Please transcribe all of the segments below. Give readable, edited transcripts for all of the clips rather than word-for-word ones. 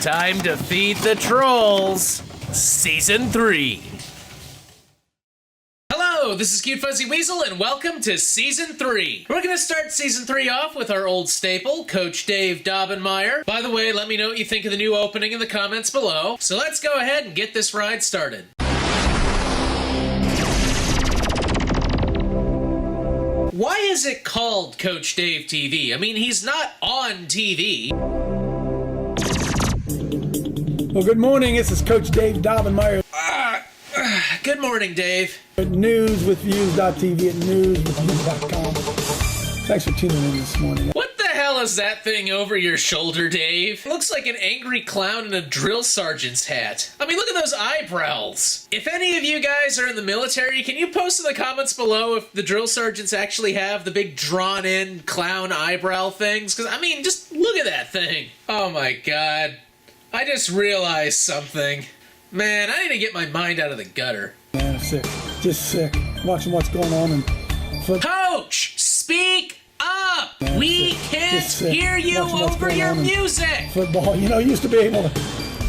Time to feed the trolls. Season 3. Hello, this is Cute Fuzzy Weasel, and welcome to Season 3. We're gonna start Season 3 off with our old staple, Coach Dave Daubenmire. By the way, let me know what you think of the new opening in the comments below. So let's go ahead and get this ride started. Why is it called Coach Dave TV? I mean, he's not on TV. Well, good morning. This is Coach Dave Daubenmire. Good morning, Dave. At newswithviews.tv at newswithviews.com. Thanks for tuning in this morning. What the hell is that thing over your shoulder, Dave? It looks like an angry clown in a drill sergeant's hat. I mean, look at those eyebrows. If any of you guys are in the military, can you post in the comments below if the drill sergeants actually have the big drawn-in clown eyebrow things? Because, I mean, just look at that thing. Oh my god. I just realized something. Man, I need to get my mind out of the gutter. Man, I'm sick. Just sick. Watching what's going on in football. Coach, speak up! Man, we can't hear you over your music! Football, you know, you used to be able to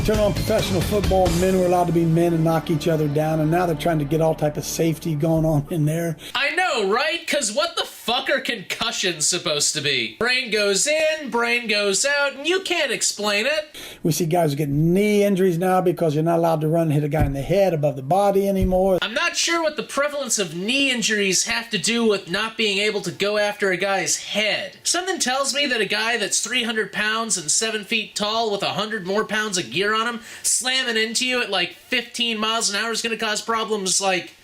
turn on professional football and men were allowed to be men and knock each other down, and now they're trying to get all type of safety going on in there. I know, right? Because what the fuck are concussions supposed to be? Brain goes in, brain goes out, and you can't explain it. We see guys getting knee injuries now because you're not allowed to run and hit a guy in the head above the body anymore. I'm not sure what the prevalence of knee injuries have to do with not being able to go after a guy's head. Something tells me that a guy that's 300 pounds and 7 feet tall with 100 more pounds of gear on him slamming into you at like 15 miles an hour is going to cause problems like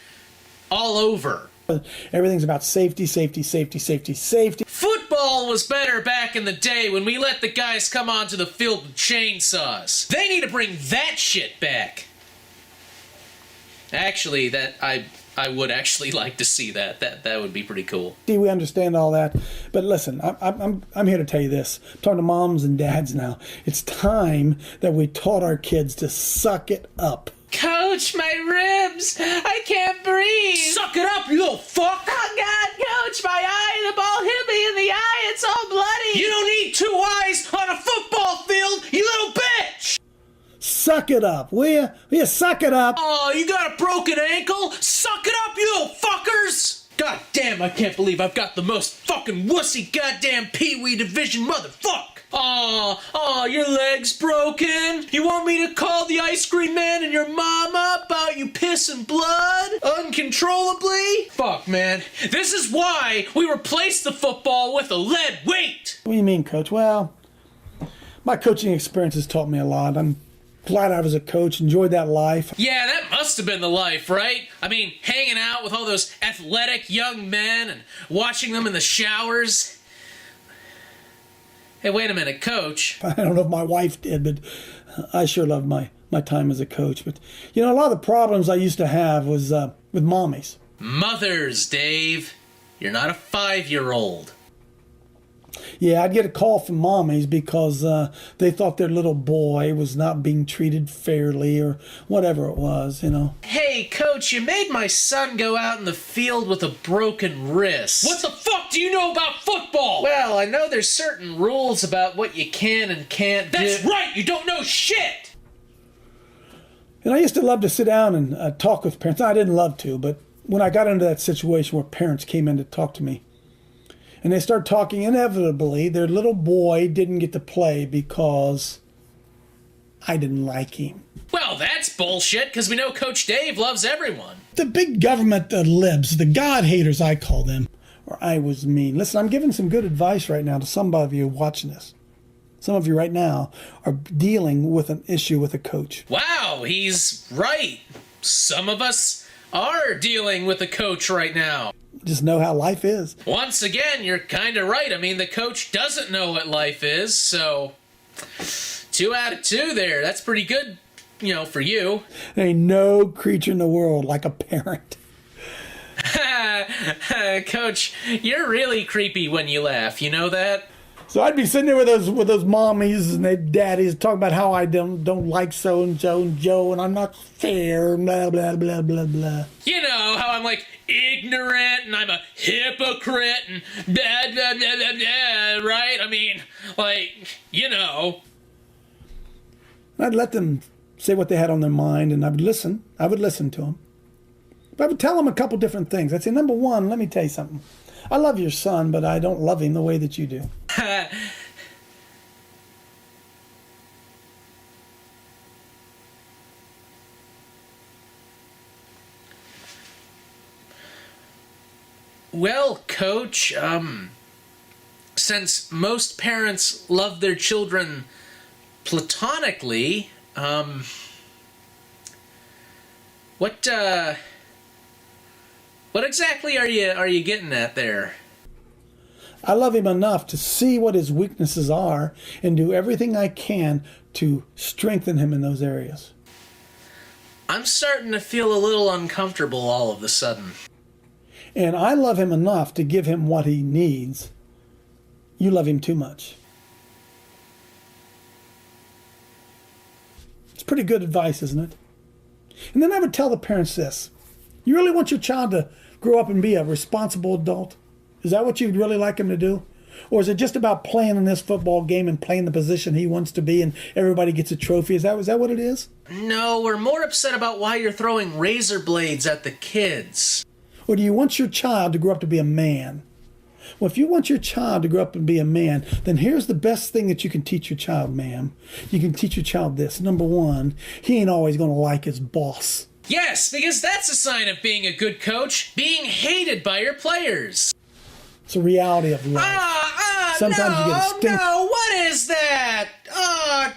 all over. Everything's about safety, safety, safety, safety, safety. Football was better back in the day when we let the guys come onto the field with chainsaws. They need to bring that shit back. Actually, that I would actually like to see that. That would be pretty cool. See, we understand all that, but listen, I'm here to tell you this. I'm talking to moms and dads now. It's time that we taught our kids to suck it up. Coach, my ribs! I can't breathe! Suck it up, you little fuck! Oh god, Coach, my eye! The ball hit me in the eye! It's all bloody! You don't need 2 eyes on a football field, you little bitch! Suck it up, will ya? Will ya suck it up? Oh, you got a broken ankle? Suck it up, you little fuckers! God damn, I can't believe I've got the most fucking wussy goddamn Pee-wee division motherfuck! Oh, your leg's broken? You want me to call the ice cream man and your mama about you pissing blood? Uncontrollably? Fuck, man. This is why we replaced the football with a lead weight! What do you mean, Coach? Well, my coaching experience has taught me a lot. I'm glad I was a coach, enjoyed that life. Yeah, that must have been the life, right? I mean, hanging out with all those athletic young men and watching them in the showers. Hey, wait a minute, Coach. I don't know if my wife did, but I sure loved my time as a coach. But, you know, a lot of the problems I used to have was with mommies. Mothers, Dave. You're not a 5-year-old. Yeah, I'd get a call from mommies because they thought their little boy was not being treated fairly or whatever it was, you know. Hey, Coach, you made my son go out in the field with a broken wrist. What the fuck do you know about football? Well, I know there's certain rules about what you can and can't do. That's right, you don't know shit! And I used to love to sit down and talk with parents. I didn't love to, but when I got into that situation where parents came in to talk to me, and they start talking, inevitably, their little boy didn't get to play because I didn't like him. Well, that's bullshit, because we know Coach Dave loves everyone. The big government libs, the God haters, I call them, or I was mean. Listen, I'm giving some good advice right now to some of you watching this. Some of you right now are dealing with an issue with a coach. Wow, he's right. Some of us are dealing with a coach right now. Just know how life is. Once again, you're kind of right. I mean, the coach doesn't know what life is, so 2 out of 2 there. That's pretty good, you know, for you. There ain't no creature in the world like a parent. Coach, you're really creepy when you laugh. You know that? So I'd be sitting there with those mommies and their daddies talking about how I don't like so and Joe and I'm not fair, blah blah blah blah blah. You know how I'm like ignorant and I'm a hypocrite and blah blah blah blah blah, right? I mean, like, you know. And I'd let them say what they had on their mind, and I would listen. I would listen to them. But I would tell them a couple different things. I'd say, number one, let me tell you something. I love your son, but I don't love him the way that you do. Well, Coach, since most parents love their children platonically, what exactly are you getting at there? I love him enough to see what his weaknesses are and do everything I can to strengthen him in those areas. I'm starting to feel a little uncomfortable all of a sudden. And I love him enough to give him what he needs. You love him too much. It's pretty good advice, isn't it? And then I would tell the parents this. You really want your child to grow up and be a responsible adult? Is that what you'd really like him to do? Or is it just about playing in this football game and playing the position he wants to be and everybody gets a trophy? Is that what it is? No, we're more upset about why you're throwing razor blades at the kids. Or do you want your child to grow up to be a man? Well, if you want your child to grow up and be a man, then here's the best thing that you can teach your child, ma'am. You can teach your child this. Number one, he ain't always going to like his boss. Yes, because that's a sign of being a good coach, being hated by your players. It's a reality of life. Sometimes you get a stink. No, what is that?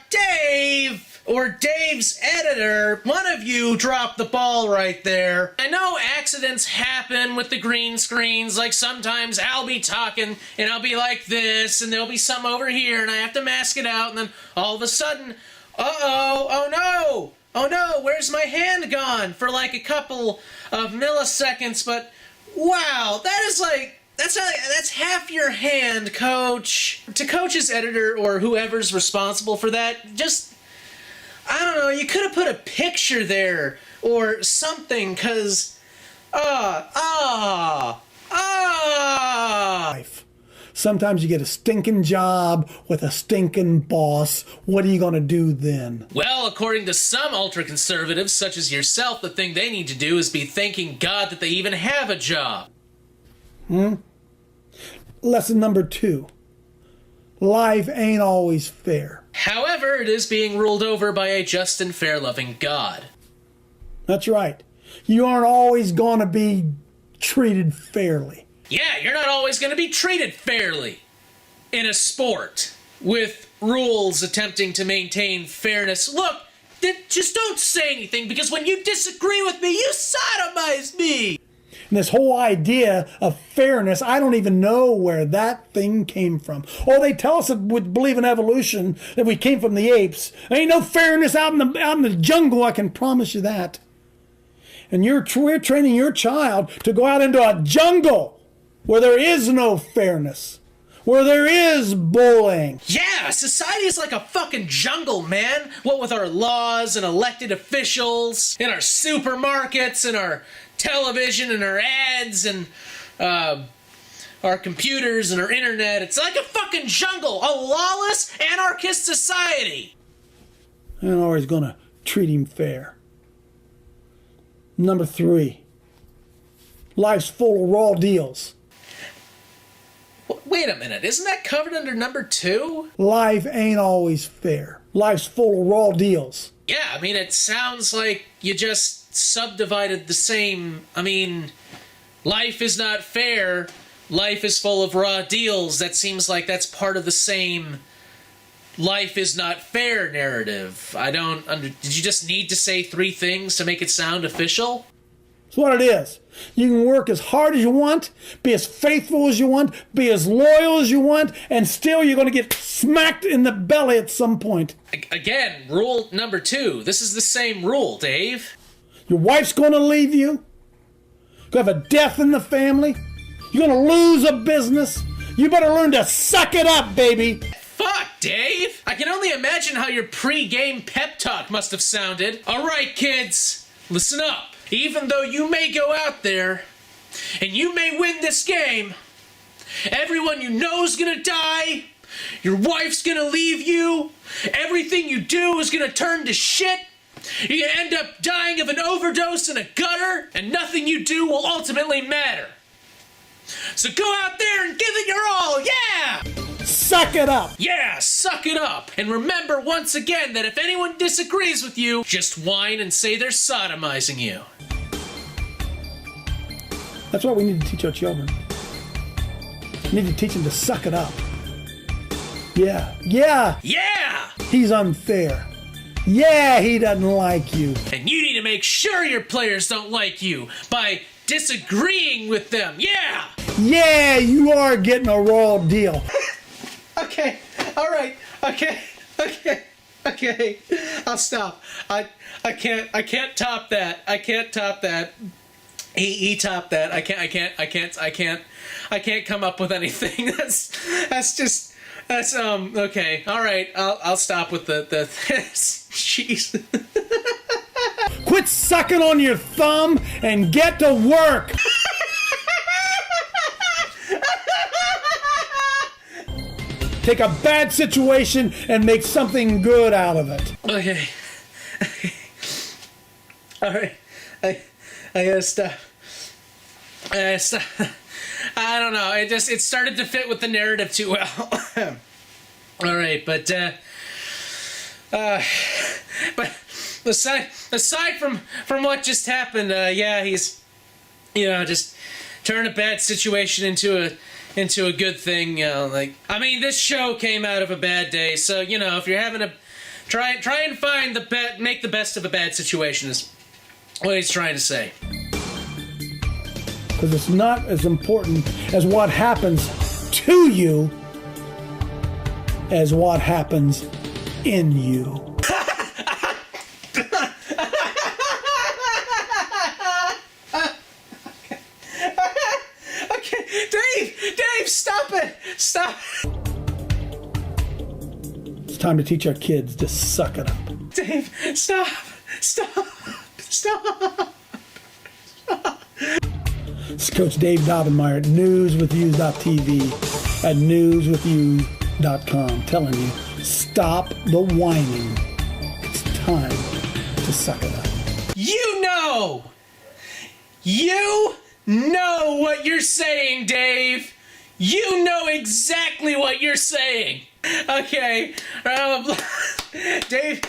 Dave! Or Dave's editor, one of you dropped the ball right there. I know accidents happen with the green screens, like sometimes I'll be talking and I'll be like this and there'll be some over here and I have to mask it out and then all of a sudden, oh no, where's my hand gone for like a couple of milliseconds, but wow, that's half your hand, Coach. To Coach's editor or whoever's responsible for that, just, I don't know, you could have put a picture there or something, because, Sometimes you get a stinking job with a stinking boss. What are you going to do then? Well, according to some ultra-conservatives, such as yourself, the thing they need to do is be thanking God that they even have a job. Lesson number 2. Life ain't always fair. However, it is being ruled over by a just and fair-loving God. That's right. You aren't always going to be treated fairly. Yeah, you're not always going to be treated fairly in a sport with rules attempting to maintain fairness. Look, just don't say anything, because when you disagree with me, you sodomize me. And this whole idea of fairness, I don't even know where that thing came from. Oh, they tell us that we believe in evolution, that we came from the apes. There ain't no fairness out in the jungle, I can promise you that. And we're training your child to go out into a jungle where there is no fairness, where there is bullying. Yeah, society is like a fucking jungle, man. What with our laws and elected officials, and our supermarkets, and our television, and our ads, and our computers, and our internet. It's like a fucking jungle, a lawless, anarchist society. And always going to treat him fair. Number 3. Life's full of raw deals. Wait a minute, isn't that covered under number 2? Life ain't always fair. Life's full of raw deals. Yeah, I mean, it sounds like you just subdivided the same. I mean, life is not fair. Life is full of raw deals. That seems like that's part of the same life is not fair narrative. Did you just need to say 3 things to make it sound official? That's what it is. You can work as hard as you want, be as faithful as you want, be as loyal as you want, and still you're going to get smacked in the belly at some point. Again, rule number 2. This is the same rule, Dave. Your wife's going to leave you. You're going to have a death in the family. You're going to lose a business. You better learn to suck it up, baby. Fuck, Dave! I can only imagine how your pre-game pep talk must have sounded. All right, kids, listen up. Even though you may go out there and you may win this game, everyone you know is gonna die, Your wife's gonna leave you. Everything you do is gonna turn to shit. You're gonna end up dying of an overdose in a gutter, and nothing you do will ultimately matter. So go out there and give it your all, yeah! Suck it up! Yeah, suck it up! And remember once again that if anyone disagrees with you, just whine and say they're sodomizing you. That's what we need to teach our children. We need to teach them to suck it up. Yeah. Yeah! He's unfair. Yeah, he doesn't like you. And you need to make sure your players don't like you by disagreeing with them, yeah! Yeah, you are getting a raw deal. Okay, alright, okay. I'll stop. I can't top that. I can't top that. He topped that. I can't come up with anything. That's okay. All right. I'll stop with the jeez. Quit sucking on your thumb and get to work. Take a bad situation and make something good out of it. Okay. All right. I gotta stop. I don't know. It started to fit with the narrative too well. All right, but aside from what just happened, yeah, he's just turned a bad situation into a good thing. I mean, this show came out of a bad day, so if you're having a try and find make the best of a bad situation is what he's trying to say. Because it's not as important as what happens to you as what happens in you. Okay, Dave, stop it! Stop! It's time to teach our kids to suck it up. Dave, stop! It's Coach Dave Daubenmire at newswithyous.tv, at newswithyous.com, telling you, stop the whining. It's time to suck it up. You know what you're saying, Dave. You know exactly what you're saying. Okay, Dave,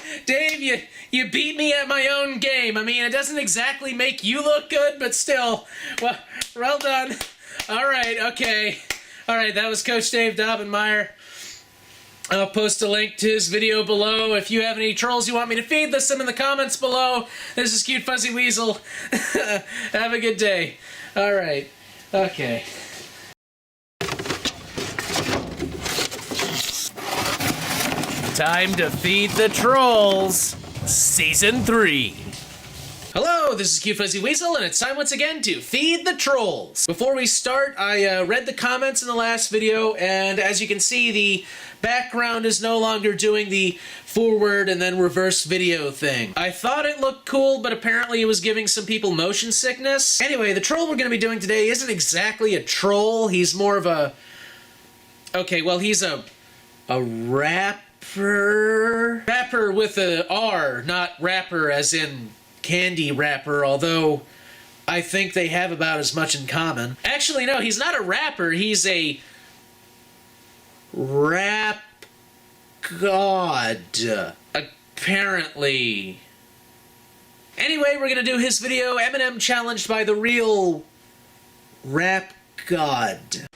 you beat me at my own game. I mean, it doesn't exactly make you look good, but still, well done. All right, okay. All right, that was Coach Dave Daubenmire. I'll post a link to his video below. If you have any trolls you want me to feed, list them in the comments below. This is Cute Fuzzy Weasel. Have a good day. All right, okay. Time to feed the trolls. Season 3. Hello, this is Cute Fuzzy Weasel, and it's time once again to feed the trolls. Before we start, I read the comments in the last video, and as you can see, the background is no longer doing the forward and then reverse video thing. I thought it looked cool, but apparently it was giving some people motion sickness. Anyway, the troll we're going to be doing today isn't exactly a troll. He's more of a... Okay, well, he's a rapper with a R, not rapper as in candy wrapper, although I think they have about as much in common. Actually, no, he's not a rapper, he's a rap god, apparently. Anyway, we're gonna do his video, Eminem challenged by the real rap god.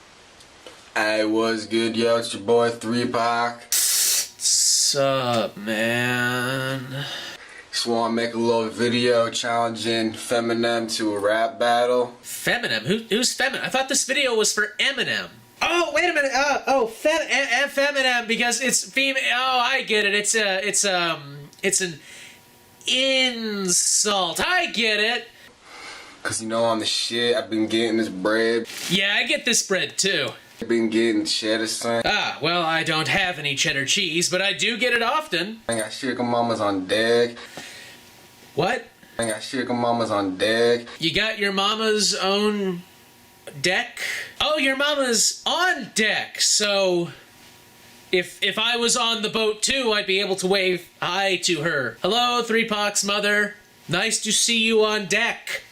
Hey, what's good, yo? It's your boy 3Pac. What's up, man? Just want to make a little video challenging Feminem to a rap battle. Feminem? Who's Feminem? I thought this video was for Eminem. Oh, wait a minute. Feminem, because it's female. Oh, I get it. It's an insult. I get it. Cause I'm the shit. I've been getting this bread. Yeah, I get this bread too. I've been getting cheddar, son. Ah, well, I don't have any cheddar cheese, but I do get it often. I got sugar mamas on deck. What? I got sugar mamas on deck. You got your mama's own deck? Oh, your mama's on deck, so If I was on the boat too, I'd be able to wave hi to her. Hello, 3Pac's mother. Nice to see you on deck.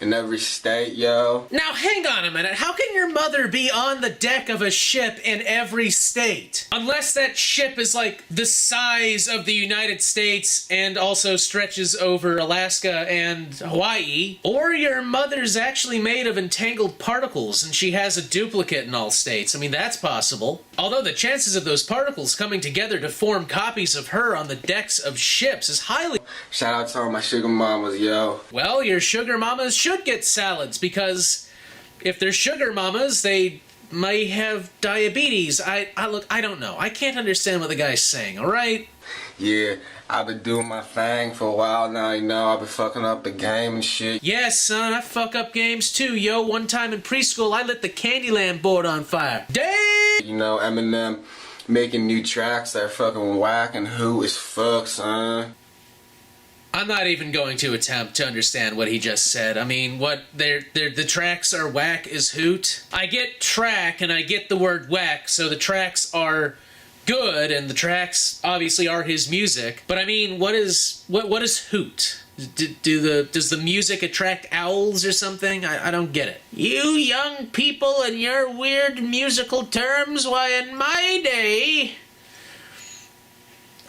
In every state, yo. Now, hang on a minute. How can your mother be on the deck of a ship in every state? Unless that ship is, like, the size of the United States and also stretches over Alaska and Hawaii. Or your mother's actually made of entangled particles and she has a duplicate in all states. I mean, that's possible. Although the chances of those particles coming together to form copies of her on the decks of ships is highly... Shout out to all my sugar mamas, yo. Well, your sugar mamas should get salads because if they're sugar mamas, they might have diabetes. I don't know. I can't understand what the guy's saying, alright? Yeah, I've been doing my thing for a while now, you know. I've been fucking up the game and shit. Yes, son, I fuck up games too, yo. One time in preschool, I lit the Candyland board on fire. Damn! You know, Eminem making new tracks that are fucking whack and who as fuck, son. I'm not even going to attempt to understand what he just said. I mean, what, the tracks are whack is hoot? I get track and I get the word whack, so the tracks are good and the tracks obviously are his music. But I mean, what is hoot? Does the music attract owls or something? I don't get it. You young people and your weird musical terms, why in my day...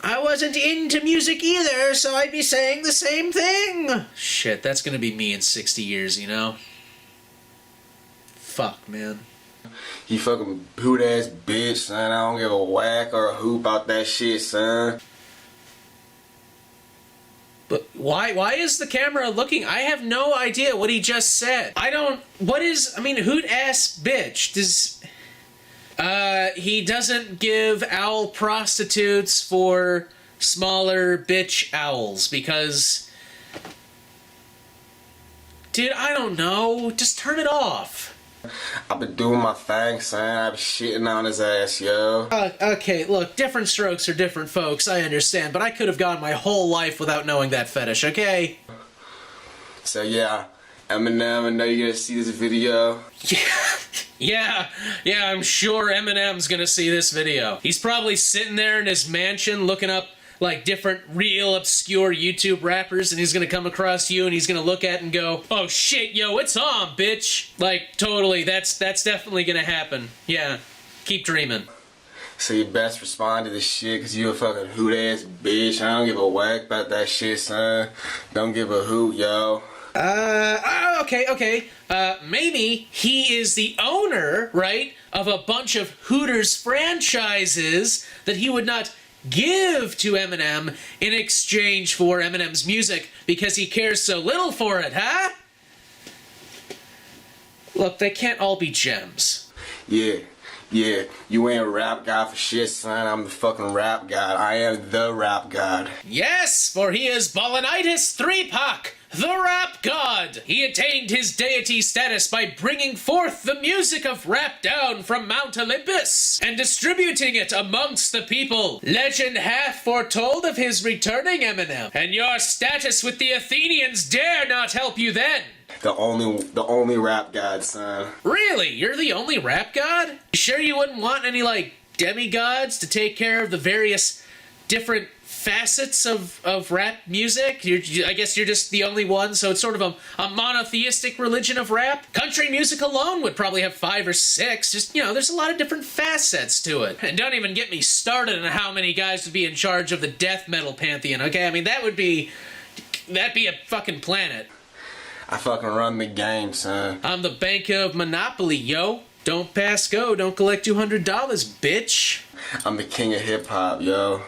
I wasn't into music either, so I'd be saying the same thing. Shit, that's gonna be me in 60 years, you know? Fuck, man. You fucking hoot ass bitch, son. I don't give a whack or a hoop about that shit, son. But why is the camera looking? I have no idea what he just said. Hoot ass bitch. He doesn't give owl prostitutes for smaller bitch owls because... Dude, I don't know. Just turn it off. I've been doing my thing, son. I've been shitting on his ass, yo. Okay, look, different strokes for different folks, I understand, but I could have gone my whole life without knowing that fetish, okay? So yeah, Eminem, I know you're gonna see this video. Yeah, I'm sure Eminem's gonna see this video. He's probably sitting there in his mansion looking up, like, different real obscure YouTube rappers, and he's gonna come across you and he's gonna look at it and go, oh shit, yo, it's on, bitch. Like, totally, that's definitely gonna happen. Yeah, keep dreaming. So you best respond to this shit, cause you a fucking hoot ass bitch. I don't give a whack about that shit, son. Don't give a hoot, yo. Okay. Maybe he is the owner, right, of a bunch of Hooters franchises that he would not give to Eminem in exchange for Eminem's music because he cares so little for it, huh? Look, they can't all be gems. Yeah, you ain't a rap god for shit, son. I'm the fucking rap god. I am the rap god. Yes, for he is Balanitis 3Pac, the rap god. He attained his deity status by bringing forth the music of rap down from Mount Olympus and distributing it amongst the people. Legend hath foretold of his returning, Eminem, and your status with the Athenians dare not help you then. The only rap god, son. Really? You're the only rap god? You sure you wouldn't want any, like, demigods to take care of the various different facets of rap music? I guess you're just the only one, so it's sort of a monotheistic religion of rap? Country music alone would probably have 5 or 6. Just, you know, there's a lot of different facets to it. And don't even get me started on how many guys would be in charge of the death metal pantheon, okay? I mean, that'd be a fucking planet. I fucking run the game, son. I'm the bank of Monopoly, yo. Don't pass go, don't collect $200, bitch. I'm the king of hip-hop, yo.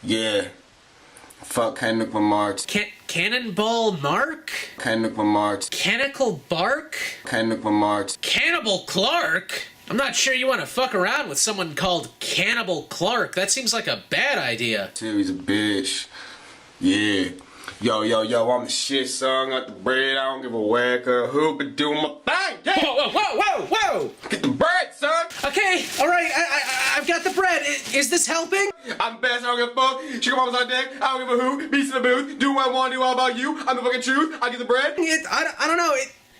Yeah. Fuck Kendrick Lamar. Cannonball Mark? Kendrick Lamar. Canical Bark? Kendrick Lamar. Cannibal Clark? I'm not sure you want to fuck around with someone called Cannibal Clark. That seems like a bad idea. Too, he's a bitch. Yeah. Yo, I'm the shit, son. Got the bread. I don't give a whack or who, but doing my thing. Yeah. Whoa! Get the bread, son. Okay, all right. I've got the bread. Is this helping? I'm the best. I don't give a fuck. Sugar mama's on deck. I don't give a who. Beats in the booth. Do what I want to do. All about you. I'm the fucking truth. I get the bread. I don't know.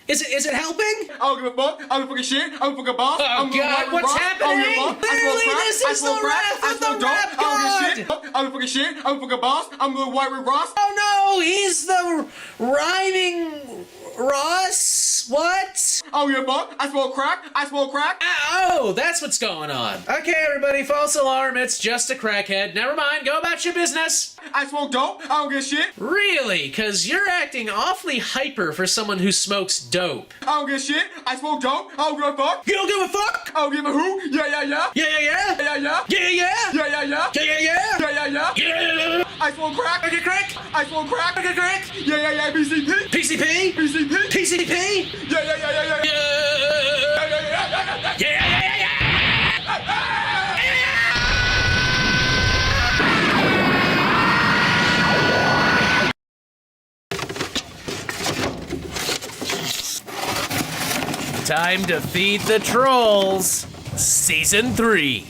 Is it helping? I don't give a fuck. I don't fucking shit. I'm a fucking boss. Oh I'm God, what's happening? Literally, this is the wrath of the rap god. I'm a fucking shit. I'm a fucking boss. I'm a little white Rick Ross. Oh no, he's the rhyming Ross. What? Oh yeah, fuck. I smoke crack. I smoke crack. Oh, that's what's going on. Okay, everybody, false alarm. It's just a crackhead. Never mind. Go about your business. I smoke dope. I don't give a shit. Really? Because you're acting awfully hyper for someone who smokes dope. I don't give a shit. I smoke dope. I don't give a fuck. You don't give a fuck? I don't give a who. Yeah, yeah, yeah. Yeah, yeah, yeah. Yeah, yeah. Yeah, yeah, yeah. Yeah, yeah, yeah. Yeah, yeah, yeah. Yeah, yeah, yeah. Yeah. I smoke crack. Okay, crack. I smoke crack. Okay, crack. Yeah, yeah, yeah. BCP. PCP. BCP. PCP. Yeah, yeah, yeah, yeah, yeah. Yeah. Yeah, yeah, yeah, yeah, yeah. Yeah, yeah, yeah. Time to feed the trolls, Season 3.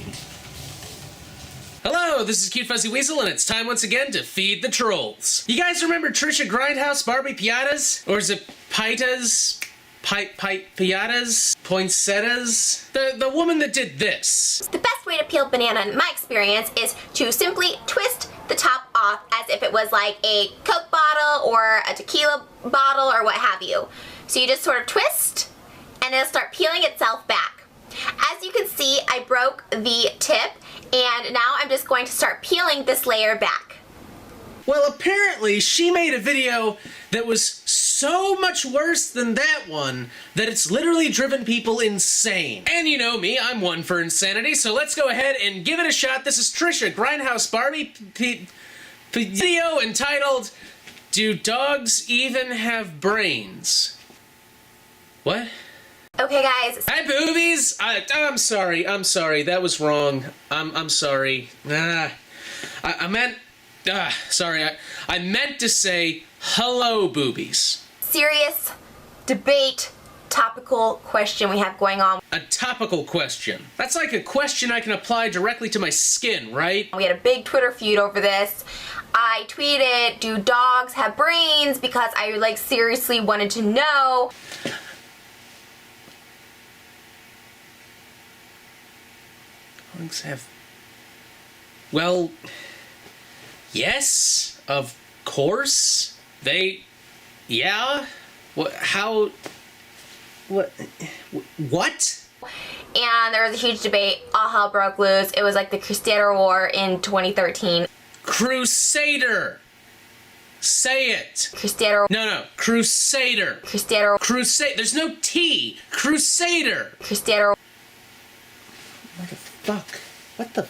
Hello, this is Cute Fuzzy Weasel, and it's time once again to feed the trolls. You guys remember Trisha Grindhouse Barbie Piatas? Or is it Paytas? Piatas? Poinsettias? The woman that did this. The best way to peel banana, in my experience, is to simply twist the top off as if it was like a Coke bottle or a tequila bottle or what have you. So you just sort of twist, and it'll start peeling itself back. As you can see, I broke the tip, and now I'm just going to start peeling this layer back. Well, apparently she made a video that was so much worse than that one that it's literally driven people insane. And you know me, I'm one for insanity, so let's go ahead and give it a shot. This is Trisha Grindhouse Barbie video entitled, "Do Dogs Even Have Brains?" What? Okay, guys. Hi, boobies! I'm sorry, that was wrong. I'm sorry. I meant to say hello, boobies. Serious debate, topical question we have going on. A topical question. That's like a question I can apply directly to my skin, right? We had a big Twitter feud over this. I tweeted, "Do dogs have brains?" because I seriously wanted to know. Dogs have... Well, yes, of course. Yeah? What? How? What? And there was a huge debate. All hell broke loose. It was like the Crusader War in 2013. Crusader! Say it! Crusader. No. Crusader. Crusader. Crusade. There's no T. Crusader. Crusader. What the fuck? What the...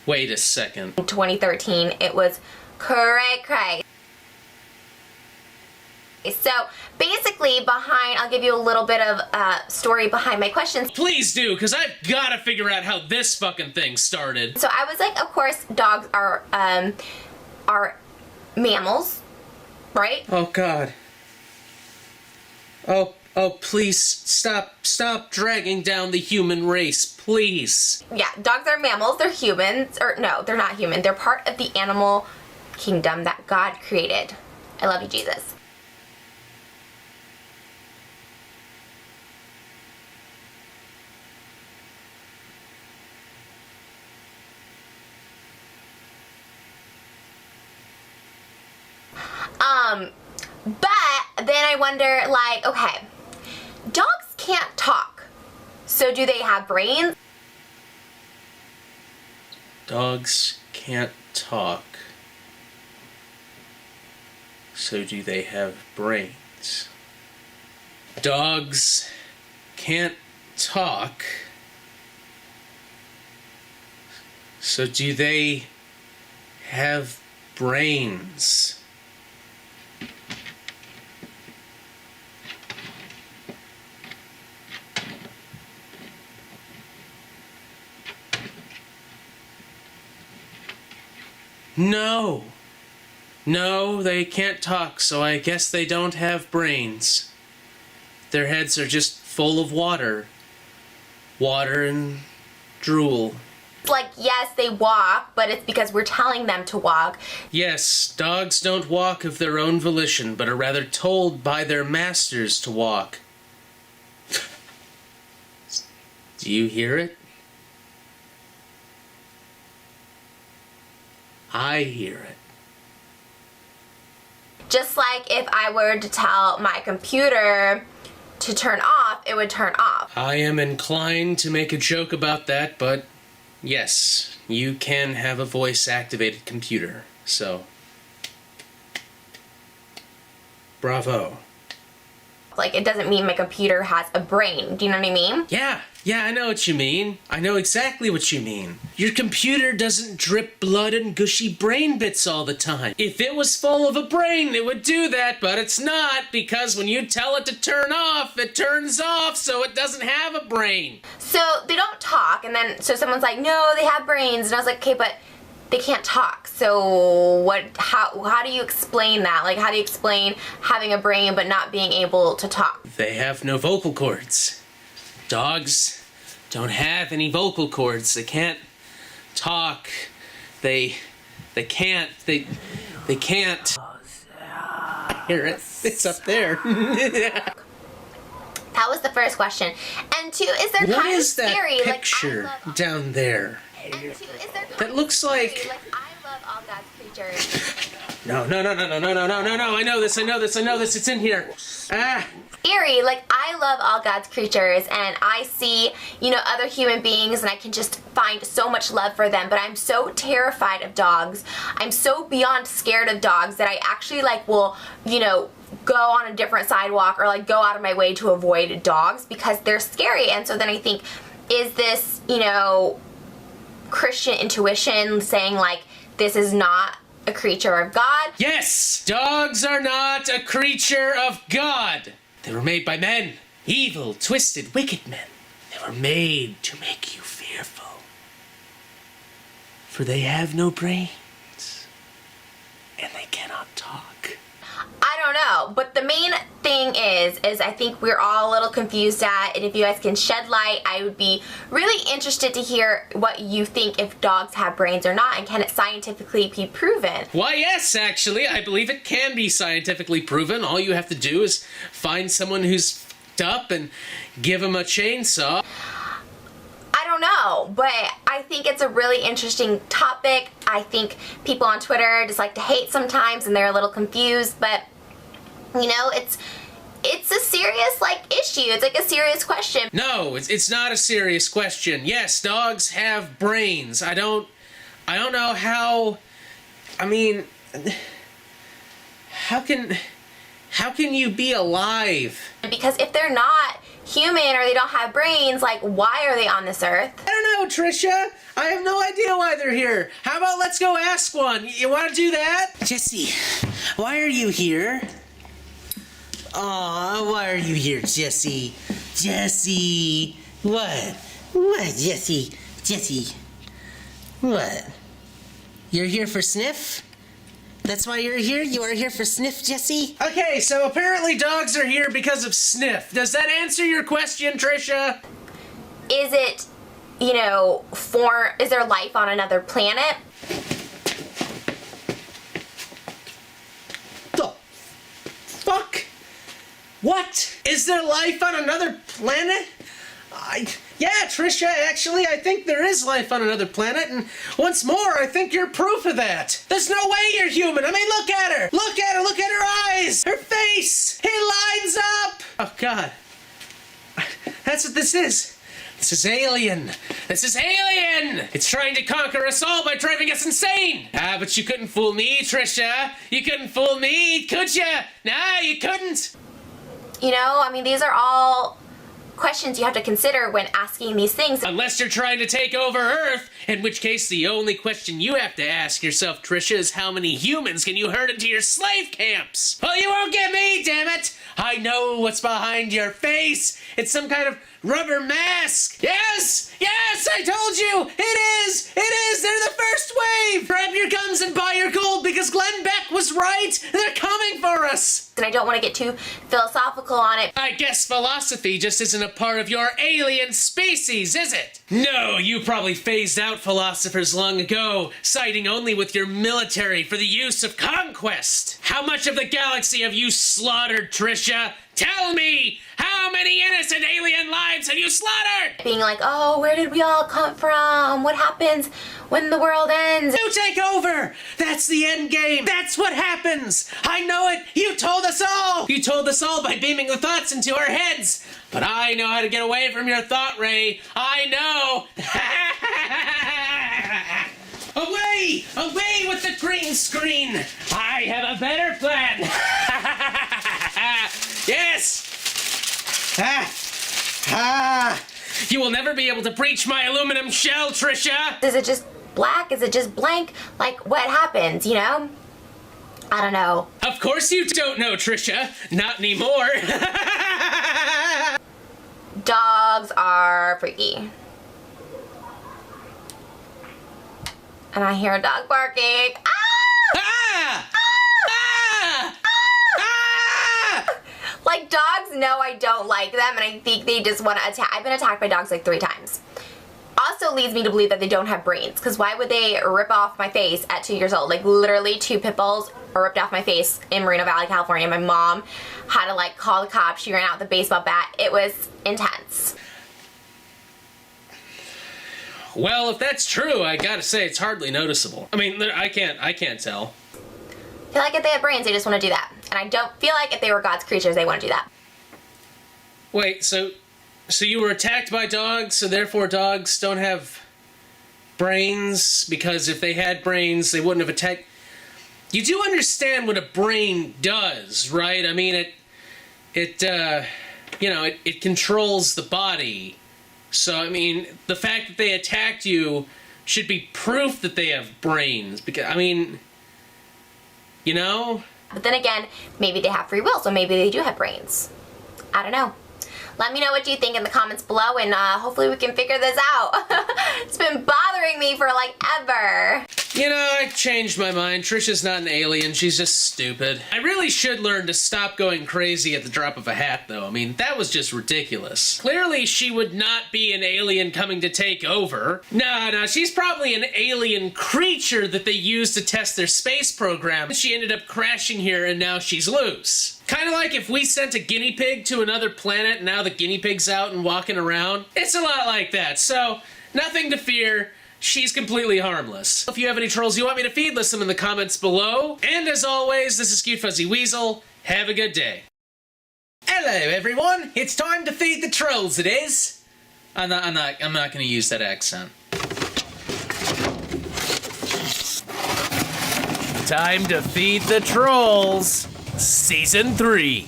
Wait a second. In 2013, it was cray. So basically I'll give you a little bit of story behind my questions. Please do, because I've got to figure out how this fucking thing started. So I was like, of course, dogs are mammals, right? Oh God. Oh, please stop dragging down the human race, please. Yeah, dogs are mammals. They're humans. Or no, they're not human. They're part of the animal kingdom that God created. I love you, Jesus. But then I wonder, okay, dogs can't talk. So do they have brains? Dogs can't talk. So do they have brains? Dogs can't talk. So do they have brains? No, they can't talk, so I guess they don't have brains. Their heads are just full of water. Water and drool. Like, yes, they walk, but it's because we're telling them to walk. Yes, dogs don't walk of their own volition, but are rather told by their masters to walk. Do you hear it? I hear it. Just like if I were to tell my computer to turn off, it would turn off. I am inclined to make a joke about that, but yes, you can have a voice-activated computer, so bravo. Like, it doesn't mean my computer has a brain. Do you know what I mean? Yeah, I know what you mean. I know exactly what you mean. Your computer doesn't drip blood and gushy brain bits all the time. If it was full of a brain, it would do that, but it's not, because when you tell it to turn off, it turns off, so it doesn't have a brain. So they don't talk, and then so someone's like, no, they have brains, and I was like, okay, but they can't talk. So how do you explain that? Like, how do you explain having a brain but not being able to talk? They have no vocal cords. Dogs don't have any vocal cords. They can't talk. They can't. I hear it. It's up there. That was the first question. And two, is there What kind is of that scary? picture Like, I love down there? And two, is there kind That looks of scary? like- I love all God's creatures. No. I know this. It's in here. Ah. Scary, like, I love all God's creatures, and I see, other human beings, and I can just find so much love for them, but I'm so terrified of dogs. I'm so beyond scared of dogs that I actually, will, go on a different sidewalk or, go out of my way to avoid dogs because they're scary. And so then I think, is this, Christian intuition saying, this is not a creature of God? Yes, dogs are not a creature of God. They were made by men, evil, twisted, wicked men. They were made to make you fearful. For they have no brains, and they cannot talk. I don't know, but the main thing is I think we're all a little confused at, and if you guys can shed light, I would be really interested to hear what you think, if dogs have brains or not, and can it scientifically be proven? Why, yes, actually, I believe it can be scientifically proven. All you have to do is find someone who's f***ed up and give them a chainsaw. I don't know, but I think it's a really interesting topic. I think people on Twitter just like to hate sometimes, and they're a little confused, but it's a serious issue. It's a serious question. No, it's not a serious question. Yes, dogs have brains. I don't know how. I mean, how can you be alive? Because if they're not human or they don't have brains, why are they on this earth? I don't know, Trisha. I have no idea why they're here. How about let's go ask one? You want to do that? Jesse, why are you here? Aw, why are you here, Jesse? Jesse, what? What, Jesse? Jesse, what? You're here for Sniff? That's why you're here? You are here for Sniff, Jesse? Okay, so apparently dogs are here because of Sniff. Does that answer your question, Trisha? Is it, is there life on another planet? The fuck? What? Is there life on another planet? Yeah, Trisha, actually, I think there is life on another planet, and once more, I think you're proof of that. There's no way you're human. I mean, look at her. Look at her. Look at her eyes. Her face. It lines up. Oh, God. That's what this is. This is alien. This is alien. It's trying to conquer us all by driving us insane. Ah, but you couldn't fool me, Trisha. You couldn't fool me, could you? Nah, you couldn't. These are all questions you have to consider when asking these things. Unless you're trying to take over Earth, in which case the only question you have to ask yourself, Trisha, is how many humans can you herd into your slave camps? Well, you won't get me, damn it! I know what's behind your face. It's some kind of rubber mask. Yes! Yes, I told you! It is! It is! They're the first wave! Grab your guns and buy your gold because Glenn Beck was right! They're coming for us! And I don't want to get too philosophical on it. I guess philosophy just isn't a part of your alien species, is it? No, you probably phased out philosophers long ago, siding only with your military for the use of conquest. How much of the galaxy have you slaughtered, Trisha? Tell me! How many innocent alien lives have you slaughtered? Being like, oh, where did we all come from? What happens when the world ends? You take over! That's the end game! That's what happens! I know it! You told us all! You told us all by beaming the thoughts into our heads! But I know how to get away from your thought ray! I know! Away! Away with the green screen! I have a better plan! Yes! You will never be able to breach my aluminum shell, Trisha! Is it just black? Is it just blank? Like, what happens, you know? I don't know. Of course you don't know, Trisha. Not anymore. Dogs are freaky. And I hear a dog barking. Ah! Ah! Ah! Ah! Like, dogs know I don't like them, and I think they just want to attack. I've been attacked by dogs like 3 times. Also leads me to believe that they don't have brains, because why would they rip off my face at 2 years old? Like, literally 2 pit bulls ripped off my face in Moreno Valley, California. My mom had to, like, call the cops. She ran out with a baseball bat. It was intense. Well, if that's true, I gotta say it's hardly noticeable. I mean, I can't tell. I feel like if they had brains, they just want to do that. And I don't feel like if they were God's creatures, they want to do that. Wait, so you were attacked by dogs, so therefore dogs don't have brains? Because if they had brains, they wouldn't have attacked... You do understand what a brain does, right? I mean, it controls the body. So, I mean, the fact that they attacked you should be proof that they have brains. Because, I mean, you know? But then again, maybe they have free will, so maybe they do have brains. I don't know. Let me know what you think in the comments below, and hopefully we can figure this out. It's been bothering me for, like, ever. You know, I changed my mind. Trisha's not an alien. She's just stupid. I really should learn to stop going crazy at the drop of a hat, though. I mean, that was just ridiculous. Clearly, she would not be an alien coming to take over. No, she's probably an alien creature that they used to test their space program. She ended up crashing here, and now she's loose. Kind of like if we sent a guinea pig to another planet, and now the guinea pig's out and walking around. It's a lot like that, so nothing to fear. She's completely harmless. If you have any trolls you want me to feed, list them in the comments below. And as always, this is Cute Fuzzy Weasel. Have a good day. Hello, everyone. It's time to feed the trolls. It is. I'm not going to use that accent. Time to feed the trolls. Season 3.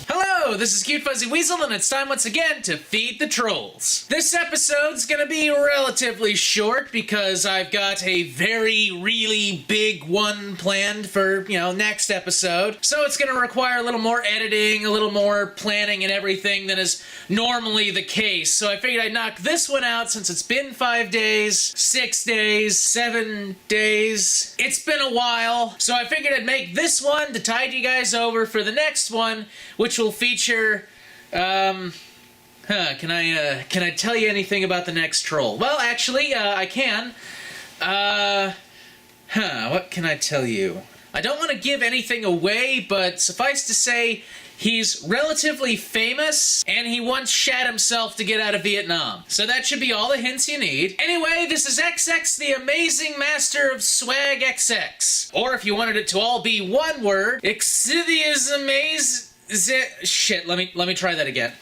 Hello, this is Cute Fuzzy Weasel, and it's time once again to feed the trolls. This episode's gonna be relatively short because I've got a really big one planned for, next episode. So it's gonna require a little more editing, a little more planning and everything than is normally the case. So I figured I'd knock this one out since it's been 5 days, 6 days, 7 days. It's been a while. So I figured I'd make this one to tide you guys over for the next one, which will feature, can I tell you anything about the next troll? Well, actually, I can. What can I tell you? I don't want to give anything away, but suffice to say, he's relatively famous, and he once shat himself to get out of Vietnam. So that should be all the hints you need. Anyway, this is xXtheamazingmasterofswagXx. Or if you wanted it to all be one word, Shit, let me try that again.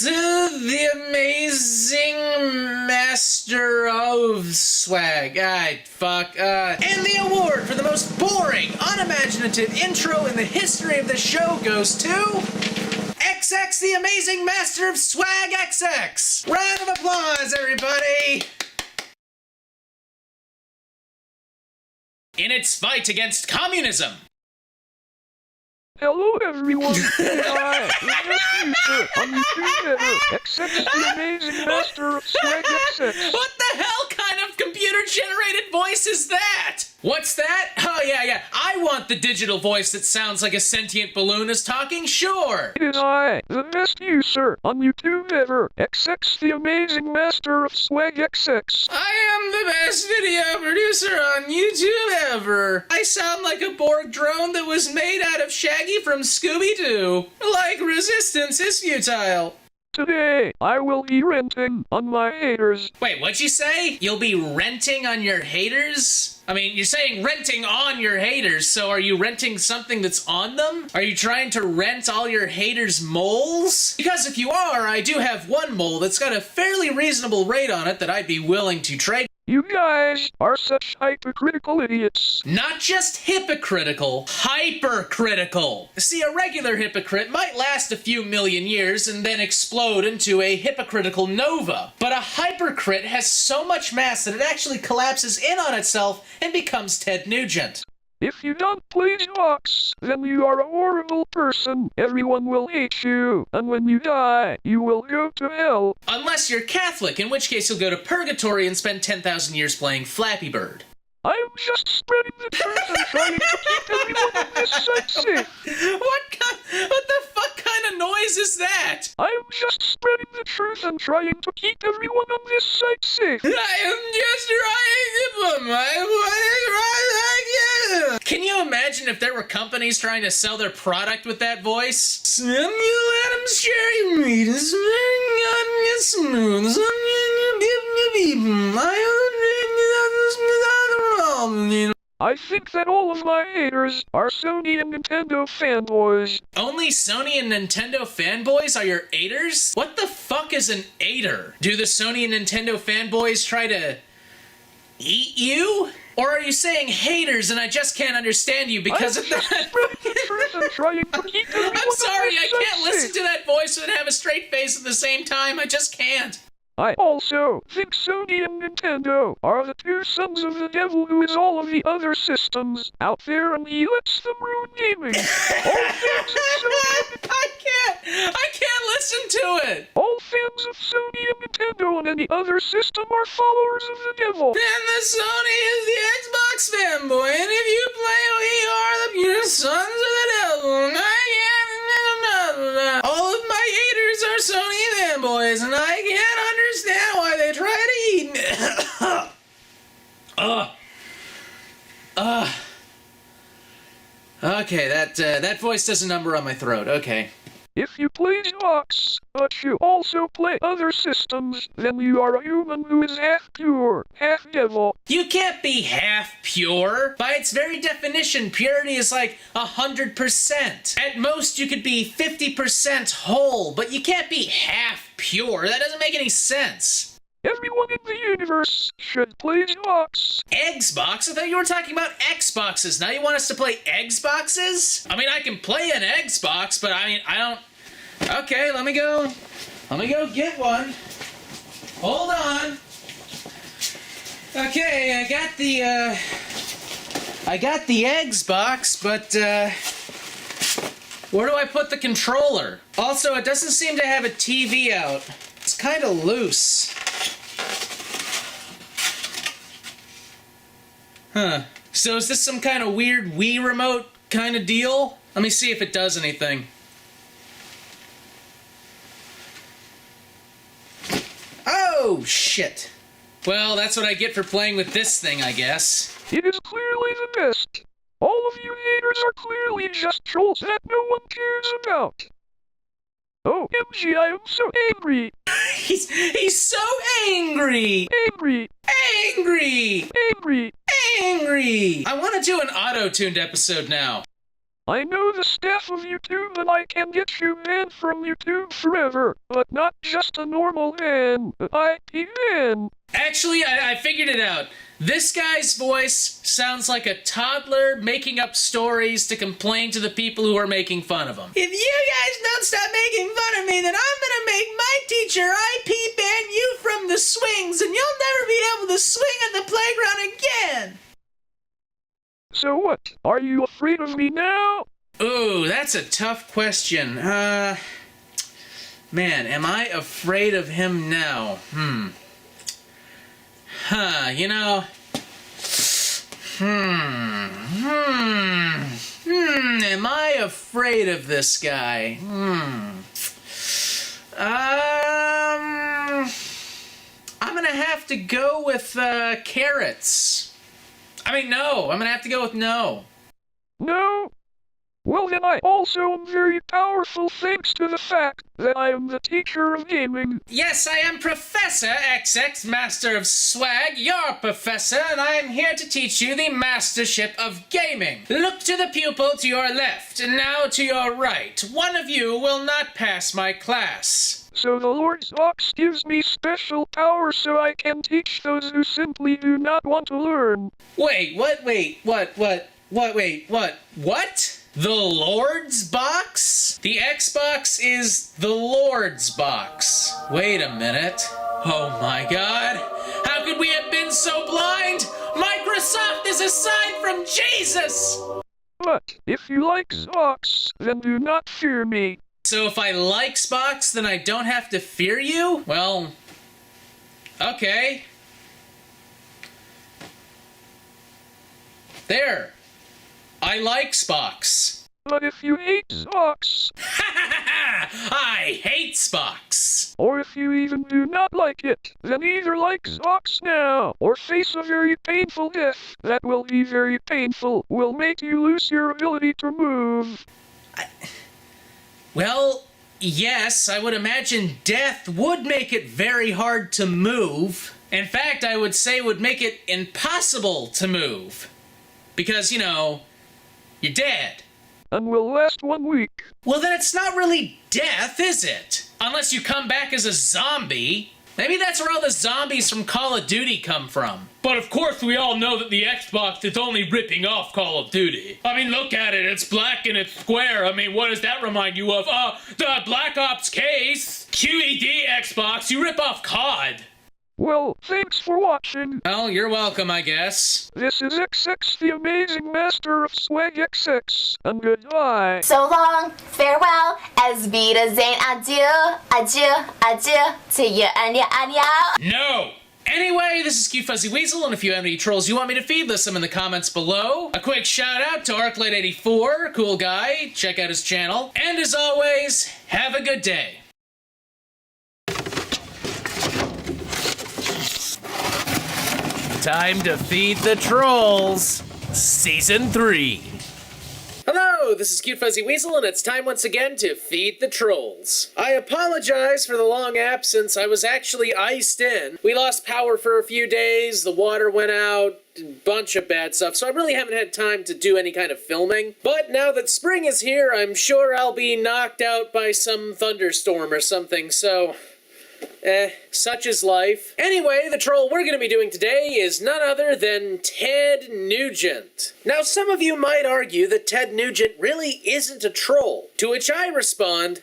The amazing master of swag. And the award for the most boring, unimaginative intro in the history of the show goes to XX, the amazing master of swagXx. Round of applause, everybody. In its fight against communism. Hello everyone, I'm the amazing master of swagXx. What the hell kind of computer-generated voice is that? What's that? Oh, yeah. I want the digital voice that sounds like a sentient balloon is talking, sure. It is I, the best user on YouTube ever, xXtheamazingmasterofswagXx. I am the best video producer on YouTube ever. I sound like a Borg drone that was made out of Shaggy from Scooby-Doo. Like resistance is futile. Today, I will be renting on my haters. Wait, what'd you say? You'll be renting on your haters? I mean, you're saying renting on your haters, so are you renting something that's on them? Are you trying to rent all your haters' moles? Because if you are, I do have one mole that's got a fairly reasonable rate on it that I'd be willing to trade. You guys are such hypocritical idiots. Not just hypocritical, hypercritical. See, a regular hypocrite might last a few million years and then explode into a hypocritical nova. But a hypercrit has so much mass that it actually collapses in on itself and becomes Ted Nugent. If you don't please Vox, then you are a horrible person. Everyone will hate you, and when you die, you will go to hell. Unless you're Catholic, in which case you'll go to purgatory and spend 10,000 years playing Flappy Bird. I'm just spreading the truth and trying to keep everyone on this side safe. What the fuck kind of noise is that? I'm just spreading the truth and trying to keep everyone on this side safe. I am just trying to put my voice right like you. Can you imagine if there were companies trying to sell their product with that voice? Samuel Adams cherry meat is very smooth. I think that all of my haters are Sony and Nintendo fanboys. Only Sony and Nintendo fanboys are your haters? What the fuck is an hater? Do the Sony and Nintendo fanboys try to eat you? Or are you saying haters and I just can't understand you because of that? I'm sorry, I can't listen to that voice and have a straight face at the same time. I just can't. I also think Sony and Nintendo are the two sons of the devil who is all of the other systems out there, and he lets them ruin gaming. I can't listen to it. All fans of Sony and Nintendo and any other system are followers of the devil. And the Sony is the Xbox fanboy, and if you play we are the pure sons of the devil. And all of my haters are Sony fanboys, and I can't understand why they try to eat me. Okay, that voice does a number on my throat. Okay. If you play Xbox, but you also play other systems, then you are a human who is half pure, half devil. You can't be half pure. By its very definition, purity is like 100%. At most, you could be 50% whole, but you can't be half pure. That doesn't make any sense. Everyone in the universe should play Xbox. Xbox? I thought you were talking about Xboxes. Now you want us to play Xboxes? I mean, I can play an Xbox, but I don't... Okay, let me go get one. Hold on. Okay, I got the Xbox, but, where do I put the controller? Also, it doesn't seem to have a TV out. It's kind of loose. Huh. So is this some kind of weird Wii remote kind of deal? Let me see if it does anything. Oh, shit. Well, that's what I get for playing with this thing, I guess. It is clearly the best. All of you haters are clearly just trolls that no one cares about. Oh, MG, I am so angry. He's so angry. Angry. Angry. Angry. Angry. I want to do an auto-tuned episode now. I know the staff of YouTube and I can get you banned from YouTube forever, but not just a normal ban, IP ban. Actually, I figured it out. This guy's voice sounds like a toddler making up stories to complain to the people who are making fun of him. If you guys don't stop making fun of me, then I'm gonna make my teacher IP ban you from the swings, and you'll never be able to swing on the playground again. So what? Are you afraid of me now? Ooh, that's a tough question. Man, am I afraid of him now? You know... Am I afraid of this guy? I'm gonna have to go with, carrots. I mean, no. I'm gonna have to go with no. No? Well then I also am very powerful thanks to the fact that I am the teacher of gaming. Yes, I am Professor XX, Master of Swag, your professor, and I am here to teach you the mastership of gaming. Look to the pupil to your left, and now to your right. One of you will not pass my class. So the Lord's Ox gives me special power so I can teach those who simply do not want to learn. Wait, what? The Lord's box? The Xbox is the Lord's box. Wait a minute. Oh my god. How could we have been so blind? Microsoft is a sign from Jesus! But if you like Xbox, then do not fear me. So if I like Xbox, then I don't have to fear you? Well, okay. There. I like Xbox. But if you hate Xbox, I hate Xbox. or if you even do not like it, then either like Xbox now, or face a very painful death that will be very painful, will make you lose your ability to move. Well, yes, I would imagine death would make it very hard to move. In fact, I would say would make it impossible to move. Because, you know, you're dead. And will last 1 week. Well, then it's not really death, is it? Unless you come back as a zombie. Maybe that's where all the zombies from Call of Duty come from. But of course we all know that the Xbox is only ripping off Call of Duty. I mean, look at it. It's black and it's square. I mean, what does that remind you of? The Black Ops case. QED Xbox, you rip off COD. Well, thanks for watching. Well, you're welcome, I guess. This is XX, the amazing master of swagXx, and goodbye. So long, farewell, as Wiedersehen, adieu, adieu, adieu, to you and ya and ya. No! Anyway, this is Cute Fuzzy Weasel, and if you have any trolls you want me to feed, list them in the comments below. A quick shout out to ArcLight84, cool guy, check out his channel. And as always, have a good day. Time to feed the trolls, Season 3. Hello, this is Cute Fuzzy Weasel, and it's time once again to feed the trolls. I apologize for the long absence. I was actually iced in. We lost power for a few days, the water went out, a bunch of bad stuff, so I really haven't had time to do any kind of filming. But now that spring is here, I'm sure I'll be knocked out by some thunderstorm or something, so... such is life. Anyway, the troll we're going to be doing today is none other than Ted Nugent. Now, some of you might argue that Ted Nugent really isn't a troll, to which I respond,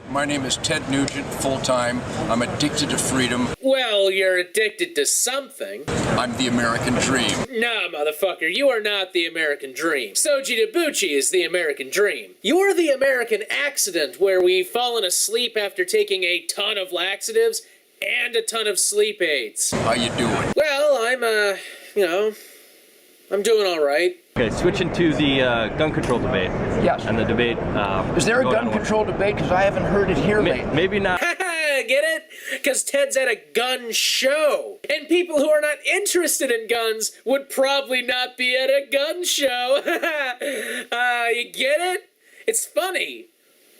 My name is Ted Nugent, full-time. I'm addicted to freedom. Well, you're addicted to something. I'm the American dream. Nah, motherfucker, you are not the American dream. Soji Debucci is the American dream. You're the American accident, where we've fallen asleep after taking a ton of laxatives and a ton of sleep aids. How you doing? Well, I'm doing all right. Okay, switching to the gun control debate. Yes. And the debate... Is there a gun control debate? Because I haven't heard it here lately. Maybe not. Get it? Because Ted's at a gun show. And people who are not interested in guns would probably not be at a gun show. You get it? It's funny.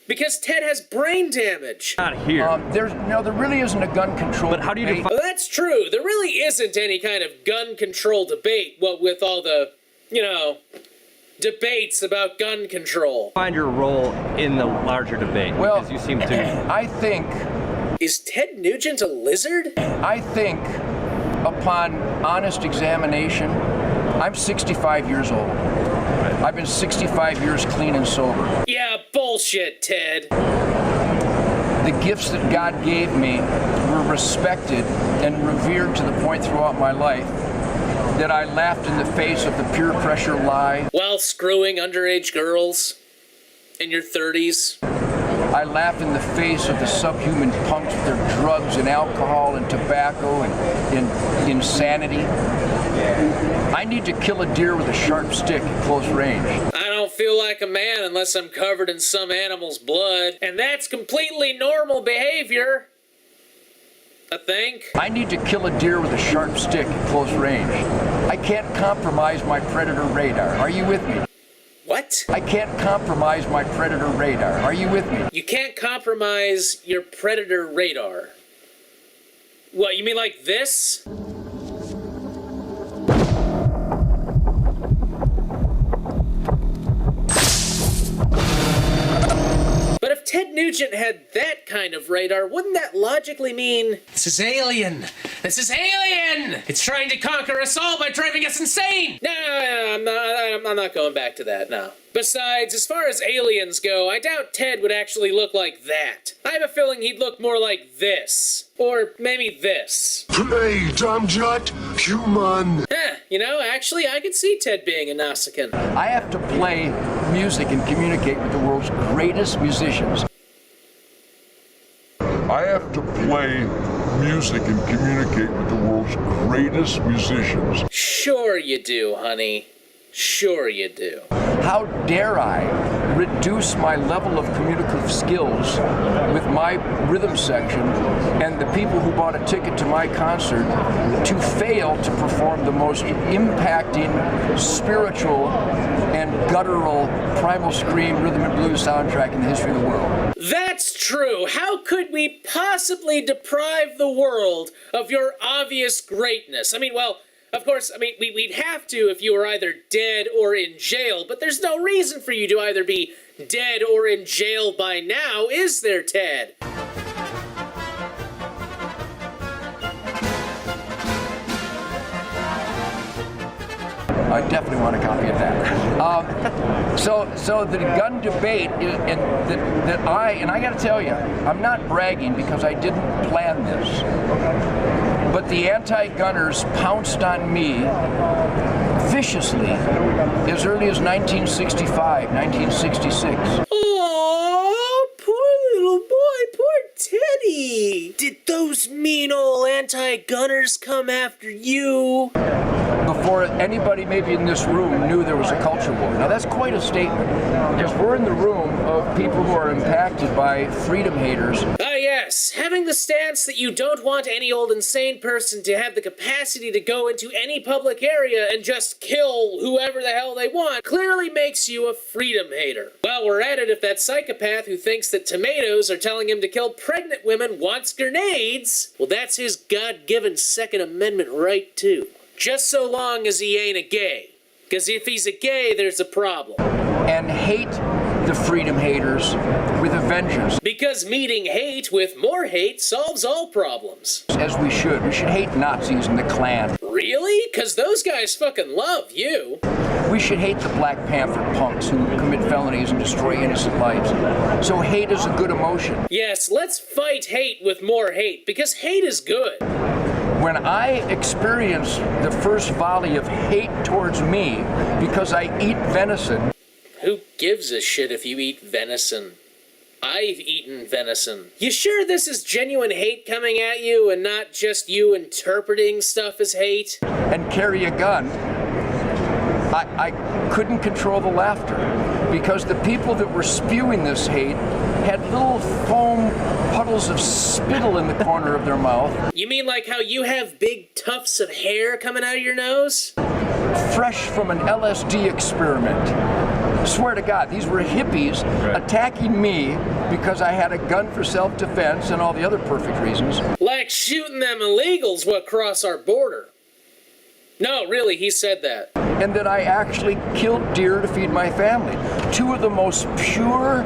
Because Ted has brain damage. Not here. There really isn't a gun control But how do you debate. define... Well, that's true. There really isn't any kind of gun control debate, what with all the, debates about gun control. Find your role in the larger debate? Well, because you seem to... I think Is Ted Nugent a lizard? upon honest examination, I'm 65 years old. I've been 65 years clean and sober. Yeah, bullshit, Ted. The gifts that God gave me were respected and revered to the point throughout my life that I laughed in the face of the peer pressure lie. While screwing underage girls in your 30s. I laugh in the face of the subhuman punks with their drugs and alcohol and tobacco and insanity. I need to kill a deer with a sharp stick at close range. I don't feel like a man unless I'm covered in some animal's blood, and that's completely normal behavior, I think. I need to kill a deer with a sharp stick at close range. I can't compromise my predator radar. Are you with me? What? I can't compromise my predator radar. Are you with me? You can't compromise your predator radar. What, you mean like this? But if Ted Nugent had that kind of radar, wouldn't that logically mean... This is alien! This is alien! It's trying to conquer us all by driving us insane! No, I'm not going back to that, no. Besides, as far as aliens go, I doubt Ted would actually look like that. I have a feeling he'd look more like this. Or maybe this. Play, Dumjut, human! You know, actually, I could see Ted being a Nausicaan. I have to play music and communicate with the world's greatest musicians. I have to play music and communicate with the world's greatest musicians. Sure you do, honey. Sure you do. How dare I reduce my level of communicative skills with my rhythm section and the people who bought a ticket to my concert to fail to perform the most impacting, spiritual, and guttural Primal Scream rhythm and blues soundtrack in the history of the world. That's true. How could we possibly deprive the world of your obvious greatness? I mean, well, of course, we'd have to if you were either dead or in jail, but there's no reason for you to either be dead or in jail by now, is there, Ted? I definitely want a copy of that. So the gun debate, and I got to tell you, I'm not bragging because I didn't plan this, but the anti-gunners pounced on me viciously as early as 1965, 1966. Oh, poor little boy, poor Teddy. Did those mean old anti-gunners come after you? Before anybody maybe in this room knew there was a culture war. Now that's quite a statement, because we're in the room of people who are impacted by freedom haters. Ah yes, having the stance that you don't want any old insane person to have the capacity to go into any public area and just kill whoever the hell they want clearly makes you a freedom hater. While we're at it, if that psychopath who thinks that tomatoes are telling him to kill pregnant women wants grenades, well that's his God-given Second Amendment right too. Just so long as he ain't a gay. Because if he's a gay, there's a problem. And hate the freedom haters with a vengeance. Because meeting hate with more hate solves all problems. As we should. We should hate Nazis and the Klan. Really? Because those guys fucking love you. We should hate the Black Panther punks who commit felonies and destroy innocent lives. So hate is a good emotion. Yes, let's fight hate with more hate, because hate is good. When I experience the first volley of hate towards me because I eat venison... Who gives a shit if you eat venison? I've eaten venison. You sure this is genuine hate coming at you and not just you interpreting stuff as hate? And carry a gun. I couldn't control the laughter because the people that were spewing this hate had little foam puddles of spittle in the corner of their mouth. You mean like how you have big tufts of hair coming out of your nose? Fresh from an LSD experiment. Swear to God, these were hippies attacking me because I had a gun for self-defense and all the other perfect reasons. Like shooting them illegals what cross our border. No, really, he said that. And that I actually killed deer to feed my family. Two of the most pure,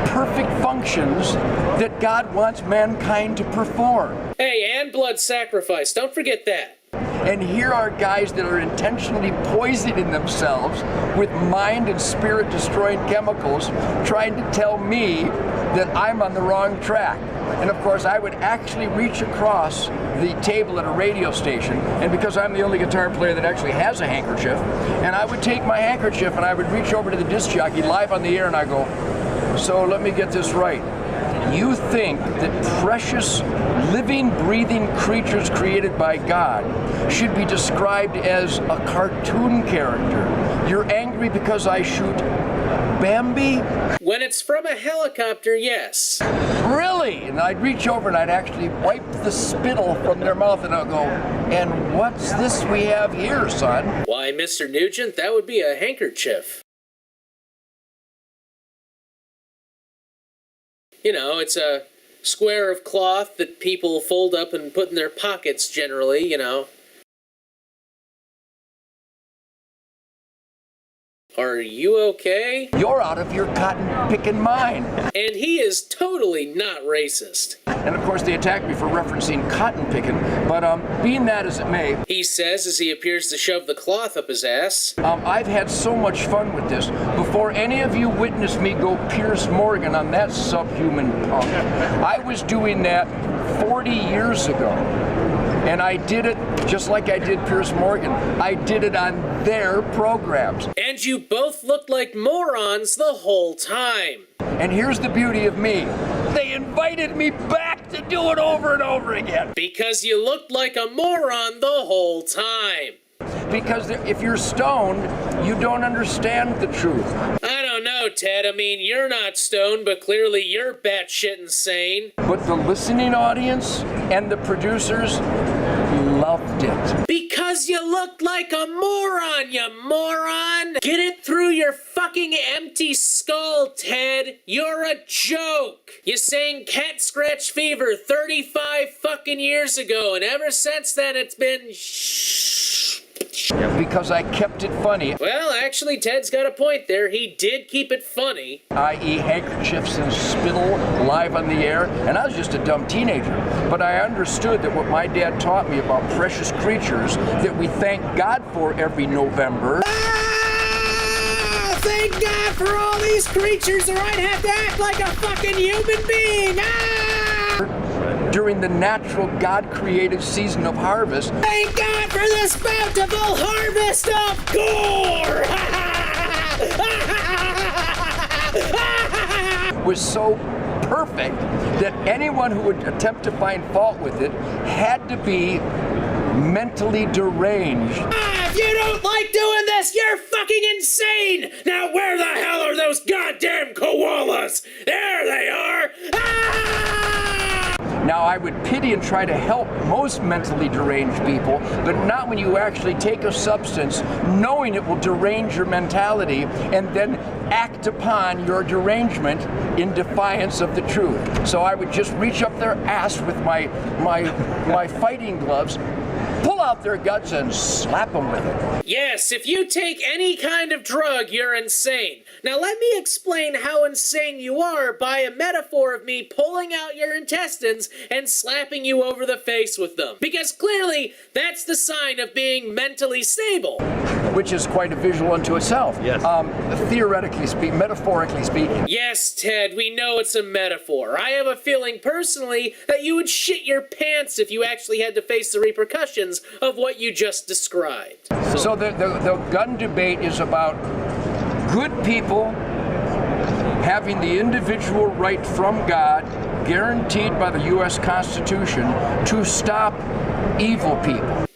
perfect functions that God wants mankind to perform. Hey, and blood sacrifice, don't forget that. And here are guys that are intentionally poisoning themselves with mind and spirit destroying chemicals, trying to tell me that I'm on the wrong track. And of course, I would actually reach across the table at a radio station, and because I'm the only guitar player that actually has a handkerchief, and I would take my handkerchief and I would reach over to the disc jockey live on the air and I go, so let me get this right. you think that precious, living, breathing creatures created by God should be described as a cartoon character. You're angry because I shoot Bambi? When it's from a helicopter, yes. Really? And I'd reach over and I'd actually wipe the spittle from their mouth and I'll go, and what's this we have here, son? Why, Mr. Nugent, that would be a handkerchief. You know, it's a square of cloth that people fold up and put in their pockets generally, you know. Are you okay? You're out of your cotton-picking mind. And he is totally not racist. And of course they attacked me for referencing cotton picking, but being that as it may, he says as he appears to shove the cloth up his ass. I've had so much fun with this. Before any of you witnessed me go Piers Morgan on that subhuman punk, I was doing that 40 years ago. And I did it just like I did Piers Morgan. I did it on their programs. And you both looked like morons the whole time. And here's the beauty of me. They invited me back to do it over and over again. Because you looked like a moron the whole time. Because if you're stoned, you don't understand the truth. I don't know, Ted. I mean, you're not stoned, but clearly you're batshit insane. But the listening audience and the producers loved it. Because you looked like a moron, you moron! Get it through your fucking empty skull, Ted. You're a joke. You sang Cat Scratch Fever 35 fucking years ago, and ever since then it's been Because I kept it funny. Well, actually, Ted's got a point there. He did keep it funny. I.e. handkerchiefs and spittle live on the air, and I was just a dumb teenager. But I understood that what my dad taught me about precious creatures that we thank God for every November. Ah! Thank God for all these creatures, or I'd have to act like a fucking human being! Ah! During the natural God-created season of harvest. Thank God for this bountiful harvest of gore! Was so perfect that anyone who would attempt to find fault with it had to be mentally deranged. If you don't like doing this, you're fucking insane! Now where the hell are those goddamn koalas? There they are! Now, I would pity and try to help most mentally deranged people, but not when you actually take a substance knowing it will derange your mentality and then act upon your derangement in defiance of the truth. So I would just reach up their ass with my fighting gloves, pull out their guts and slap them with it. Yes, if you take any kind of drug, you're insane. Now let me explain how insane you are by a metaphor of me pulling out your intestines and slapping you over the face with them. Because clearly, that's the sign of being mentally stable. Which is quite a visual unto itself. Yes. Theoretically speaking, metaphorically speaking. Yes, Ted, we know it's a metaphor. I have a feeling personally that you would shit your pants if you actually had to face the repercussions of what you just described. So the gun debate is about good people having the individual right from God, guaranteed by the U.S. Constitution, to stop evil people.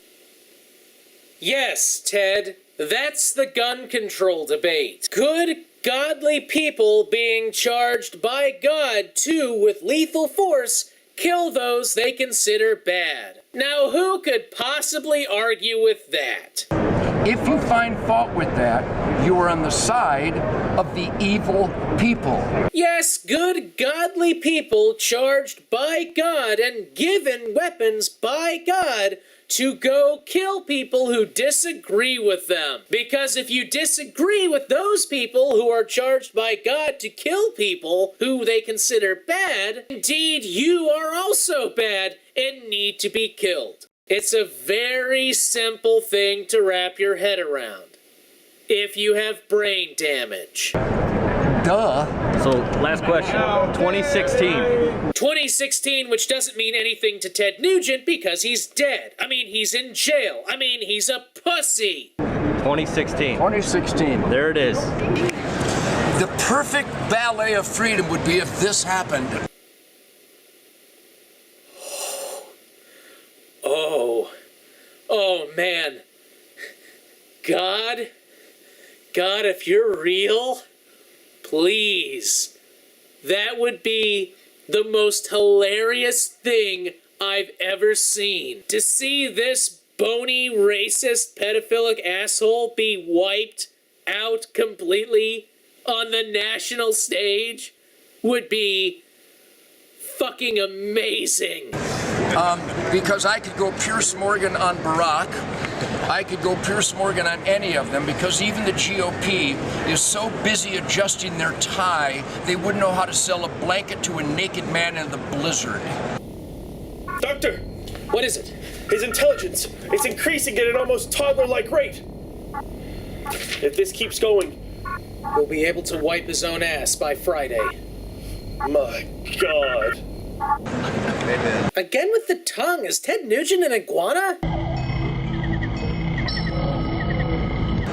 Yes, Ted, that's the gun control debate. Good, godly people being charged by God to, with lethal force, kill those they consider bad. Now, who could possibly argue with that? If you find fault with that, you are on the side of the evil people. Yes, good, godly people charged by God and given weapons by God to go kill people who disagree with them. Because if you disagree with those people who are charged by God to kill people who they consider bad, indeed you are also bad and need to be killed. It's a very simple thing to wrap your head around. If you have brain damage. Duh. So, last question. 2016. 2016, which doesn't mean anything to Ted Nugent because he's dead. I mean, he's in jail. I mean, he's a pussy. 2016. 2016. There it is. The perfect ballet of freedom would be if this happened. Oh, man. God, if you're real, please. That would be the most hilarious thing I've ever seen. To see this bony, racist, pedophilic asshole be wiped out completely on the national stage would be fucking amazing. Because I could go Pierce Morgan on Barack. I could go Pierce Morgan on any of them, because even the GOP is so busy adjusting their tie, they wouldn't know how to sell a blanket to a naked man in the blizzard. Doctor, what is it? His intelligence is increasing at an almost toddler-like rate. If this keeps going, we'll be able to wipe his own ass by Friday. My God. Again with the tongue. Is Ted Nugent an iguana?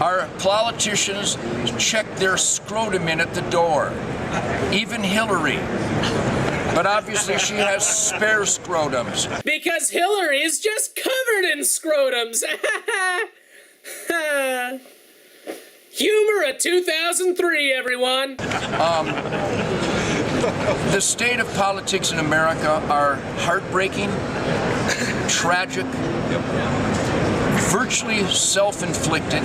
Our politicians check their scrotum in at the door. Even Hillary. But obviously she has spare scrotums. Because Hillary is just covered in scrotums. Humor of 2003, everyone. The state of politics in America are heartbreaking, tragic, virtually self-inflicted,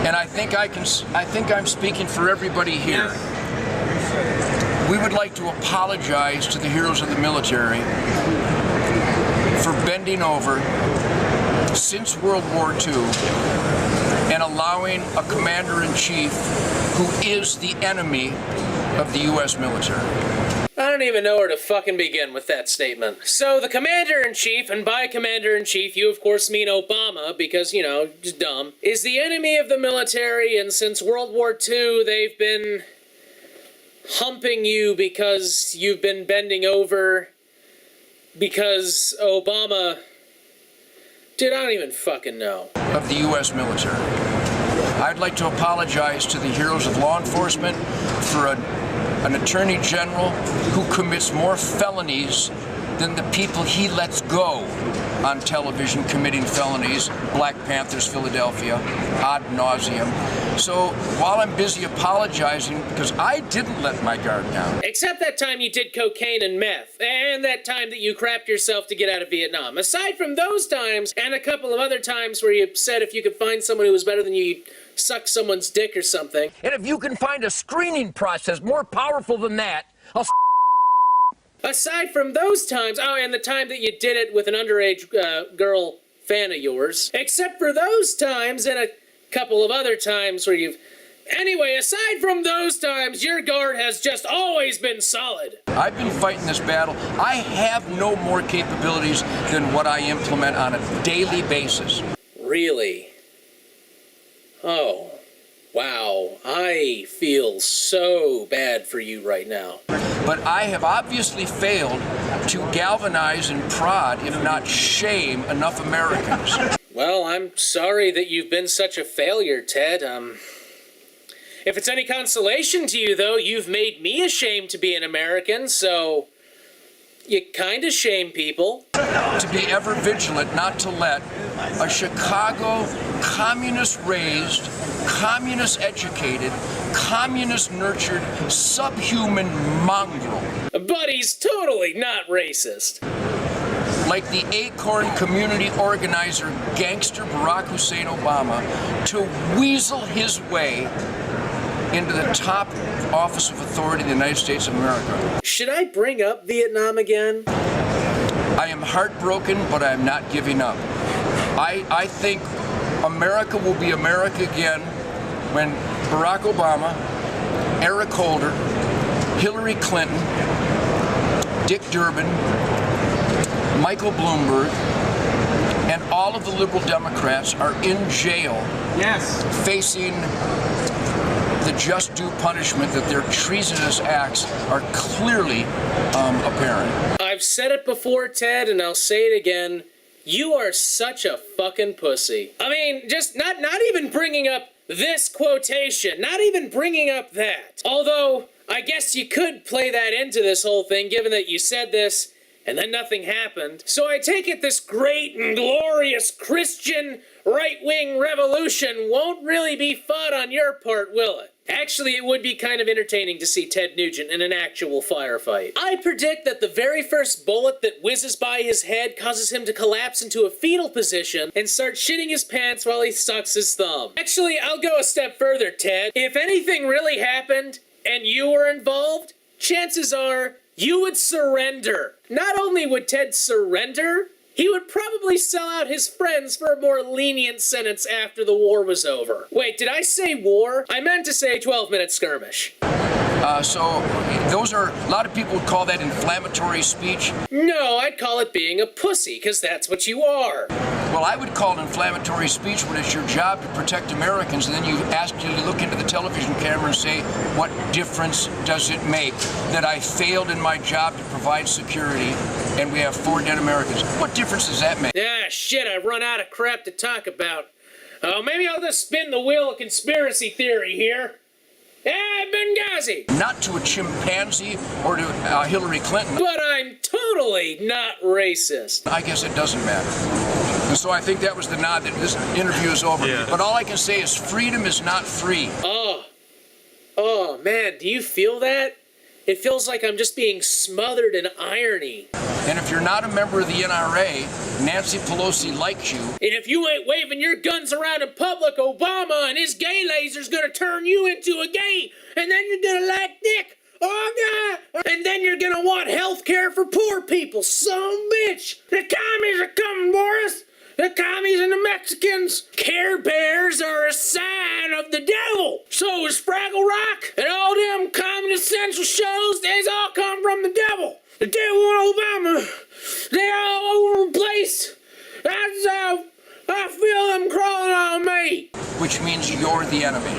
and I think I'm speaking for everybody here. We would like to apologize to the heroes of the military for bending over since World War II and allowing a commander-in-chief who is the enemy of the U.S. military. I don't even know where to fucking begin with that statement. So the commander-in-chief, and by commander-in-chief you of course mean Obama, because, you know, just dumb, is the enemy of the military, and since World War II they've been humping you because you've been bending over because Obama... Dude, I don't even fucking know. Of the U.S. military. I'd like to apologize to the heroes of law enforcement for an attorney general who commits more felonies than the people he lets go on television committing felonies, Black Panthers, Philadelphia, ad nauseum. So while I'm busy apologizing because I didn't let my guard down. Except that time you did cocaine and meth, and that time that you crapped yourself to get out of Vietnam. Aside from those times, and a couple of other times where you said if you could find someone who was better than you, you'd suck someone's dick or something. And if you can find a screening process more powerful than that, I'll Aside from those times, oh, and the time that you did it with an underage girl fan of yours. Except for those times and a couple of other times where you've... Anyway, aside from those times, your guard has just always been solid. I've been fighting this battle. I have no more capabilities than what I implement on a daily basis. Really? Oh, wow. I feel so bad for you right now. But I have obviously failed to galvanize and prod, if not shame, enough Americans. Well, I'm sorry that you've been such a failure, Ted. If it's any consolation to you, though, you've made me ashamed to be an American, so you kind of shame people. To be ever vigilant not to let a Chicago communist-raised, communist-educated, communist-nurtured, subhuman mongrel. But he's totally not racist. Like the Acorn community organizer gangster Barack Hussein Obama to weasel his way into the top office of authority in the United States of America. Should I bring up Vietnam again? I am heartbroken, but I am not giving up. I think America will be America again when Barack Obama, Eric Holder, Hillary Clinton, Dick Durbin, Michael Bloomberg, and all of the liberal Democrats are in jail, facing the just due punishment that their treasonous acts are clearly apparent. I've said it before, Ted, and I'll say it again. You are such a fucking pussy. I mean, just not even bringing up this quotation, not even bringing up that. Although, I guess you could play that into this whole thing, given that you said this and then nothing happened. So I take it this great and glorious Christian right-wing revolution won't really be fought on your part, will it? Actually, it would be kind of entertaining to see Ted Nugent in an actual firefight. I predict that the very first bullet that whizzes by his head causes him to collapse into a fetal position and start shitting his pants while he sucks his thumb. Actually, I'll go a step further, Ted. If anything really happened and you were involved, chances are you would surrender. Not only would Ted surrender, he would probably sell out his friends for a more lenient sentence after the war was over. Wait, did I say war? I meant to say 12-minute skirmish. So those are, a lot of people would call that inflammatory speech. No, I'd call it being a pussy, because that's what you are. Well, I would call it inflammatory speech when it's your job to protect Americans, and then you ask you to look into the television camera and say, what difference does it make that I failed in my job to provide security and we have 4 dead Americans? What difference does that make? Ah, shit, I've run out of crap to talk about. Oh, maybe I'll just spin the wheel of conspiracy theory here. Benghazi! Not to a chimpanzee or to Hillary Clinton. But I'm totally not racist. I guess it doesn't matter. And so I think that was the nod that this interview is over. Yeah. But all I can say is freedom is not free. Oh man, do you feel that? It feels like I'm just being smothered in irony. And if you're not a member of the NRA, Nancy Pelosi likes you. And if you ain't waving your guns around in public, Obama and his gay laser's gonna turn you into a gay, and then you're gonna like dick. Oh God! And then you're gonna want health care for poor people. Some bitch! The commies are coming, Boris! The commies and the Mexicans. Care Bears are a sign of the devil. So is Fraggle Rock and all them Comedy Central shows. They all come from the devil. The devil and Obama. They all over the place. That's how I feel them crawling on me. Which means you're the enemy.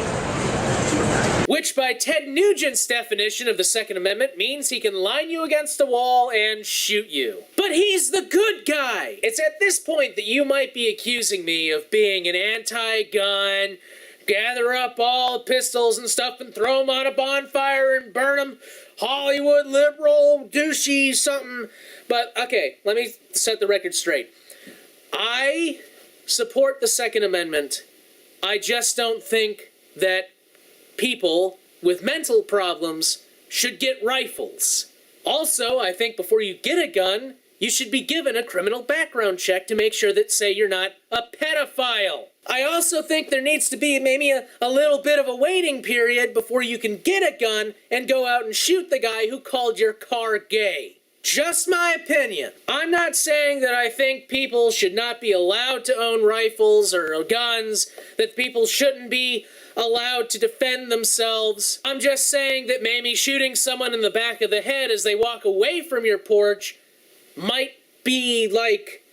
Which, by Ted Nugent's definition of the Second Amendment, means he can line you against a wall and shoot you. But he's the good guy! It's at this point that you might be accusing me of being an anti-gun, gather up all the pistols and stuff and throw them on a bonfire and burn them, Hollywood liberal, douchey, something. But, okay, let me set the record straight. I support the Second Amendment. I just don't think that people with mental problems should get rifles. Also, I think before you get a gun, you should be given a criminal background check to make sure that, say, you're not a pedophile. I also think there needs to be maybe a little bit of a waiting period before you can get a gun and go out and shoot the guy who called your car gay. Just my opinion. I'm not saying that I think people should not be allowed to own rifles or guns, that people shouldn't be allowed to defend themselves. I'm just saying that maybe shooting someone in the back of the head as they walk away from your porch might be, like,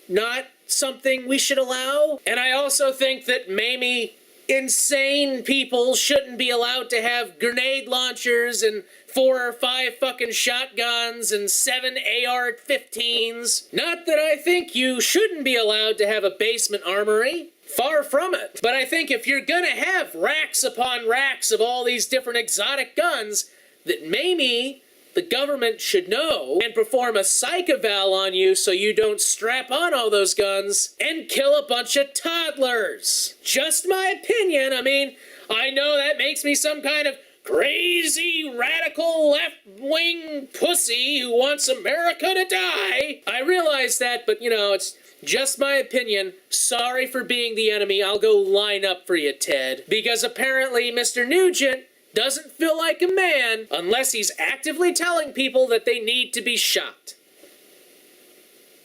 not something we should allow. And I also think that maybe insane people shouldn't be allowed to have grenade launchers and 4 or 5 fucking shotguns and 7 AR-15s. Not that I think you shouldn't be allowed to have a basement armory. Far from it. But I think if you're gonna have racks upon racks of all these different exotic guns, that maybe the government should know and perform a psych eval on you so you don't strap on all those guns and kill a bunch of toddlers. Just my opinion. I mean, I know that makes me some kind of crazy, radical, left-wing pussy who wants America to die. I realize that, but you know, it's just my opinion. Sorry for being the enemy. I'll go line up for you, Ted. Because apparently Mr. Nugent doesn't feel like a man unless he's actively telling people that they need to be shot.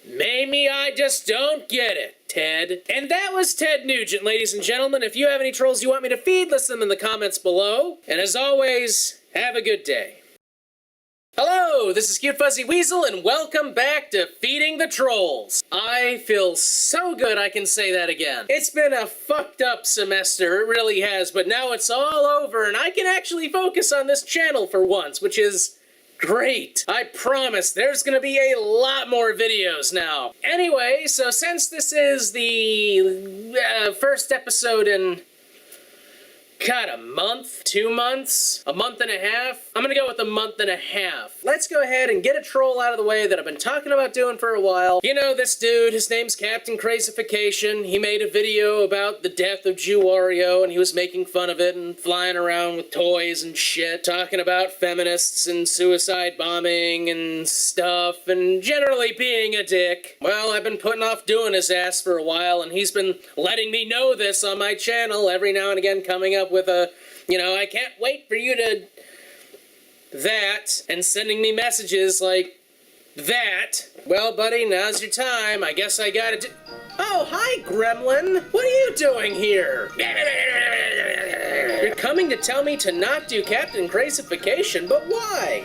Maybe I just don't get it, Ted. And that was Ted Nugent, ladies and gentlemen. If you have any trolls you want me to feed, list them in the comments below. And as always, have a good day. Hello, this is Cute Fuzzy Weasel, and welcome back to Feeding the Trolls. I feel so good I can say that again. It's been a fucked up semester, it really has, but now it's all over, and I can actually focus on this channel for once, which is great. I promise there's gonna be a lot more videos now. Anyway, so since this is the first episode in God, a month? 2 months? A month and a half? I'm gonna go with a month and a half. Let's go ahead and get a troll out of the way that I've been talking about doing for a while. You know this dude, his name's Captain Crazification. He made a video about the death of Jew Wario, and he was making fun of it and flying around with toys and shit, talking about feminists and suicide bombing and stuff, and generally being a dick. Well, I've been putting off doing his ass for a while, and he's been letting me know this on my channel every now and again, coming up with a, you know, I can't wait for you to that, and sending me messages like that. Well, buddy, now's your time. I guess I gotta do... Oh, hi, Gremlin. What are you doing here? You're coming to tell me to not do Captain Crazification, but why?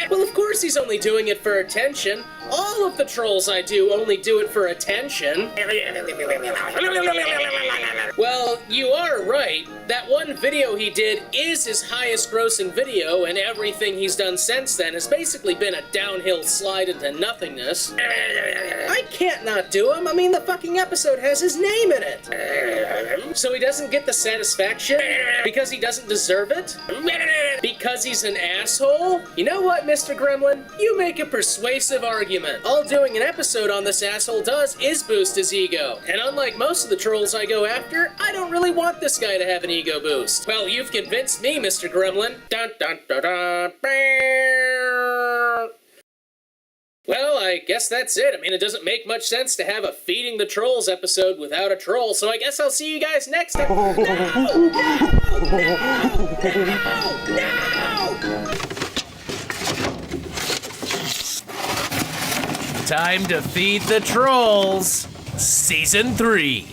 Well, of course he's only doing it for attention. All of the trolls I do only do it for attention. Well, you are right. That one video he did is his highest grossing video, and everything he's done since then has basically been a downhill slide into nothingness. I can't not do him. I mean, the fucking episode has his name in it. So he doesn't get the satisfaction? Because he doesn't deserve it? Because he's an asshole? You know what, Mr. Gremlin? You make a persuasive argument. All doing an episode on this asshole does is boost his ego. And unlike most of the trolls I go after, I don't really want this guy to have an ego boost. Well, you've convinced me, Mr. Gremlin. Dun dun dun dun. Well, I guess that's it. I mean, it doesn't make much sense to have a Feeding the Trolls episode without a troll, so I guess I'll see you guys next time. No! Time to feed the trolls. Season 3.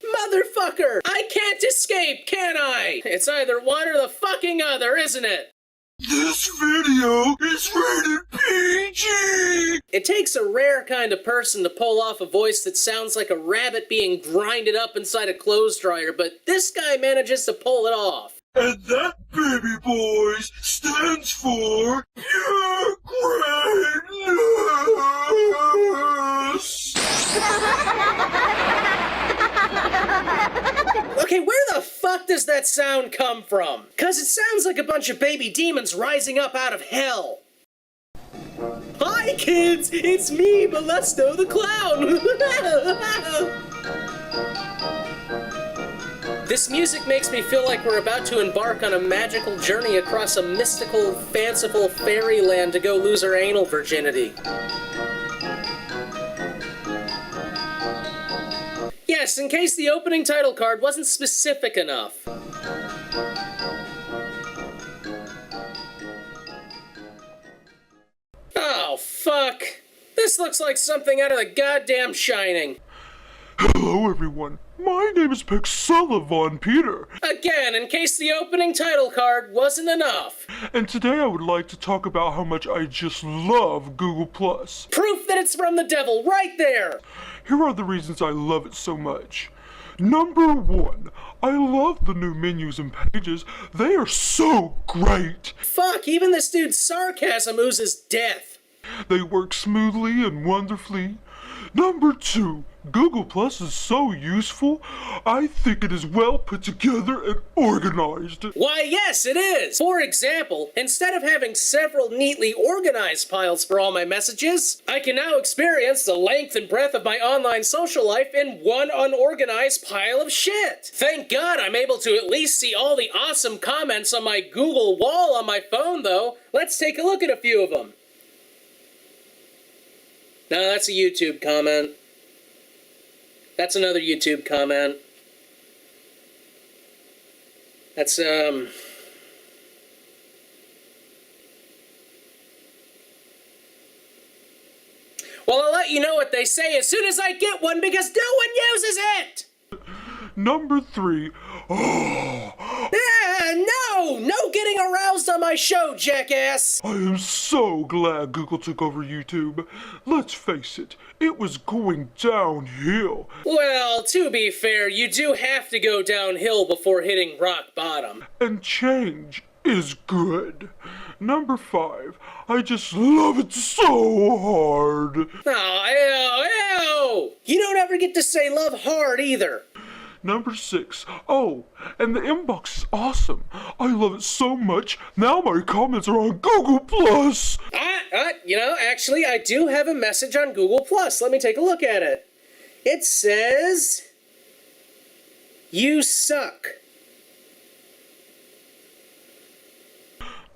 Motherfucker! I can't escape, can I? It's either one or the fucking other, isn't it? This video is rated PG! It takes a rare kind of person to pull off a voice that sounds like a rabbit being grinded up inside a clothes dryer, but this guy manages to pull it off. And that, baby boys, stands for pure greatness! Okay, where the fuck does that sound come from? 'Cause it sounds like a bunch of baby demons rising up out of hell. Hi kids, it's me, Molesto the Clown! This music makes me feel like we're about to embark on a magical journey across a mystical, fanciful fairyland to go lose our anal virginity. Yes, in case the opening title card wasn't specific enough. Oh, fuck. This looks like something out of the goddamn Shining. Hello, everyone. My name is Beck Sullivan Peter. Again, in case the opening title card wasn't enough. And today I would like to talk about how much I just love Google+. Proof that it's from the devil, right there! Here are the reasons I love it so much. Number 1, I love the new menus and pages. They are so great. Fuck, even this dude's sarcasm oozes death. They work smoothly and wonderfully. Number 2, Google Plus is so useful. I think it is well put together and organized. Why, yes, it is. For example, instead of having several neatly organized piles for all my messages, I can now experience the length and breadth of my online social life in one unorganized pile of shit. Thank God I'm able to at least see all the awesome comments on my Google wall on my phone, though. Let's take a look at a few of them. No, that's a YouTube comment. That's another YouTube comment. That's, Well, I'll let you know what they say as soon as I get one because no one uses it! Number 3, No getting aroused on my show, jackass! I am so glad Google took over YouTube. Let's face it, it was going downhill. Well, to be fair, you do have to go downhill before hitting rock bottom. And change is good. Number 5, I just love it so hard. Oh, ew! You don't ever get to say love hard either. Number 6. Oh, and the inbox is awesome. I love it so much. Now my comments are on Google+. Actually, I do have a message on Google+. Let me take a look at it. It says, "You suck."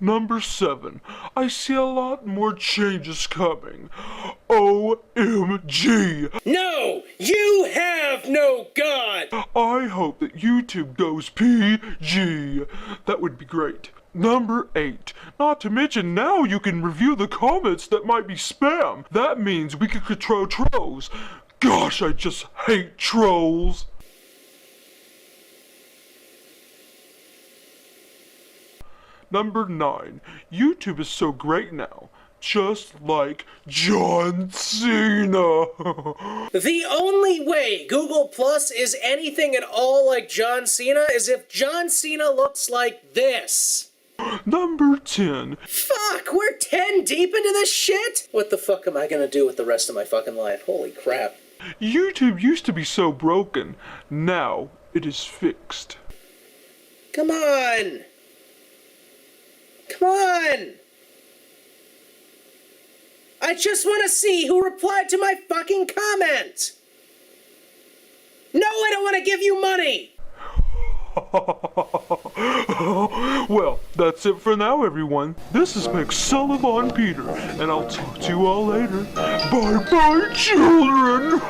Number 7. I see a lot more changes coming. OMG. No! You have no God! I hope that YouTube goes PG. That would be great. Number 8. Not to mention now you can review the comments that might be spam. That means we can control trolls. Gosh, I just hate trolls. Number 9. YouTube is so great now. Just like John Cena. The only way Google Plus is anything at all like John Cena is if John Cena looks like this. Number 10. Fuck, we're 10 deep into this shit? What the fuck am I gonna do with the rest of my fucking life? Holy crap. YouTube used to be so broken. Now it is fixed. Come on. Come on. I just want to see who replied to my fucking comment. No, I don't want to give you money. Well, that's it for now, everyone. This is Sullivan Peter, and I'll talk to you all later. Bye-bye, children.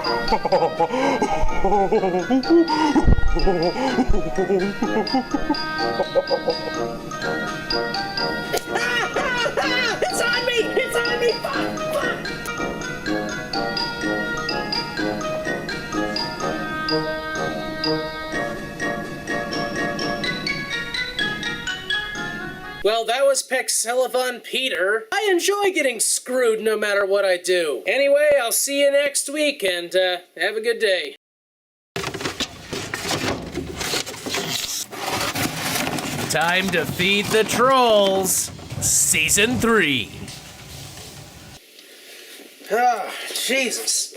It's on me! It's on me! Fuck! Well, that was Sullivan Peter. I enjoy getting screwed no matter what I do. Anyway, I'll see you next week, and have a good day. Time to feed the trolls. Season 3. Oh, Jesus.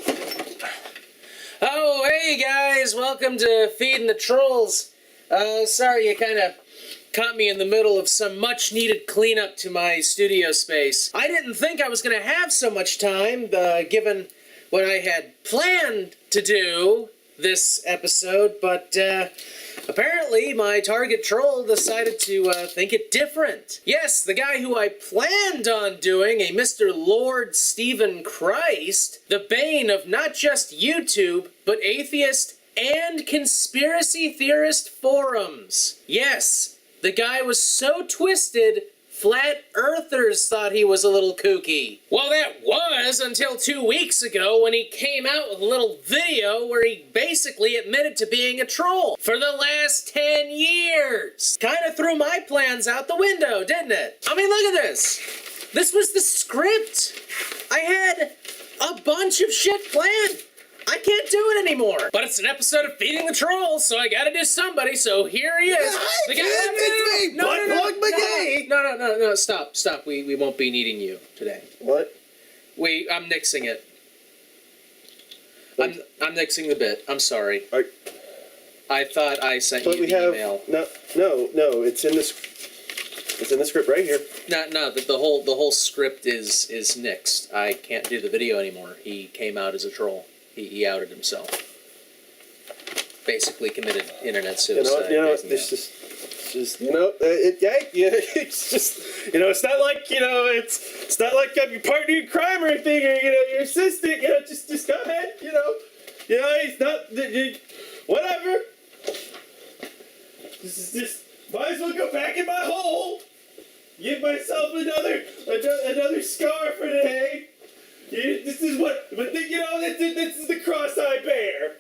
Oh, hey guys, welcome to Feeding the Trolls. Sorry you kind of caught me in the middle of some much-needed cleanup to my studio space. I didn't think I was going to have so much time, given what I had planned to do this episode, but apparently my target troll decided to think it different. Yes, the guy who I planned on doing, a Mr. Lord Stephen Christ, the bane of not just YouTube, but atheist and conspiracy theorist forums. Yes, the guy was so twisted, flat earthers thought he was a little kooky. Well, that was until 2 weeks ago when he came out with a little video where he basically admitted to being a troll for the last 10 years. Kind of threw my plans out the window, didn't it? I mean, look at this. This was the script. I had a bunch of shit planned. I can't do it anymore. But it's an episode of Feeding the Trolls, so I gotta do somebody, so here he is. No, stop. We won't be needing you today. What? I'm nixing it. I'm nixing the bit. I'm sorry. I thought I sent you the email. No, it's in this. It's in the script right here. No, the whole script is nixed. I can't do the video anymore. He came out as a troll. He outed himself. Basically committed internet suicide. It's just it's just, it's not like, it's not like I'm your partner in crime or anything, or, your assistant, just go ahead, he's not, whatever. Just might as well go back in my hole, give myself another scar for the day. This is this is the cross I bear.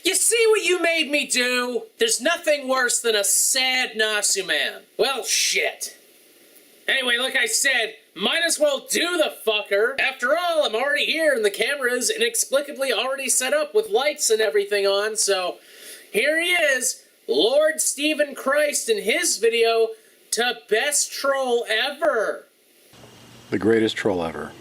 You see what you made me do? There's nothing worse than a sad Nasu man. Well, shit. Anyway, like I said, might as well do the fucker. After all, I'm already here and the camera is inexplicably already set up with lights and everything on, so here he is, Lord Stephen Christ in his video, to best troll ever. The greatest troll ever.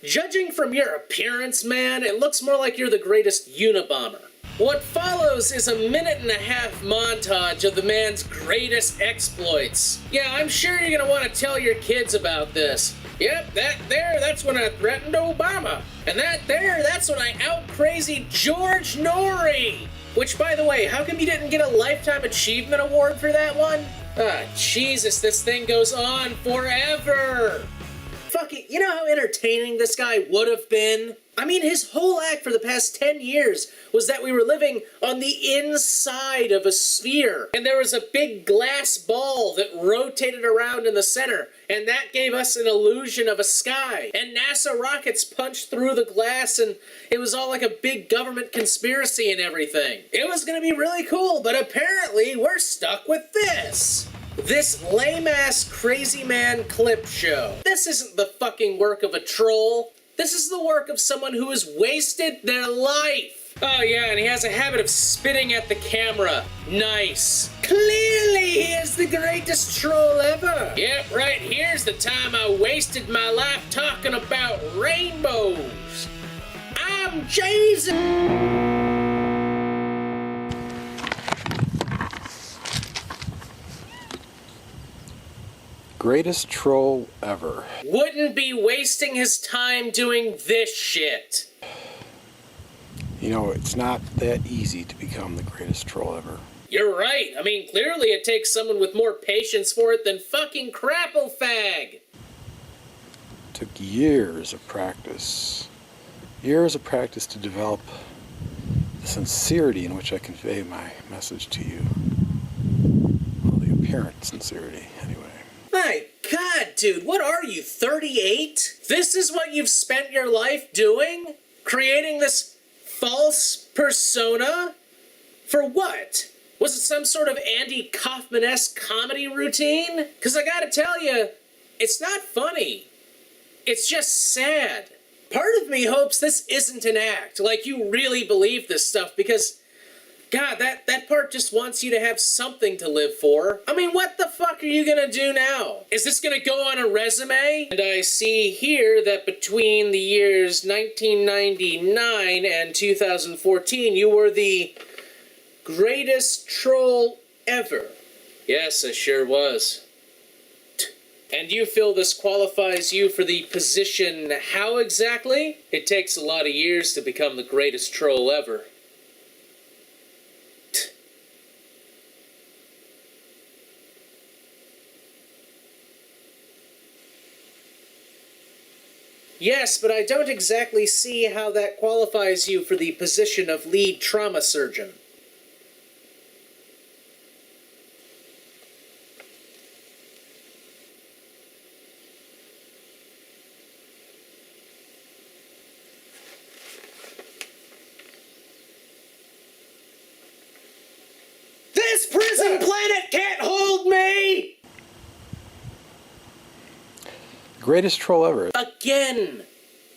Judging from your appearance, man, it looks more like you're the greatest Unabomber. What follows is a 1.5-minute montage of the man's greatest exploits. Yeah, I'm sure you're gonna want to tell your kids about this. Yep, that's when I threatened Obama. And that's when I out-crazied George Norrie. Which, by the way, how come you didn't get a Lifetime Achievement Award for that one? Ah, Jesus, this thing goes on forever. Fuck it, you know how entertaining this guy would have been? I mean, his whole act for the past 10 years was that we were living on the inside of a sphere, and there was a big glass ball that rotated around in the center, and that gave us an illusion of a sky. And NASA rockets punched through the glass, and it was all like a big government conspiracy and everything. It was gonna be really cool, but apparently we're stuck with this. This lame-ass crazy man clip show. This isn't the fucking work of a troll. This is the work of someone who has wasted their life. Oh yeah, and he has a habit of spitting at the camera. Nice. Clearly he is the greatest troll ever. Yep, right here's the time I wasted my life talking about rainbows. I'm Jason. Greatest troll ever. Wouldn't be wasting his time doing this shit. You know, it's not that easy to become the greatest troll ever. You're right. I mean, clearly it takes someone with more patience for it than fucking Crapplefag. It took years of practice. Years of practice to develop the sincerity in which I convey my message to you. Well, the apparent sincerity, anyway. My God, dude, what are you, 38? This is what you've spent your life doing? Creating this false persona? For what? Was it some sort of Andy Kaufman-esque comedy routine? Because I gotta tell you, it's not funny. It's just sad. Part of me hopes this isn't an act, like you really believe this stuff, because God, that part just wants you to have something to live for. I mean, what the fuck are you gonna do now? Is this gonna go on a resume? And I see here that between the years 1999 and 2014, you were the greatest troll ever. Yes, I sure was. And you feel this qualifies you for the position how exactly? It takes a lot of years to become the greatest troll ever. Yes, but I don't exactly see how that qualifies you for the position of lead trauma surgeon. This prison planet can't hold me! Greatest troll ever. Again.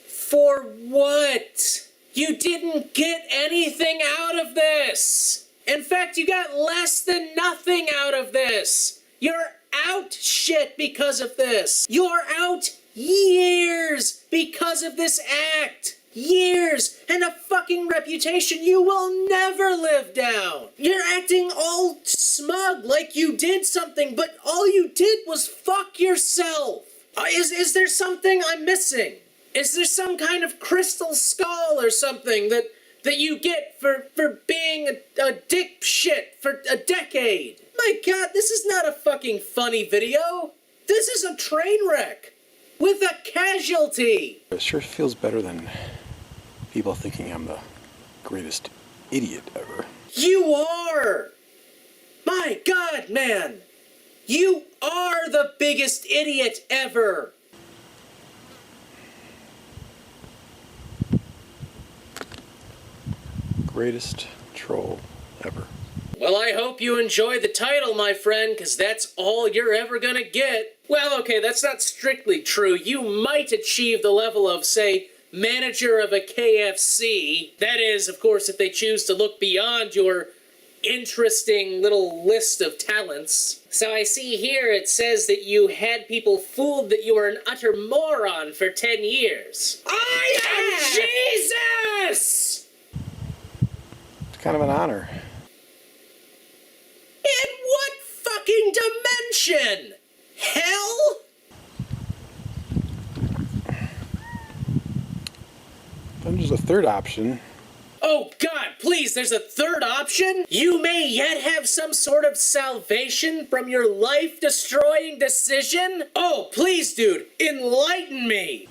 For what? You didn't get anything out of this. In fact, you got less than nothing out of this. You're out shit because of this. You're out years because of this act. Years and a fucking reputation you will never live down. You're acting all smug like you did something, but all you did was fuck yourself. Is there something I'm missing? Is there some kind of crystal skull or something that you get for being a dick shit for a decade? My God, this is not a fucking funny video. This is a train wreck with a casualty. It sure feels better than people thinking I'm the greatest idiot ever. You are! My God, man! You are the biggest idiot ever! Greatest troll ever. Well, I hope you enjoy the title, my friend, because that's all you're ever gonna get. Well, okay, that's not strictly true. You might achieve the level of, say, manager of a KFC. That is, of course, if they choose to look beyond your interesting little list of talents. So I see here it says that you had people fooled that you were an utter moron for 10 years. I am Jesus! It's kind of an honor. In what fucking dimension? Hell? Then there's a third option. Oh God, please, there's a third option? You may yet have some sort of salvation from your life-destroying decision? Oh, please, dude, enlighten me!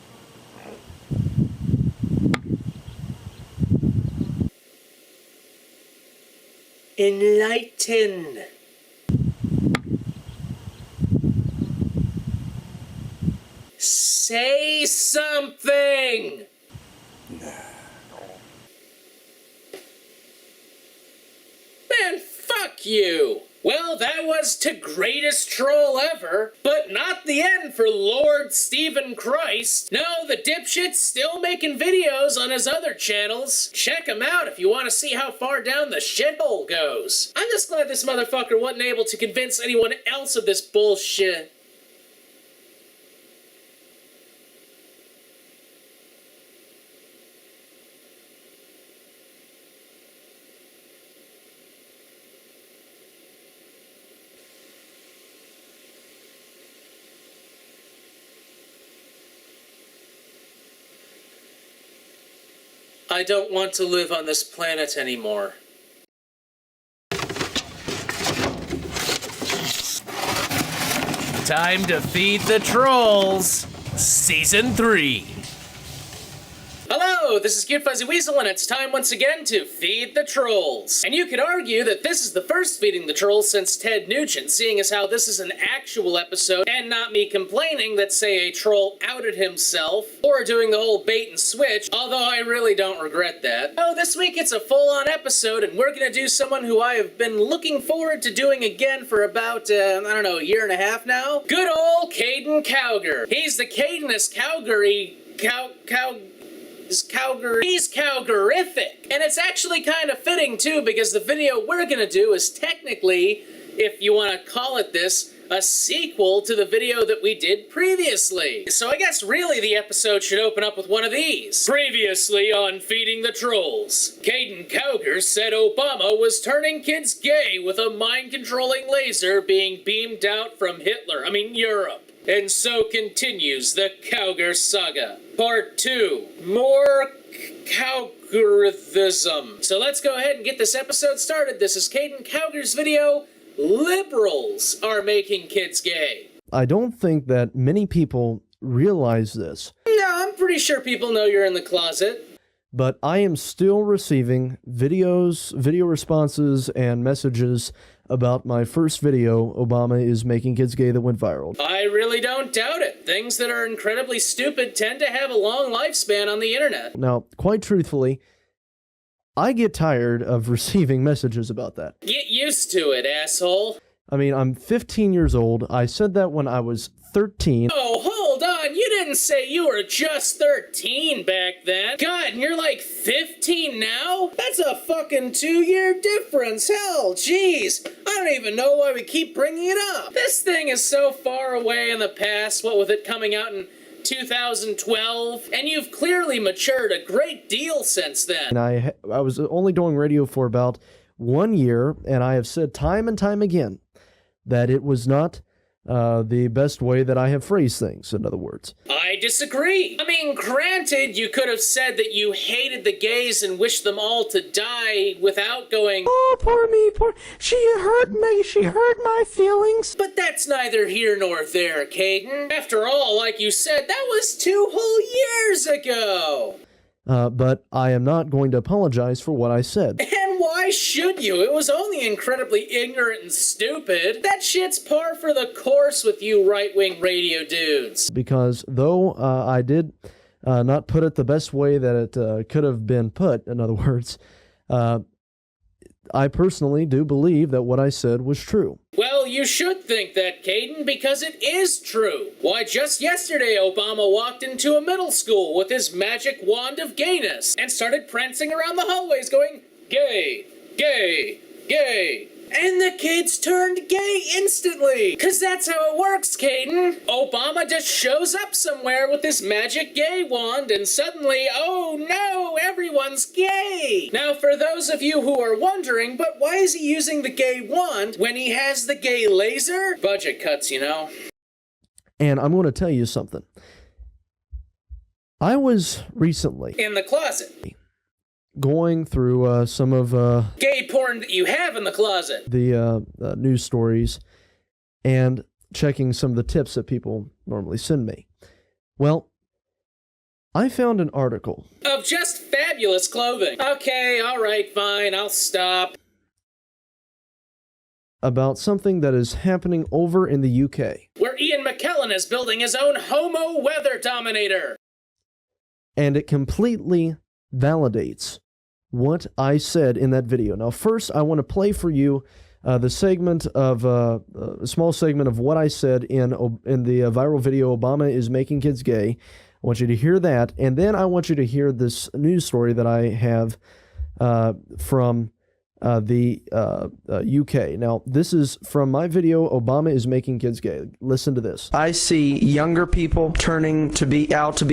Enlighten. Say something! Man, fuck you! Well, that was to greatest troll ever, but not the end for Lord Stephen Christ. No, the dipshit's still making videos on his other channels. Check him out if you want to see how far down the shithole goes. I'm just glad this motherfucker wasn't able to convince anyone else of this bullshit. I don't want to live on this planet anymore. Time to feed the trolls. Season 3. Hello, this is Cute Fuzzy Weasel, and it's time once again to feed the trolls. And you could argue that this is the first feeding the trolls since Ted Nugent, seeing as how this is an actual episode and not me complaining that, say, a troll outed himself or doing the whole bait and switch, although I really don't regret that. Oh, this week it's a full-on episode, and we're gonna do someone who I have been looking forward to doing again for about, I don't know, a year and a half now. Good old Caiden Cowger. He's the Caidenest He's Cowgerific. And it's actually kind of fitting too, because the video we're gonna do is technically, if you want to call it this, a sequel to the video that we did previously. So I guess really the episode should open up with one of these. Previously on Feeding the Trolls, Caiden Cowger said Obama was turning kids gay with a mind-controlling laser being beamed out from Europe. And so continues the Cowger saga. Part 2. More Cowgerism. So let's go ahead and get this episode started. This is Caiden Cowger's video, Liberals Are Making Kids Gay. I don't think that many people realize this. No, I'm pretty sure people know you're in the closet. But I am still receiving video responses, and messages about my first video, Obama is Making Kids Gay, that went viral. I really don't doubt it. Things that are incredibly stupid tend to have a long lifespan on the internet. Now, quite truthfully, I get tired of receiving messages about that. Get used to it, asshole. I mean, I'm 15 years old. I said that when I was 13. Oh, hold on. You didn't say you were just 13 back then. God, and you're like 15 now? That's a fucking 2-year difference. Hell, jeez. I don't even know why we keep bringing it up. This thing is so far away in the past, what with it coming out in 2012, and you've clearly matured a great deal since then. And I was only doing radio for about 1 year, and I have said time and time again that it was not the best way that I have phrased things, in other words. I disagree. I mean, granted, you could have said that you hated the gays and wished them all to die without going, oh, poor me, she hurt my feelings. But that's neither here nor there, Caiden. After all, like you said, that was 2 whole years ago. But I am not going to apologize for what I said. And why should you? It was only incredibly ignorant and stupid. That shit's par for the course with you right-wing radio dudes. Because though I did not put it the best way that it could have been put, in other words, I personally do believe that what I said was true. Well, you should think that, Caiden, because it is true. Why, just yesterday Obama walked into a middle school with his magic wand of gayness and started prancing around the hallways going, gay, gay, gay. And the kids turned gay instantly. Cause that's how it works, Caiden. Obama just shows up somewhere with this magic gay wand and suddenly, oh no, everyone's gay. Now for those of you who are wondering, but why is he using the gay wand when he has the gay laser? Budget cuts, you know. And I'm going to tell you something. I was recently In the closet. going through some of Gay porn that you have in the closet. the news stories and checking some of the tips that people normally send me. Well, I found an article Of just fabulous clothing. Okay, alright, fine, I'll stop. about something that is happening over in the UK. Where Ian McKellen is building his own homo weather dominator. And it completely validates what I said in that video. Now, first, I want to play for you the segment of a small segment of what I said in the viral video, Obama is making kids gay. I want you to hear that, and then I want you to hear this news story that I have from the UK. Now, this is from my video, Obama is making kids gay. Listen to this. I see younger people turning to be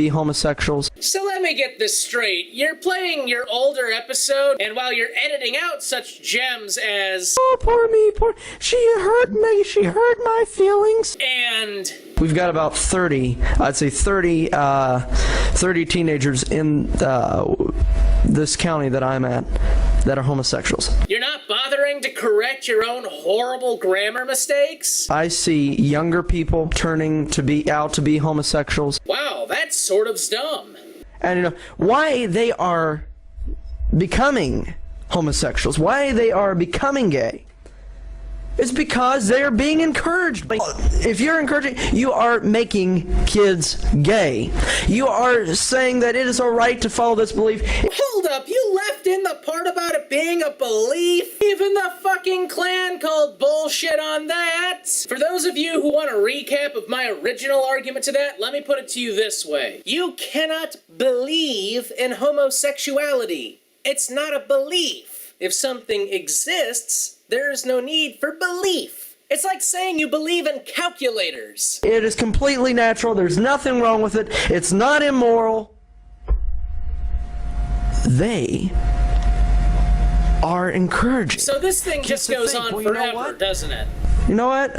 homosexuals. So let me get this straight. You're playing your older episode, and while you're editing out such gems as Oh, poor me, poor. She hurt me. She hurt my feelings. and We've got about 30, I'd say 30 teenagers in this county that I'm at that are homosexuals. you're not bothering to correct your own horrible grammar mistakes? I see younger people turning to be homosexuals. Wow, that's sort of dumb. And you know why they are becoming homosexuals, why they are becoming gay. It's because they are being encouraged. If you're encouraging, you are making kids gay. You are saying that it is all right to follow this belief. Hold up, you left in the part about it being a belief? Even the fucking Klan called bullshit on that. For those of you who want a recap of my original argument to that, let me put it to you this way. You cannot believe in homosexuality. It's not a belief. If something exists, there is no need for belief. It's like saying you believe in calculators. It is completely natural. There's nothing wrong with it. It's not immoral. They are encouraging. So this thing just goes on forever, doesn't it? You know what?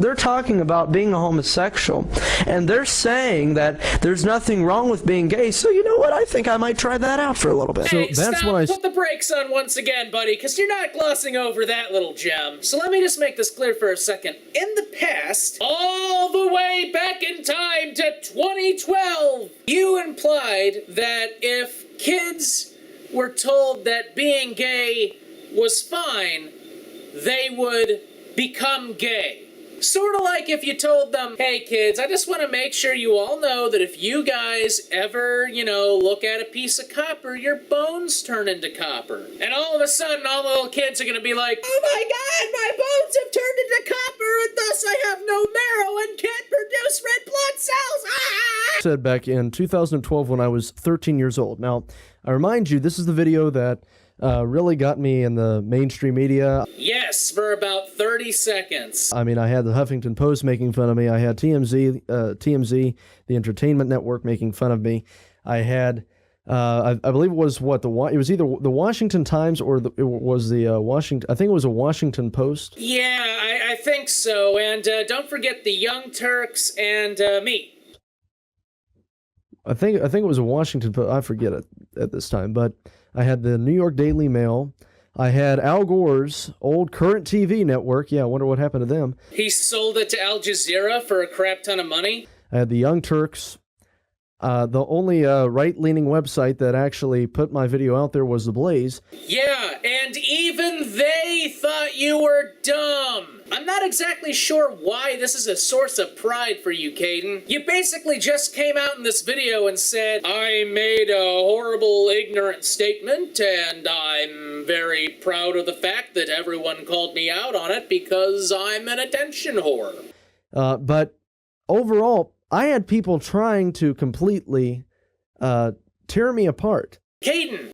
They're talking about being a homosexual, and they're saying that there's nothing wrong with being gay. So you know what? I think I might try that out for a little bit. Hey, stop, put the brakes on once again, buddy, because you're not glossing over that little gem. So let me just make this clear for a second. In the past, all the way back in time to 2012, you implied that if kids were told that being gay was fine, they would become gay. Sort of like if you told them, hey kids, I just want to make sure you all know that if you guys ever, look at a piece of copper, your bones turn into copper. And all of a sudden, all the little kids are going to be like, oh my god, my bones have turned into copper, and thus I have no marrow and can't produce red blood cells. Ah! Said back in 2012 when I was 13 years old. Now, I remind you, this is the video that really got me in the mainstream media. Yes, for about 30 seconds. I mean, I had the Huffington Post making fun of me. I had TMZ, the Entertainment Network, making fun of me. I had, I believe it was it was either the Washington Times or it was the Washington. I think it was a Washington Post. Yeah, I think so. And don't forget the Young Turks and me. I think it was a Washington Post. I forget it at this time, but I had the New York Daily Mail. I had Al Gore's old Current TV network. Yeah, I wonder what happened to them. He sold it to Al Jazeera for a crap ton of money. I had the Young Turks. The only right-leaning website that actually put my video out there was The Blaze. Yeah, and even they thought you were dumb. I'm not exactly sure why this is a source of pride for you, Caiden. You basically just came out in this video and said, I made a horrible, ignorant statement, and I'm very proud of the fact that everyone called me out on it because I'm an attention whore. But overall, I had people trying to completely tear me apart. Caiden,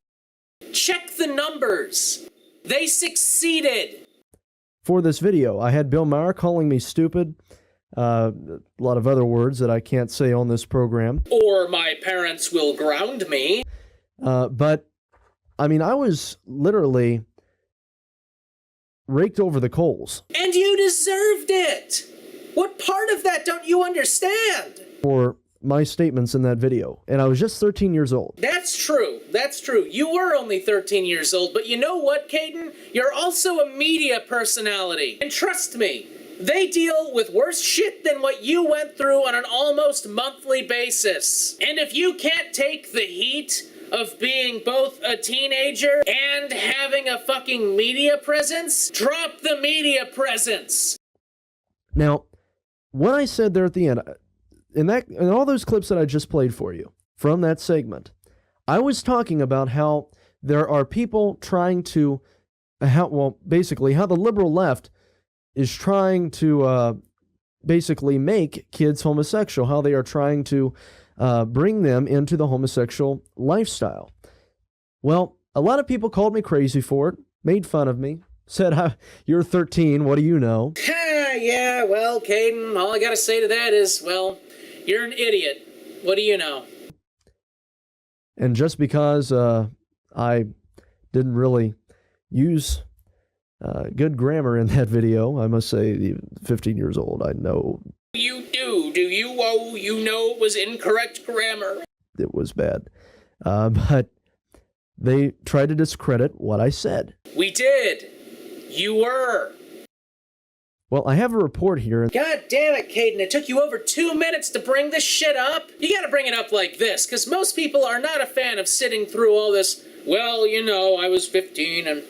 check the numbers. They succeeded. For this video, I had Bill Maher calling me stupid, a lot of other words that I can't say on this program. Or my parents will ground me. But, I mean, I was literally raked over the coals. And you deserved it. What part of that don't you understand? For my statements in that video. And I was just 13 years old. That's true. That's true. You were only 13 years old, but you know what, Caiden? You're also a media personality. And trust me, they deal with worse shit than what you went through on an almost monthly basis. And if you can't take the heat of being both a teenager and having a fucking media presence, drop the media presence. Now, what I said there at the end, in all those clips that I just played for you from that segment, I was talking about how there are people trying to, basically how the liberal left is trying to basically make kids homosexual, how they are trying to bring them into the homosexual lifestyle. Well, a lot of people called me crazy for it, made fun of me, said, you're 13, what do you know? Yeah, well, Caiden, all I gotta say to that is, well, you're an idiot. What do you know? And just because I didn't really use good grammar in that video, I must say, even 15 years old, I know. You do you? Oh, you know it was incorrect grammar. It was bad. But they tried to discredit what I said. We did. You were. Well, I have a report here. God damn it, Caiden. It took you over 2 minutes to bring this shit up. You gotta bring it up like this, because most people are not a fan of sitting through all this, well, you know, I was 15 and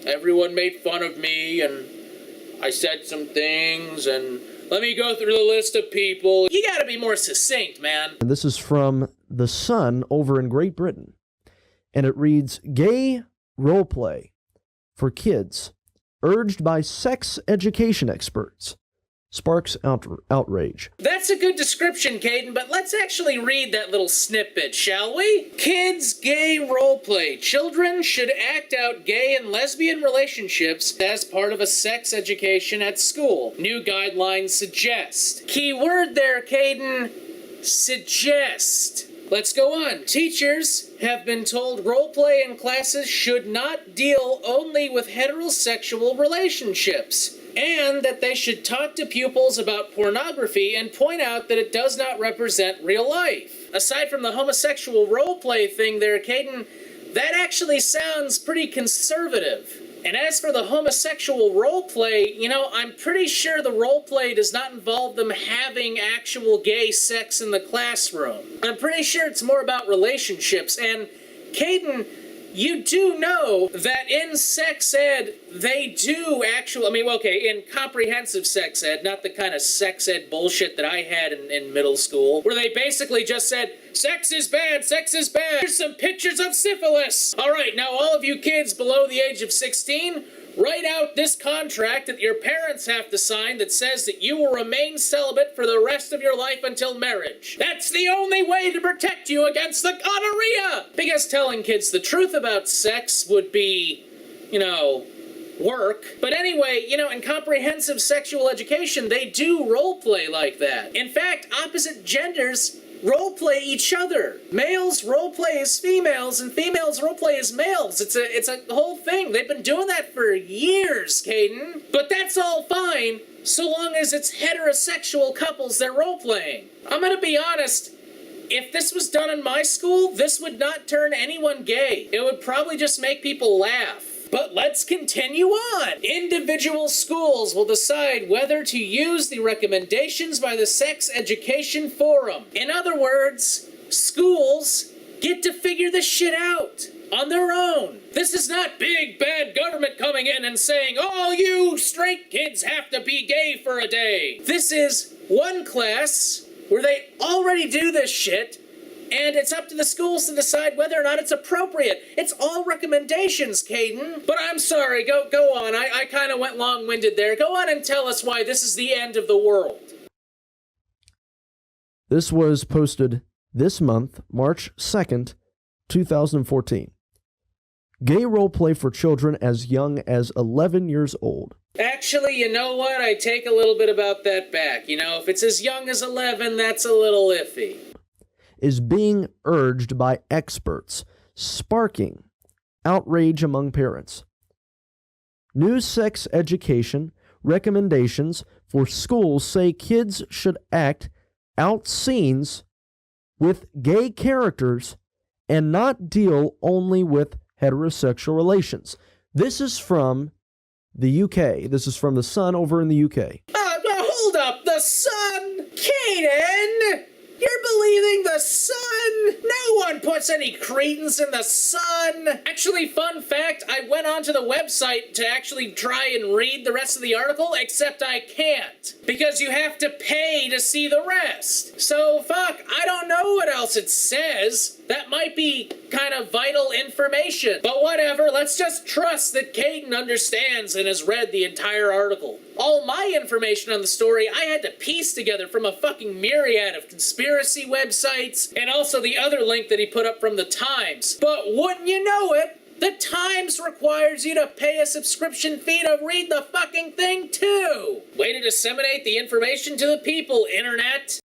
everyone made fun of me and I said some things and let me go through the list of people. You gotta be more succinct, man. And this is from The Sun over in Great Britain. And it reads, gay roleplay for kids urged by sex education experts sparks outrage. That's a good description, Caiden, but let's actually read that little snippet, shall we? Kids gay roleplay. Children should act out gay and lesbian relationships as part of a sex education at school. New guidelines suggest. Key word there, Caiden. Suggest. Let's go on. Teachers have been told roleplay in classes should not deal only with heterosexual relationships, and that they should talk to pupils about pornography and point out that it does not represent real life. Aside from the homosexual roleplay thing there, Caiden, that actually sounds pretty conservative. And as for the homosexual roleplay, you know, I'm pretty sure the roleplay does not involve them having actual gay sex in the classroom. I'm pretty sure it's more about relationships. And, Caiden, you do know that in sex ed, they do actually, in comprehensive sex ed, not the kind of sex ed bullshit that I had in middle school, where they basically just said, sex is bad, sex is bad. Here's some pictures of syphilis. All right, now all of you kids below the age of 16, write out this contract that your parents have to sign that says that you will remain celibate for the rest of your life until marriage. That's the only way to protect you against the gonorrhea! Because telling kids the truth about sex would be, work. But anyway, in comprehensive sexual education, they do role play like that. In fact, opposite genders role-play each other. Males role-play as females, and females role-play as males. It's a whole thing. They've been doing that for years, Caiden. But that's all fine, so long as it's heterosexual couples they're role-playing. I'm gonna be honest, if this was done in my school, this would not turn anyone gay. It would probably just make people laugh. But let's continue on. Individual schools will decide whether to use the recommendations by the Sex Education Forum. In other words, schools get to figure this shit out on their own. This is not big bad government coming in and saying, all you straight kids have to be gay for a day. This is one class where they already do this shit, and it's up to the schools to decide whether or not it's appropriate. It's all recommendations, Caiden. But I'm sorry, go on. I kind of went long-winded there. Go on and tell us why this is the end of the world. This was posted this month, March 2nd, 2014. gay role play for children as young as 11 years old. Actually, you know what? I take a little bit about that back. You know, if it's as young as 11, that's a little iffy. Is being urged by experts, sparking outrage among parents. New sex education recommendations for schools say kids should act out scenes with gay characters and not deal only with heterosexual relations. This is from the UK. This is from The Sun over in the UK. Hold up, The Sun? Caiden! You're believing The Sun? No one puts any credence in The Sun! Actually, fun fact, I went onto the website to actually try and read the rest of the article, except I can't. Because you have to pay to see the rest. So, fuck, I don't know what else it says. That might be kind of vital information. But whatever, let's just trust that Caiden understands and has read the entire article. All my information on the story I had to piece together from a fucking myriad of conspiracy websites, and also the other link that he put up from the Times. But wouldn't you know it, the Times requires you to pay a subscription fee to read the fucking thing too! Way to disseminate the information to the people, Internet!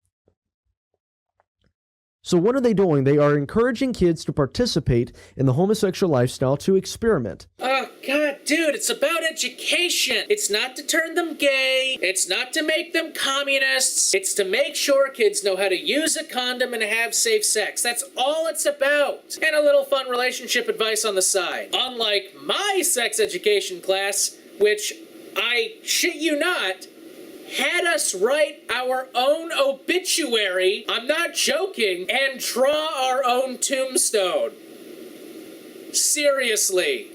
So what are they doing? They are encouraging kids to participate in the homosexual lifestyle, to experiment. Oh, God, dude, it's about education. It's not to turn them gay. It's not to make them communists. It's to make sure kids know how to use a condom and have safe sex. That's all it's about. And a little fun relationship advice on the side. Unlike my sex education class, which, I shit you not, had us write our own obituary, I'm not joking, and draw our own tombstone. Seriously.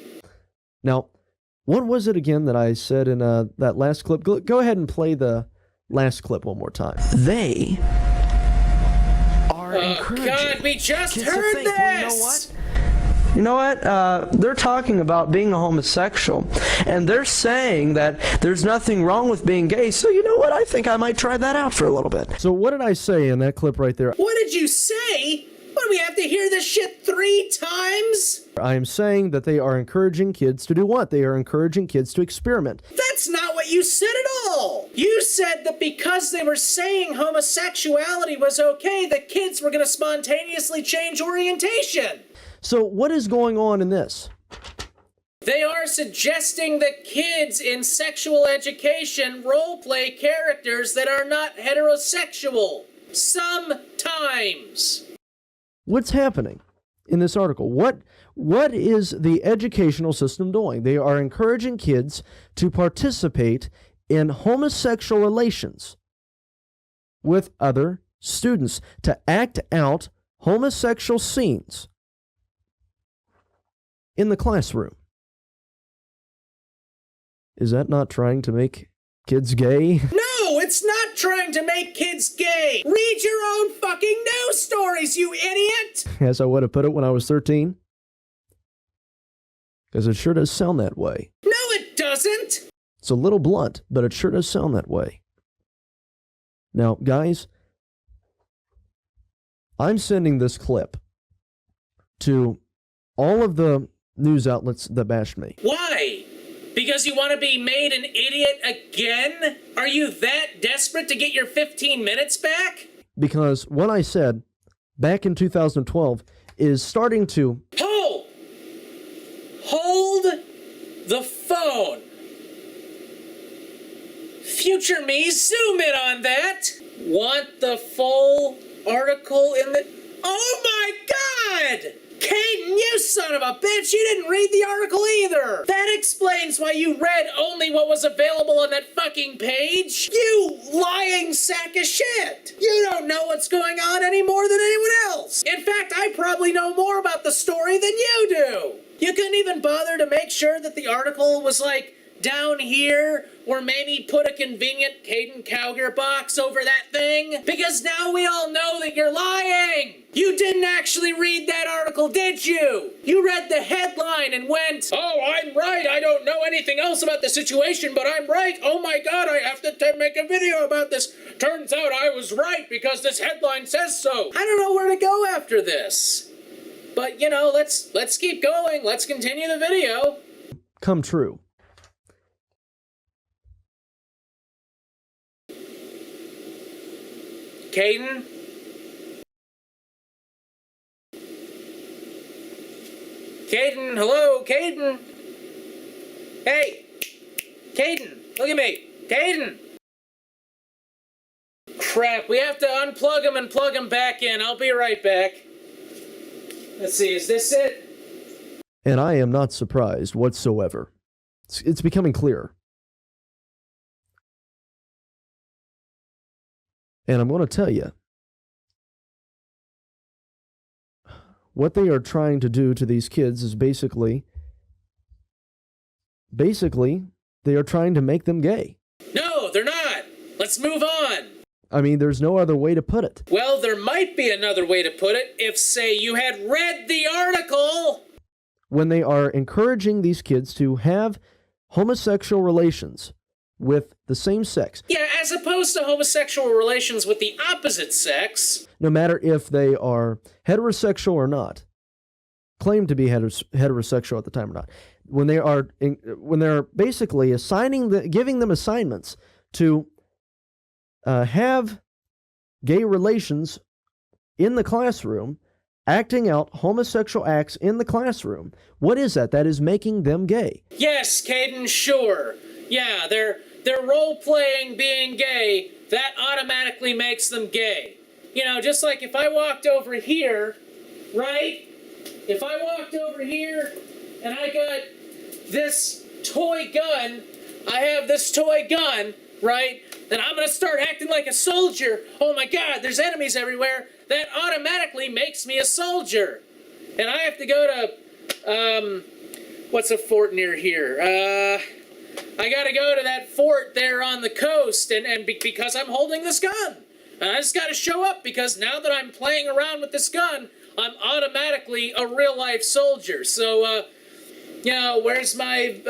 Now, what was it again that I said in that last clip? Go ahead and play the last clip one more time. They are encouraging. God, we just heard this! Well, you know what? They're talking about being a homosexual, and they're saying that there's nothing wrong with being gay, so you know what? I think I might try that out for a little bit. So what did I say in that clip right there? What did you say? What, do we have to hear this shit 3 times? I am saying that they are encouraging kids to do what? They are encouraging kids to experiment. That's not what you said at all! You said that because they were saying homosexuality was okay, the kids were gonna spontaneously change orientation! So what is going on in this? They are suggesting that kids in sexual education roleplay characters that are not heterosexual. Sometimes. What's happening in this article? What is the educational system doing? They are encouraging kids to participate in homosexual relations with other students, to act out homosexual scenes in the classroom. Is that not trying to make kids gay? No, it's not trying to make kids gay. Read your own fucking news stories, you idiot! As I would have put it when I was 13. Because it sure does sound that way. No, it doesn't! It's a little blunt, but it sure does sound that way. Now, guys, I'm sending this clip to all of the news outlets that bashed me. Why? Because you want to be made an idiot again? Are you that desperate to get your 15 minutes back? Because what I said back in 2012 is starting to... Hold the phone. Future me, zoom in on that. Want the full article in the... Oh my God! Caiden, you son of a bitch, you didn't read the article either! That explains why you read only what was available on that fucking page! You lying sack of shit! You don't know what's going on any more than anyone else! In fact, I probably know more about the story than you do! You couldn't even bother to make sure that the article was like, down here, or maybe put a convenient Caiden Cowger box over that thing? Because now we all know that you're lying! You didn't actually read that article, did you? You read the headline and went, oh, I'm right, I don't know anything else about the situation, but I'm right. Oh my God, I have to make a video about this. Turns out I was right because this headline says so. I don't know where to go after this. But, you know, let's keep going. Let's continue the video. Come true. Caiden? Caiden, hello, Caiden. Hey, Caiden, look at me. Caiden. Crap, we have to unplug him and plug him back in. I'll be right back. Let's see, is this it? And I am not surprised whatsoever. It's becoming clear. And I'm going to tell you, what they are trying to do to these kids is basically, they are trying to make them gay. No, they're not. Let's move on. I mean, there's no other way to put it. Well, there might be another way to put it if, say, you had read the article. When they are encouraging these kids to have homosexual relations with the same sex. Yeah, as opposed to homosexual relations with the opposite sex. No matter if they are heterosexual or not, claim to be heterosexual at the time or not. When they're basically giving them assignments to have gay relations in the classroom, acting out homosexual acts in the classroom. What is that? That is making them gay. Yes, Caiden, sure. Yeah, they're role-playing being gay. That automatically makes them gay. You know, just like if I walked over here, right? If I walked over here and I got this toy gun, I have this toy gun, right? Then I'm going to start acting like a soldier. Oh my God, there's enemies everywhere. That automatically makes me a soldier. And I have to go to, what's a fort near here? I got to go to that fort there on the coast because I'm holding this gun. And I just got to show up because now that I'm playing around with this gun, I'm automatically a real-life soldier. So, you know, where's my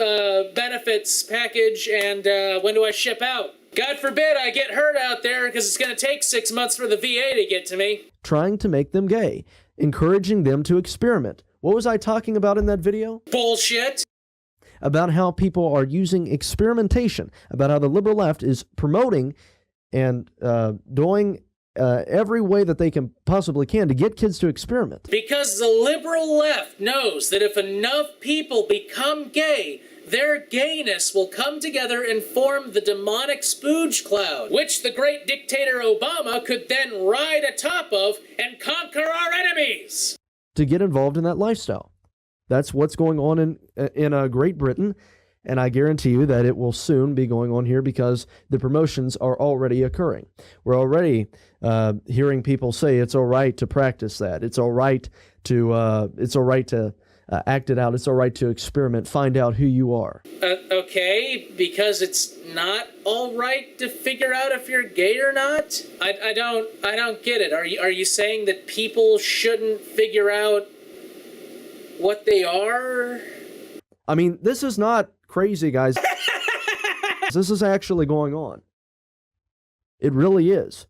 benefits package and when do I ship out? God forbid I get hurt out there because it's going to take 6 months for the VA to get to me. Trying to make them gay, encouraging them to experiment. What was I talking about in that video? Bullshit. About how people are using experimentation, about how the liberal left is promoting and doing every way that they can possibly can to get kids to experiment. Because the liberal left knows that if enough people become gay, their gayness will come together and form the demonic spooge cloud, which the great dictator Obama could then ride atop of and conquer our enemies. To get involved in that lifestyle. That's what's going on in Great Britain, and I guarantee you that it will soon be going on here because the promotions are already occurring. We're already hearing people say it's all right to practice that. It's all right to act it out. It's all right to experiment, find out who you are. Okay, because it's not all right to figure out if you're gay or not? I don't get it. Are you saying that people shouldn't figure out what they are? I mean, this is not crazy, guys. This is actually going on. It really is.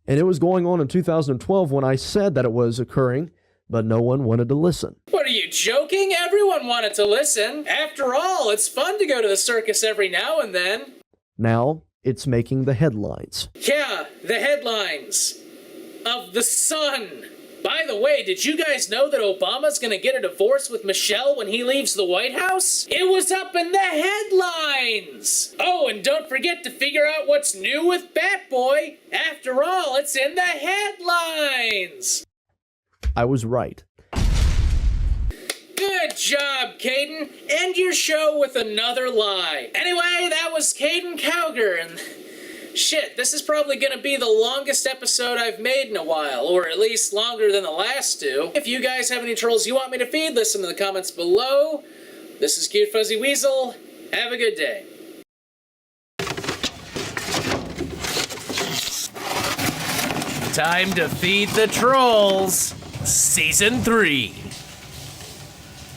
And it was going on in 2012 when I said that it was occurring, but no one wanted to listen. What, are you joking? Everyone wanted to listen. After all, it's fun to go to the circus every now and then. Now, it's making the headlines. Yeah, the headlines of The Sun. By the way, did you guys know that Obama's gonna get a divorce with Michelle when he leaves the White House? It was up in the headlines! Oh, and don't forget to figure out what's new with Batboy. After all, it's in the headlines! I was right. Good job, Caiden. End your show with another lie. Anyway, that was Caiden Cowger, and shit, this is probably gonna be the longest episode I've made in a while, or at least longer than the last two. If you guys have any trolls you want me to feed, list them in the comments below. This is Cute Fuzzy Weasel. Have a good day. Time to feed the trolls. Season 3.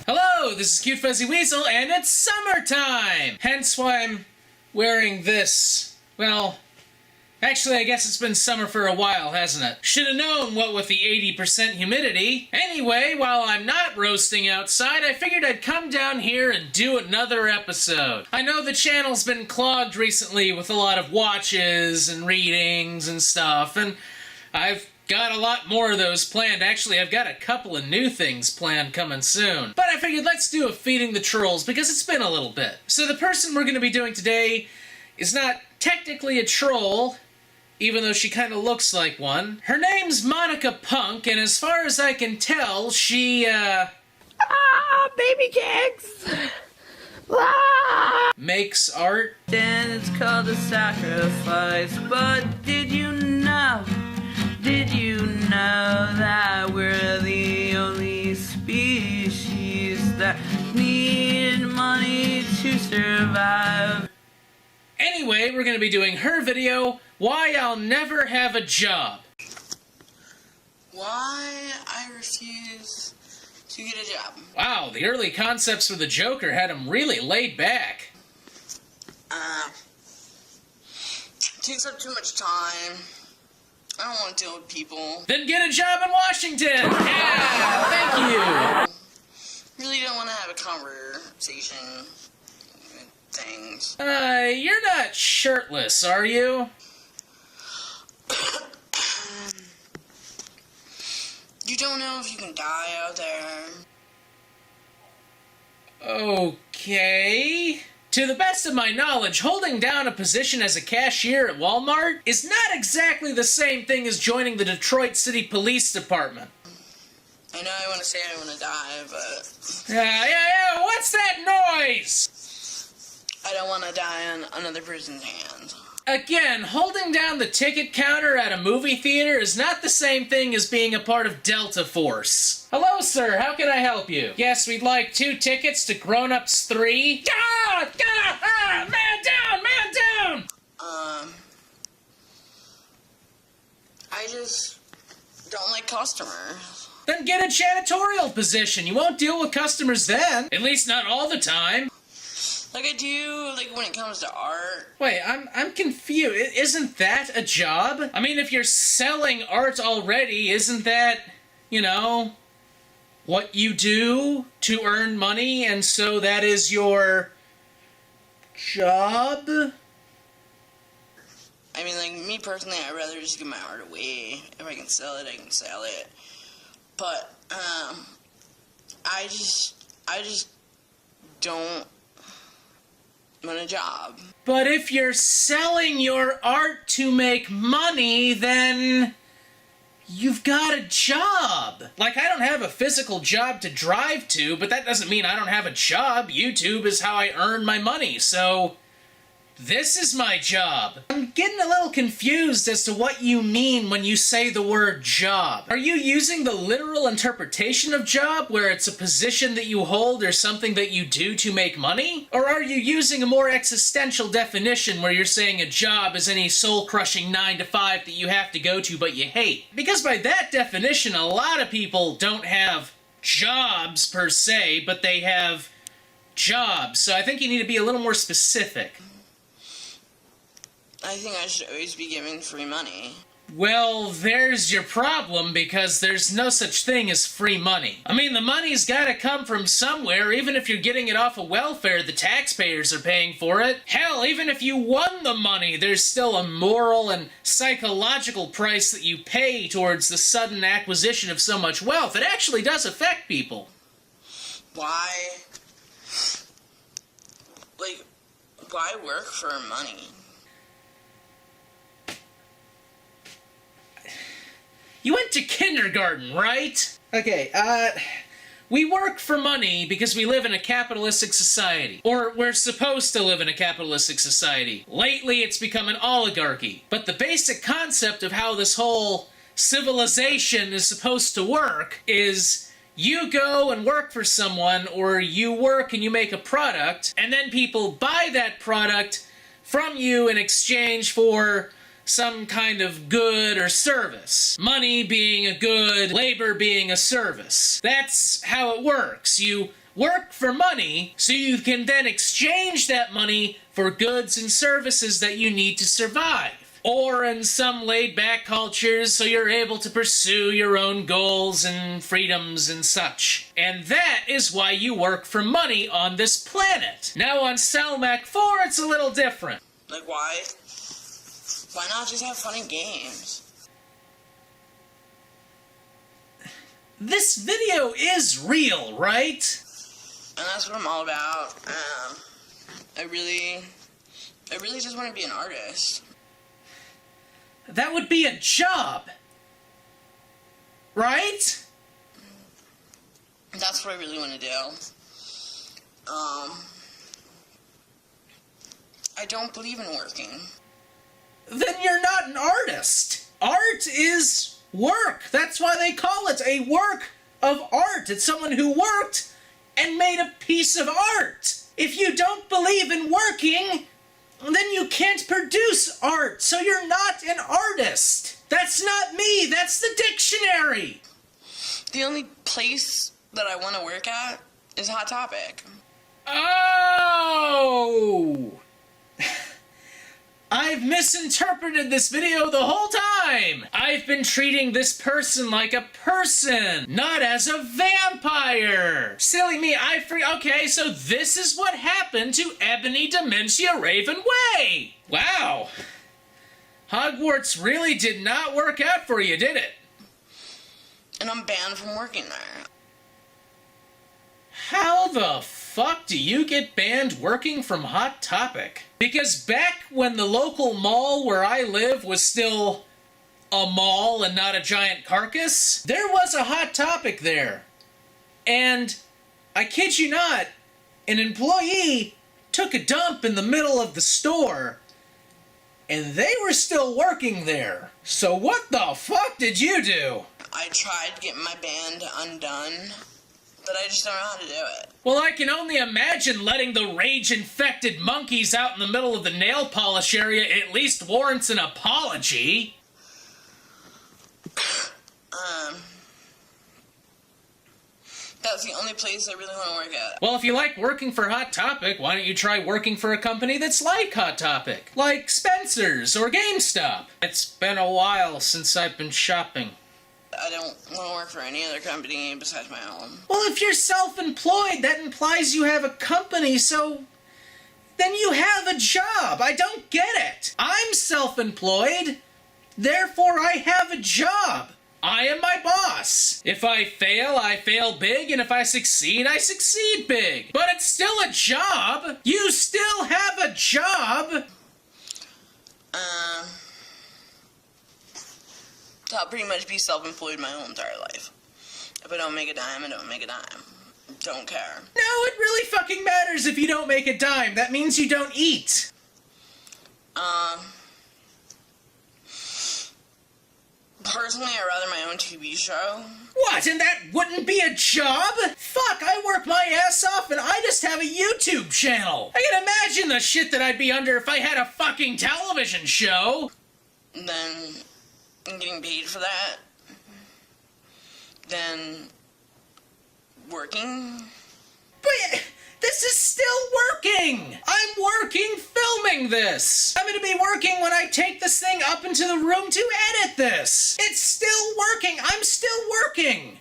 Hello, this is Cute Fuzzy Weasel, and it's summertime! Hence why I'm wearing this. Well, Actually, I guess it's been summer for a while, hasn't it? Should have known what with the 80% humidity. Anyway, while I'm not roasting outside, I figured I'd come down here and do another episode. I know the channel's been clogged recently with a lot of watches and readings and stuff, and I've got a lot more of those planned. Actually, I've got a couple of new things planned coming soon. But I figured let's do a Feeding the Trolls because it's been a little bit. So the person we're going to be doing today is not technically a troll, even though she kind of looks like one. Her name's Monica Punk, and as far as I can tell, she, baby cakes! makes art. Then it's called a sacrifice, but did you know that we're the only species that need money to survive? Anyway, we're going to be doing her video, Why I'll Never Have a Job. Why I refuse to get a job. Wow, the early concepts for the Joker had him really laid back. Takes up too much time. I don't want to deal with people. Then get a job in Washington! Yeah, thank you! Really don't want to have a conversation with things. You're not shirtless, are you? You don't know if you can die out there. Okay. To the best of my knowledge, holding down a position as a cashier at Walmart is not exactly the same thing as joining the Detroit City Police Department. I know I want to say I want to die, but... Yeah, what's that noise? I don't want to die on another person's hands. Again, holding down the ticket counter at a movie theater is not the same thing as being a part of Delta Force. Hello, sir. How can I help you? Yes, we'd like 2 tickets to Grown Ups 3. Man down! I just don't like customers. Then get a janitorial position. You won't deal with customers then. At least not all the time. Like I do, like when it comes to art. Wait, I'm confused. Isn't that a job? I mean, if you're selling art already, isn't that, what you do to earn money, and so that is your job? I mean, like, me personally, I'd rather just give my art away. If I can sell it, I can sell it. But, I just don't want a job. But if you're selling your art to make money, then you've got a job. Like, I don't have a physical job to drive to, but that doesn't mean I don't have a job. YouTube is how I earn my money, so this is my job. I'm getting a little confused as to what you mean when you say the word job. Are you using the literal interpretation of job, where it's a position that you hold or something that you do to make money? Or are you using a more existential definition where you're saying a job is any soul-crushing 9-to-5 that you have to go to but you hate? Because by that definition, a lot of people don't have jobs per se, but they have jobs. So I think you need to be a little more specific. I think I should always be giving free money. Well, there's your problem, because there's no such thing as free money. I mean, the money's gotta come from somewhere. Even if you're getting it off of welfare, the taxpayers are paying for it. Hell, even if you won the money, there's still a moral and psychological price that you pay towards the sudden acquisition of so much wealth. It actually does affect people. Why work for money? You went to kindergarten, right? Okay, we work for money because we live in a capitalistic society. Or we're supposed to live in a capitalistic society. Lately, it's become an oligarchy. But the basic concept of how this whole civilization is supposed to work is you go and work for someone, or you work and you make a product, and then people buy that product from you in exchange for some kind of good or service. Money being a good, labor being a service. That's how it works. You work for money so you can then exchange that money for goods and services that you need to survive. or in some laid-back cultures so you're able to pursue your own goals and freedoms and such. And that is why you work for money on this planet. Now on Salmac 4, it's a little different. Like, why? Why not just have fun in games? This video is real, right? And that's what I'm all about. I really just want to be an artist. That would be a job, right? That's what I really want to do. I don't believe in working. Then you're not an artist. Art is work. That's why they call it a work of art. It's someone who worked and made a piece of art. If you don't believe in working, then you can't produce art, so you're not an artist. That's not me, that's the dictionary. The only place that I want to work at is Hot Topic. Oh! I've misinterpreted this video the whole time! I've been treating this person like a person, not as a vampire! Silly me, okay, so this is what happened to Ebony Dementia Raven Way! Wow! Hogwarts really did not work out for you, did it? And I'm banned from working there. How the fuck do you get banned working from Hot Topic? Because back when the local mall where I live was still a mall and not a giant carcass, there was a Hot Topic there. And I kid you not, an employee took a dump in the middle of the store and they were still working there. So what the fuck did you do? I tried to get my band undone, but I just don't know how to do it. Well, I can only imagine letting the rage-infected monkeys out in the middle of the nail polish area at least warrants an apology. That's the only place I really want to work at. Well, if you like working for Hot Topic, why don't you try working for a company that's like Hot Topic? Like Spencer's or GameStop. It's been a while since I've been shopping. I don't want to work for any other company besides my own. Well, if you're self-employed, that implies you have a company, so then you have a job. I don't get it. I'm self-employed, therefore I have a job. I am my boss. If I fail big, and if I succeed big. But it's still a job. You still have a job. I'll pretty much be self-employed my whole entire life. If I don't make a dime, I don't make a dime. Don't care. No, it really fucking matters if you don't make a dime. That means you don't eat. Personally, I'd rather my own TV show. What, and that wouldn't be a job? Fuck, I work my ass off and I just have a YouTube channel. I can imagine the shit that I'd be under if I had a fucking television show. Then I'm getting paid for that. Then working. But this is still working! I'm working filming this! I'm gonna be working when I take this thing up into the room to edit this! It's still working! I'm still working!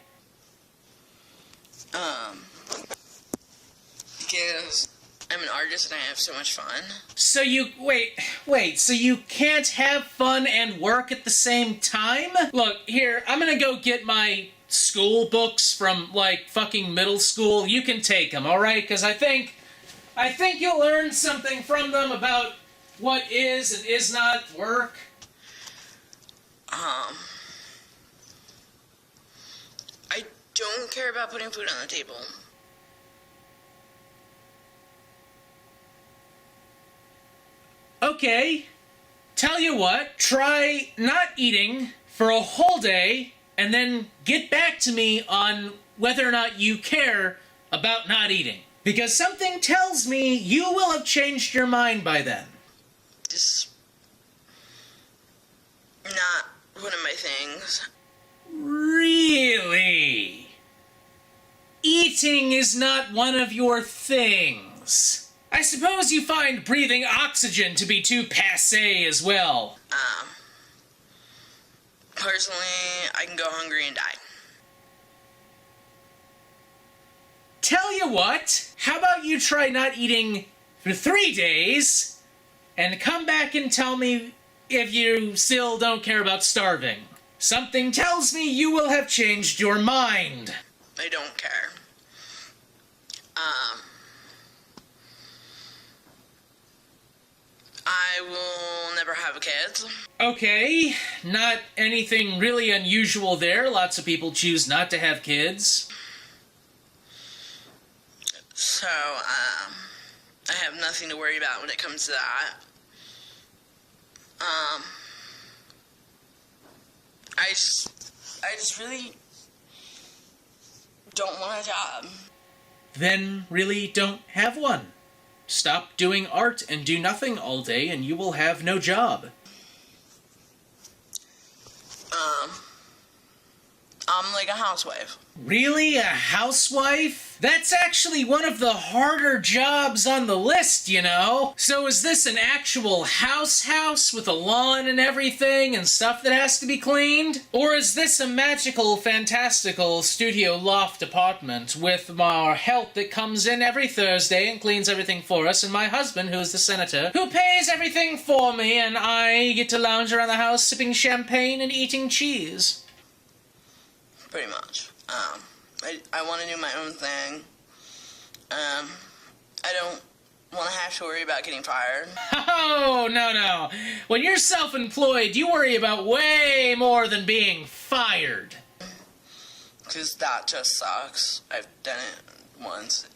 Because I'm an artist and I have so much fun. So you, wait, so you can't have fun and work at the same time? Look, here, I'm gonna go get my school books from, like, fucking middle school. You can take them, alright? Because I think you'll learn something from them about what is and is not work. I don't care about putting food on the table. Okay, tell you what, try not eating for a whole day and then get back to me on whether or not you care about not eating. Because something tells me you will have changed your mind by then. Just not one of my things. Really? Eating is not one of your things. I suppose you find breathing oxygen to be too passé as well. Personally, I can go hungry and die. Tell you what, how about you try not eating for 3 days and come back and tell me if you still don't care about starving. Something tells me you will have changed your mind. I don't care. I will never have kids. Okay, not anything really unusual there. Lots of people choose not to have kids. So, I have nothing to worry about when it comes to that. I just really don't want a job. Then really don't have one. Stop doing art and do nothing all day and you will have no job. I'm like a housewife. Really? A housewife? That's actually one of the harder jobs on the list, you know? So is this an actual house with a lawn and everything and stuff that has to be cleaned? Or is this a magical, fantastical studio loft apartment with our help that comes in every Thursday and cleans everything for us, and my husband, who is the senator, who pays everything for me, and I get to lounge around the house sipping champagne and eating cheese? Pretty much. I want to do my own thing. I don't want to have to worry about getting fired. Oh, no. When you're self-employed, you worry about way more than being fired. Because that just sucks. I've done it once.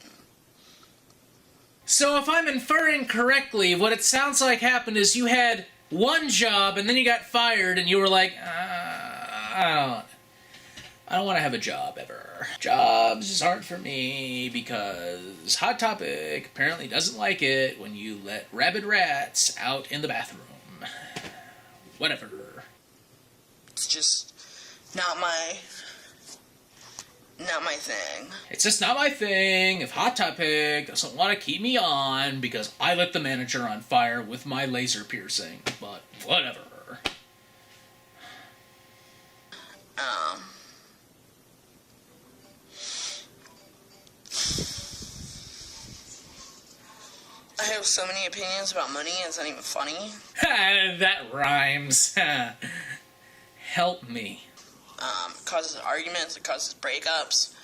So if I'm inferring correctly, what it sounds like happened is you had one job and then you got fired and you were like, I don't want to have a job ever. Jobs aren't for me because Hot Topic apparently doesn't like it when you let rabid rats out in the bathroom. Whatever. It's just not my thing. It's just not my thing if Hot Topic doesn't want to keep me on because I lit the manager on fire with my laser piercing. But whatever. I have so many opinions about money, it's not even funny. That rhymes. Help me. It causes arguments, it causes breakups,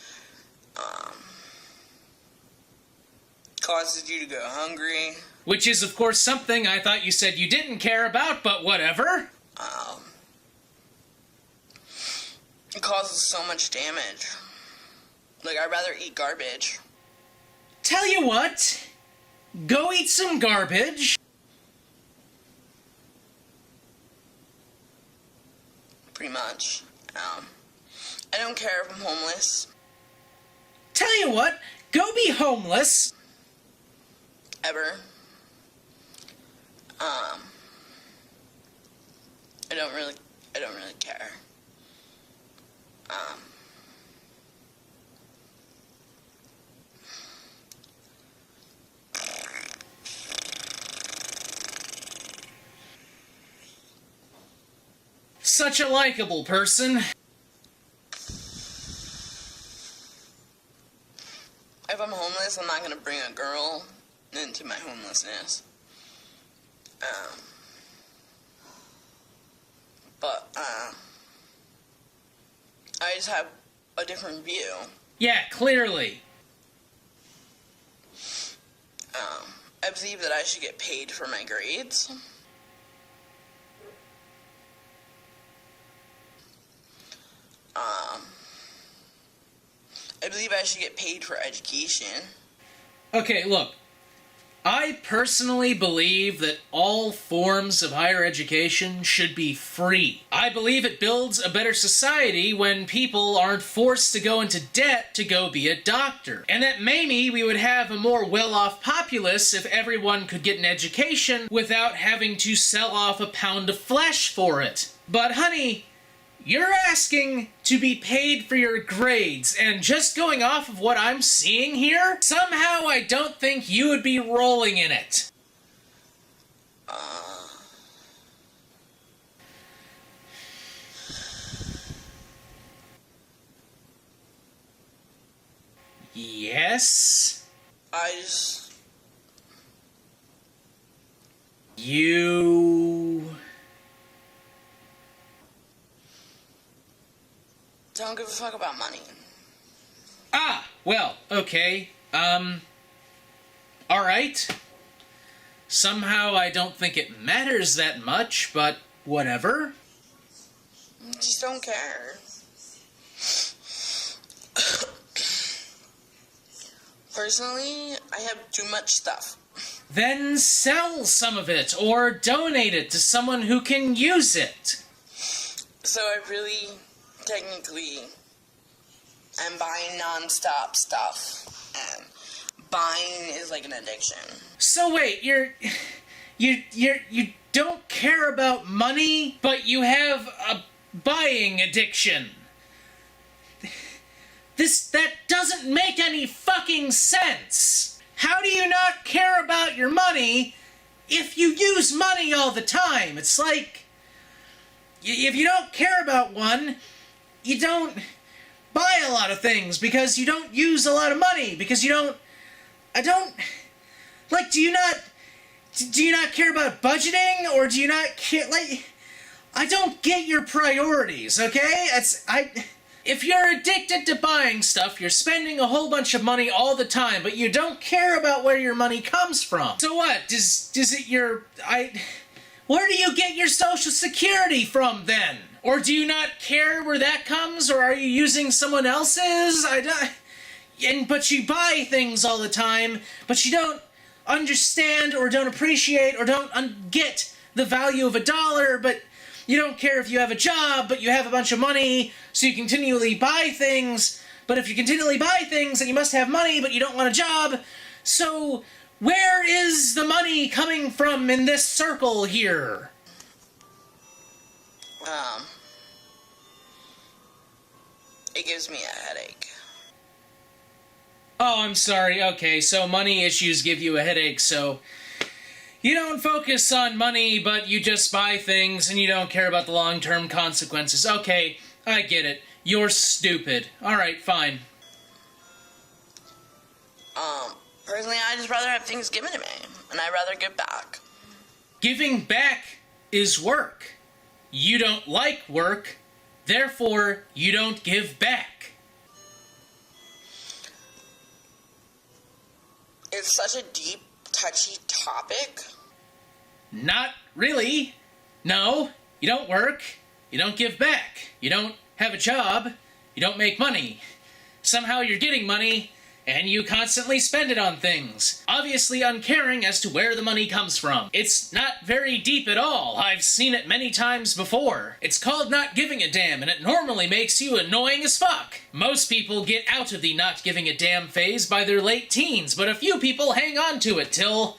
causes you to go hungry. Which is, of course, something I thought you said you didn't care about, but whatever. It causes so much damage. Like, I'd rather eat garbage. Tell you what, go eat some garbage. Pretty much. I don't care if I'm homeless. Tell you what, go be homeless. Ever. I don't really care. Such a likable person. If I'm homeless, I'm not gonna bring a girl into my homelessness. But I just have a different view. Yeah, clearly. I believe that I should get paid for my grades. I believe I should get paid for education. Okay, look. I personally believe that all forms of higher education should be free. I believe it builds a better society when people aren't forced to go into debt to go be a doctor. And that maybe we would have a more well-off populace if everyone could get an education without having to sell off a pound of flesh for it. But honey, you're asking to be paid for your grades, and just going off of what I'm seeing here, somehow I don't think you would be rolling in it. Yes? You... don't give a fuck about money. Ah, well, okay. Alright. Somehow I don't think it matters that much, but whatever. I just don't care. Personally, I have too much stuff. Then sell some of it, or donate it to someone who can use it. So I really, technically, am buying non-stop stuff. And buying is like an addiction. So wait, you don't care about money, but you have a buying addiction. That doesn't make any fucking sense. How do you not care about your money if you use money all the time? It's like, if you don't care about one, you don't buy a lot of things because you don't use a lot of money, because do you not care about budgeting, or do you not care, I don't get your priorities, okay? If you're addicted to buying stuff, you're spending a whole bunch of money all the time, but you don't care about where your money comes from. So what? Where do you get your Social Security from then? Or do you not care where that comes, or are you using someone else's? But you buy things all the time, but you don't understand or don't appreciate or don't get the value of a dollar, but you don't care if you have a job, but you have a bunch of money, so you continually buy things. But if you continually buy things, then you must have money, but you don't want a job. So where is the money coming from in this circle here? It gives me a headache. Oh, I'm sorry. Okay, so money issues give you a headache, so you don't focus on money, but you just buy things and you don't care about the long-term consequences. Okay, I get it. You're stupid. Alright, fine. Personally, I'd just rather have things given to me, and I'd rather give back. Giving back is work. You don't like work, therefore you don't give back. It's such a deep, touchy topic. Not really. No, you don't work, you don't give back, you don't have a job, you don't make money. Somehow you're getting money, and you constantly spend it on things, obviously uncaring as to where the money comes from. It's not very deep at all. I've seen it many times before. It's called not giving a damn, and it normally makes you annoying as fuck. Most people get out of the not giving a damn phase by their late teens, but a few people hang on to it till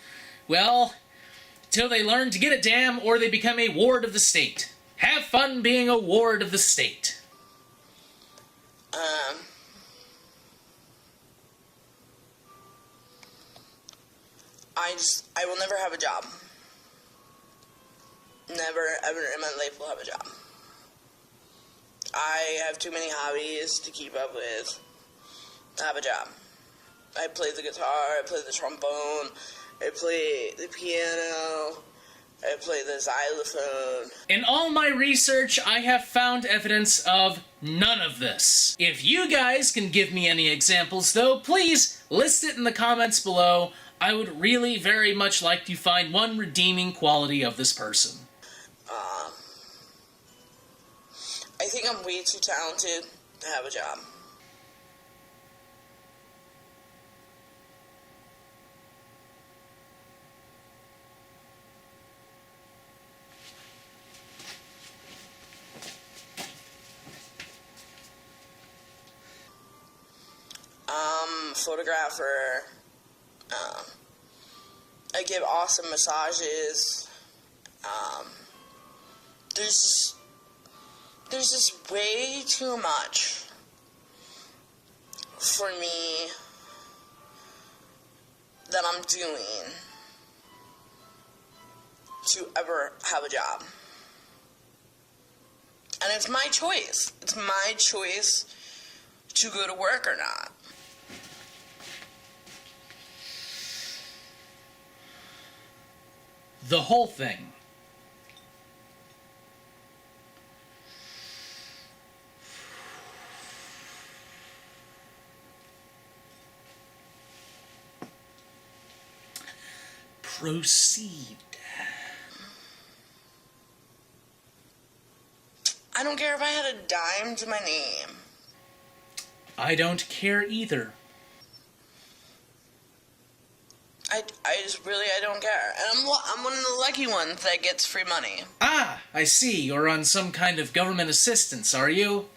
they learn to get a damn or they become a ward of the state. Have fun being a ward of the state. I will never have a job. Never, ever in my life will have a job. I have too many hobbies to keep up with to have a job. I play the guitar, I play the trombone, I play the piano, I play the xylophone. In all my research, I have found evidence of none of this. If you guys can give me any examples, though, please list it in the comments below. I would really very much like to find one redeeming quality of this person. I think I'm way too talented to have a job. Photographer. I give awesome massages. There's just way too much for me that I'm doing to ever have a job. And it's my choice. It's my choice to go to work or not. The whole thing. Proceed. I don't care if I had a dime to my name. I don't care either. I don't care. And I'm one of the lucky ones that gets free money. Ah, I see. You're on some kind of government assistance, are you?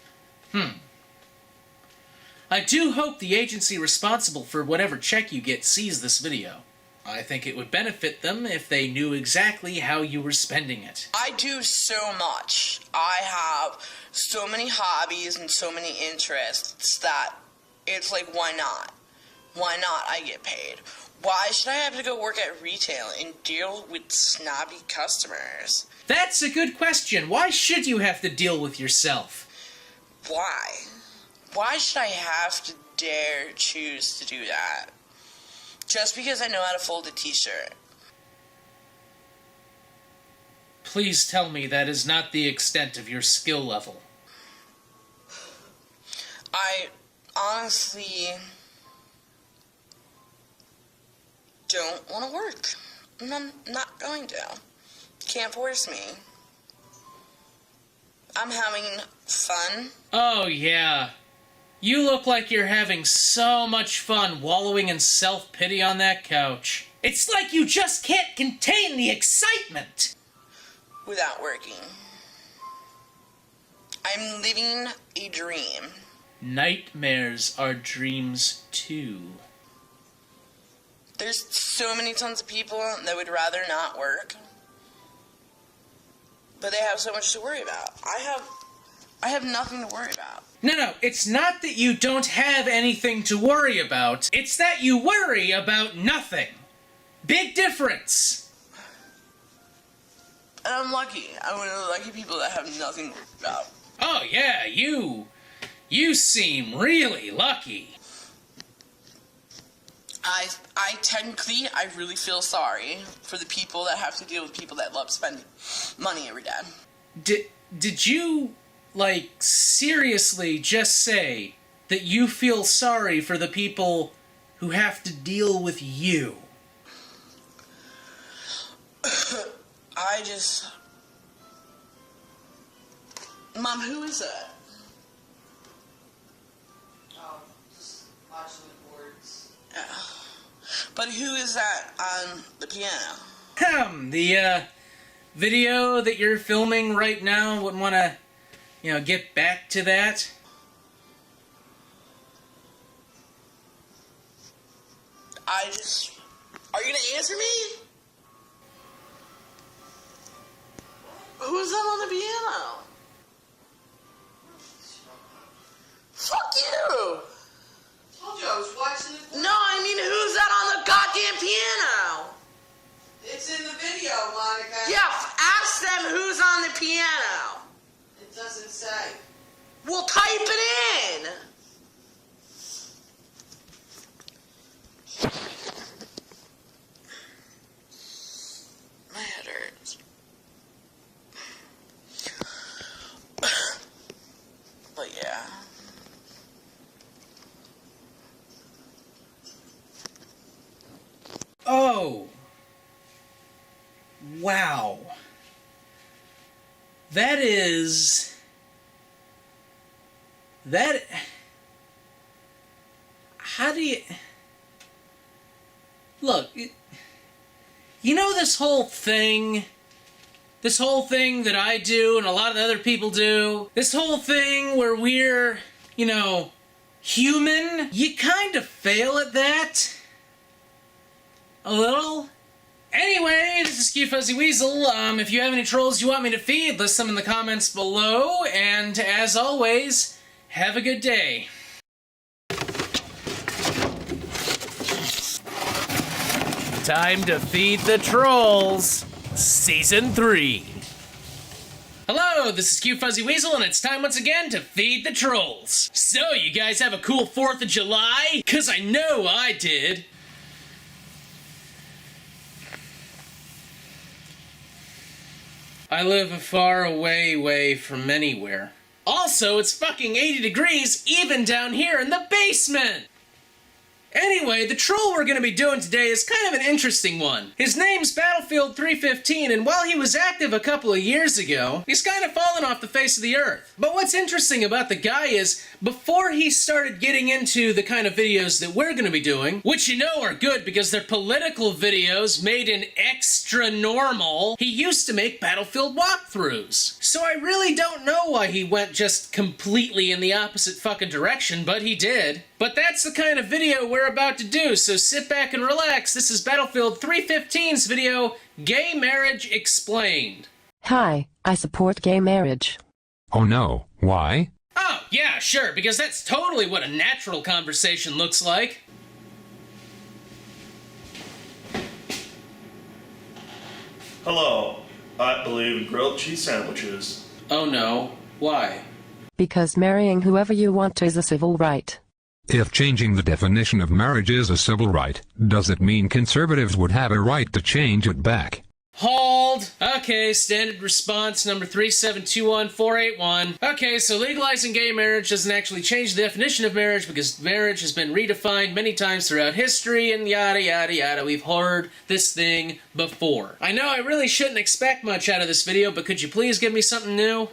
I do hope the agency responsible for whatever check you get sees this video. I think it would benefit them if they knew exactly how you were spending it. I do so much. I have so many hobbies and so many interests that it's like, why not? Why not I get paid? Why should I have to go work at retail and deal with snobby customers? That's a good question. Why should you have to deal with yourself? Why? Why should I have to dare choose to do that? Just because I know how to fold a t-shirt. Please tell me that is not the extent of your skill level. I honestly don't want to work. And I'm not going to. Can't force me. I'm having fun. Oh, yeah. You look like you're having so much fun wallowing in self-pity on that couch. It's like you just can't contain the excitement. Without working. I'm living a dream. Nightmares are dreams, too. There's so many tons of people that would rather not work. But they have so much to worry about. I have nothing to worry about. No, it's not that you don't have anything to worry about. It's that you worry about nothing. Big difference. And I'm lucky. I'm one of the lucky people that have nothing to worry about. Oh, yeah, you seem really lucky. I really feel sorry for the people that have to deal with people that love spending money every day. Did you, like, seriously just say that you feel sorry for the people who have to deal with you? Mom, who is that? Oh, just watching the boards. Yeah. But who is that on the piano? The video that you're filming right now. Wouldn't want to, get back to that? Are you gonna answer me? Who's that on the piano? Fuck you! Told you I was watching the. No, I mean, who's that on the goddamn piano? It's in the video, Monica. Yeah, ask them who's on the piano. It doesn't say. Well, type it in. My head hurts. But yeah. Oh. Wow. That is... How do you... Look, this whole thing... This whole thing that I do and a lot of other people do, this whole thing where we're, human, you kind of fail at that. A little. Anyway, this is Cute Fuzzy Weasel. If you have any trolls you want me to feed, list them in the comments below, and as always, have a good day. Time to feed the trolls. Season 3. Hello, this is Cute Fuzzy Weasel, and it's time once again to feed the trolls. So, you guys have a cool 4th of July? 'Cause I know I did. I live a far away way from anywhere. Also, it's fucking 80 degrees even down here in the basement! Anyway, the troll we're gonna be doing today is kind of an interesting one. His name's Battlefield 315, and while he was active a couple of years ago, he's kind of fallen off the face of the earth. But what's interesting about the guy is, before he started getting into the kind of videos that we're gonna be doing, which you know are good because they're political videos made in extra normal, he used to make Battlefield walkthroughs. So I really don't know why he went just completely in the opposite fucking direction, but he did. But that's the kind of video we're about to do, so sit back and relax. This is Battlefield 315's video, Gay Marriage Explained. Hi, I support gay marriage. Oh no, why? Oh, yeah, sure, because that's totally what a natural conversation looks like. Hello, I believe grilled cheese sandwiches. Oh no, why? Because marrying whoever you want to is a civil right. If changing the definition of marriage is a civil right, does it mean conservatives would have a right to change it back? Hold. Okay, standard response number 3721481. Okay, so legalizing gay marriage doesn't actually change the definition of marriage because marriage has been redefined many times throughout history and yada yada yada. We've heard this thing before. I know I really shouldn't expect much out of this video, but could you please give me something new?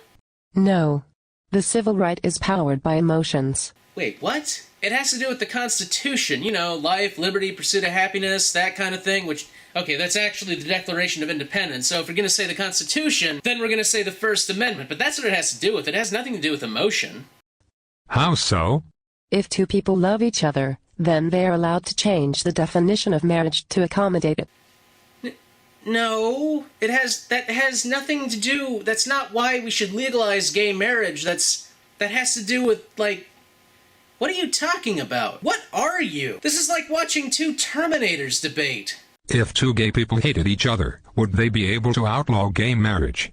No. The civil right is powered by emotions. Wait, what? It has to do with the Constitution, you know, life, liberty, pursuit of happiness, that kind of thing, which, okay, that's actually the Declaration of Independence, so if we're going to say the Constitution, then we're going to say the First Amendment, but that's what it has to do with. It has nothing to do with emotion. How so? If two people love each other, then they are allowed to change the definition of marriage to accommodate it. No, that has nothing to do, that's not why we should legalize gay marriage, that has to do with, like, what are you talking about? What are you? This is like watching two Terminators debate. If two gay people hated each other, would they be able to outlaw gay marriage?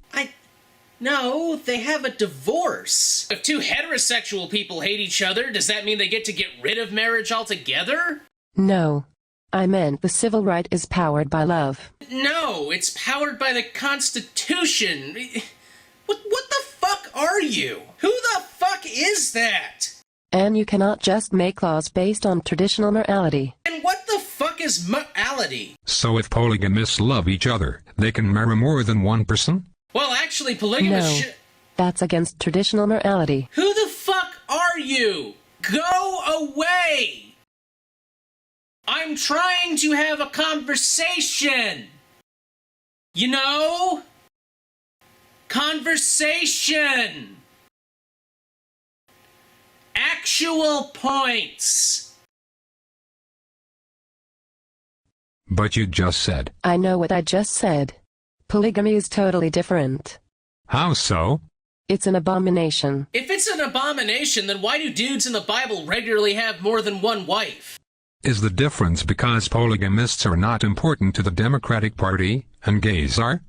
No, they have a divorce. If two heterosexual people hate each other, does that mean they get to get rid of marriage altogether? No. I meant the civil right is powered by love. No, it's powered by the Constitution. What the fuck are you? Who the fuck is that? And you cannot just make laws based on traditional morality. And what the fuck is morality? So if polygamists love each other, they can marry more than one person? Well, actually, polygamists No, that's against traditional morality. Who the fuck are you? Go away! I'm trying to have a conversation! You know? Conversation! Actual points! But you just said. I know what I just said. Polygamy is totally different. How so? It's an abomination. If it's an abomination, then why do dudes in the Bible regularly have more than one wife? Is the difference because polygamists are not important to the Democratic Party, and gays are?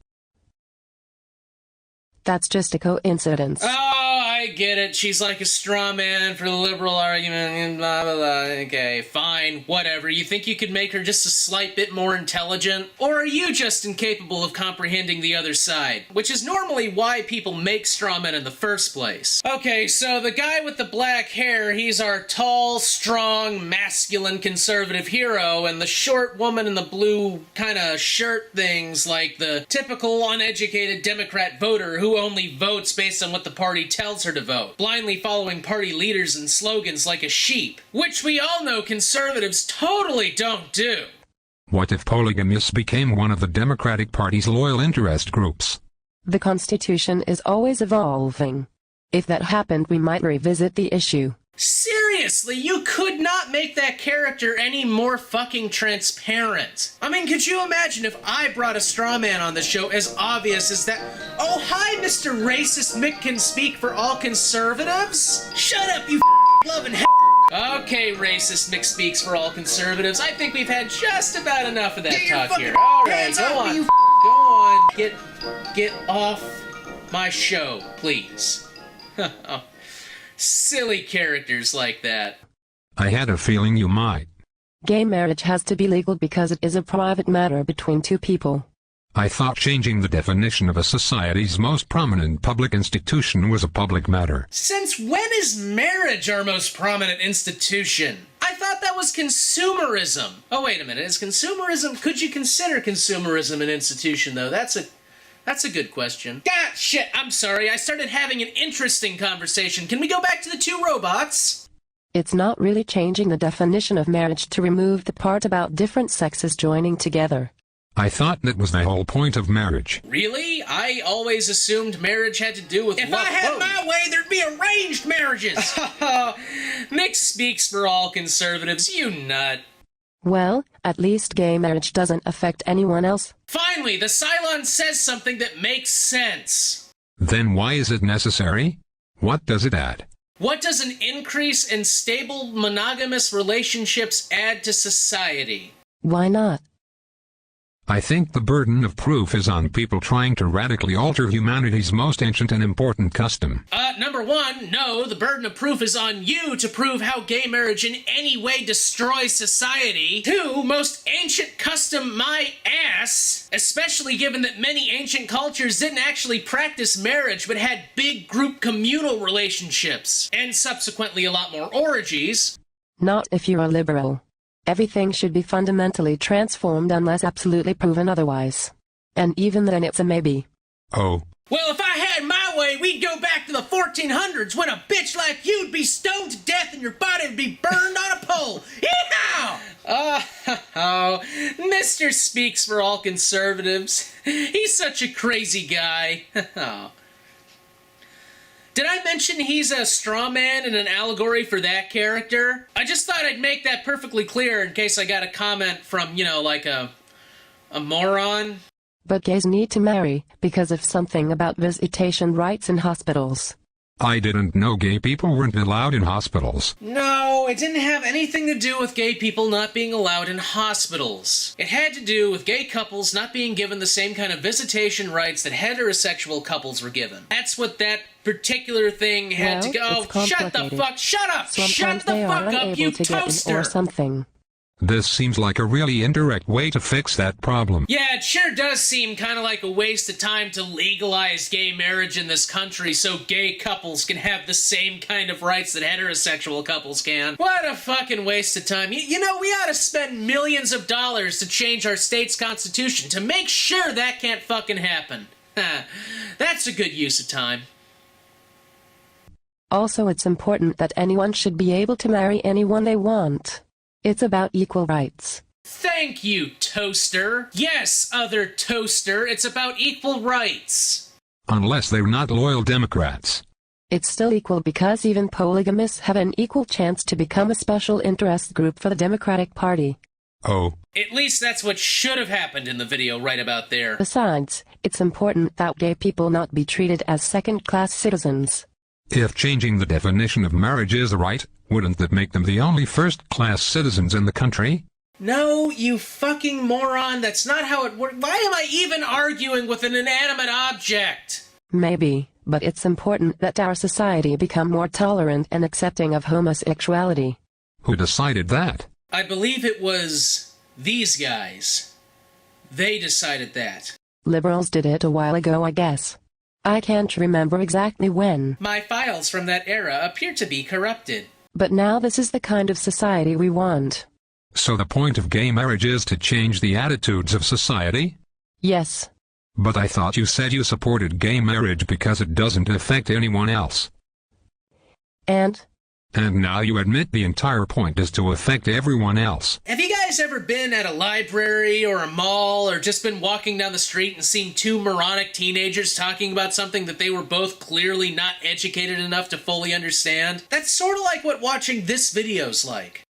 That's just a coincidence. Oh, I get it. She's like a straw man for the liberal argument and blah, blah, blah. Okay, fine, whatever. You think you could make her just a slight bit more intelligent? Or are you just incapable of comprehending the other side? Which is normally why people make straw men in the first place. Okay, so the guy with the black hair, he's our tall, strong, masculine, conservative hero, and the short woman in the blue kind of shirt thing's like the typical uneducated Democrat voter who only votes based on what the party tells her to vote, blindly following party leaders and slogans like a sheep, which we all know conservatives totally don't do. What if polygamists became one of the Democratic Party's loyal interest groups? The Constitution is always evolving. If that happened, we might revisit the issue. Seriously, you could not make that character any more fucking transparent. I mean, could you imagine if I brought a straw man on the show as obvious as that? Oh, hi, Mr. Racist Mick can speak for all conservatives? Shut up, you loving Okay, Racist Mick speaks for all conservatives. I think we've had just about enough of that talk here. All right, go on. Go on. Get off my show, please. Oh. Silly characters like that. I had a feeling you might. Gay marriage has to be legal because it is a private matter between two people. I thought changing the definition of a society's most prominent public institution was a public matter. Since when is marriage our most prominent institution? I thought that was consumerism. Oh, wait a minute. Is consumerism... Could you consider consumerism an institution, though? That's a good question. God, shit, I'm sorry. I started having an interesting conversation. Can we go back to the two robots? It's not really changing the definition of marriage to remove the part about different sexes joining together. I thought that was the whole point of marriage. Really? I always assumed marriage had to do with love. If I had my way, there'd be arranged marriages. Nick speaks for all conservatives, you nut. Well, at least gay marriage doesn't affect anyone else. Finally, the Cylon says something that makes sense. Then why is it necessary? What does it add? What does an increase in stable monogamous relationships add to society? Why not? I think the burden of proof is on people trying to radically alter humanity's most ancient and important custom. Number one, no, the burden of proof is on you to prove how gay marriage in any way destroys society. Two, most ancient custom my ass, especially given that many ancient cultures didn't actually practice marriage but had big group communal relationships, and subsequently a lot more orgies. Not if you're a liberal. Everything should be fundamentally transformed unless absolutely proven otherwise. And even then it's a maybe. Oh. Well, if I had my way, we'd go back to the 1400s when a bitch like you'd be stoned to death and your body would be burned on a pole. Yeehaw! Oh, Mr. Speaks for all conservatives. He's such a crazy guy. Did I mention he's a straw man and an allegory for that character? I just thought I'd make that perfectly clear in case I got a comment from, you know, like a moron. But gays need to marry because of something about visitation rights in hospitals. I didn't know gay people weren't allowed in hospitals. No, it didn't have anything to do with gay people not being allowed in hospitals. It had to do with gay couples not being given the same kind of visitation rights that heterosexual couples were given. That's what that particular thing had to go. Oh, shut the fuck, shut up! Sometimes shut the they fuck are up, you to toaster! Or something. This seems like a really indirect way to fix that problem. Yeah, it sure does seem kind of like a waste of time to legalize gay marriage in this country so gay couples can have the same kind of rights that heterosexual couples can. What a fucking waste of time. You know, we ought to spend millions of dollars to change our state's constitution to make sure that can't fucking happen. That's a good use of time. Also, it's important that anyone should be able to marry anyone they want. It's about equal rights. Thank you, Toaster. Yes, other Toaster, it's about equal rights. Unless they're not loyal Democrats. It's still equal because even polygamists have an equal chance to become a special interest group for the Democratic Party. Oh. At least that's what should have happened in the video right about there. Besides, it's important that gay people not be treated as second-class citizens. If changing the definition of marriage is a right, wouldn't that make them the only first-class citizens in the country? No, you fucking moron, that's not how it works. Why am I even arguing with an inanimate object? Maybe, but it's important that our society become more tolerant and accepting of homosexuality. Who decided that? I believe it was these guys. They decided that. Liberals did it a while ago, I guess. I can't remember exactly when. My files from that era appear to be corrupted. But now this is the kind of society we want. So the point of gay marriage is to change the attitudes of society? Yes. But I thought you said you supported gay marriage because it doesn't affect anyone else. And now you admit the entire point is to affect everyone else. Have you guys ever been at a library or a mall or just been walking down the street and seen two moronic teenagers talking about something that they were both clearly not educated enough to fully understand? That's sort of like what watching this video's like.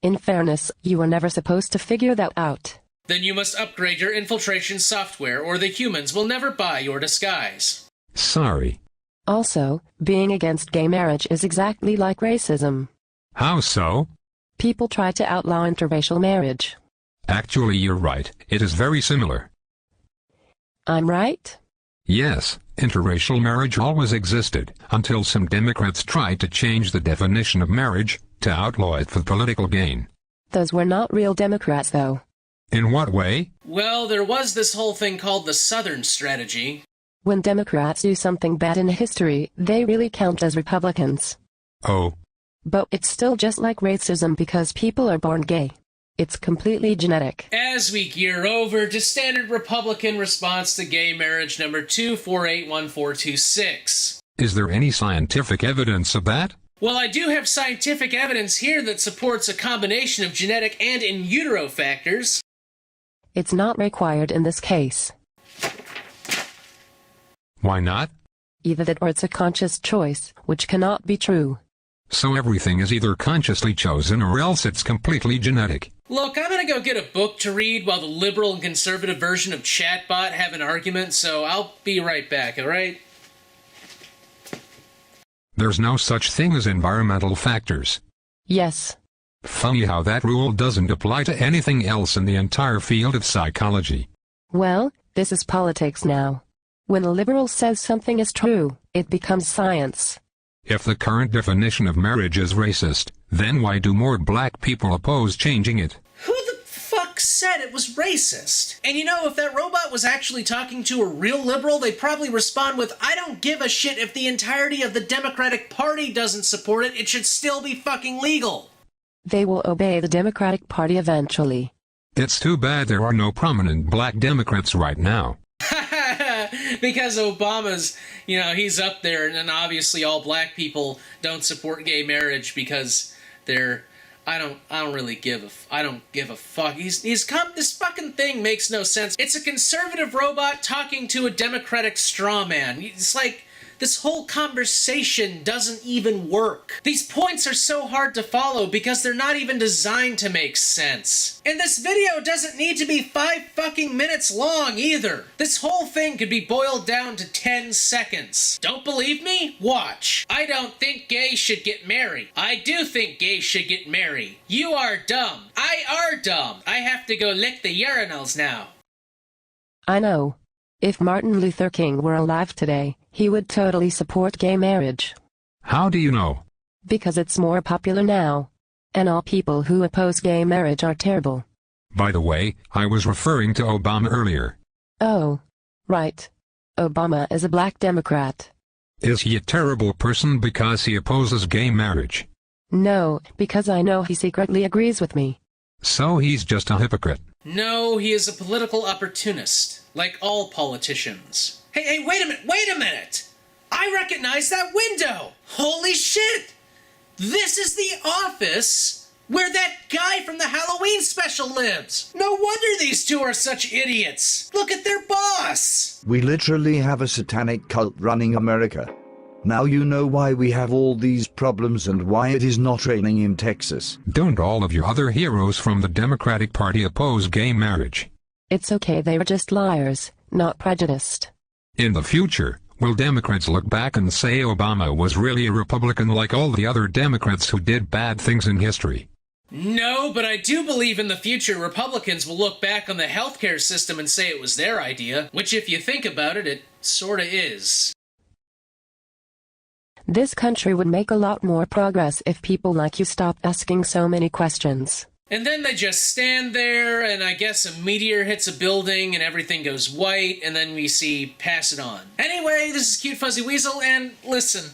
In fairness, you were never supposed to figure that out. Then you must upgrade your infiltration software or the humans will never buy your disguise. Sorry. Also, being against gay marriage is exactly like racism. How so? People try to outlaw interracial marriage. Actually, you're right. It is very similar. I'm right? Yes, interracial marriage always existed, until some Democrats tried to change the definition of marriage, to outlaw it for political gain. Those were not real Democrats, though. In what way? Well, there was this whole thing called the Southern Strategy. When Democrats do something bad in history, they really count as Republicans. Oh. But it's still just like racism because people are born gay. It's completely genetic. As we gear over to standard Republican response to gay marriage number 2481426. Is there any scientific evidence of that? Well, I do have scientific evidence here that supports a combination of genetic and in utero factors. It's not required in this case. Why not? Either that or it's a conscious choice, which cannot be true. So everything is either consciously chosen or else it's completely genetic. Look, I'm gonna go get a book to read while the liberal and conservative version of Chatbot have an argument, so I'll be right back, alright? There's no such thing as environmental factors. Yes. Funny how that rule doesn't apply to anything else in the entire field of psychology. Well, this is politics now. When a liberal says something is true, it becomes science. If the current definition of marriage is racist, then why do more black people oppose changing it? Who the fuck said it was racist? And you know, if that robot was actually talking to a real liberal, they'd probably respond with, I don't give a shit if the entirety of the Democratic Party doesn't support it, it should still be fucking legal. They will obey the Democratic Party eventually. It's too bad there are no prominent black Democrats right now. Because Obama's, you know, he's up there, and then obviously all black people don't support gay marriage because they're, I don't give a fuck. This fucking thing makes no sense. It's a conservative robot talking to a Democratic straw man. It's like, this whole conversation doesn't even work. These points are so hard to follow because they're not even designed to make sense. And this video doesn't need to be 5 fucking minutes long either. This whole thing could be boiled down to 10 seconds. Don't believe me? Watch. I don't think gays should get married. I do think gays should get married. You are dumb. I are dumb. I have to go lick the urinals now. I know. If Martin Luther King were alive today, he would totally support gay marriage. How do you know? Because it's more popular now. And all people who oppose gay marriage are terrible. By the way, I was referring to Obama earlier. Oh. Right. Obama is a black Democrat. Is he a terrible person because he opposes gay marriage? No, because I know he secretly agrees with me. So he's just a hypocrite. No, he is a political opportunist, like all politicians. Hey, wait a minute! I recognize that window! Holy shit! This is the office where that guy from the Halloween special lives! No wonder these two are such idiots! Look at their boss! We literally have a satanic cult running America. Now you know why we have all these problems and why it is not raining in Texas. Don't all of your other heroes from the Democratic Party oppose gay marriage? It's okay, they were just liars, not prejudiced. In the future, will Democrats look back and say Obama was really a Republican like all the other Democrats who did bad things in history? No, but I do believe in the future Republicans will look back on the healthcare system and say it was their idea, which if you think about it, it sorta is. This country would make a lot more progress if people like you stopped asking so many questions. And then they just stand there, and I guess a meteor hits a building, and everything goes white, and then we see pass it on. Anyway, this is Cute Fuzzy Weasel, and listen,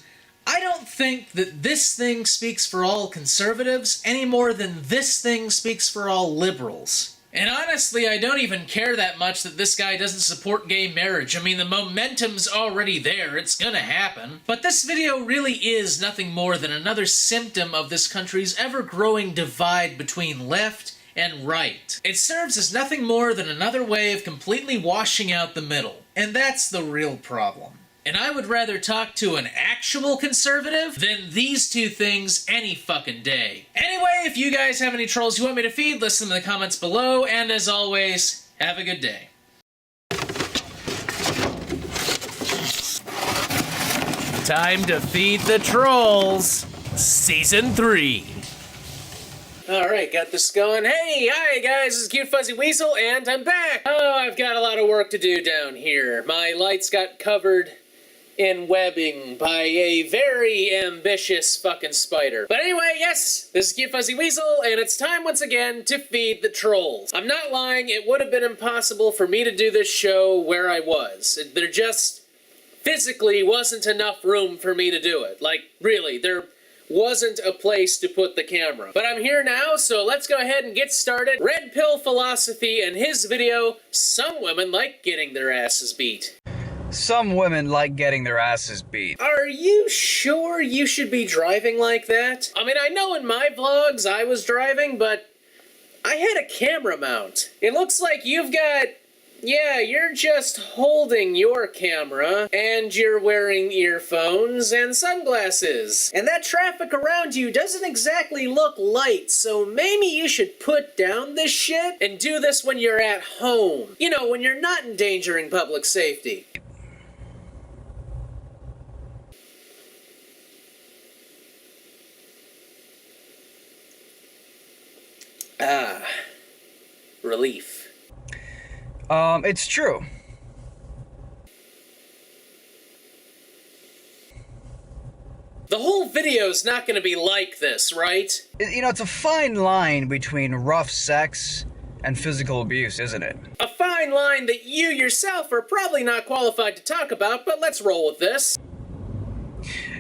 I don't think that this thing speaks for all conservatives any more than this thing speaks for all liberals. And honestly, I don't even care that much that this guy doesn't support gay marriage. I mean, the momentum's already there. It's gonna happen. But this video really is nothing more than another symptom of this country's ever-growing divide between left and right. It serves as nothing more than another way of completely washing out the middle. And that's the real problem. And I would rather talk to an actual conservative than these two things any fucking day. Anyway, if you guys have any trolls you want me to feed, list them in the comments below, and as always, have a good day. Time to feed the trolls, Season 3. Alright, got this going. Hey, hi guys, this is Cute Fuzzy Weasel, and I'm back! Oh, I've got a lot of work to do down here. My lights got covered in webbing by a very ambitious fucking spider. But anyway, yes, this is Cute Fuzzy Weasel, and it's time once again to feed the trolls. I'm not lying, it would have been impossible for me to do this show where I was. There just physically wasn't enough room for me to do it. Like, really, there wasn't a place to put the camera. But I'm here now, so let's go ahead and get started. Redpill Philosophy and his video, Some Women Like Getting Their Asses Beat. Some women like getting their asses beat. Are you sure you should be driving like that? I mean, I know in my vlogs I was driving, but I had a camera mount. It looks like you've got... Yeah, you're just holding your camera, and you're wearing earphones and sunglasses. And that traffic around you doesn't exactly look light, so maybe you should put down this shit and do this when you're at home. You know, when you're not endangering public safety. Ah, relief. It's true. The whole video's not gonna be like this, right? You know, it's a fine line between rough sex and physical abuse, isn't it? A fine line that you yourself are probably not qualified to talk about, but let's roll with this.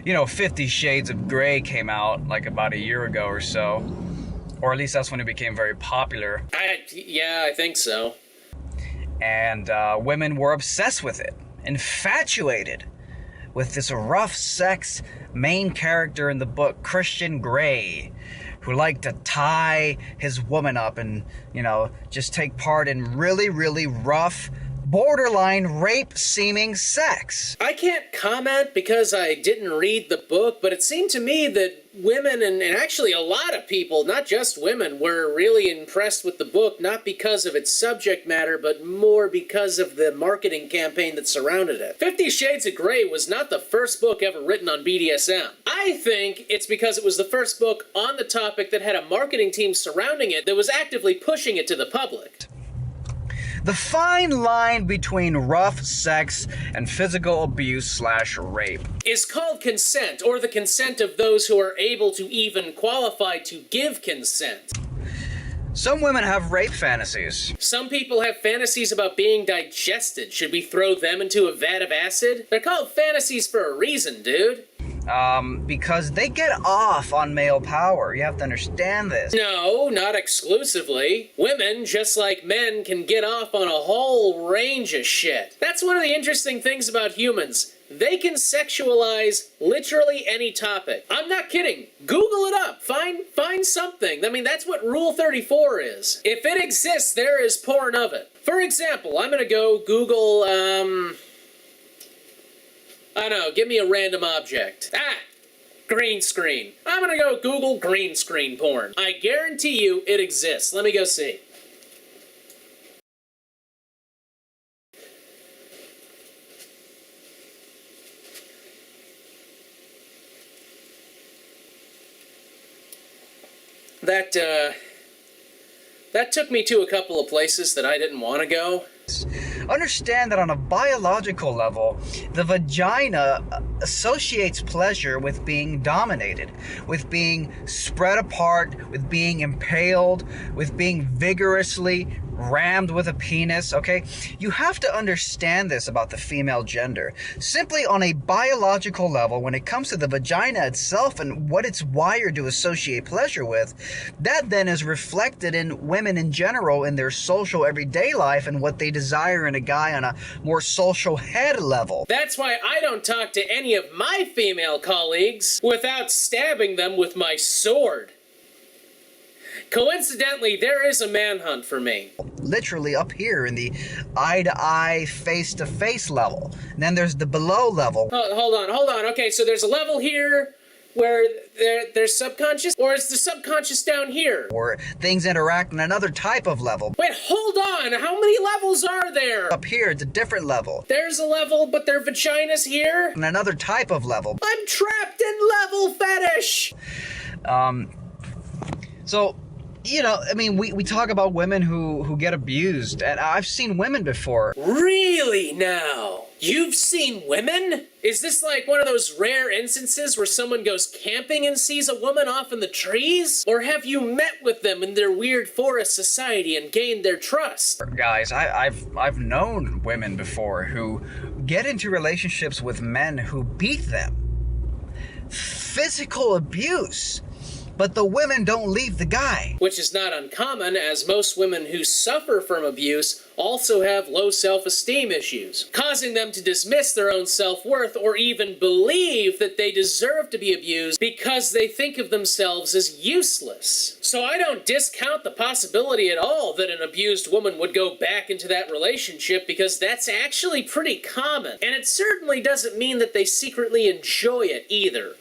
You know, 50 Shades of Grey came out like about a year ago or so. Or at least that's when it became very popular. Yeah, I think so. And women were obsessed with it, infatuated with this rough sex main character in the book, Christian Grey, who liked to tie his woman up and, you know, just take part in really, really rough, borderline rape-seeming sex. I can't comment because I didn't read the book, but it seemed to me that women, and actually a lot of people, not just women, were really impressed with the book, not because of its subject matter, but more because of the marketing campaign that surrounded it. 50 Shades of Grey was not the first book ever written on BDSM. I think it's because it was the first book on the topic that had a marketing team surrounding it that was actively pushing it to the public. The fine line between rough sex and physical abuse / rape is called consent, or the consent of those who are able to even qualify to give consent. Some women have rape fantasies. Some people have fantasies about being digested. Should we throw them into a vat of acid? They're called fantasies for a reason, dude. Because they get off on male power. You have to understand this. No, not exclusively. Women, just like men, can get off on a whole range of shit. That's one of the interesting things about humans. They can sexualize literally any topic. I'm not kidding. Google it up. Find something. I mean, that's what Rule 34 is. If it exists, there is porn of it. For example, I'm gonna go Google, I don't know, give me a random object. Green screen. I'm gonna go Google green screen porn. I guarantee you it exists. Let me go see. That took me to a couple of places that I didn't want to go. Understand that on a biological level, the vagina associates pleasure with being dominated, with being spread apart, with being impaled, with being vigorously rammed with a penis, okay? You have to understand this about the female gender. Simply on a biological level, when it comes to the vagina itself and what it's wired to associate pleasure with, that then is reflected in women in general in their social everyday life and what they desire in a guy on a more social head level. That's why I don't talk to any of my female colleagues without stabbing them with my sword. Coincidentally, there is a manhunt for me. Literally up here in the eye-to-eye, face-to-face level. And then there's the below level. Hold on. Okay, so there's a level here where there's subconscious, or is the subconscious down here? Or things interact on another type of level. Wait, hold on! How many levels are there? Up here, it's a different level. There's a level, but their vagina's here? On another type of level. I'm trapped in level fetish! So, You know, I mean, we talk about women who get abused, and I've seen women before. Really now? You've seen women? Is this like one of those rare instances where someone goes camping and sees a woman off in the trees? Or have you met with them in their weird forest society and gained their trust? Guys, I've known women before who get into relationships with men who beat them. Physical abuse. But the women don't leave the guy. Which is not uncommon, as most women who suffer from abuse also have low self-esteem issues, causing them to dismiss their own self-worth or even believe that they deserve to be abused because they think of themselves as useless. So I don't discount the possibility at all that an abused woman would go back into that relationship, because that's actually pretty common. And it certainly doesn't mean that they secretly enjoy it either.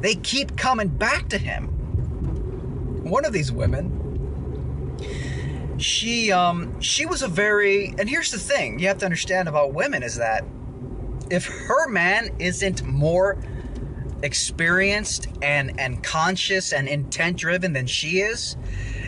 They keep coming back to him. One of these women, she was a very, and here's the thing you have to understand about women is that if her man isn't more experienced and conscious and intent driven than she is,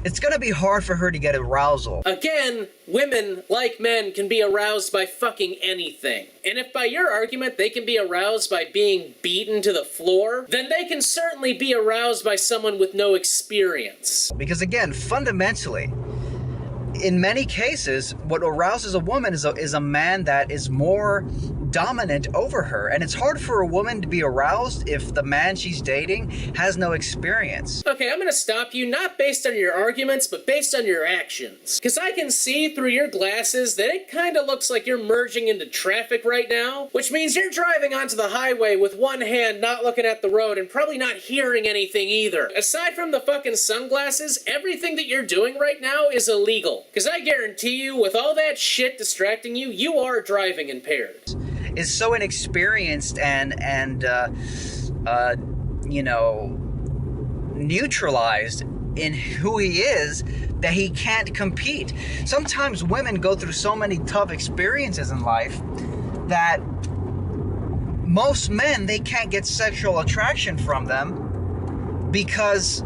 it's gonna be hard for her to get arousal. Again, women, like men, can be aroused by fucking anything. And if by your argument they can be aroused by being beaten to the floor, then they can certainly be aroused by someone with no experience. Because again, fundamentally, in many cases, what arouses a woman is a man that is more dominant over her. And it's hard for a woman to be aroused if the man she's dating has no experience. Okay, I'm gonna stop you, not based on your arguments, but based on your actions. Because I can see through your glasses that it kinda looks like you're merging into traffic right now, which means you're driving onto the highway with one hand not looking at the road and probably not hearing anything either. Aside from the fucking sunglasses, everything that you're doing right now is illegal. Because I guarantee you, with all that shit distracting you, you are driving impaired. Is so inexperienced and you know, neutralized in who he is that he can't compete. Sometimes women go through so many tough experiences in life that most men, they can't get sexual attraction from them because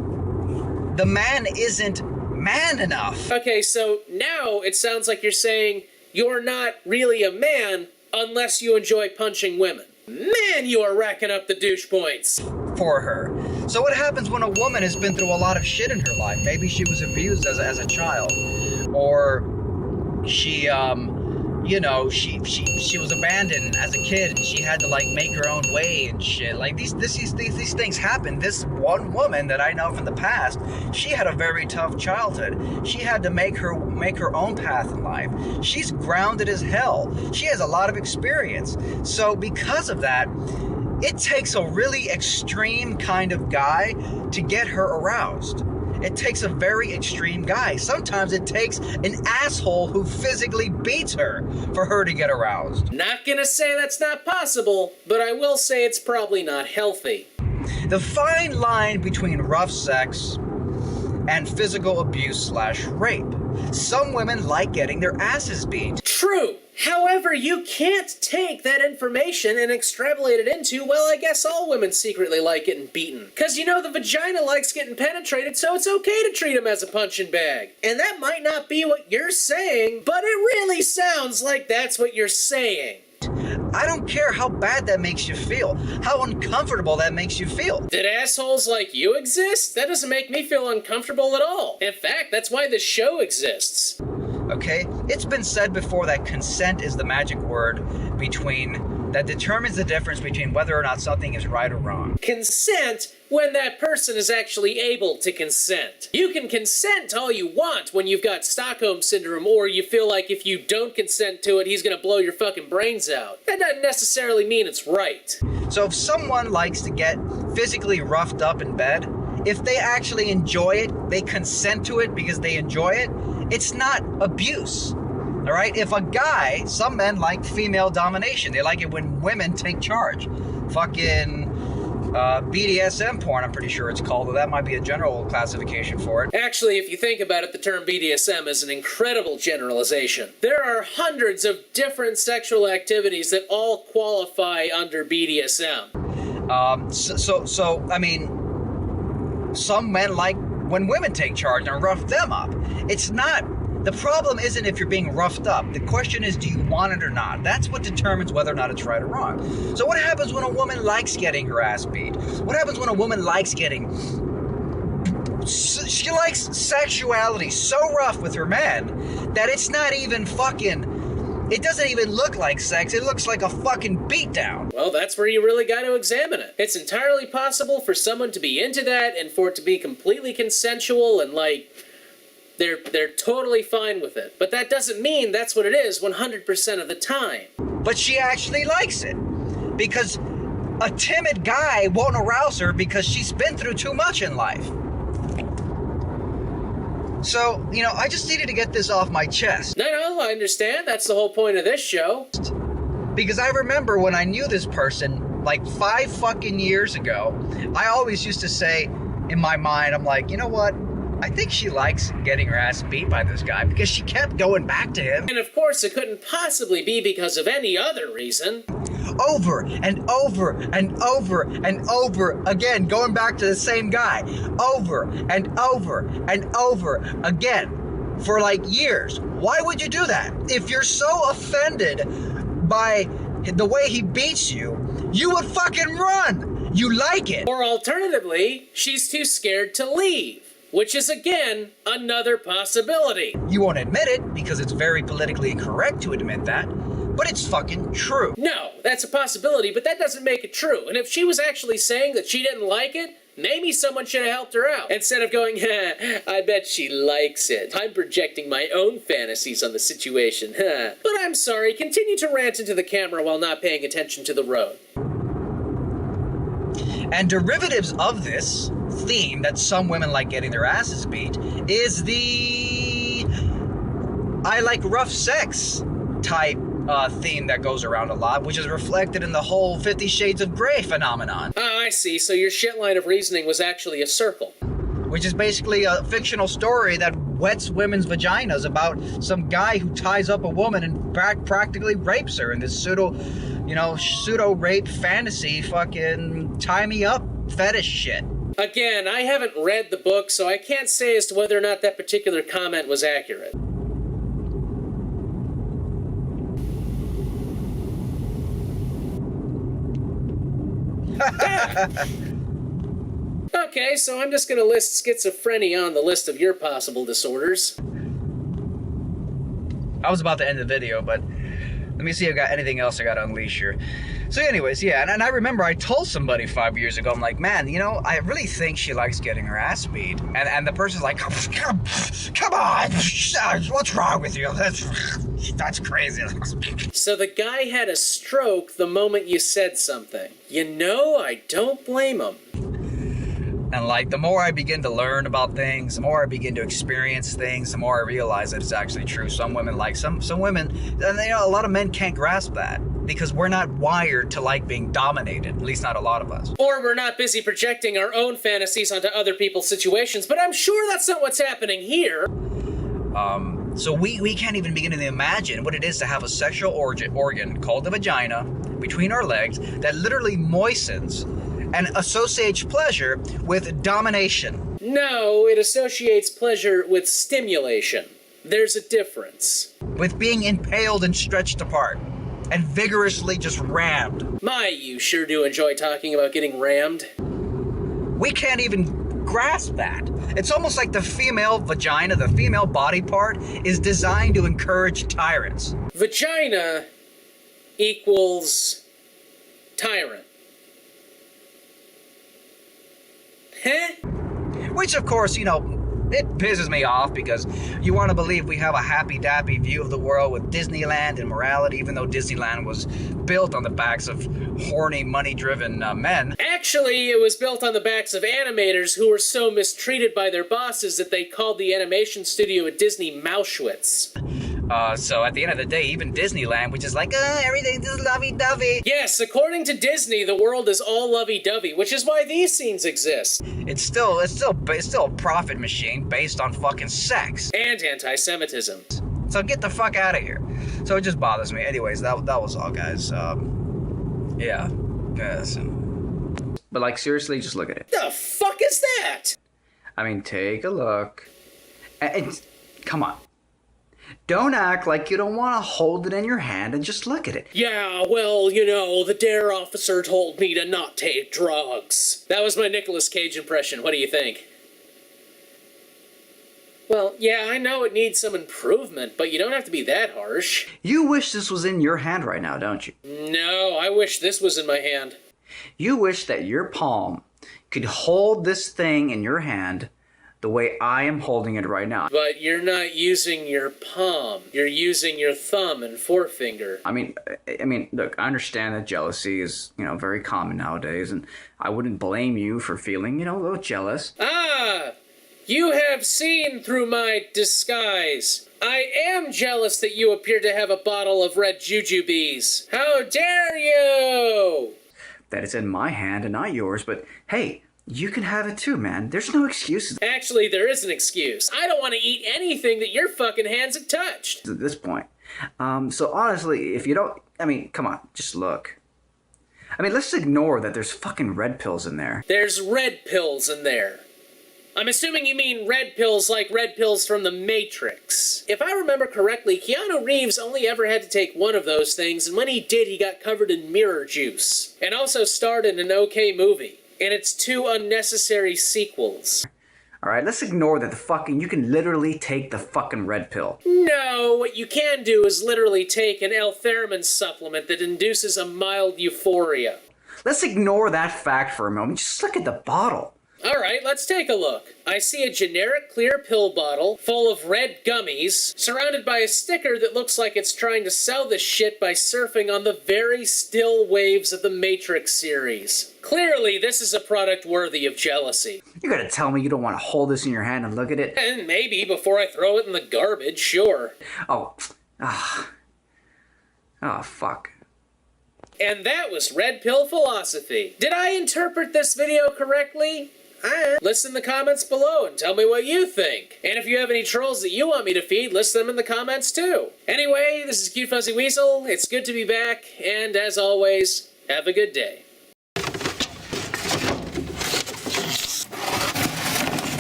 the man isn't man enough. Okay, so now it sounds like you're saying you're not really a man unless you enjoy punching women. Man, you are racking up the douche points. For her. So what happens when a woman has been through a lot of shit in her life? Maybe she was abused as a child. Or she, you know, she was abandoned as a kid and she had to like make her own way and shit. Like these things happen. This one woman that I know from the past, she had a very tough childhood. She had to make her own path in life. She's grounded as hell. She has a lot of experience. So because of that, it takes a really extreme kind of guy to get her aroused. It takes a very extreme guy. Sometimes it takes an asshole who physically beats her for her to get aroused. Not gonna say that's not possible, but I will say it's probably not healthy. The fine line between rough sex and physical abuse / rape. Some women like getting their asses beat. True. However, you can't take that information and extrapolate it into, well, I guess all women secretly like getting beaten. Because, you know, the vagina likes getting penetrated, so it's okay to treat them as a punching bag. And that might not be what you're saying, but it really sounds like that's what you're saying. I don't care how bad that makes you feel, how uncomfortable that makes you feel. That assholes like you exist? That doesn't make me feel uncomfortable at all. In fact, that's why this show exists. Okay? It's been said before that consent is the magic word that determines the difference between whether or not something is right or wrong. Consent when that person is actually able to consent. You can consent all you want when you've got Stockholm Syndrome, or you feel like if you don't consent to it, he's gonna blow your fucking brains out. That doesn't necessarily mean it's right. So if someone likes to get physically roughed up in bed, if they actually enjoy it, they consent to it because they enjoy it, it's not abuse. All right? If a guy, some men like female domination. They like it when women take charge. Fucking BDSM porn, I'm pretty sure it's called, though that might be a general classification for it. Actually, if you think about it, the term BDSM is an incredible generalization. There are hundreds of different sexual activities that all qualify under BDSM. So I mean, some men like when women take charge and rough them up. It's not, the problem isn't if you're being roughed up. The question is, do you want it or not? That's what determines whether or not it's right or wrong. So what happens when a woman likes getting her ass beat? What happens when a woman likes getting... She likes sexuality so rough with her man that it's not even fucking... It doesn't even look like sex. It looks like a fucking beatdown. Well, that's where you really got to examine it. It's entirely possible for someone to be into that and for it to be completely consensual and, like, they're totally fine with it. But that doesn't mean that's what it is 100% of the time. But she actually likes it. Because a timid guy won't arouse her because she's been through too much in life. So, you know, I just needed to get this off my chest. No, I understand. That's the whole point of this show. Because I remember when I knew this person, like 5 fucking years ago, I always used to say in my mind, I'm like, you know what? I think she likes getting her ass beat by this guy because she kept going back to him. And of course, it couldn't possibly be because of any other reason. Over and over and over and over again, going back to the same guy. Over and over and over again for like years. Why would you do that? If you're so offended by the way he beats you, you would fucking run. You like it. Or alternatively, she's too scared to leave. Which is, again, another possibility. You won't admit it because it's very politically incorrect to admit that, but it's fucking true. No, that's a possibility, but that doesn't make it true. And if she was actually saying that she didn't like it, maybe someone should have helped her out. Instead of going, I bet she likes it. I'm projecting my own fantasies on the situation, huh? But I'm sorry, continue to rant into the camera while not paying attention to the road. And derivatives of this theme that some women like getting their asses beat is the I like rough sex type theme that goes around a lot, which is reflected in the whole 50 Shades of Grey phenomenon. Oh, I see. So your shit line of reasoning was actually a circle. Which is basically a fictional story that wets women's vaginas about some guy who ties up a woman and practically rapes her in this pseudo-rape fantasy fucking tie-me-up fetish shit. Again, I haven't read the book, so I can't say as to whether or not that particular comment was accurate. Okay, so I'm just gonna list schizophrenia on the list of your possible disorders. I was about to end the video, but let me see if I got anything else I got to unleash here. So anyways, yeah, and I remember I told somebody 5 years ago, I'm like, man, you know, I really think she likes getting her ass beat. And the person's like, come on, what's wrong with you? That's crazy. So the guy had a stroke the moment you said something. You know, I don't blame him. And like, the more I begin to learn about things, the more I begin to experience things, the more I realize that it's actually true. Some women like, some women, and you know, a lot of men can't grasp that because we're not wired to like being dominated, at least not a lot of us. Or we're not busy projecting our own fantasies onto other people's situations, but I'm sure that's not what's happening here. So we can't even begin to imagine what it is to have a sexual organ called the vagina between our legs that literally moistens and associates pleasure with domination. No, it associates pleasure with stimulation. There's a difference. With being impaled and stretched apart, and vigorously just rammed. My, you sure do enjoy talking about getting rammed. We can't even grasp that. It's almost like the female vagina, the female body part, is designed to encourage tyrants. Vagina equals tyrant. Huh? Which, of course, you know, it pisses me off because you want to believe we have a happy-dappy view of the world with Disneyland and morality, even though Disneyland was built on the backs of horny, money-driven men. Actually, it was built on the backs of animators who were so mistreated by their bosses that they called the animation studio at Disney Mauschwitz. So at the end of the day, even Disneyland, which is like, everything's just lovey-dovey. Yes, according to Disney, the world is all lovey-dovey, which is why these scenes exist. It's still a profit machine based on fucking sex. And anti-Semitism. So get the fuck out of here. So it just bothers me. Anyways, that was all, guys. Yeah. Yes. But like, seriously, just look at it. The fuck is that? I mean, take a look. And come on. Don't act like you don't want to hold it in your hand and just look at it. Yeah, well, you know, the DARE officer told me to not take drugs. That was my Nicolas Cage impression. What do you think? Well, yeah, I know it needs some improvement, but you don't have to be that harsh. You wish this was in your hand right now, don't you? No, I wish this was in my hand. You wish that your palm could hold this thing in your hand the way I am holding it right now. But you're not using your palm. You're using your thumb and forefinger. I mean, look, I understand that jealousy is, very common nowadays, and I wouldn't blame you for feeling, a little jealous. Ah! You have seen through my disguise. I am jealous that you appear to have a bottle of red jujubes. How dare you! That it's in my hand and not yours, but hey, you can have it too, man. There's no excuses. Actually, there is an excuse. I don't want to eat anything that your fucking hands have touched. At this point. So honestly, if you don't, come on, just look. Let's ignore that there's fucking red pills in there. There's red pills in there. I'm assuming you mean red pills like red pills from the Matrix. If I remember correctly, Keanu Reeves only ever had to take one of those things, and when he did, he got covered in mirror juice. And also starred in an okay movie. And its 2 unnecessary sequels. Alright, let's ignore that you can literally take the fucking red pill. No, what you can do is literally take an L-theramine supplement that induces a mild euphoria. Let's ignore that fact for a moment. Just look at the bottle. Alright, let's take a look. I see a generic clear pill bottle full of red gummies, surrounded by a sticker that looks like it's trying to sell this shit by surfing on the very still waves of the Matrix series. Clearly, this is a product worthy of jealousy. You're gonna tell me you don't want to hold this in your hand and look at it? And maybe before I throw it in the garbage, sure. Oh, fuck. And that was Redpill Philosophy. Did I interpret this video correctly? List in the comments below and tell me what you think. And if you have any trolls that you want me to feed, list them in the comments too. Anyway, this is Cute Fuzzy Weasel. It's good to be back, and as always, have a good day.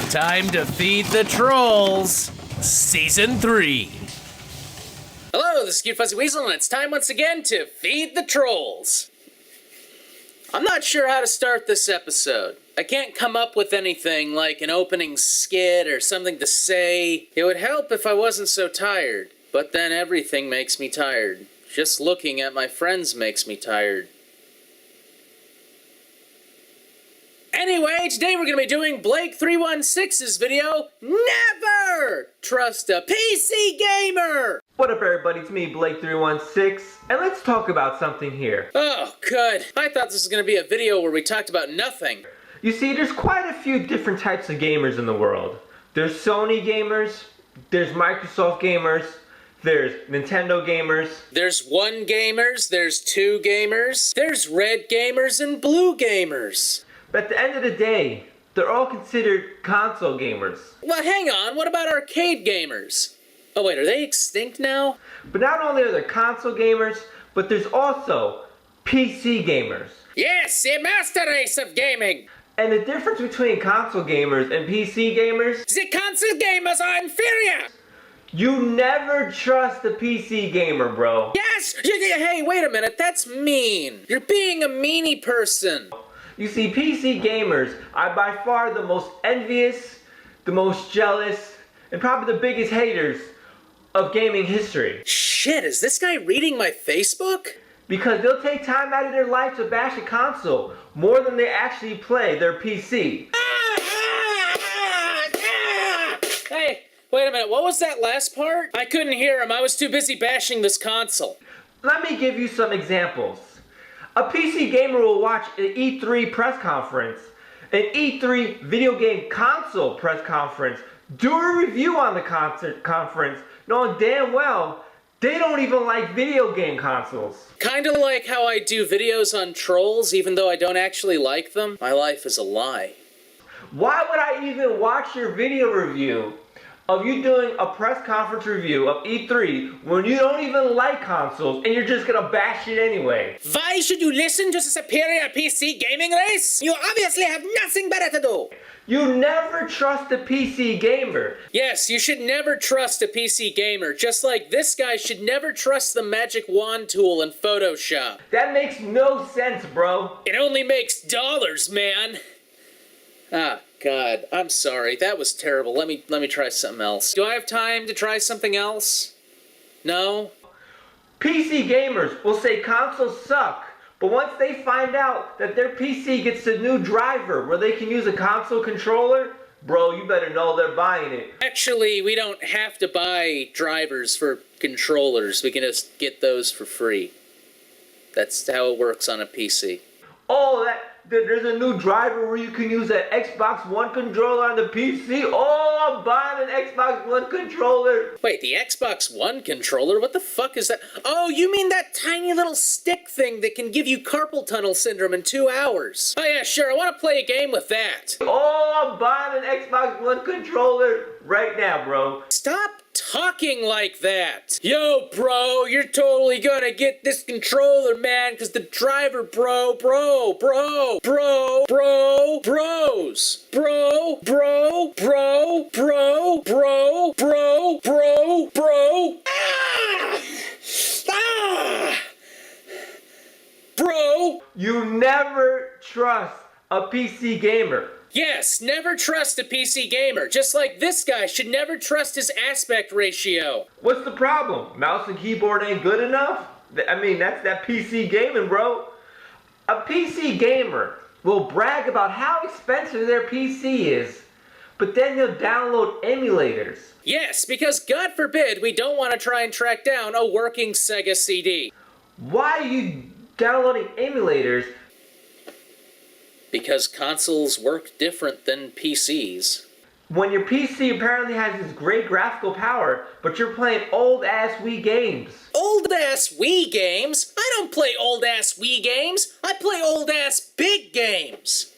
Time to feed the trolls. Season 3. Hello, this is Cute Fuzzy Weasel, and it's time once again to feed the trolls. I'm not sure how to start this episode. I can't come up with anything like an opening skit or something to say. It would help if I wasn't so tired, but then everything makes me tired. Just looking at my friends makes me tired. Anyway, today we're going to be doing Blake316's video, Never Trust a PC Gamer! What up everybody, it's me, Blake316, and let's talk about something here. Oh, good. I thought this was going to be a video where we talked about nothing. You see, there's quite a few different types of gamers in the world. There's Sony gamers, there's Microsoft gamers, there's Nintendo gamers. There's 1 gamers, there's 2 gamers, there's red gamers and blue gamers. But at the end of the day, they're all considered console gamers. Well, hang on, what about arcade gamers? Oh wait, are they extinct now? But not only are there console gamers, but there's also PC gamers. Yes, the master race of gaming! And the difference between console gamers and PC gamers? The console gamers are inferior! You never trust a PC gamer, bro. Yes! Hey, wait a minute, that's mean. You're being a meanie person. You see, PC gamers are by far the most envious, the most jealous, and probably the biggest haters of gaming history. Shit, is this guy reading my Facebook? Because they'll take time out of their life to bash a console more than they actually play their PC. Hey, wait a minute, what was that last part? I couldn't hear him, I was too busy bashing this console. Let me give you some examples. A PC gamer will watch an E3 press conference, an E3 video game console press conference, do a review on the conference, knowing damn well they don't even like video game consoles. Kinda like how I do videos on trolls even though I don't actually like them. My life is a lie. Why would I even watch your video review of you doing a press conference review of E3 when you don't even like consoles and you're just gonna bash it anyway. Why should you listen to the superior PC gaming race? You obviously have nothing better to do. You never trust a PC gamer. Yes, you should never trust a PC gamer, just like this guy should never trust the magic wand tool in Photoshop. That makes no sense, bro. It only makes dollars, man. Ah, God, I'm sorry. That was terrible. Let me try something else. Do I have time to try something else? No? PC gamers will say consoles suck, but once they find out that their PC gets a new driver where they can use a console controller, bro, you better know they're buying it. Actually, we don't have to buy drivers for controllers. We can just get those for free. That's how it works on a PC. Oh, there's a new driver where you can use an Xbox One controller on the PC. Oh, I'm buying an Xbox One controller. Wait, the Xbox One controller? What the fuck is that? Oh, you mean that tiny little stick thing that can give you carpal tunnel syndrome in 2 hours? Oh yeah, sure, I want to play a game with that. Oh, I'm buying an Xbox One controller right now, bro. Stop talking like that. Yo, bro, you're totally gonna get this controller, man, because the driver, bros. Bro! You never trust a PC gamer. Yes, never trust a PC gamer, just like this guy should never trust his aspect ratio. What's the problem? Mouse and keyboard ain't good enough? I mean, that's that PC gaming, bro. A PC gamer will brag about how expensive their PC is, but then they'll download emulators. Yes, because God forbid we don't want to try and track down a working Sega CD. Why are you downloading emulators? Because consoles work different than PCs. When your PC apparently has this great graphical power, but you're playing old-ass Wii games. Old-ass Wii games? I don't play old-ass Wii games. I play old-ass big games.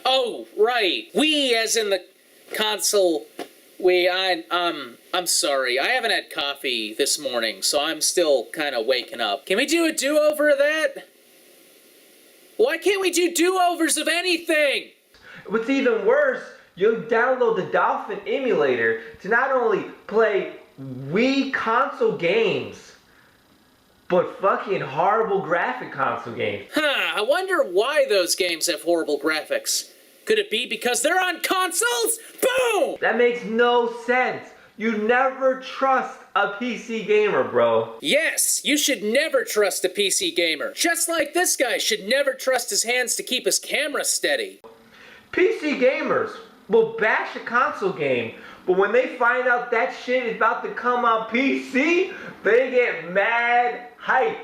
Oh, right. Wii as in the console Wii. I'm sorry. I haven't had coffee this morning, so I'm still kind of waking up. Can we do a do-over of that? Why can't we do do-overs of anything? What's even worse, you'll download the Dolphin emulator to not only play Wii console games, but fucking horrible graphic console games. Huh, I wonder why those games have horrible graphics. Could it be because they're on consoles? Boom! That makes no sense. You never trust a PC gamer, bro. Yes, you should never trust a PC gamer. Just like this guy should never trust his hands to keep his camera steady. PC gamers will bash a console game, but when they find out that shit is about to come on PC, they get mad hype.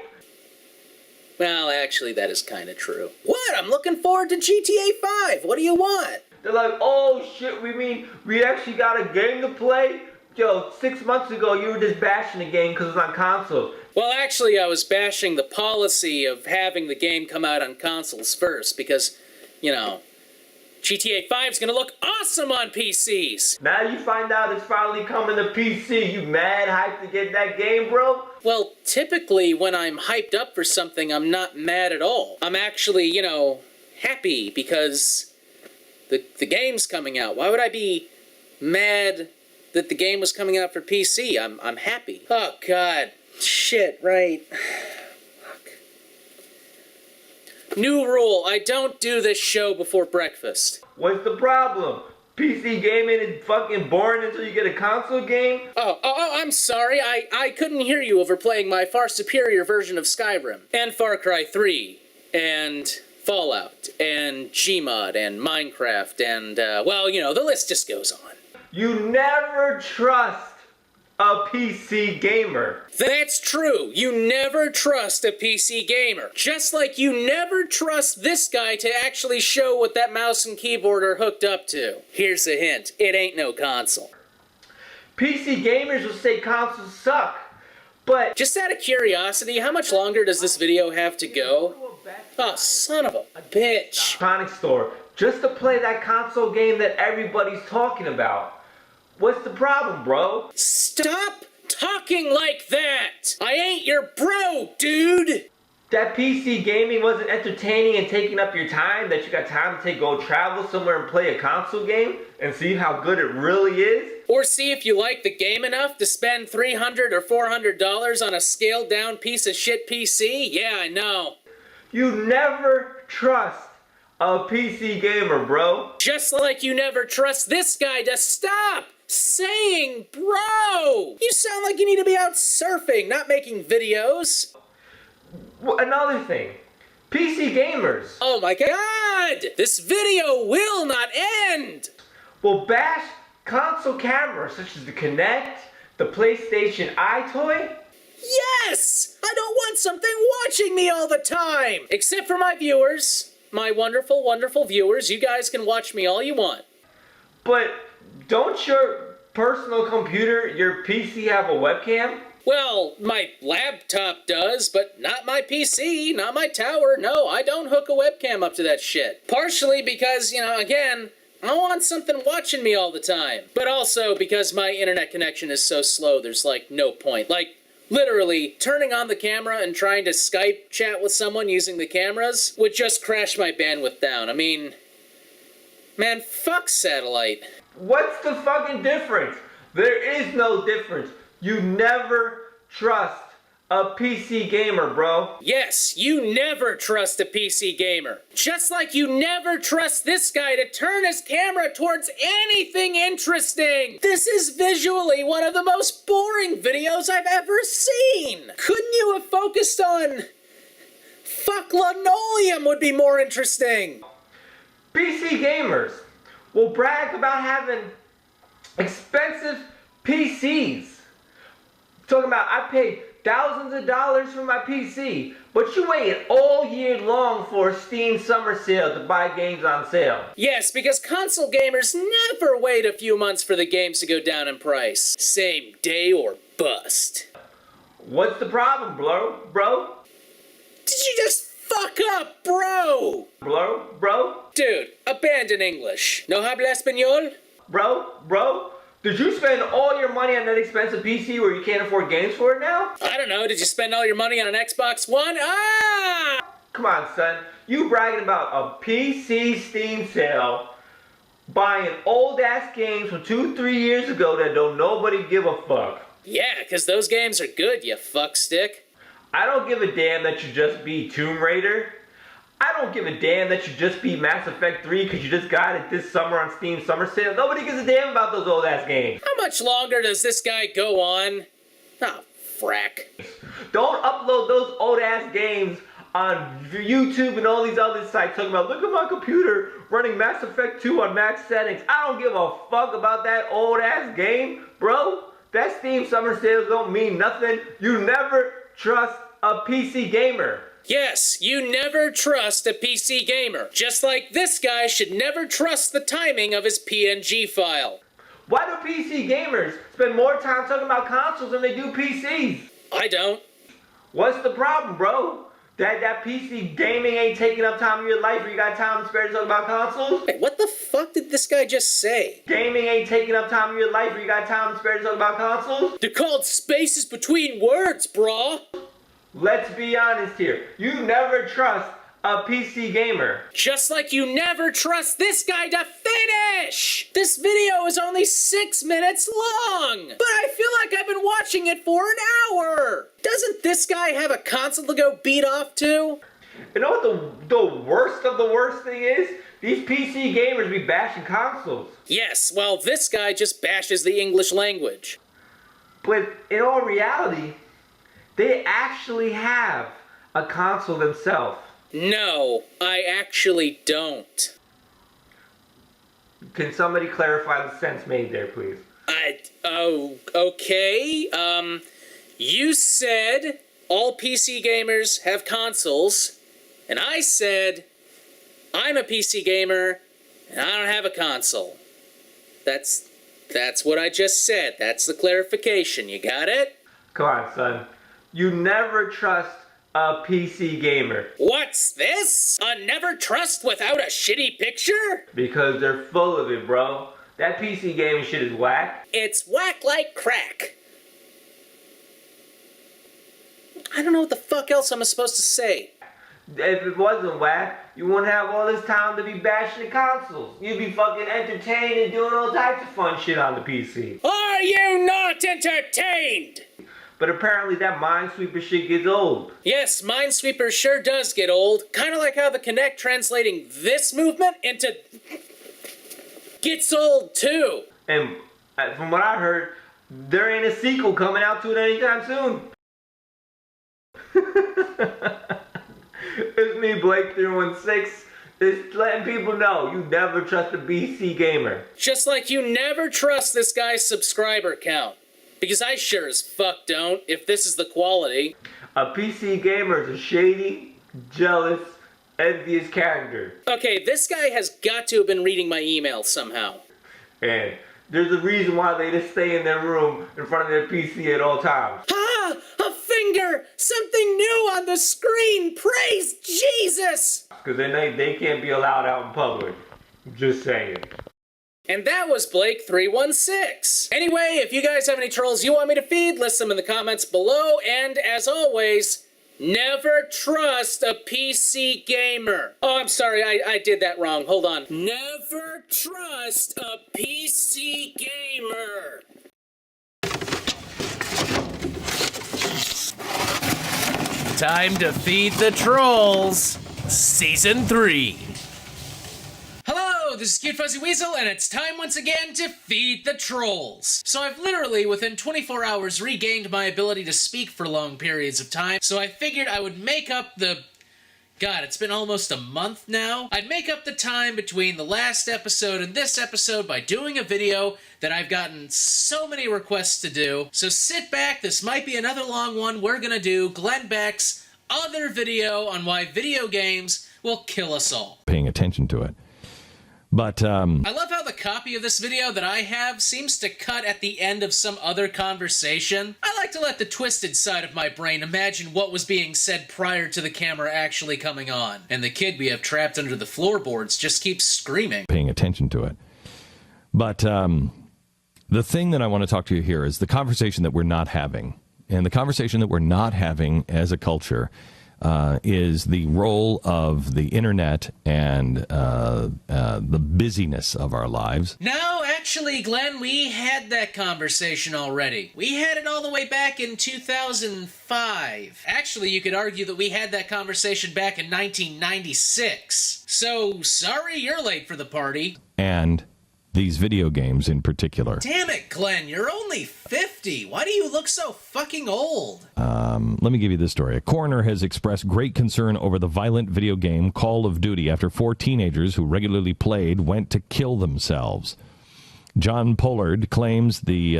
Well, actually, that is kind of true. What? I'm looking forward to GTA 5. What do you want? They're like, oh shit, we actually got a game to play? Yo, 6 months ago, you were just bashing the game because it's on consoles. Well, actually, I was bashing the policy of having the game come out on consoles first because, you know, GTA 5 is going to look awesome on PCs. Now you find out it's finally coming to PC. You mad hyped to get that game, bro? Well, typically when I'm hyped up for something, I'm not mad at all. I'm actually, you know, happy because the game's coming out. Why would I be mad that the game was coming out for PC? I'm happy. Oh, God. Shit, right. Fuck. New rule, I don't do this show before breakfast. What's the problem? PC gaming is fucking boring until you get a console game? Oh, I'm sorry. I couldn't hear you over playing my far superior version of Skyrim, and Far Cry 3, and Fallout, and Gmod, and Minecraft, and, well, you know, the list just goes on. You never trust a PC gamer. That's true. You never trust a PC gamer. Just like you never trust this guy to actually show what that mouse and keyboard are hooked up to. Here's a hint. It ain't no console. PC gamers will say consoles suck, but... Just out of curiosity, how much longer does this video have to go? Oh, son of a bitch. Electronics store, just to play that console game that everybody's talking about. What's the problem, bro? Stop talking like that! I ain't your bro, dude! That PC gaming wasn't entertaining and taking up your time, that you got time to go travel somewhere and play a console game and see how good it really is? Or see if you like the game enough to spend $300 or $400 on a scaled down piece of shit PC? Yeah, I know. You never trust a PC gamer, bro. Just like you never trust this guy to stop saying bro. You sound like you need to be out surfing, not making videos. Another thing, PC gamers. Oh my god! This video will not end! Will bash console cameras such as the Kinect, the PlayStation iToy? Yes! I don't want something watching me all the time! Except for my viewers. My wonderful, wonderful viewers. You guys can watch me all you want. But don't your personal computer, your PC have a webcam? Well, my laptop does, but not my PC, not my tower. No, I don't hook a webcam up to that shit. Partially because, again, I want something watching me all the time. But also because my internet connection is so slow, there's like no point. Like, literally, turning on the camera and trying to Skype chat with someone using the cameras would just crash my bandwidth down. I mean, man, fuck satellite. What's the fucking difference? There is no difference. You never trust a PC gamer, bro. Yes, you never trust a PC gamer. Just like you never trust this guy to turn his camera towards anything interesting. This is visually one of the most boring videos I've ever seen. Couldn't you have focused on... Fuck linoleum would be more interesting. PC gamers will brag about having expensive PCs. Talking about, I paid thousands of dollars for my PC, but you waited all year long for a Steam summer sale to buy games on sale. Yes, because console gamers never wait a few months for the games to go down in price. Same day or bust. What's the problem, bro? Did you just fuck up, bro? Bro? Dude, abandon English. No habla español? Bro? Did you spend all your money on that expensive PC where you can't afford games for it now? I don't know, did you spend all your money on an Xbox One? Ah! Come on, son. You bragging about a PC Steam sale, buying old-ass games from 2-3 years ago that don't nobody give a fuck. Yeah, because those games are good, you fuckstick. I don't give a damn that you just beat Tomb Raider. I don't give a damn that you just beat Mass Effect 3 because you just got it this summer on Steam Summer Sale. Nobody gives a damn about those old-ass games. How much longer does this guy go on? Oh, frack. Don't upload those old-ass games on YouTube and all these other sites talking about, look at my computer running Mass Effect 2 on max settings. I don't give a fuck about that old-ass game, bro. That Steam Summer Sales don't mean nothing. You never trust a PC gamer. Yes, you never trust a PC gamer. Just like this guy should never trust the timing of his PNG file. Why do PC gamers spend more time talking about consoles than they do PCs? I don't. What's the problem, bro? That PC gaming ain't taking up time of your life where you got time to spare to talk about consoles? Hey, what the fuck did this guy just say? Gaming ain't taking up time of your life where you got time to spare to talk about consoles? They're called spaces between words, brah. Let's be honest here. You never trust a PC gamer. Just like you never trust this guy to finish! This video is only 6 minutes long, but I feel like I've been watching it for an hour! Doesn't this guy have a console to go beat off to? You know what the worst of the worst thing is? These PC gamers be bashing consoles. Yes, well, this guy just bashes the English language. But in all reality, they actually have a console themselves. No, I actually don't. Can somebody clarify the sense made there, please? Okay. You said all PC gamers have consoles, and I said I'm a PC gamer, and I don't have a console. That's what I just said. That's the clarification. You got it? Come on, son. You never trust a PC gamer. What's this? A never trust without a shitty picture? Because they're full of it, bro. That PC gaming shit is whack. It's whack like crack. I don't know what the fuck else I'm supposed to say. If it wasn't whack, you wouldn't have all this time to be bashing the consoles. You'd be fucking entertained and doing all types of fun shit on the PC. Are you not entertained? But apparently that Minesweeper shit gets old. Yes, Minesweeper sure does get old. Kind of like how the Kinect translating this movement into gets old too. And from what I heard, there ain't a sequel coming out to it anytime soon. It's me, Blake 316. Just letting people know you never trust a BC gamer. Just like you never trust this guy's subscriber count. Because I sure as fuck don't, if this is the quality. A PC gamer is a shady, jealous, envious character. Okay, this guy has got to have been reading my email somehow. And there's a reason why they just stay in their room in front of their PC at all times. Ah! A finger! Something new on the screen! Praise Jesus! Because they can't be allowed out in public. Just saying. And that was Blake 316. Anyway, if you guys have any trolls you want me to feed, list them in the comments below. And as always, never trust a PC gamer. Oh, I'm sorry, I did that wrong. Hold on. Never trust a PC gamer. Time to feed the trolls. Season 3. Hello, this is Cute Fuzzy Weasel, and it's time once again to feed the trolls. So I've literally, within 24 hours, regained my ability to speak for long periods of time, so I figured I would make up the... God, it's been almost a month now. I'd make up the time between the last episode and this episode by doing a video that I've gotten so many requests to do. So sit back, this might be another long one. We're gonna do Glenn Beck's other video on why video games will kill us all. Paying attention to it. But, I love how the copy of this video that I have seems to cut at the end of some other conversation. I like to let the twisted side of my brain imagine what was being said prior to the camera actually coming on. And the kid we have trapped under the floorboards just keeps screaming. Paying attention to it. But, the thing that I want to talk to you here is the conversation that we're not having. And the conversation that we're not having as a culture is the role of the internet and the busyness of our lives. No, actually, Glenn, we had that conversation already. We had it all the way back in 2005. Actually, you could argue that we had that conversation back in 1996. So, sorry you're late for the party. And these video games in particular. Damn it, Glenn, you're only 50. Why do you look so fucking old? Let me give you this story. A coroner has expressed great concern over the violent video game Call of Duty after 4 teenagers who regularly played went to kill themselves. John Pollard claims the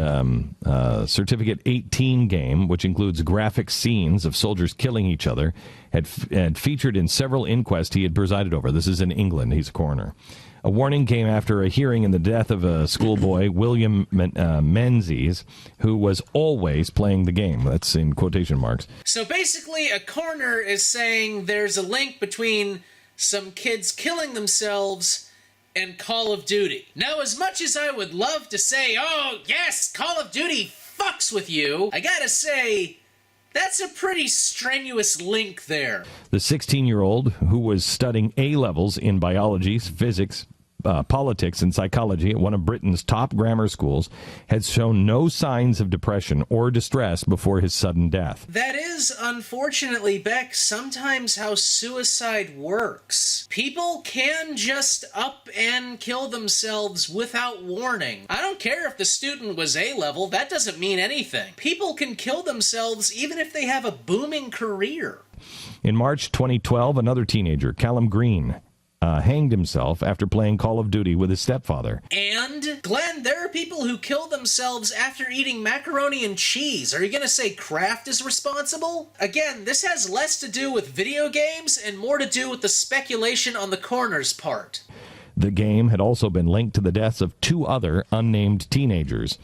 Certificate 18 game, which includes graphic scenes of soldiers killing each other, had featured in several inquests he had presided over. This is in England. He's a coroner. A warning came after a hearing in the death of a schoolboy, William Menzies, who was always playing the game. That's in quotation marks. So basically, a coroner is saying there's a link between some kids killing themselves and Call of Duty. Now, as much as I would love to say, oh, yes, Call of Duty fucks with you, I gotta say, that's a pretty strenuous link there. The 16-year-old, who was studying A-levels in biology, physics, politics, and psychology at one of Britain's top grammar schools, had shown no signs of depression or distress before his sudden death. That is, unfortunately, Beck, sometimes how suicide works. People can just up and kill themselves without warning. I don't care if the student was A-level, that doesn't mean anything. People can kill themselves even if they have a booming career. In March 2012, another teenager, Callum Green, hanged himself after playing Call of Duty with his stepfather. And, Glenn, there are people who kill themselves after eating macaroni and cheese. Are you going to say Kraft is responsible? Again, this has less to do with video games and more to do with the speculation on the coroner's part. The game had also been linked to the deaths of 2 other unnamed teenagers.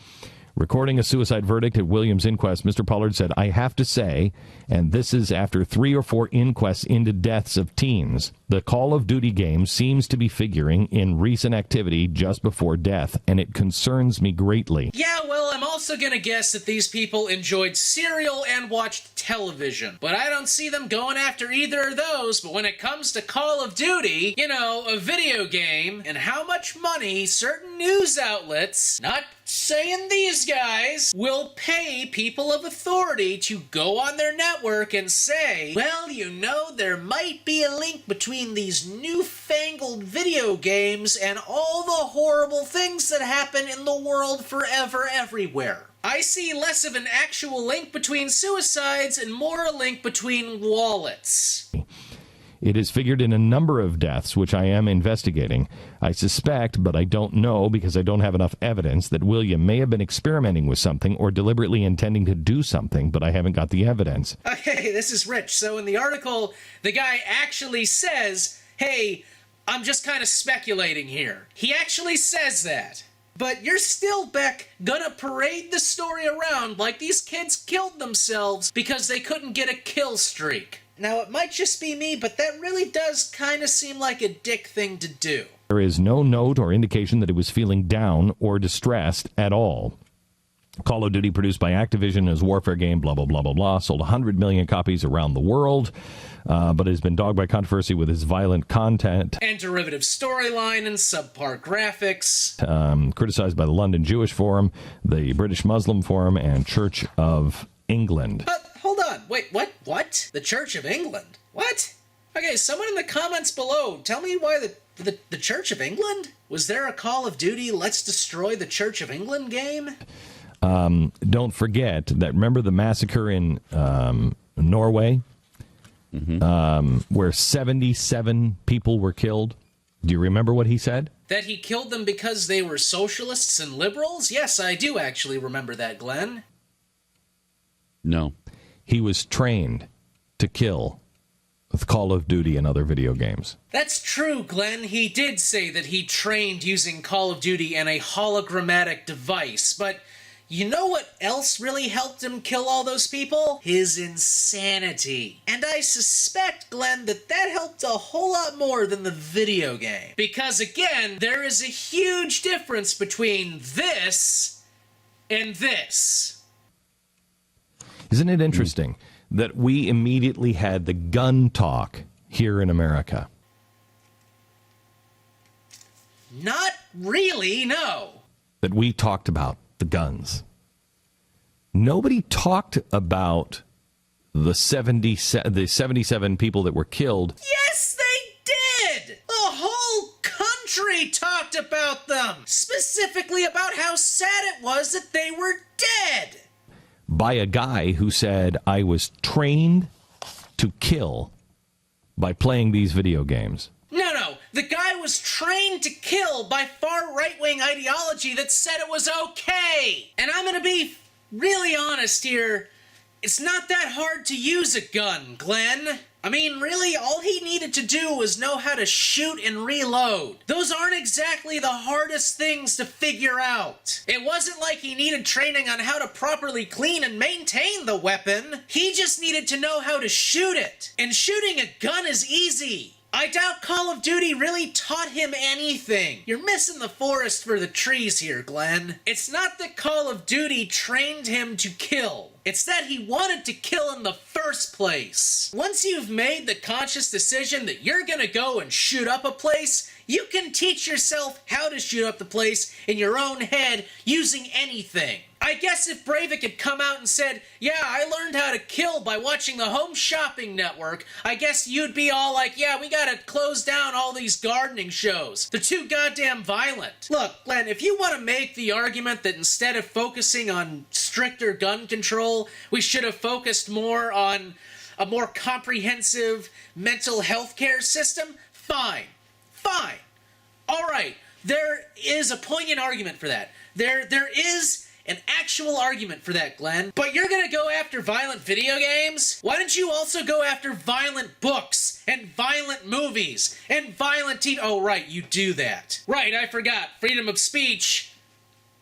Recording a suicide verdict at Williams' inquest, Mr. Pollard said, "I have to say, and this is after 3 or 4 inquests into deaths of teens, the Call of Duty game seems to be figuring in recent activity just before death, and it concerns me greatly." Yeah, well, I'm also gonna guess that these people enjoyed cereal and watched television. But I don't see them going after either of those. But when it comes to Call of Duty, you know, a video game, and how much money certain news outlets, not saying these guys, will pay people of authority to go on their network and say, well, you know, there might be a link between these newfangled video games and all the horrible things that happen in the world forever everywhere. I see less of an actual link between suicides and more a link between wallets. It is figured in a number of deaths, which I am investigating. I suspect, but I don't know because I don't have enough evidence, that William may have been experimenting with something or deliberately intending to do something, but I haven't got the evidence. Okay, this is Rich. So in the article, the guy actually says, hey, I'm just kind of speculating here. He actually says that. But you're still, Beck, gonna parade the story around like these kids killed themselves because they couldn't get a kill streak. Now, it might just be me, but that really does kind of seem like a dick thing to do. There is no note or indication that he was feeling down or distressed at all. Call of Duty, produced by Activision as warfare game, blah, blah, blah, blah, blah, sold 100 million copies around the world, but has been dogged by controversy with its violent content. And derivative storyline and subpar graphics. Criticized by the London Jewish Forum, the British Muslim Forum, and Church of England. Hold on, wait, what? The Church of England? What? Okay, someone in the comments below, tell me why the Church of England? Was there a Call of Duty Let's Destroy the Church of England game? Don't forget that, remember the massacre in Norway, where 77 people were killed? Do you remember what he said? That he killed them because they were socialists and liberals? Yes, I do actually remember that, Glenn. No. He was trained to kill with Call of Duty and other video games. That's true, Glenn. He did say that he trained using Call of Duty and a hologrammatic device, but you know what else really helped him kill all those people? His insanity. And I suspect, Glenn, that helped a whole lot more than the video game. Because again, there is a huge difference between this and this. Isn't it interesting that we immediately had the gun talk here in America? Not really, no. That we talked about the guns. Nobody talked about the 77 people that were killed. Yes, they did! The whole country talked about them! Specifically about how sad it was that they were dead! By a guy who said, I was trained to kill by playing these video games. No. The guy was trained to kill by far right-wing ideology that said it was okay. And I'm gonna be really honest here. It's not that hard to use a gun, Glenn. I mean, really, all he needed to do was know how to shoot and reload. Those aren't exactly the hardest things to figure out. It wasn't like he needed training on how to properly clean and maintain the weapon. He just needed to know how to shoot it. And shooting a gun is easy. I doubt Call of Duty really taught him anything. You're missing the forest for the trees here, Glenn. It's not that Call of Duty trained him to kill. It's that he wanted to kill in the first place. Once you've made the conscious decision that you're gonna go and shoot up a place, you can teach yourself how to shoot up the place in your own head using anything. I guess if Breivik had come out and said, yeah, I learned how to kill by watching the Home Shopping Network, I guess you'd be all like, yeah, we gotta close down all these gardening shows. They're too goddamn violent. Look, Glenn, if you want to make the argument that instead of focusing on stricter gun control, we should have focused more on a more comprehensive mental health care system, fine. All right, there is a poignant argument for that. There is an actual argument for that, Glenn. But you're gonna go after violent video games? Why don't you also go after violent books and violent movies and violent TV? Oh, right, you do that. Right, I forgot. Freedom of speech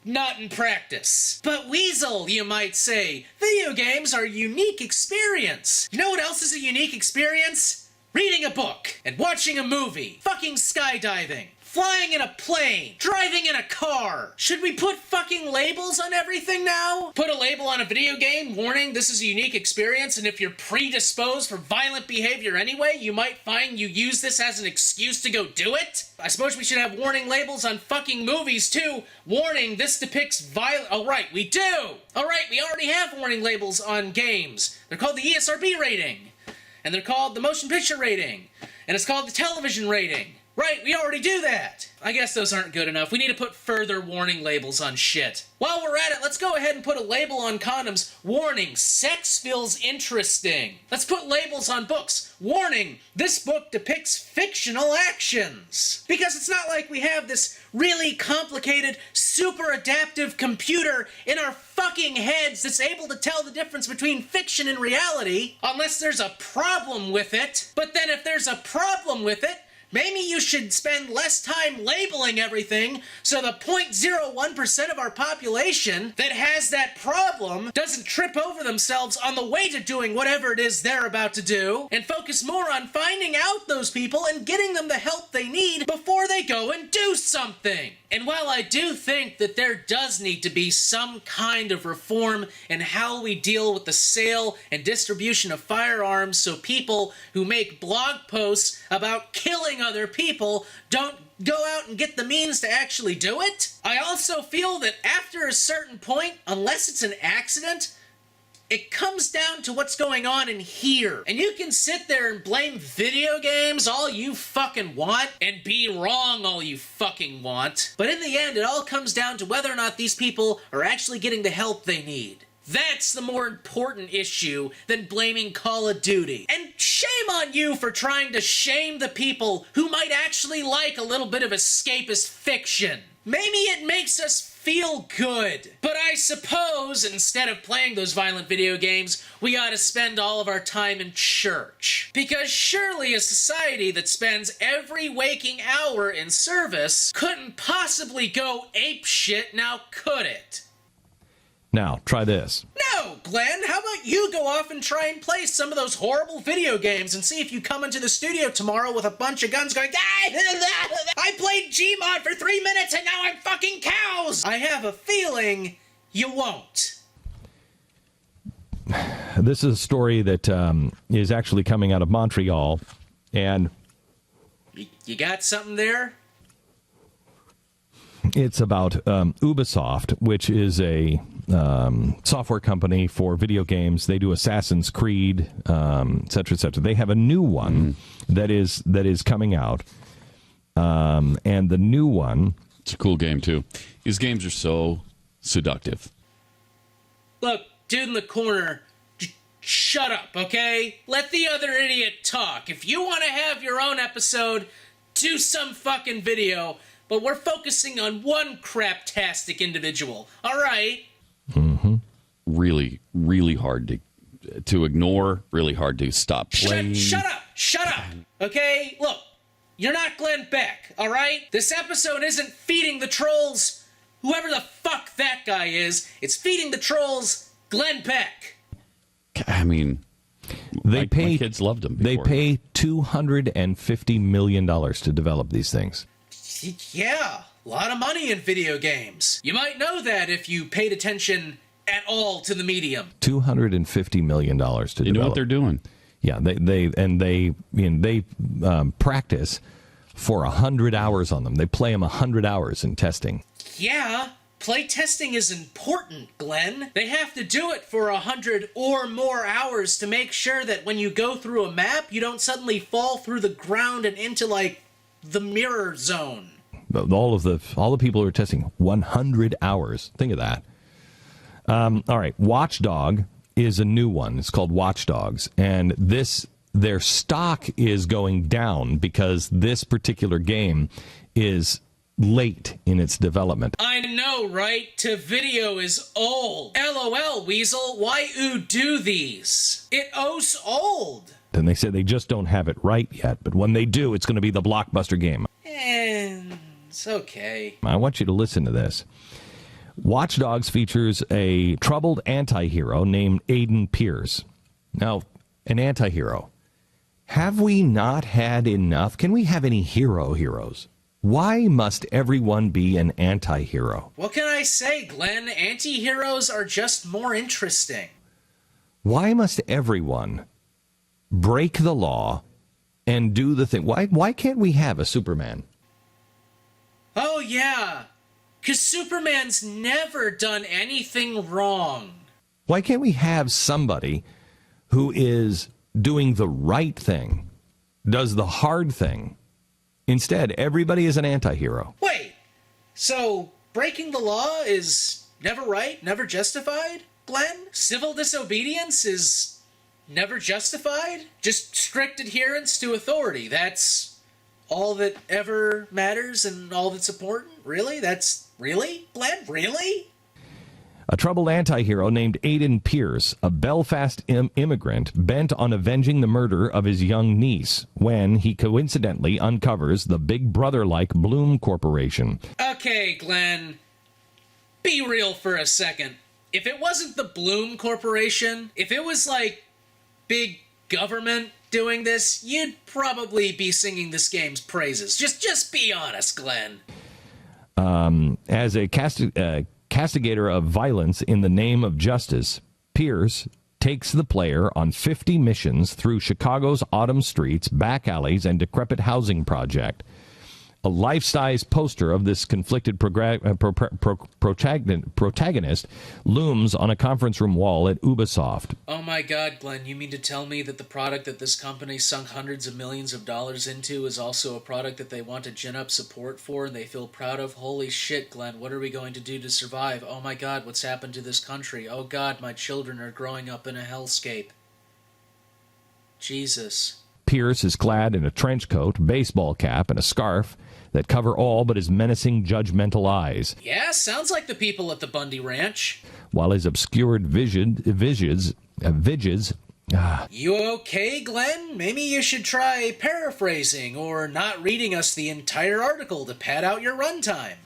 not in practice. But Weasel, you might say, video games are a unique experience. You know what else is a unique experience? Reading a book and watching a movie, fucking skydiving, flying in a plane, driving in a car. Should we put fucking labels on everything now? Put a label on a video game, warning, this is a unique experience, and if you're predisposed for violent behavior anyway, you might find you use this as an excuse to go do it? I suppose we should have warning labels on fucking movies too. Warning, this depicts violence. Oh right, we do! Alright, we already have warning labels on games. They're called the ESRB rating. And they're called the motion picture rating. And it's called the television rating. Right, we already do that. I guess those aren't good enough. We need to put further warning labels on shit. While we're at it, let's go ahead and put a label on condoms. Warning, sex feels interesting. Let's put labels on books. Warning, this book depicts fictional actions. Because it's not like we have this really complicated, super adaptive computer in our fucking heads that's able to tell the difference between fiction and reality, unless there's a problem with it. But then if there's a problem with it, maybe you should spend less time labeling everything so the 0.01% of our population that has that problem doesn't trip over themselves on the way to doing whatever it is they're about to do, and focus more on finding out those people and getting them the help they need before they go and do something. And while I do think that there does need to be some kind of reform in how we deal with the sale and distribution of firearms so people who make blog posts about killing other people don't go out and get the means to actually do it, I also feel that after a certain point, unless it's an accident, it comes down to what's going on in here. And you can sit there and blame video games all you fucking want and be wrong all you fucking want. But in the end, it all comes down to whether or not these people are actually getting the help they need. That's the more important issue than blaming Call of Duty. And shame on you for trying to shame the people who might actually like a little bit of escapist fiction. Maybe it makes us feel good. But I suppose instead of playing those violent video games, we ought to spend all of our time in church. Because surely a society that spends every waking hour in service couldn't possibly go apeshit, now could it? Now, try this. No, Glenn, how about you go off and try and play some of those horrible video games and see if you come into the studio tomorrow with a bunch of guns going, I played Gmod for 3 minutes and now I'm fucking cows! I have a feeling you won't. This is a story that is actually coming out of Montreal, and... You got something there? It's about Ubisoft, which is a software company for video games. They do Assassin's Creed, et cetera, et cetera. They have a new one that is coming out, and the new one... It's a cool game, too. These games are so seductive. Look, dude in the corner, shut up, okay? Let the other idiot talk. If you want to have your own episode, do some fucking video... But we're focusing on one craptastic individual. All right. Mm-hmm. Really, really hard to ignore. Really hard to stop playing. Shut up. Okay? Look, you're not Glenn Beck, all right? This episode isn't feeding the trolls whoever the fuck that guy is. It's feeding the trolls Glenn Beck. I mean, my kids loved him before. They pay $250 million to develop these things. Yeah, a lot of money in video games. You might know that if you paid attention at all to the medium. $250 million to develop. You know what they're doing? Yeah, they practice for 100 hours on them. They play them 100 hours in testing. Yeah, play testing is important, Glenn. They have to do it for 100 or more hours to make sure that when you go through a map, you don't suddenly fall through the ground and into, like, the mirror zone. All the people who are testing 100 hours. Think of that. All right, Watchdog is a new one. It's called Watch Dogs, and their stock is going down because this particular game is late in its development. I know, right? To video is old. LOL, Weasel. Why do these? It owes old. And they said they just don't have it right yet, but when they do, it's going to be the blockbuster game. And it's okay. I want you to listen to this. Watch Dogs features a troubled anti-hero named Aiden Pierce. Now, an anti-hero. Have we not had enough? Can we have any heroes? Why must everyone be an anti-hero? What can I say, Glenn? Anti-heroes are just more interesting. Why must everyone break the law and do the thing? Why can't we have a Superman? Oh, yeah. Because Superman's never done anything wrong. Why can't we have somebody who is doing the right thing, does the hard thing? Instead, everybody is an anti-hero. Wait, so breaking the law is never right, never justified, Glenn? Civil disobedience is never justified? Just strict adherence to authority, that's all that ever matters and all that's important? Really? Really, Glenn? Really? A troubled anti-hero named Aiden Pierce, a Belfast immigrant bent on avenging the murder of his young niece, when he coincidentally uncovers the Big Brother-like Bloom Corporation. Okay, Glenn, be real for a second. If it wasn't the Bloom Corporation, if it was like big government doing this, you'd probably be singing this game's praises. Just be honest, Glenn. As a castigator of violence in the name of justice, Pierce takes the player on 50 missions through Chicago's autumn streets, back alleys, and decrepit housing project. A life-size poster of this conflicted protagonist looms on a conference room wall at Ubisoft. Oh my god, Glenn, you mean to tell me that the product that this company sunk hundreds of millions of dollars into is also a product that they want to gin up support for and they feel proud of? Holy shit, Glenn, what are we going to do to survive? Oh my god, what's happened to this country? Oh god, my children are growing up in a hellscape. Jesus. Pierce is clad in a trench coat, baseball cap, and a scarf that cover all but his menacing, judgmental eyes. Yeah, sounds like the people at the Bundy Ranch. While his obscured visions. You okay, Glenn? Maybe you should try paraphrasing or not reading us the entire article to pad out your runtime.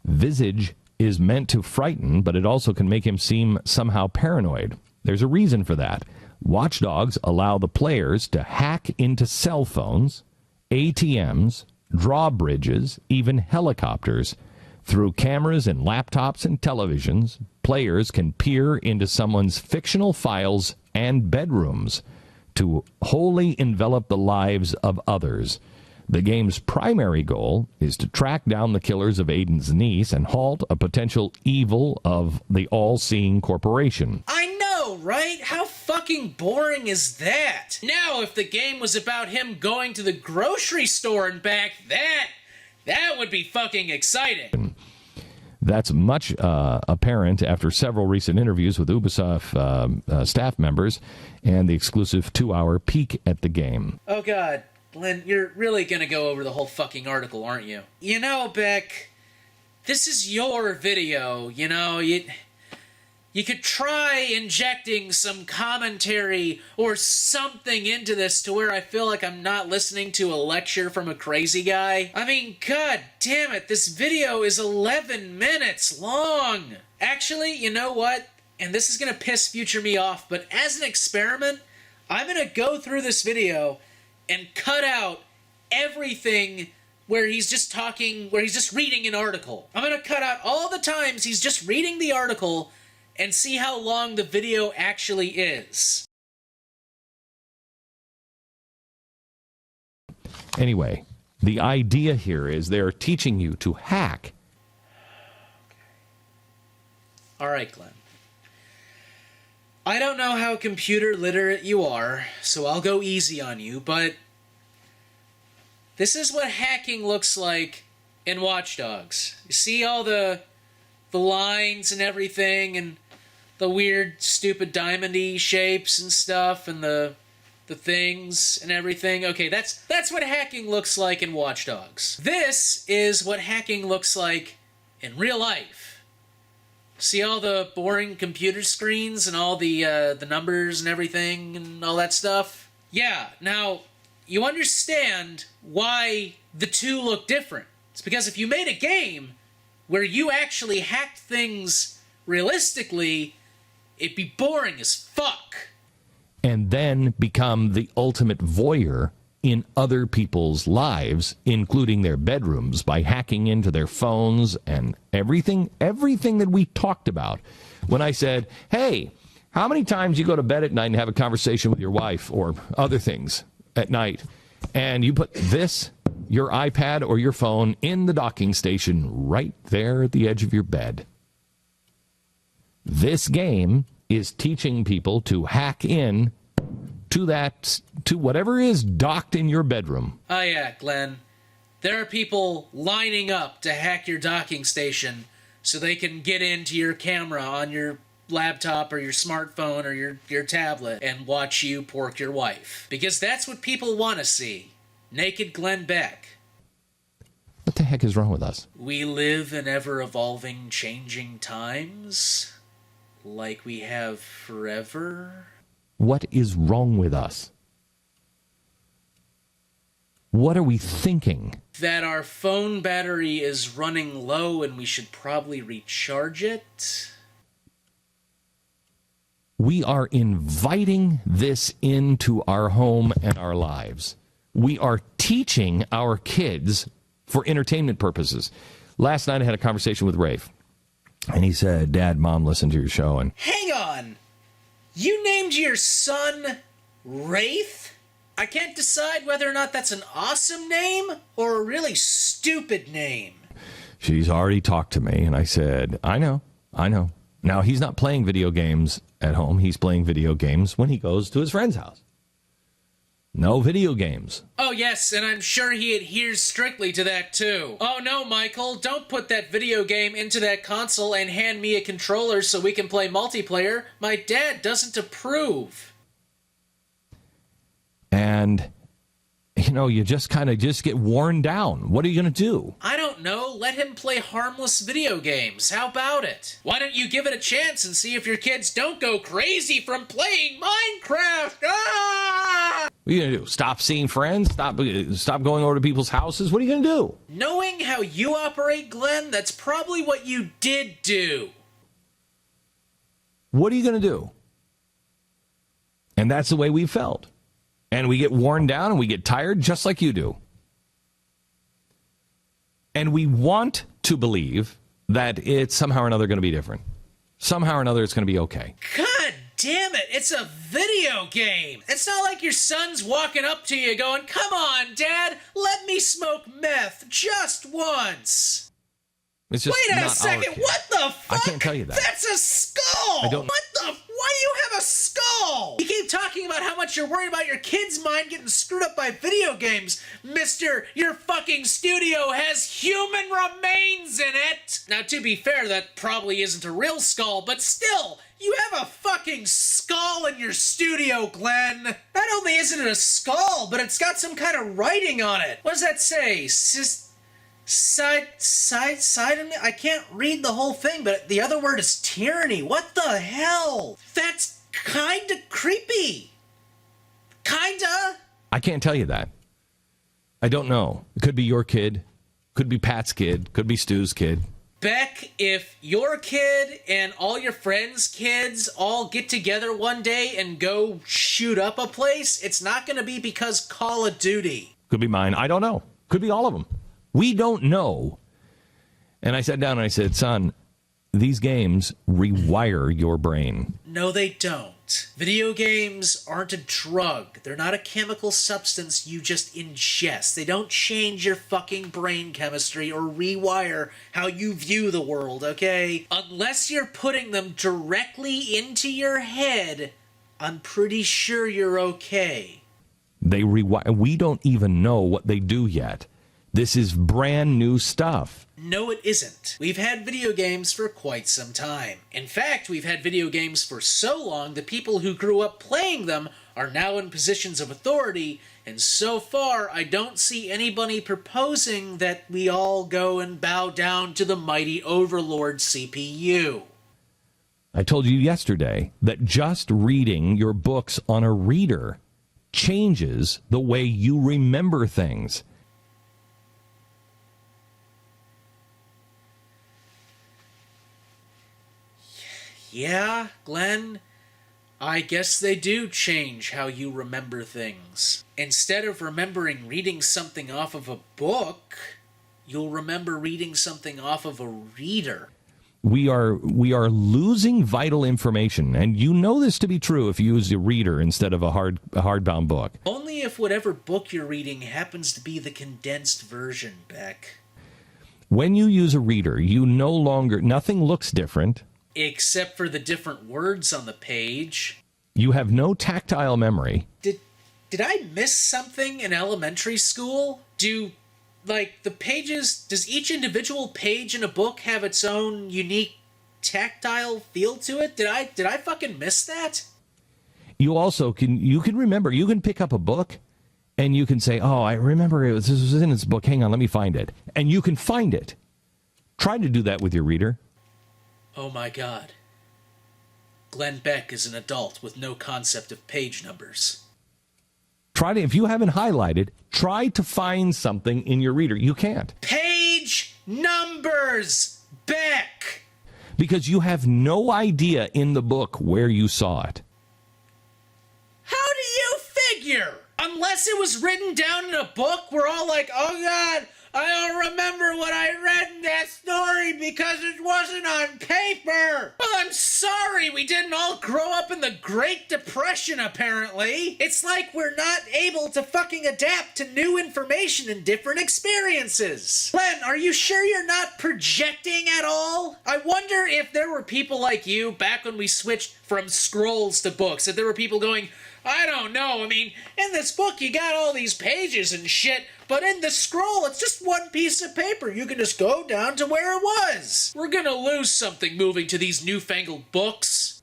Visage is meant to frighten, but it also can make him seem somehow paranoid. There's a reason for that. Watch Dogs allow the players to hack into cell phones, ATMs, drawbridges, even helicopters. Through cameras and laptops and televisions, players can peer into someone's fictional files and bedrooms to wholly envelop the lives of others. The game's primary goal is to track down the killers of Aiden's niece and halt a potential evil of the all-seeing corporation. I know, right? How fucking boring is that? Now, if the game was about him going to the grocery store and back, that would be fucking exciting. That's much apparent after several recent interviews with Ubisoft staff members and the exclusive 2-hour peek at the game. Oh god, Glenn, you're really gonna go over the whole fucking article, aren't you? You know, Beck, this is your video, you know, you could try injecting some commentary or something into this to where I feel like I'm not listening to a lecture from a crazy guy. I mean, god damn it, this video is 11 minutes long. Actually, you know what? And this is gonna piss future me off, but as an experiment, I'm gonna go through this video and cut out everything where he's just talking, where he's just reading an article. I'm gonna cut out all the times he's just reading the article and see how long the video actually is. Anyway, the idea here is they're teaching you to hack. All right, Glenn. I don't know how computer literate you are, so I'll go easy on you, but this is what hacking looks like in Watch Dogs. You see all the lines and everything, and the weird, stupid diamond-y shapes and stuff, and the things and everything. Okay, that's what hacking looks like in Watch Dogs. This is what hacking looks like in real life. See all the boring computer screens and all the numbers and everything and all that stuff? Yeah, now, you understand why the two look different. It's because if you made a game, where you actually hacked things realistically, it'd be boring as fuck. And then become the ultimate voyeur in other people's lives, including their bedrooms, by hacking into their phones and everything that we talked about. When I said, hey, how many times you go to bed at night and have a conversation with your wife or other things at night, and you put this, your iPad or your phone, in the docking station right there at the edge of your bed. This game is teaching people to hack in to whatever is docked in your bedroom. Oh yeah, Glenn. There are people lining up to hack your docking station so they can get into your camera on your laptop or your smartphone or your tablet and watch you pork your wife. Because that's what people want to see. Naked Glenn Beck. What the heck is wrong with us? We live in ever-evolving, changing times. Like we have forever. What is wrong with us? What are we thinking? That our phone battery is running low and we should probably recharge it. We are inviting this into our home and our lives. We are teaching our kids for entertainment purposes. Last night I had a conversation with Rafe, and he said, Dad, Mom, listen to your show. And hang on. You named your son Rafe? I can't decide whether or not that's an awesome name or a really stupid name. She's already talked to me, and I said, I know. Now, he's not playing video games at home. He's playing video games when he goes to his friend's house. No video games. Oh, yes, and I'm sure he adheres strictly to that, too. Oh, no, Michael, don't put that video game into that console and hand me a controller so we can play multiplayer. My dad doesn't approve. And, you just kind of get worn down. What are you going to do? I don't know. Let him play harmless video games. How about it? Why don't you give it a chance and see if your kids don't go crazy from playing Minecraft? Ah! What are you going to do? Stop seeing friends? Stop going over to people's houses? What are you going to do? Knowing how you operate, Glenn, that's probably what you did do. What are you going to do? And that's the way we felt. And we get worn down and we get tired just like you do. And we want to believe that it's somehow or another going to be different. Somehow or another it's going to be okay. God damn it, it's a video game. It's not like your son's walking up to you going, come on, Dad, let me smoke meth just once. It's just wait a not second, our what the fuck? I can't tell you that. That's a skull! I don't. Why do you have a skull? You keep talking about how much you're worried about your kid's mind getting screwed up by video games. Mister, your fucking studio has human remains in it! Now, to be fair, that probably isn't a real skull, but still, you have a fucking skull in your studio, Glenn. Not only isn't it a skull, but it's got some kind of writing on it. What does that say? Side, I can't read the whole thing, but the other word is tyranny. What the hell? That's kinda creepy. Kinda. I can't tell you that. I don't know. It could be your kid. Could be Pat's kid. Could be Stu's kid. Beck, if your kid and all your friends' kids all get together one day and go shoot up a place, it's not going to be because Call of Duty. Could be mine. I don't know. Could be all of them. We don't know. And I sat down and I said, son, these games rewire your brain. No, they don't. Video games aren't a drug. They're not a chemical substance you just ingest. They don't change your fucking brain chemistry or rewire how you view the world, okay? Unless you're putting them directly into your head, I'm pretty sure you're okay. They rewire. We don't even know what they do yet. This is brand new stuff. No, it isn't. We've had video games for quite some time. In fact, we've had video games for so long that people who grew up playing them are now in positions of authority, and so far, I don't see anybody proposing that we all go and bow down to the mighty overlord CPU. I told you yesterday that just reading your books on a reader changes the way you remember things. Yeah, Glenn, I guess they do change how you remember things. Instead of remembering reading something off of a book, you'll remember reading something off of a reader. We are losing vital information, and you know this to be true if you use a reader instead of a hardbound book. Only if whatever book you're reading happens to be the condensed version, Beck. When you use a reader, you no longer, nothing looks different. Except for the different words on the page. You have no tactile memory. Did I miss something in elementary school? The pages, does each individual page in a book have its own unique tactile feel to it? Did I fucking miss that? You also can remember, you can pick up a book and you can say, oh, I remember this was in this book. Hang on, let me find it. And you can find it. Try to do that with your reader. Oh my God. Glenn Beck is an adult with no concept of page numbers. If you haven't highlighted, try to find something in your reader. You can't. Page numbers, Beck! Because you have no idea in the book where you saw it. How do you figure? Unless it was written down in a book, we're all like, oh God, I don't remember what I read in that story because it wasn't on paper. Well, I'm sorry we didn't all grow up in the Great Depression, apparently. It's like we're not able to fucking adapt to new information and different experiences. Glenn, are you sure you're not projecting at all? I wonder if there were people like you back when we switched from scrolls to books, if there were people going, I don't know, I mean, in this book you got all these pages and shit, but in the scroll it's just one piece of paper. You can just go down to where it was. We're gonna lose something moving to these newfangled books.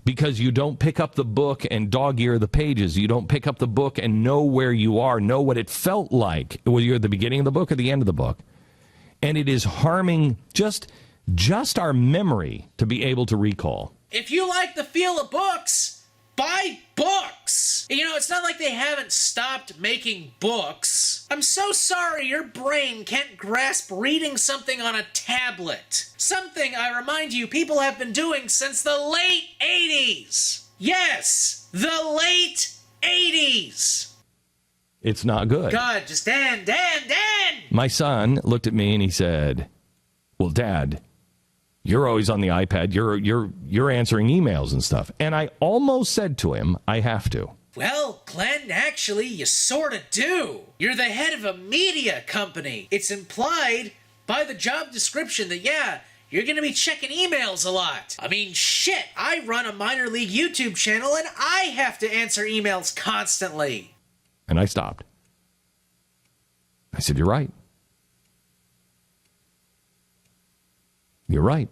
Because you don't pick up the book and dog-ear the pages. You don't pick up the book and know where you are, know what it felt like, whether you're at the beginning of the book or the end of the book. And it is harming just our memory to be able to recall. If you like the feel of books, buy books! You know, it's not like they haven't stopped making books. I'm so sorry your brain can't grasp reading something on a tablet. Something, I remind you, people have been doing since the late 80s. Yes, the late 80s. It's not good. God, just Dan! My son looked at me and he said, well, Dad, you're always on the iPad. You're answering emails and stuff. And I almost said to him, I have to. Well, Glenn, actually, you sort of do. You're the head of a media company. It's implied by the job description that, yeah, you're going to be checking emails a lot. I mean, shit, I run a minor league YouTube channel and I have to answer emails constantly. And I stopped. I said, you're right. You're right.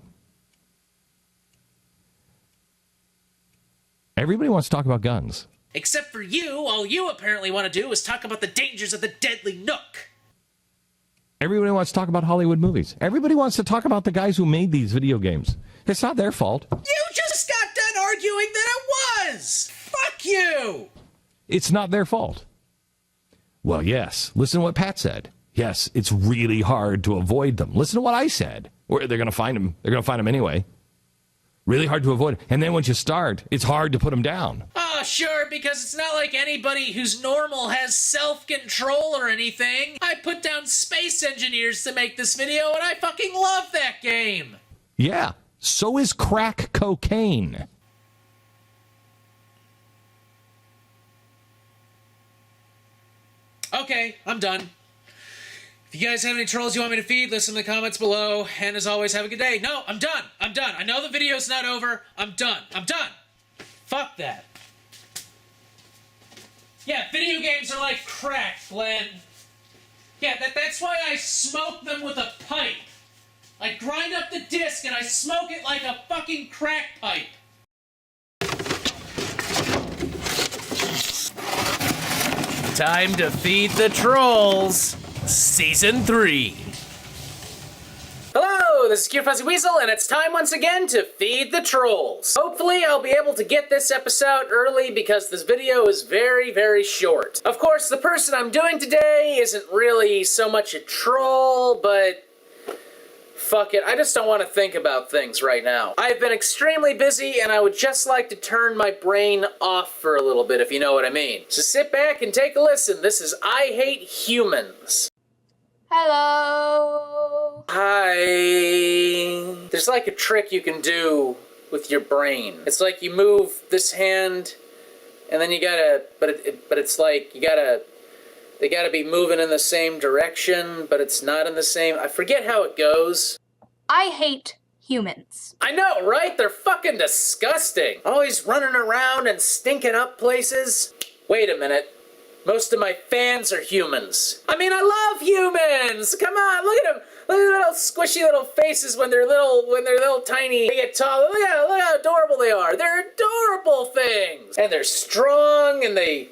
Everybody wants to talk about guns. Except for you, all you apparently want to do is talk about the dangers of the deadly nook. Everybody wants to talk about Hollywood movies. Everybody wants to talk about the guys who made these video games. It's not their fault. You just got done arguing that it was! Fuck you! It's not their fault. Well, yes. Listen to what Pat said. Yes, it's really hard to avoid them. Listen to what I said. Or they're going to find them. They're going to find them anyway. Really hard to avoid. And then once you start, it's hard to put them down. Oh, sure, because it's not like anybody who's normal has self-control or anything. I put down Space Engineers to make this video, and I fucking love that game. Yeah, so is crack cocaine. Okay, I'm done. If you guys have any trolls you want me to feed, listen in the comments below. And as always, have a good day. No, I'm done. I'm done. I know the video's not over. I'm done. I'm done. Fuck that. Yeah, video games are like crack, Glenn. Yeah, that's why I smoke them with a pipe. I grind up the disc and I smoke it like a fucking crack pipe. Time to feed the trolls. Season 3. Hello, this is Cute Fuzzy Weasel, and it's time once again to feed the trolls. Hopefully, I'll be able to get this episode early because this video is very, very short. Of course, the person I'm doing today isn't really so much a troll, but Fuck it, I just don't want to think about things right now. I've been extremely busy, and I would just like to turn my brain off for a little bit, if you know what I mean. So sit back and take a listen. This is I Hate Humans. Hello. Hi. There's like a trick you can do with your brain. It's like you move this hand, and then you gotta, but it's like you gotta, they gotta be moving in the same direction, but it's not in the same, I forget how it goes. I hate humans. I know, right? They're fucking disgusting. Always running around and stinking up places. Wait a minute. Most of my fans are humans. I mean, I love humans. Come on, look at them. Look at the little squishy little faces when they're little tiny. They get tall. Look how adorable they are. They're adorable things. And they're strong, and they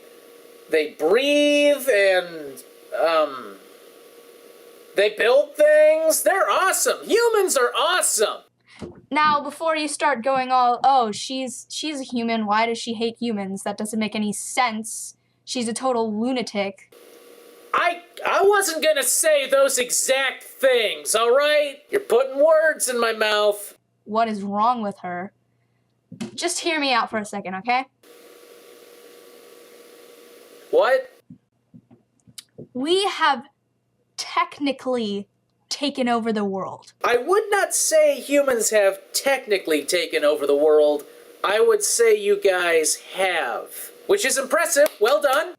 breathe, and they build things. They're awesome. Humans are awesome. Now, before you start going all, oh, she's a human. Why does she hate humans? That doesn't make any sense. She's a total lunatic. I wasn't gonna say those exact things, all right? You're putting words in my mouth. What is wrong with her? Just hear me out for a second, okay? What? We have technically taken over the world. I would not say humans have technically taken over the world. I would say you guys have. Which is impressive. Well done.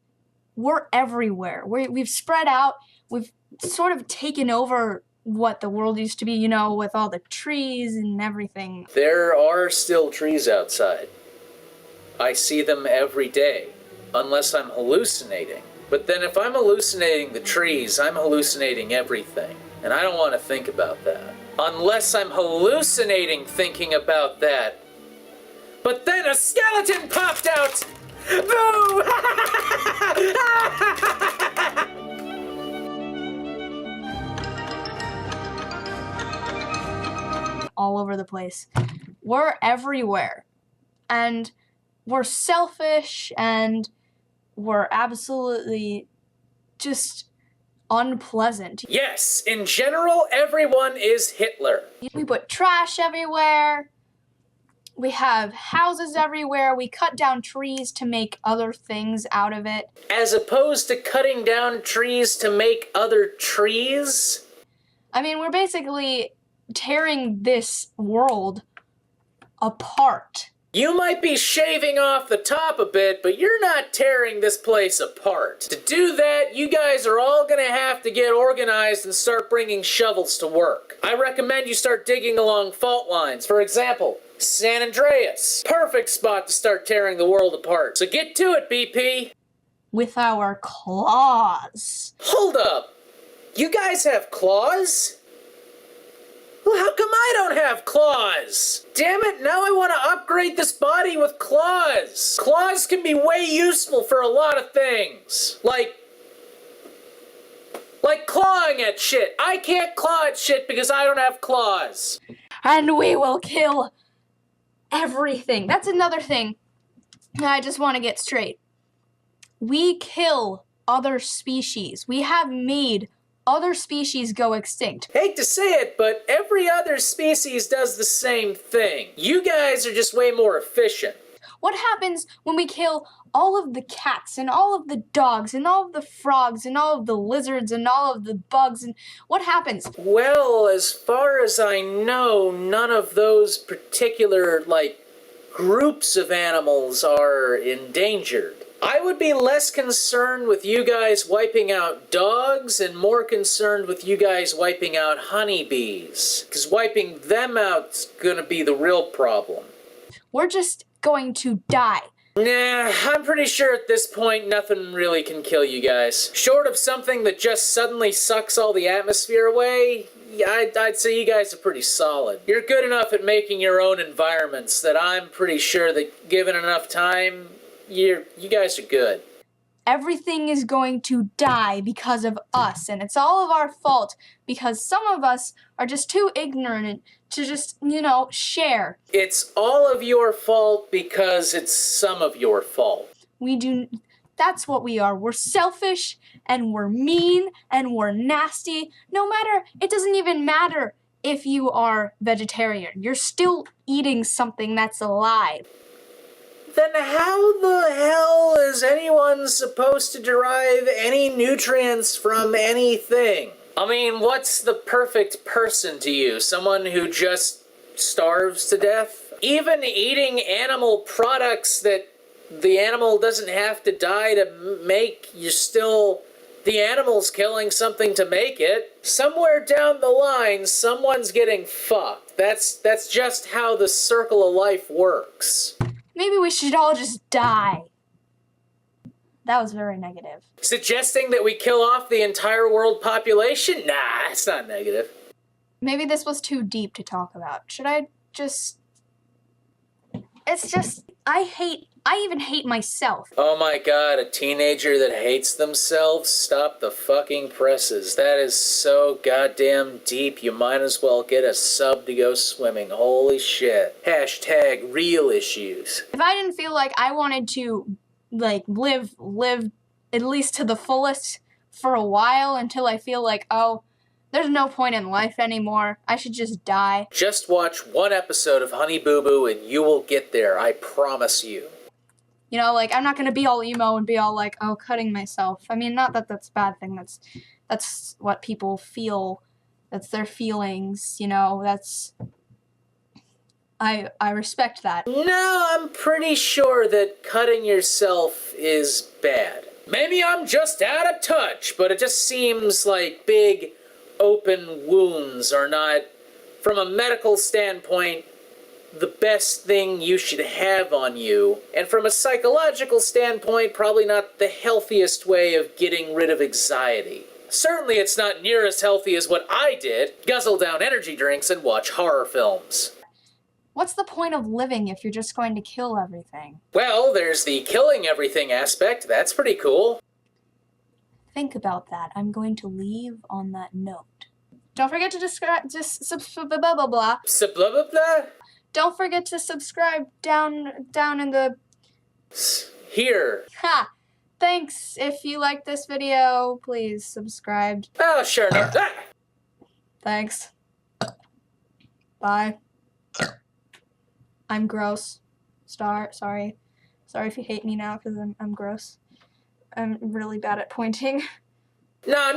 We're everywhere. We've spread out. We've sort of taken over what the world used to be, you know, with all the trees and everything. There are still trees outside. I see them every day, unless I'm hallucinating. But then if I'm hallucinating the trees, I'm hallucinating everything. And I don't want to think about that. Unless I'm hallucinating thinking about that. But then a skeleton popped out! Boo! All over the place. We're everywhere. And we're selfish, and we're absolutely just unpleasant. Yes, in general, everyone is Hitler. We put trash everywhere. We have houses everywhere. We cut down trees to make other things out of it. As opposed to cutting down trees to make other trees? I mean, we're basically tearing this world apart. You might be shaving off the top a bit, but you're not tearing this place apart. To do that, you guys are all gonna have to get organized and start bringing shovels to work. I recommend you start digging along fault lines. For example, San Andreas. Perfect spot to start tearing the world apart. So get to it, BP. With our claws. Hold up. You guys have claws? Well, how come I don't have claws? Damn it, now I want to upgrade this body with claws. Claws can be way useful for a lot of things. Like clawing at shit. I can't claw at shit because I don't have claws. And we will kill everything. That's another thing I just want to get straight. We kill other species. We have made other species go extinct. Hate to say it, but every other species does the same thing. You guys are just way more efficient. What happens when we kill all of the cats and all of the dogs and all of the frogs and all of the lizards and all of the bugs, and what happens? Well, as far as I know, none of those particular, groups of animals are endangered. I would be less concerned with you guys wiping out dogs and more concerned with you guys wiping out honeybees. Because wiping them out's gonna be the real problem. We're just going to die. Nah, I'm pretty sure at this point nothing really can kill you guys. Short of something that just suddenly sucks all the atmosphere away, I'd say you guys are pretty solid. You're good enough at making your own environments that I'm pretty sure that given enough time, you guys are good. Everything is going to die because of us, and it's all of our fault because some of us are just too ignorant to just, share. It's all of your fault because it's some of your fault. That's what we are. We're selfish, and we're mean, and we're nasty. It doesn't even matter if you are vegetarian. You're still eating something that's alive. Then how the hell is anyone supposed to derive any nutrients from anything? I mean, what's the perfect person to you? Someone who just starves to death? Even eating animal products that the animal doesn't have to die to make, you're still... The animal's killing something to make it. Somewhere down the line, someone's getting fucked. That's just how the circle of life works. Maybe we should all just die. That was very negative. Suggesting that we kill off the entire world population? Nah, it's not negative. Maybe this was too deep to talk about. Should I just... It's just... I even hate myself. Oh my god, a teenager that hates themselves? Stop the fucking presses. That is so goddamn deep, you might as well get a sub to go swimming. Holy shit. Hashtag real issues. If I didn't feel like I wanted to, like, live at least to the fullest for a while until I feel like, oh, there's no point in life anymore, I should just die. Just watch one episode of Honey Boo Boo and you will get there, I promise you. You know, like, I'm not gonna be all emo and be all like, oh, cutting myself. I mean, not that that's a bad thing, that's what people feel. That's their feelings, you know, that's... I respect that. No, I'm pretty sure that cutting yourself is bad. Maybe I'm just out of touch, but it just seems like big, open wounds are not, from a medical standpoint, the best thing you should have on you. And from a psychological standpoint, probably not the healthiest way of getting rid of anxiety. Certainly it's not near as healthy as what I did, guzzle down energy drinks and watch horror films. What's the point of living if you're just going to kill everything? Well, there's the killing everything aspect, that's pretty cool. Think about that. I'm going to leave on that note. Don't forget to blah blah blah. Blah blah blah? Don't forget to subscribe down in the... Here. Ha! Thanks. If you like this video, please subscribe. Oh, sure. No. Thanks. Bye. I'm gross. Sorry. Sorry if you hate me now, because I'm gross. I'm really bad at pointing. No,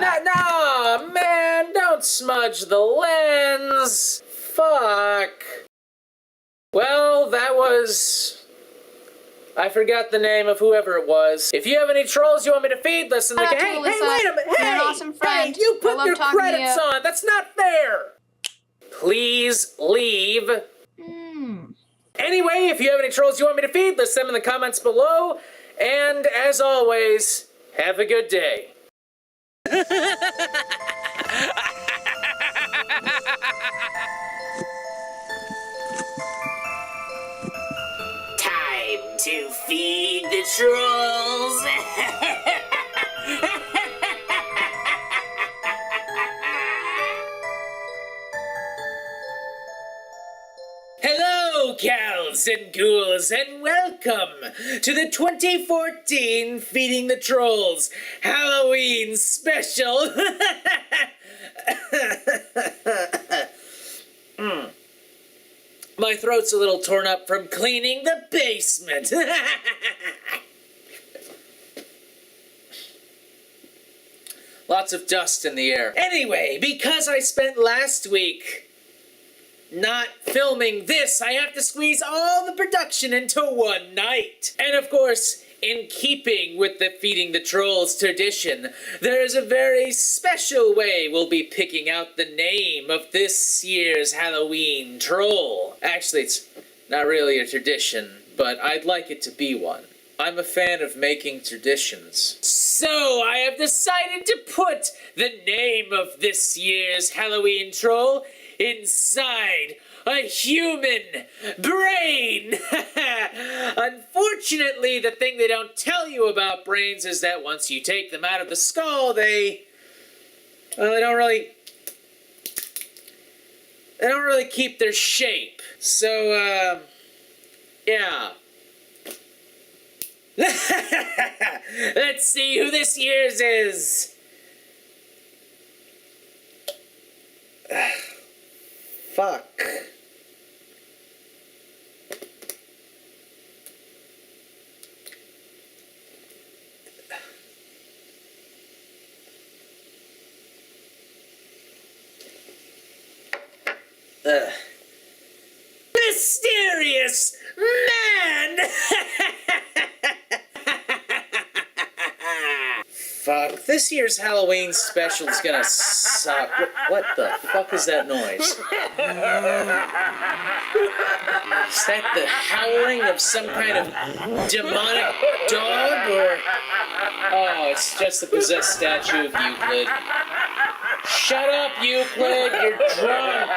man, don't smudge the lens. Fuck. Well, that was... I forgot the name of whoever it was. If you have any trolls you want me to feed, listen. Like, hey, wait a minute. Hey, you're an awesome friend. Hey, you put your credits to you. on. That's not fair. Please leave. Anyway, if you have any trolls you want me to feed, list them in the comments below. And as always, have a good day. Time to feed the trolls. Hello, gals and ghouls, and welcome to the 2014 Feeding the Trolls Halloween special. My throat's a little torn up from cleaning the basement. Lots of dust in the air. Anyway, because I spent last week not filming this, I have to squeeze all the production into one night. And of course, in keeping with the Feeding the Trolls tradition, there is a very special way we'll be picking out the name of this year's Halloween troll. Actually, it's not really a tradition, but I'd like it to be one. I'm a fan of making traditions. So I have decided to put the name of this year's Halloween troll inside a human brain! Unfortunately, the thing they don't tell you about brains is that once you take them out of the skull, they don't really keep their shape. So, yeah. Let's see who this year's is. fuck. Mysterious man! Fuck, this year's Halloween special is gonna suck. What the fuck is that noise? Is that the howling of some kind of demonic dog, or... Oh, it's just the possessed statue of Euclid. Shut up, Euclid, you're drunk!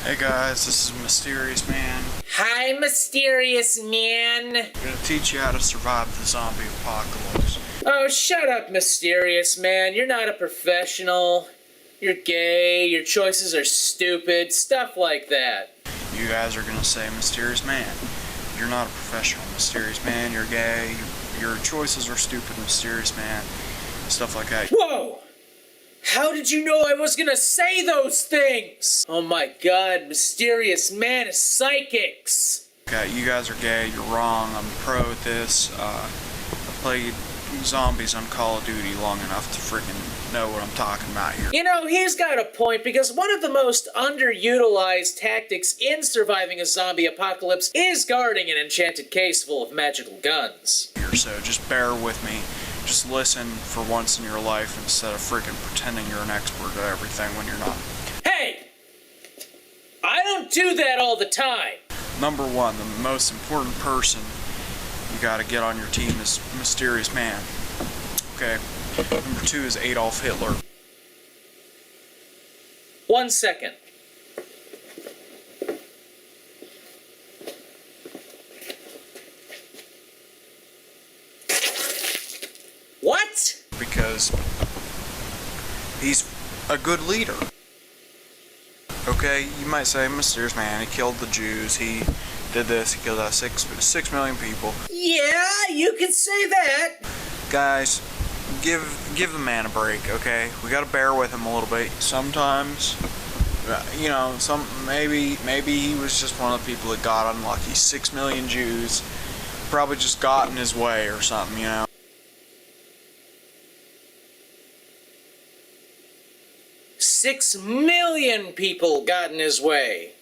Hey guys, this is Mysterious Man. Hi, Mysterious Man. I'm gonna teach you how to survive the zombie apocalypse. Oh, shut up, Mysterious Man. You're not a professional. You're gay, your choices are stupid, stuff like that. You guys are gonna say, Mysterious Man, you're not a professional. Mysterious Man, you're gay, your choices are stupid, Mysterious Man, stuff like that. Whoa! How did you know I was gonna say those things? Oh my god, Mysterious Man is psychics! Okay, you guys are gay, you're wrong, I'm pro at this. I played zombies on Call of Duty long enough to freaking know what I'm talking about here. You know, he's got a point, because one of the most underutilized tactics in surviving a zombie apocalypse is guarding an enchanted case full of magical guns. So just bear with me. Just listen for once in your life instead of freaking pretending you're an expert at everything when you're not. Hey! I don't do that all the time! Number one, the most important person you gotta get on your team is Mysterious Man. Okay? Number two is Adolf Hitler. 1 second. What? Because he's a good leader. Okay, you might say, Mysterious Man, he killed the Jews, he did this, he killed 6 million people. Yeah, you can say that. Guys, give the man a break, okay? We gotta bear with him a little bit. Sometimes, you know, maybe he was just one of the people that got unlucky. 6 million Jews probably just got in his way or something, you know? 6 million people got in his way.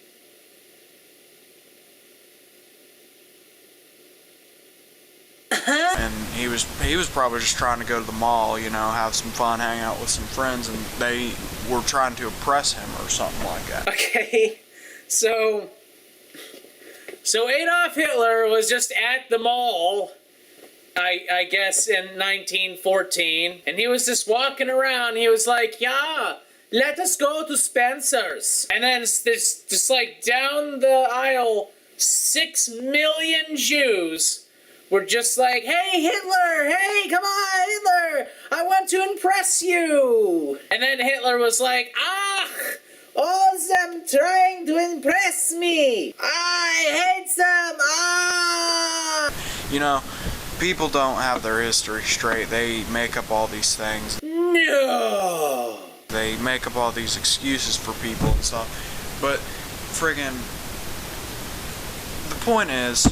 And he was probably just trying to go to the mall, you know, have some fun, hang out with some friends, and they were trying to oppress him or something like that. Okay, so Adolf Hitler was just at the mall, I guess in 1914, and he was just walking around. He was like, yeah, let us go to Spencer's. And then there's just like down the aisle, 6 million Jews were just like, hey, Hitler, hey, come on, Hitler, I want to impress you. And then Hitler was like, all them trying to impress me. I hate them, You know, people don't have their history straight. They make up all these things. No. They make up all these excuses for people and stuff. But, friggin', the point is,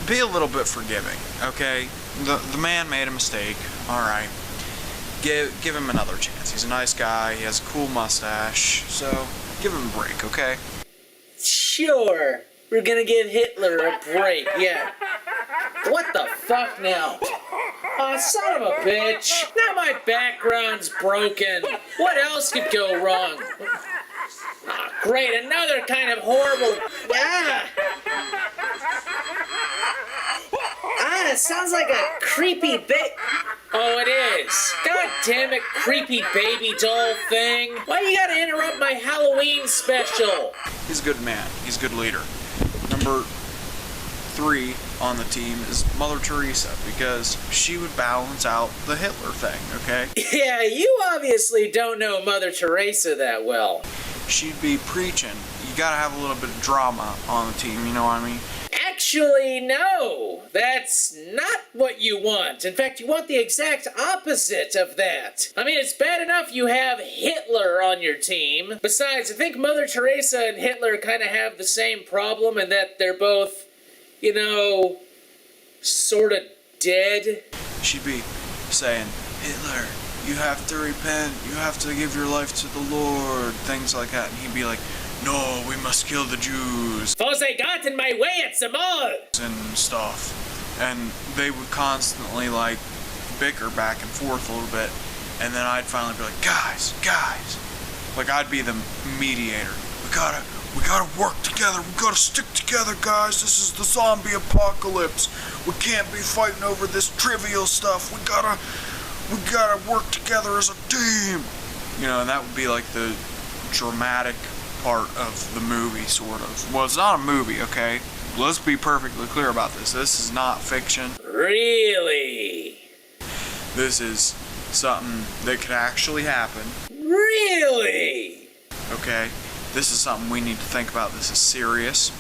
be a little bit forgiving, okay? The man made a mistake, alright. Give him another chance. He's a nice guy, he has a cool mustache, so give him a break, okay? Sure, we're gonna give Hitler a break, yeah. What the fuck now? Oh, son of a bitch. Now my background's broken. What else could go wrong? Oh, great, another kind of horrible... it sounds like a creepy Oh, it is. God damn it, creepy baby doll thing. Why you gotta interrupt my Halloween special? He's a good man. He's a good leader. Number 3 on the team is Mother Teresa, because she would balance out the Hitler thing, okay? Yeah, you obviously don't know Mother Teresa that well. She'd be preaching. You gotta have a little bit of drama on the team, you know what I mean? actually, no. That's not what you want. In fact, you want the exact opposite of that. I mean, it's bad enough you have Hitler on your team. Besides, I think Mother Teresa and Hitler kind of have the same problem in that they're both, you know, sort of dead. She'd be saying, Hitler, you have to repent, you have to give your life to the Lord, things like that. And he'd be like, no, we must kill the Jews. For they got in my way at the mall. And stuff. And they would constantly, like, bicker back and forth a little bit. And then I'd finally be like, guys. Like, I'd be the mediator. We gotta work together. We gotta stick together, guys. This is the zombie apocalypse. We can't be fighting over this trivial stuff. We gotta work together as a team. You know, and that would be like the dramatic part of the movie, sort of. Well, it's not a movie, okay? Let's be perfectly clear about this. This is not fiction. Really? This is something that could actually happen. Really? Okay? This is something we need to think about. This is serious.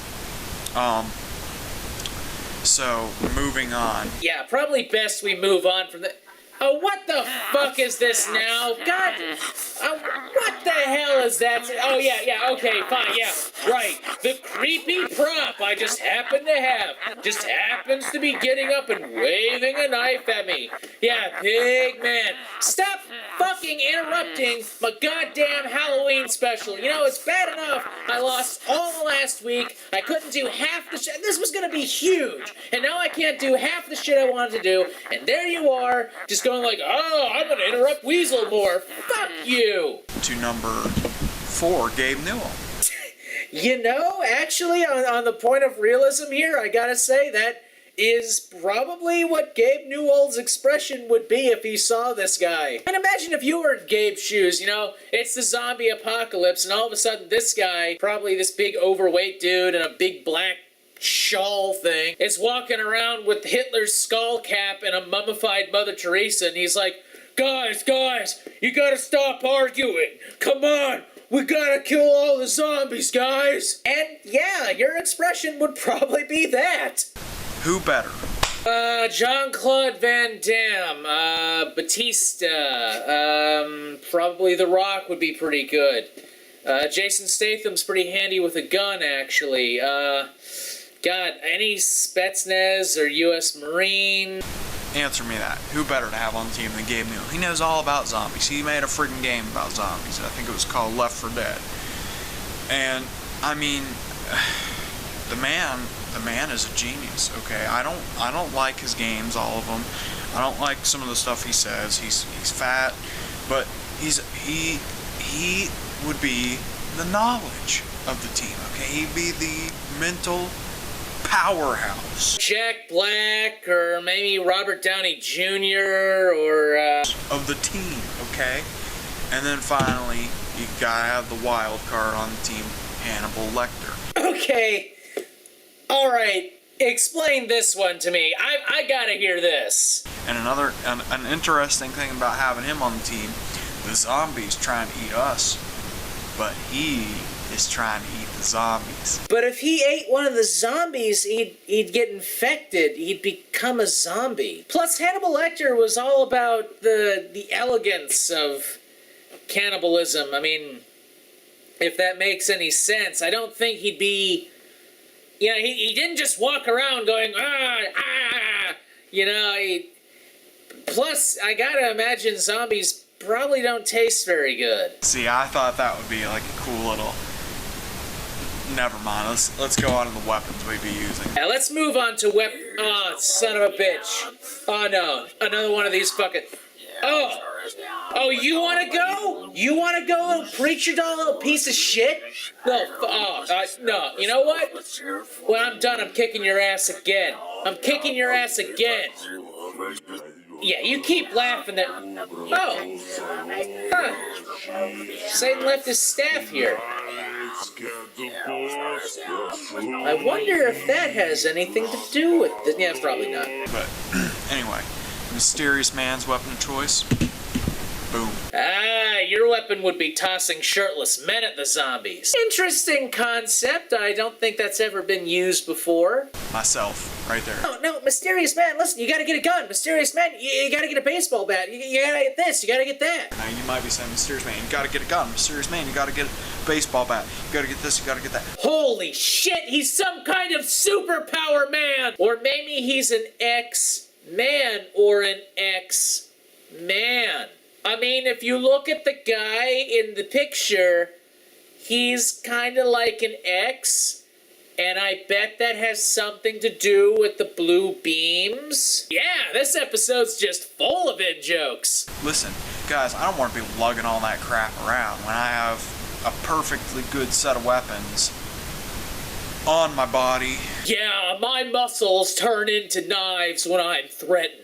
So, moving on. Yeah, probably best we move on from the... Oh, what the fuck is this now? God, what the hell is that? Oh, yeah, okay, fine, yeah, right. The creepy prop I just happen to have just happens to be getting up and waving a knife at me. Yeah, big man. Stop fucking interrupting my goddamn Halloween special. You know, it's bad enough I lost all last week. I couldn't do half the shit. This was gonna be huge. And now I can't do half the shit I wanted to do. And there you are, just going like, oh, I'm gonna interrupt Weasel more. Fuck you. To number 4, Gabe Newell. You know, actually, on the point of realism here, I gotta say that is probably what Gabe Newell's expression would be if he saw this guy. And imagine if you were in Gabe's shoes, you know, it's the zombie apocalypse, and all of a sudden this guy, probably this big overweight dude in a big black shawl thing, is walking around with Hitler's skull cap and a mummified Mother Teresa, and he's like, guys, you gotta stop arguing. Come on, we gotta kill all the zombies, guys. And yeah, your expression would probably be that. Who better? Jean-Claude Van Damme, Batista, probably The Rock would be pretty good. Jason Statham's pretty handy with a gun, actually. God, any Spetsnaz or U.S. Marine? Answer me that. Who better to have on the team than Gabe Newell? He knows all about zombies. He made a freaking game about zombies. I think it was called Left 4 Dead. And, I mean, the man is a genius, okay? I don't like his games, all of them. I don't like some of the stuff he says. He's fat, but he would be the knowledge of the team, okay? He'd be the mental powerhouse. Jack Black, or maybe Robert Downey Jr., or of the team, okay? And then finally, you gotta have the wild card on the team, Hannibal Lecter. Okay. Alright, explain this one to me. I gotta hear this. And an interesting thing about having him on the team, the zombies trying to eat us, but he is trying to eat the zombies. But if he ate one of the zombies, he'd get infected. He'd become a zombie. Plus, Hannibal Lecter was all about the elegance of cannibalism. I mean, if that makes any sense. I don't think he'd be... You know, he didn't just walk around going, you know, plus, I gotta imagine zombies probably don't taste very good. See, I thought that would be like a cool little... Never mind, let's go on to the weapons we'd be using. Yeah, let's move on to oh, son of a bitch. Oh no, another one of these fucking... Oh, you wanna go? You wanna go, little preacher doll, little piece of shit? No, no, you know what? When I'm done, I'm kicking your ass again. I'm kicking your ass again. Yeah, you keep laughing at... Oh. Huh. Satan left his staff here. I wonder if that has anything to do with it. Yeah, probably not. But, anyway, mysterious man's weapon of choice. Boom. Ah, your weapon would be tossing shirtless men at the zombies. Interesting concept. I don't think that's ever been used before. Myself, right there. No, mysterious man, listen, you gotta get a gun. Mysterious man, you gotta get a baseball bat. You gotta get this, you gotta get that. Now you might be saying, mysterious man, you gotta get a gun. Mysterious man, you gotta get a baseball bat. You gotta get this, you gotta get that. Holy shit, he's some kind of superpower man! Or maybe he's an X-man or an X-man. I mean, if you look at the guy in the picture, he's kind of like an X, and I bet that has something to do with the blue beams. Yeah, this episode's just full of in-jokes. Listen, guys, I don't want to be lugging all that crap around when I have a perfectly good set of weapons on my body. Yeah, my muscles turn into knives when I'm threatened.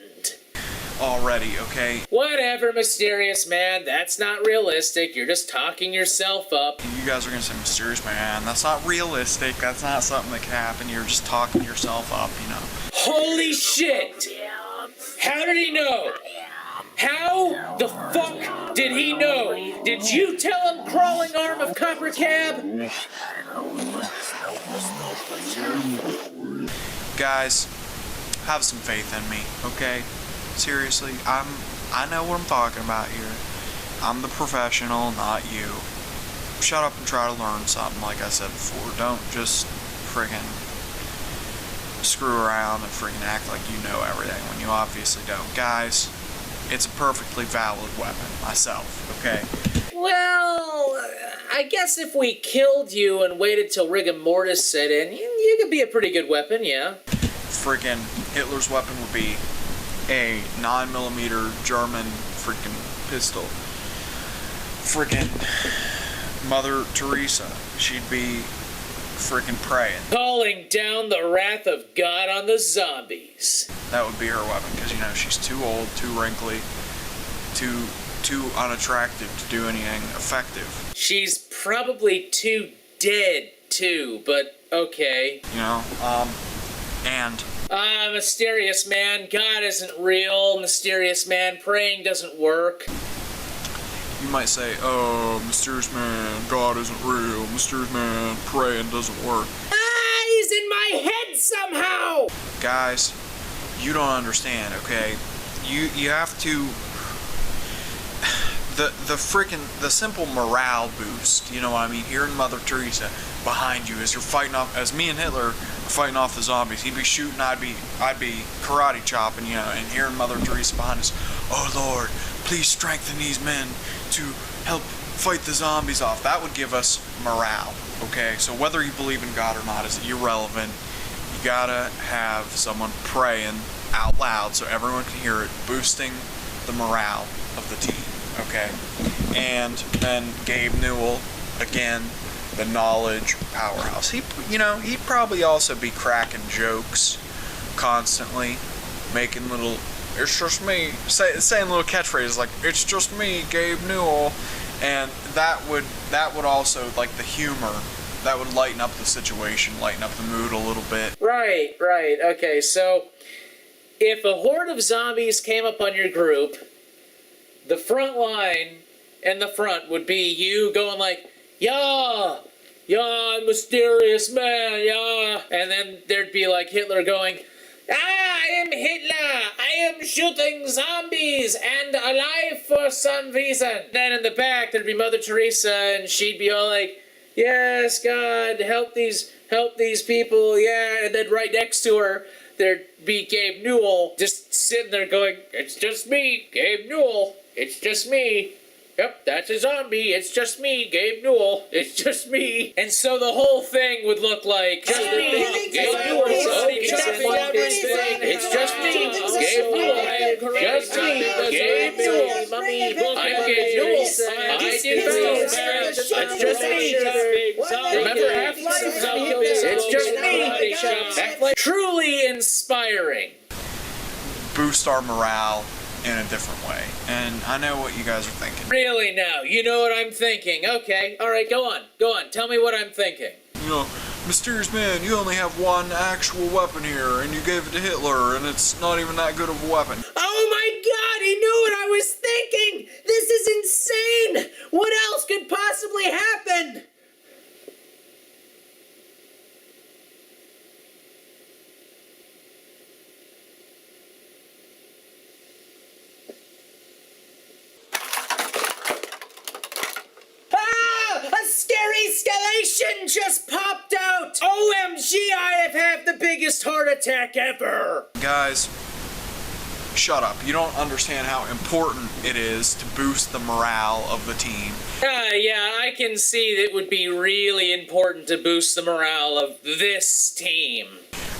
Already, okay? Whatever, mysterious man. That's not realistic. You're just talking yourself up. You guys are gonna say, mysterious man, that's not realistic. That's not something that can happen. You're just talking yourself up, you know. Holy shit! How did he know? How the fuck did he know? Did you tell him, crawling arm of Copper Cab? Guys, have some faith in me, okay? Seriously, I know what I'm talking about here. I'm the professional, not you. Shut up and try to learn something, like I said before. Don't just friggin' screw around and friggin' act like you know everything when you obviously don't. Guys, it's a perfectly valid weapon, myself, okay? Well, I guess if we killed you and waited till rigor mortis set in, you could be a pretty good weapon, yeah. Friggin' Hitler's weapon would be a 9mm German freaking pistol. Freaking Mother Teresa, she'd be freaking praying. Calling down the wrath of God on the zombies. That would be her weapon, because, you know, she's too old, too wrinkly, too unattractive to do anything effective. She's probably too dead, too, but okay. You know, and... mysterious man, God isn't real. Mysterious man, praying doesn't work. You might say, oh, mysterious man, God isn't real. Mysterious man, praying doesn't work. Ah, he's in my head somehow! Guys, you don't understand, okay? You have to... The simple morale boost, you know what I mean? Hearing Mother Teresa behind you as you're fighting off, as me and Hitler are fighting off the zombies. He'd be shooting, I'd be karate chopping, you know, and hearing Mother Teresa behind us. Oh Lord, please strengthen these men to help fight the zombies off. That would give us morale, okay? So whether you believe in God or not is irrelevant. You gotta have someone praying out loud so everyone can hear it, boosting the morale of the team. Okay, and then Gabe Newell, again, the knowledge powerhouse. He'd probably also be cracking jokes constantly, making little, it's just me, saying little catchphrases like, it's just me, Gabe Newell, and that would also, like, the humor, that would lighten up the situation, lighten up the mood a little bit. Right, okay, so, if a horde of zombies came up on your group, the front line in the front would be you going like, yeah, mysterious man, yeah. And then there'd be like Hitler going, I am Hitler, I am shooting zombies and alive for some reason. Then in the back there'd be Mother Teresa and she'd be all like, yes, God, help these people, yeah. And then right next to her, there'd be Gabe Newell just sitting there going, it's just me, Gabe Newell. It's just me. Yep, that's a zombie. It's just me, Gabe Newell. It's just me. And so the whole thing would look like, just me, Gabe Newell. It's just me, Gabe Newell. Just me, Gabe Newell. I'm Gabe Newell. I did those. It's just me. Remember Half-Life? It's just me. Half-Life. Truly inspiring. Boost our morale in a different way. And I know what you guys are thinking. Really now? You know what I'm thinking. Okay, alright, go on. Tell me what I'm thinking. You know, mysterious man, you only have one actual weapon here, and you gave it to Hitler, and it's not even that good of a weapon. Oh my God, he knew what I was thinking! This is insane! What else could possibly happen? A scary escalation just popped out! OMG, I have had the biggest heart attack ever! Guys, shut up. You don't understand how important it is to boost the morale of the team. Yeah, I can see that it would be really important to boost the morale of this team.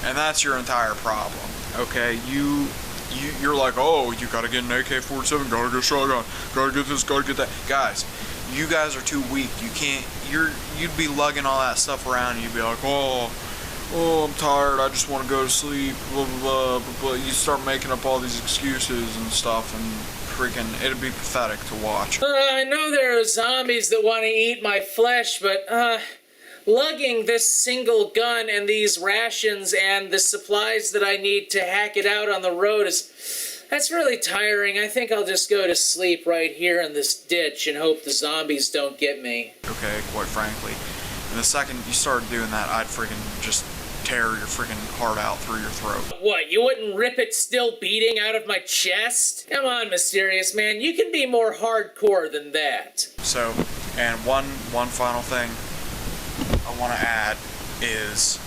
And that's your entire problem, okay? You're like, oh, you gotta get an AK-47, gotta get a shotgun, gotta get this, gotta get that. Guys, you guys are too weak. You can't, you'd be lugging all that stuff around and you'd be like, oh, I'm tired, I just want to go to sleep, blah, blah, blah, blah, blah. You start making up all these excuses and stuff, and freaking, it'd be pathetic to watch. I know there are zombies that want to eat my flesh, but, lugging this single gun and these rations and the supplies that I need to hack it out on the road that's really tiring. I think I'll just go to sleep right here in this ditch and hope the zombies don't get me. Okay, quite frankly. And the second you started doing that, I'd freaking just tear your freaking heart out through your throat. What, you wouldn't rip it still beating out of my chest? Come on, Mysterious Man, you can be more hardcore than that. So, and one final thing I want to add is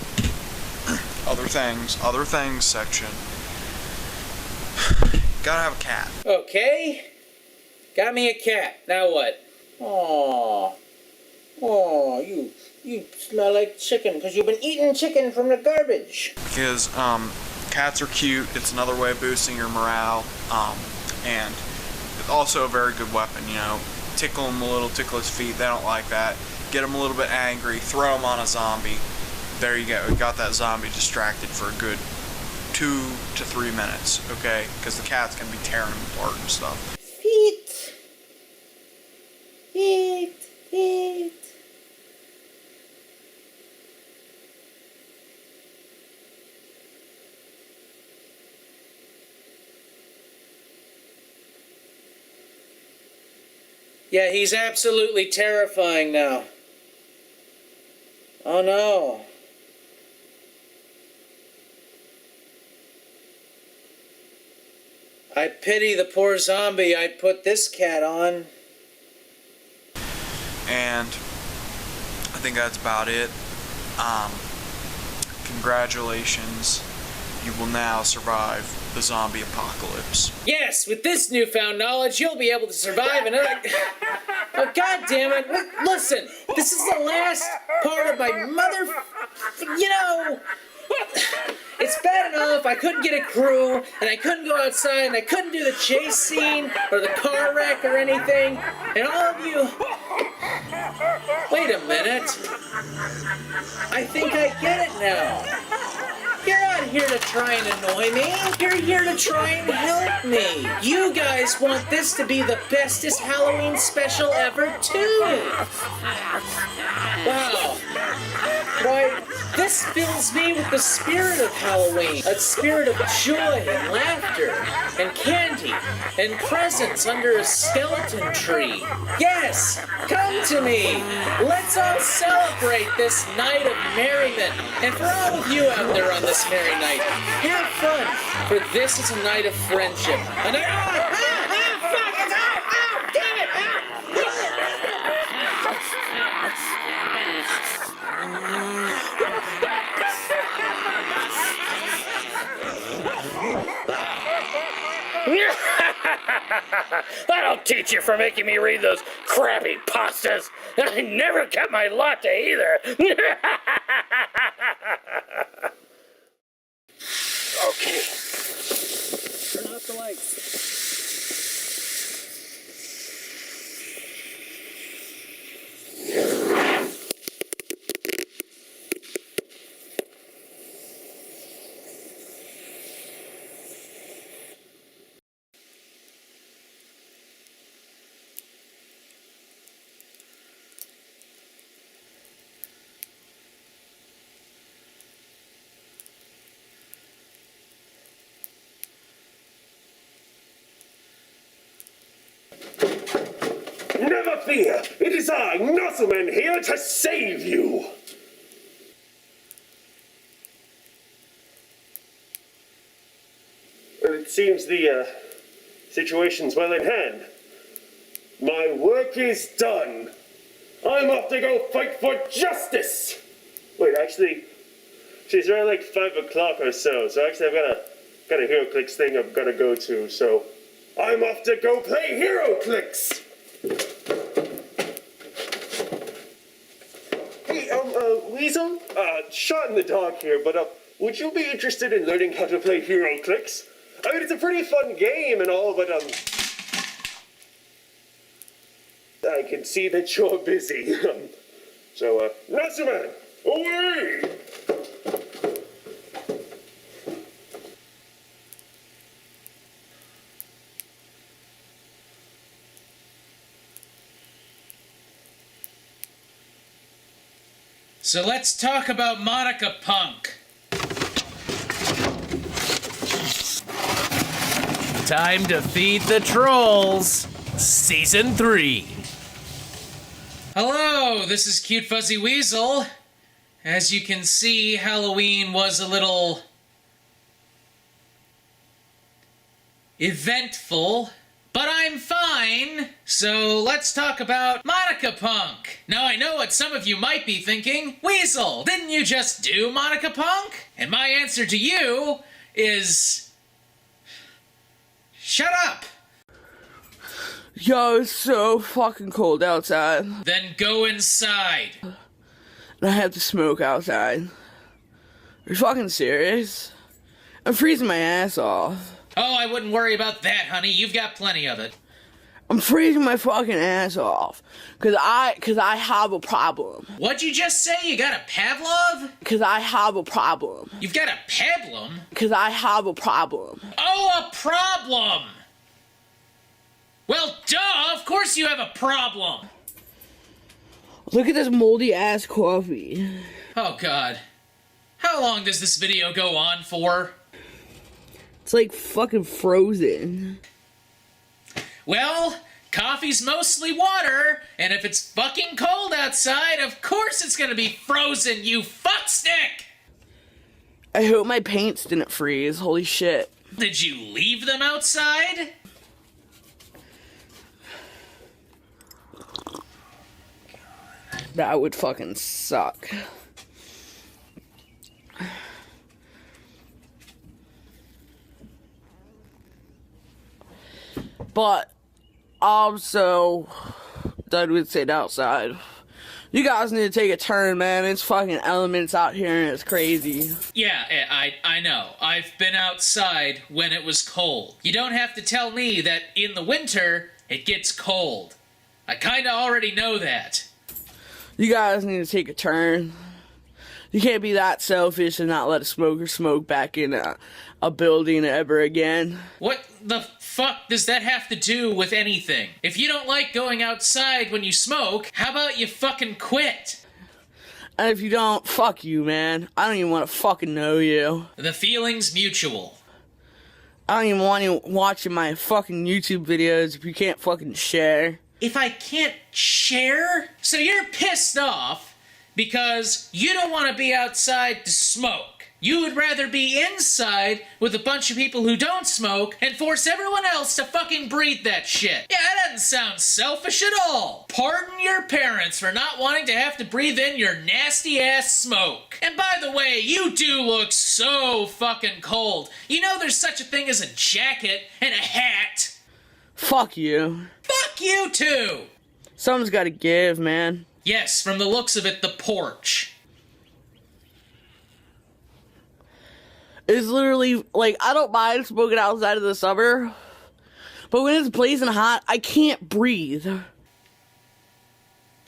other things section. Gotta have a cat. Okay. Got me a cat. Now what? Oh, you smell like chicken because you've been eating chicken from the garbage. Because cats are cute. It's another way of boosting your morale. And it's also a very good weapon, you know. Tickle them a little, tickle his feet. They don't like that. Get them a little bit angry. Throw them on a zombie. There you go. We got that zombie distracted for a good 2 to 3 minutes, okay? Because the cat's gonna be tearing them apart and stuff. Feet. Yeah, he's absolutely terrifying now. Oh no. I pity the poor zombie I put this cat on. And I think that's about it. Congratulations. You will now survive the zombie apocalypse. Yes, with this newfound knowledge, you'll be able to survive another... Oh, God damn it. Listen, this is the last part of my mother... You know... It's bad enough I couldn't get a crew, and I couldn't go outside, and I couldn't do the chase scene, or the car wreck, or anything, and all of you... Wait a minute. I think I get it now. You're not here to try and annoy me. You're here to try and help me. You guys want this to be the bestest Halloween special ever, too. Wow. Why, this fills me with the spirit of Halloween. A spirit of joy and laughter and candy and presents under a skeleton tree. Yes, come to me. Let's all celebrate this night of merriment. And for all of you out there on this merry night, have fun, for this is a night of friendship. A night... That'll teach you for making me read those crappy pastas. I never get my latte either. Okay. Turn off the lights. Never fear, it is I, Nosselman, here to save you! Well, it seems the situation's well in hand. My work is done. I'm off to go fight for justice! Wait, actually, she's around like 5 o'clock or so, actually I've got a HeroClix thing I've got to go to, so I'm off to go play HeroClix! Hey, Weasel? Shot in the dark here, but, would you be interested in learning how to play HeroClix? I mean, it's a pretty fun game and all, but, I can see that you're busy. So, Nosselman, away! So let's talk about Monica Punk. Time to feed the trolls. Season 3. Hello, this is Cute Fuzzy Weasel. As you can see, Halloween was a little eventful, but I'm fine. So let's talk about Monica Punk. Now I know what some of you might be thinking. Weasel, didn't you just do Monica Punk? And my answer to you is... shut up! Yo, it's so fucking cold outside. Then go inside. And I have to smoke outside. Are you fucking serious? I'm freezing my ass off. Oh, I wouldn't worry about that, honey. You've got plenty of it. I'm freezing my fucking ass off. Cause I have a problem. What'd you just say? You got a Pavlov? Cause I have a problem. You've got a Pablum? Cause I have a problem. Oh, a problem! Well, duh! Of course you have a problem! Look at this moldy ass coffee. Oh, God. How long does this video go on for? It's like fucking frozen. Well, coffee's mostly water, and if it's fucking cold outside, of course it's gonna be frozen, you fuckstick! I hope my paints didn't freeze. Holy shit. Did you leave them outside? That would fucking suck. But also done with sitting outside. You guys need to take a turn, man. It's fucking elements out here and it's crazy. Yeah, I know. I've been outside when it was cold. You don't have to tell me that in the winter, it gets cold. I kinda already know that. You guys need to take a turn. You can't be that selfish and not let a smoker smoke back in a building ever again. What the fuck does that have to do with anything? If you don't like going outside when you smoke, how about you fucking quit? And if you don't, fuck you, man. I don't even want to fucking know you. The feeling's mutual. I don't even want you watching my fucking YouTube videos if you can't fucking share. If I can't share? So you're pissed off because you don't want to be outside to smoke. You would rather be inside with a bunch of people who don't smoke and force everyone else to fucking breathe that shit. Yeah, that doesn't sound selfish at all. Pardon your parents for not wanting to have to breathe in your nasty ass smoke. And by the way, you do look so fucking cold. You know there's such a thing as a jacket and a hat. Fuck you. Fuck you too! Something's gotta give, man. Yes, from the looks of it, the porch. It's literally, like, I don't mind smoking outside in the summer, but when it's blazing hot, I can't breathe.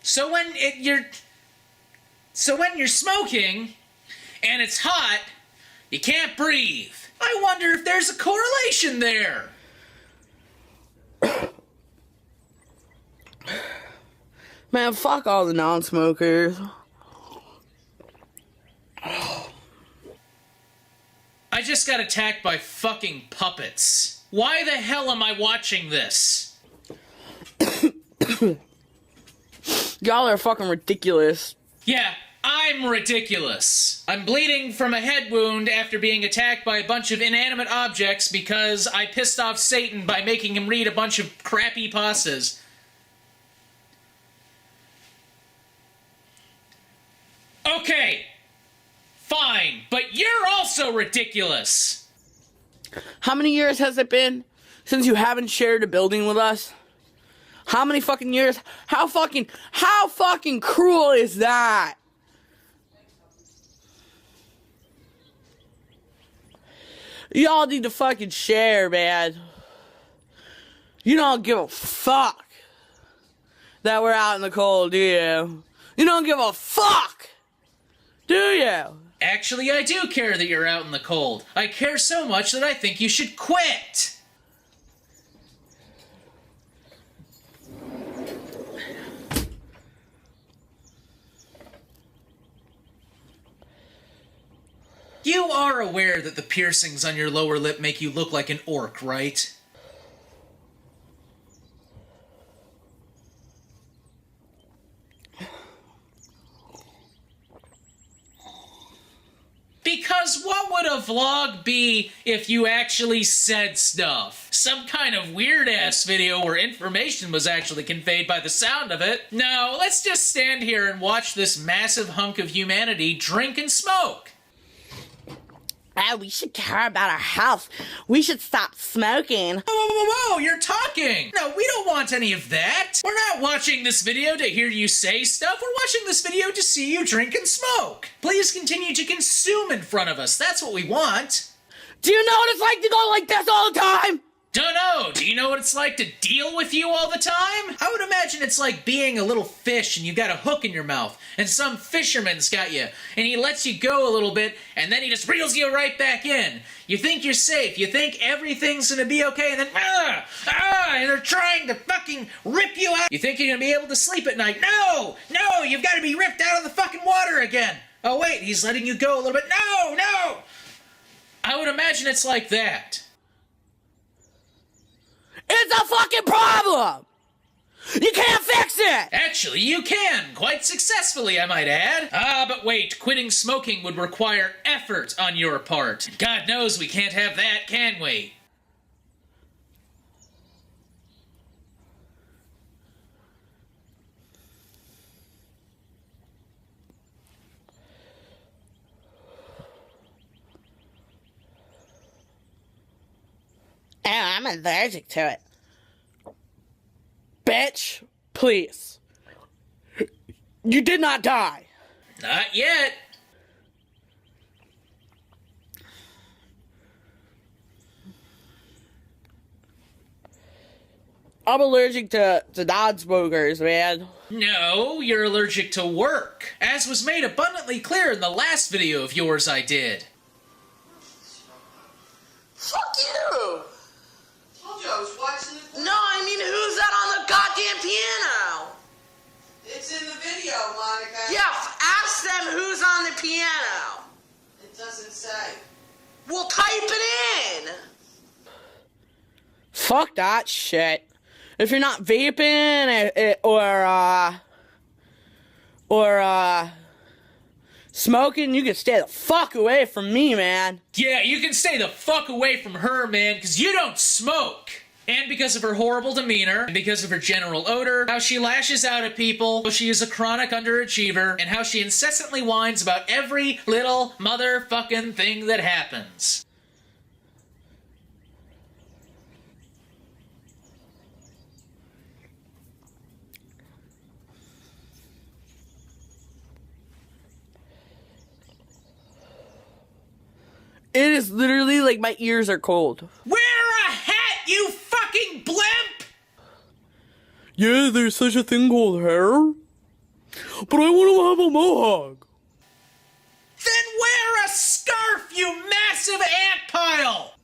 So when you're smoking, and it's hot, you can't breathe. I wonder if there's a correlation there. Man, fuck all the non-smokers. I just got attacked by fucking puppets. Why the hell am I watching this? Y'all are fucking ridiculous. Yeah, I'm ridiculous. I'm bleeding from a head wound after being attacked by a bunch of inanimate objects because I pissed off Satan by making him read a bunch of crappy pastas. Okay, fine, but you're also ridiculous. How many years has it been since you haven't shared a building with us? How many fucking years? How fucking cruel is that? Y'all need to fucking share, man. You don't give a fuck that we're out in the cold, do you? You don't give a fuck, do you? Actually, I do care that you're out in the cold. I care so much that I think you should quit. You are aware that the piercings on your lower lip make you look like an orc, right? Because what would a vlog be if you actually said stuff? Some kind of weird-ass video where information was actually conveyed by the sound of it. No, let's just stand here and watch this massive hunk of humanity drink and smoke. Oh, we should care about our health. We should stop smoking. Whoa, whoa, whoa, whoa, you're talking! No, we don't want any of that. We're not watching this video to hear you say stuff. We're watching this video to see you drink and smoke. Please continue to consume in front of us. That's what we want. Do you know what it's like to go like this all the time? Don't know. Do you know what it's like to deal with you all the time? I would imagine it's like being a little fish and you got a hook in your mouth and some fisherman's got you and he lets you go a little bit and then he just reels you right back in. You think you're safe. You think everything's gonna be okay and then and they're trying to fucking rip you out. You think you're gonna be able to sleep at night. No! No! You've got to be ripped out of the fucking water again. Oh wait, he's letting you go a little bit. No! No! I would imagine it's like that. It's a fucking problem! You can't fix it! Actually, you can. Quite successfully, I might add. But wait. Quitting smoking would require effort on your part. God knows we can't have that, can we? Oh, I'm allergic to it. Bitch, please. You did not die. Not yet. I'm allergic to non-smokers, man. No, you're allergic to work, as was made abundantly clear in the last video of yours I did. Fuck you! Told you I was watching it. No, I mean, who's that on the goddamn piano? It's in the video, Monica. Yeah, ask them who's on the piano. It doesn't say. Well, type it in. Fuck that shit. If you're not vaping or smoking, you can stay the fuck away from me, man. Yeah, you can stay the fuck away from her, man, because you don't smoke. And because of her horrible demeanor, and because of her general odor, how she lashes out at people, how she is a chronic underachiever, and how she incessantly whines about every little motherfucking thing that happens. It is literally like my ears are cold. Wear a hat, you fucking blimp! Yeah, there's such a thing called hair. But I want to have a mohawk. Then wear a scarf, you massive ant pile!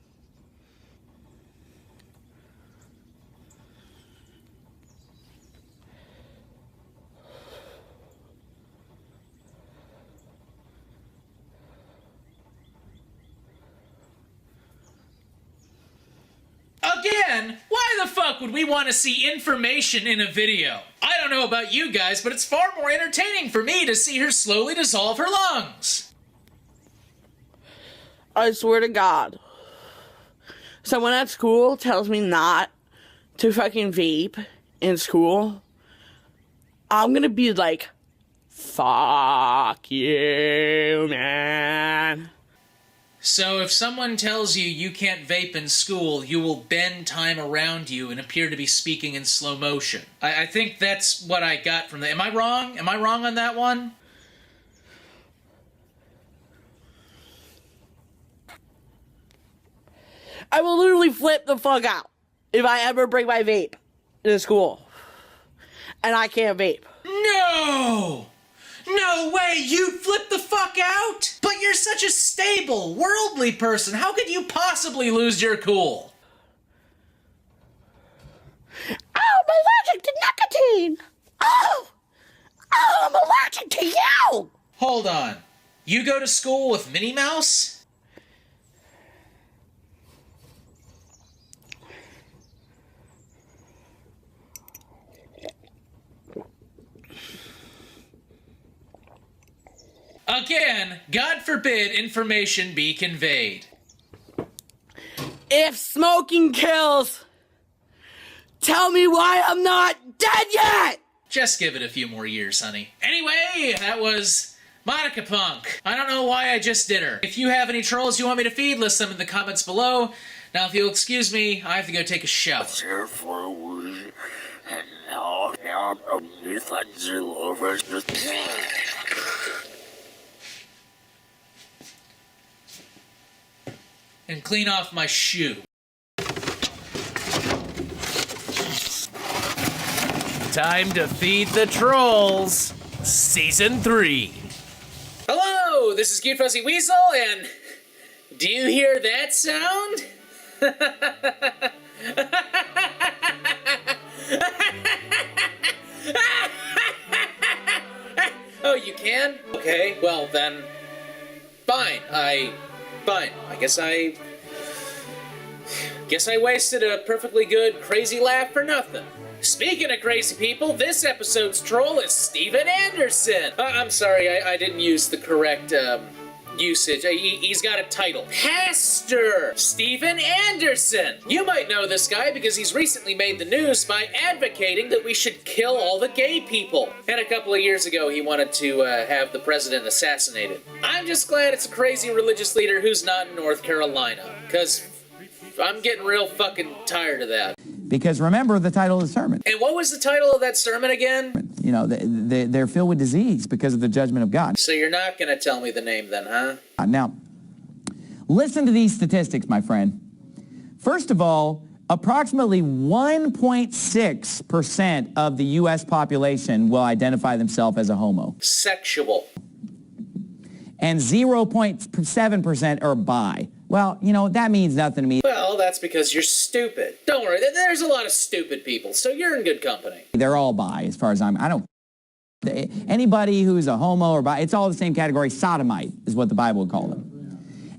Again? Why Why the fuck would we want to see information in a video? I don't know about you guys, but it's far more entertaining for me to see her slowly dissolve her lungs. I swear to God. Someone at school tells me not to fucking vape in school. I'm gonna be like, fuck you, man. So if someone tells you you can't vape in school, you will bend time around you and appear to be speaking in slow motion. I think that's what I got from that. Am I wrong? Am I wrong on that one? I will literally flip the fuck out if I ever bring my vape to school. And I can't vape. No! No way, you'd flip the fuck out? But you're such a stable, worldly person. How could you possibly lose your cool? Oh, I'm allergic to nicotine. Oh, I'm allergic to you. Hold on. You go to school with Minnie Mouse? Again, God forbid information be conveyed. If smoking kills, tell me why I'm not dead yet! Just give it a few more years, honey. Anyway, that was Monica Punk. I don't know why I just did her. If you have any trolls you want me to feed, list them in the comments below. Now, if you'll excuse me, I have to go take a shower. And clean off my shoe. Time to feed the trolls. Season 3. Hello, this is Cute Fuzzy Weasel, and do you hear that sound? Oh, you can? Okay, well then, fine. Fine. I guess I wasted a perfectly good crazy laugh for nothing. Speaking of crazy people, this episode's troll is Steven Anderson. I'm sorry, I didn't use the correct usage. He's got a title. Pastor Steven Anderson. You might know this guy because he's recently made the news by advocating that we should kill all the gay people. And a couple of years ago, he wanted to have the president assassinated. I'm just glad it's a crazy religious leader who's not in North Carolina, because I'm getting real fucking tired of that. Because remember the title of the sermon. And what was the title of that sermon again? You know, they're filled with disease because of the judgment of God. So you're not going to tell me the name then, huh? Now, listen to these statistics, my friend. First of all, approximately 1.6% of the U.S. population will identify themselves as a homo. Sexual. And 0.7% are bi. Well, you know, that means nothing to me. Well, that's because you're stupid. Don't worry, there's a lot of stupid people, so you're in good company. They're all bi, as far as I don't... Anybody who's a homo or bi, it's all the same category. Sodomite is what the Bible would call them.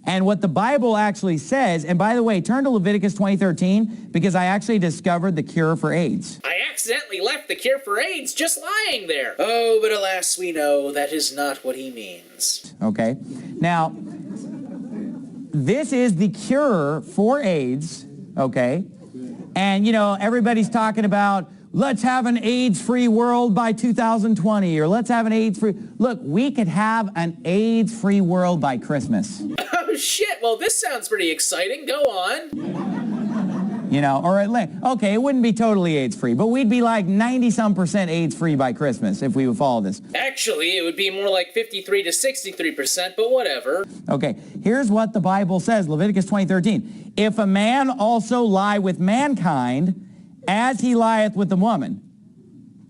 And what the Bible actually says, and by the way, turn to Leviticus 20:13, because I actually discovered the cure for AIDS. I accidentally left the cure for AIDS just lying there. Oh, but alas, we know that is not what he means. Okay? Now, this is the cure for AIDS, okay? And, you know, everybody's talking about, let's have an AIDS-free world by 2020, or let's have an AIDS-free... Look, we could have an AIDS-free world by Christmas. Oh, shit. Well, this sounds pretty exciting. Go on. You know, or okay, it wouldn't be totally AIDS-free, but we'd be like 90-some% AIDS-free by Christmas if we would follow this. Actually, it would be more like 53 to 63%, but whatever. Okay, here's what the Bible says, Leviticus 20:13. If a man also lie with mankind, as he lieth with the woman,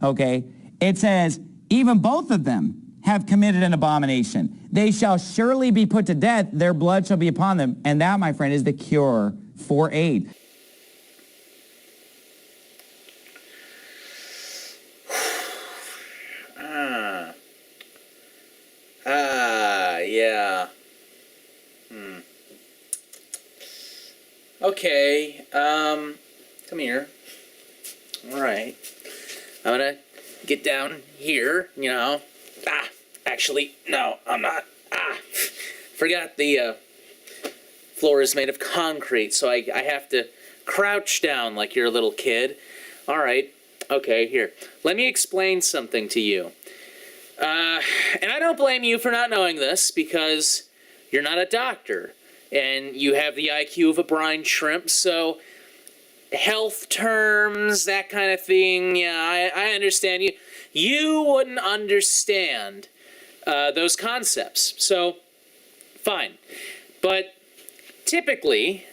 okay, it says, even both of them have committed an abomination. They shall surely be put to death, their blood shall be upon them. And that, my friend, is the cure for AIDS. Yeah. Okay, Come here. All right. I'm gonna get down here, you know. Actually, no, I'm not. Forgot the floor is made of concrete, so I have to crouch down like you're a little kid. All right. Okay, here. Let me explain something to you. And I don't blame you for not knowing this, because you're not a doctor, and you have the IQ of a brine shrimp, so health terms, that kind of thing, yeah, I understand you. You wouldn't understand those concepts, so fine. But typically,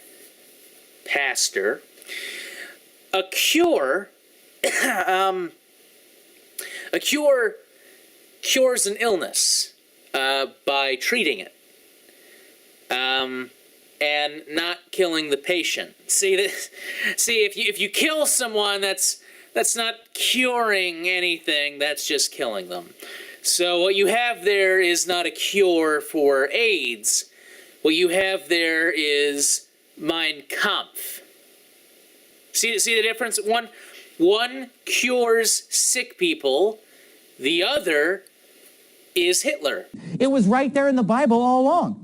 Pastor, a cure cures an illness by treating it. And not killing the patient. See, if you kill someone, that's not curing anything. That's just killing them. So what you have there is not a cure for AIDS. What you have there is Mein Kampf. See the difference? One cures sick people. The other is Hitler. It was right there in the Bible all along.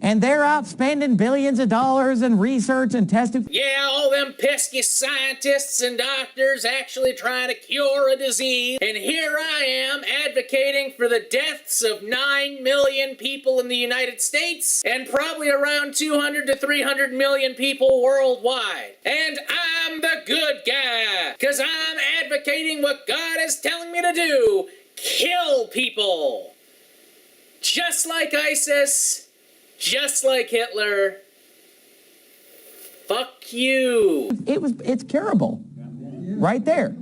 And they're out spending billions of dollars in research and testing. Yeah, all them pesky scientists and doctors actually trying to cure a disease. And here I am advocating for the deaths of 9 million people in the United States and probably around 200 to 300 million people worldwide. And I'm the good guy, because I'm advocating what God is telling me to do. Kill people. Just like ISIS. Just like Hitler. Fuck you. It's curable. Right there.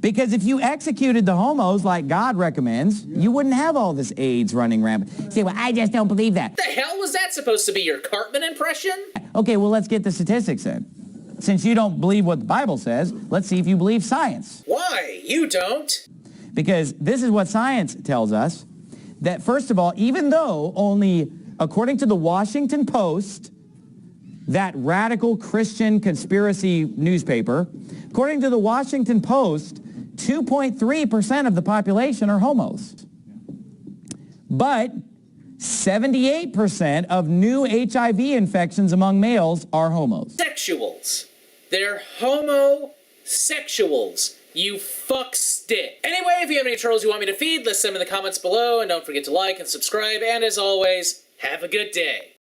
Because if you executed the homos like God recommends, you wouldn't have all this AIDS running rampant. Say, well, I just don't believe that. The hell was that supposed to be, your Cartman impression? Okay, well, let's get the statistics then. Since you don't believe what the Bible says, let's see if you believe science. Why? You don't. Because this is what science tells us, that first of all, even though only, according to the Washington Post, that radical Christian conspiracy newspaper, according to the Washington Post, 2.3% of the population are homos. But 78% of new HIV infections among males are homos. Sexuals. They're homosexuals. You fuck stick. Anyway, if you have any trolls you want me to feed, list them in the comments below, and don't forget to like and subscribe, and as always, have a good day.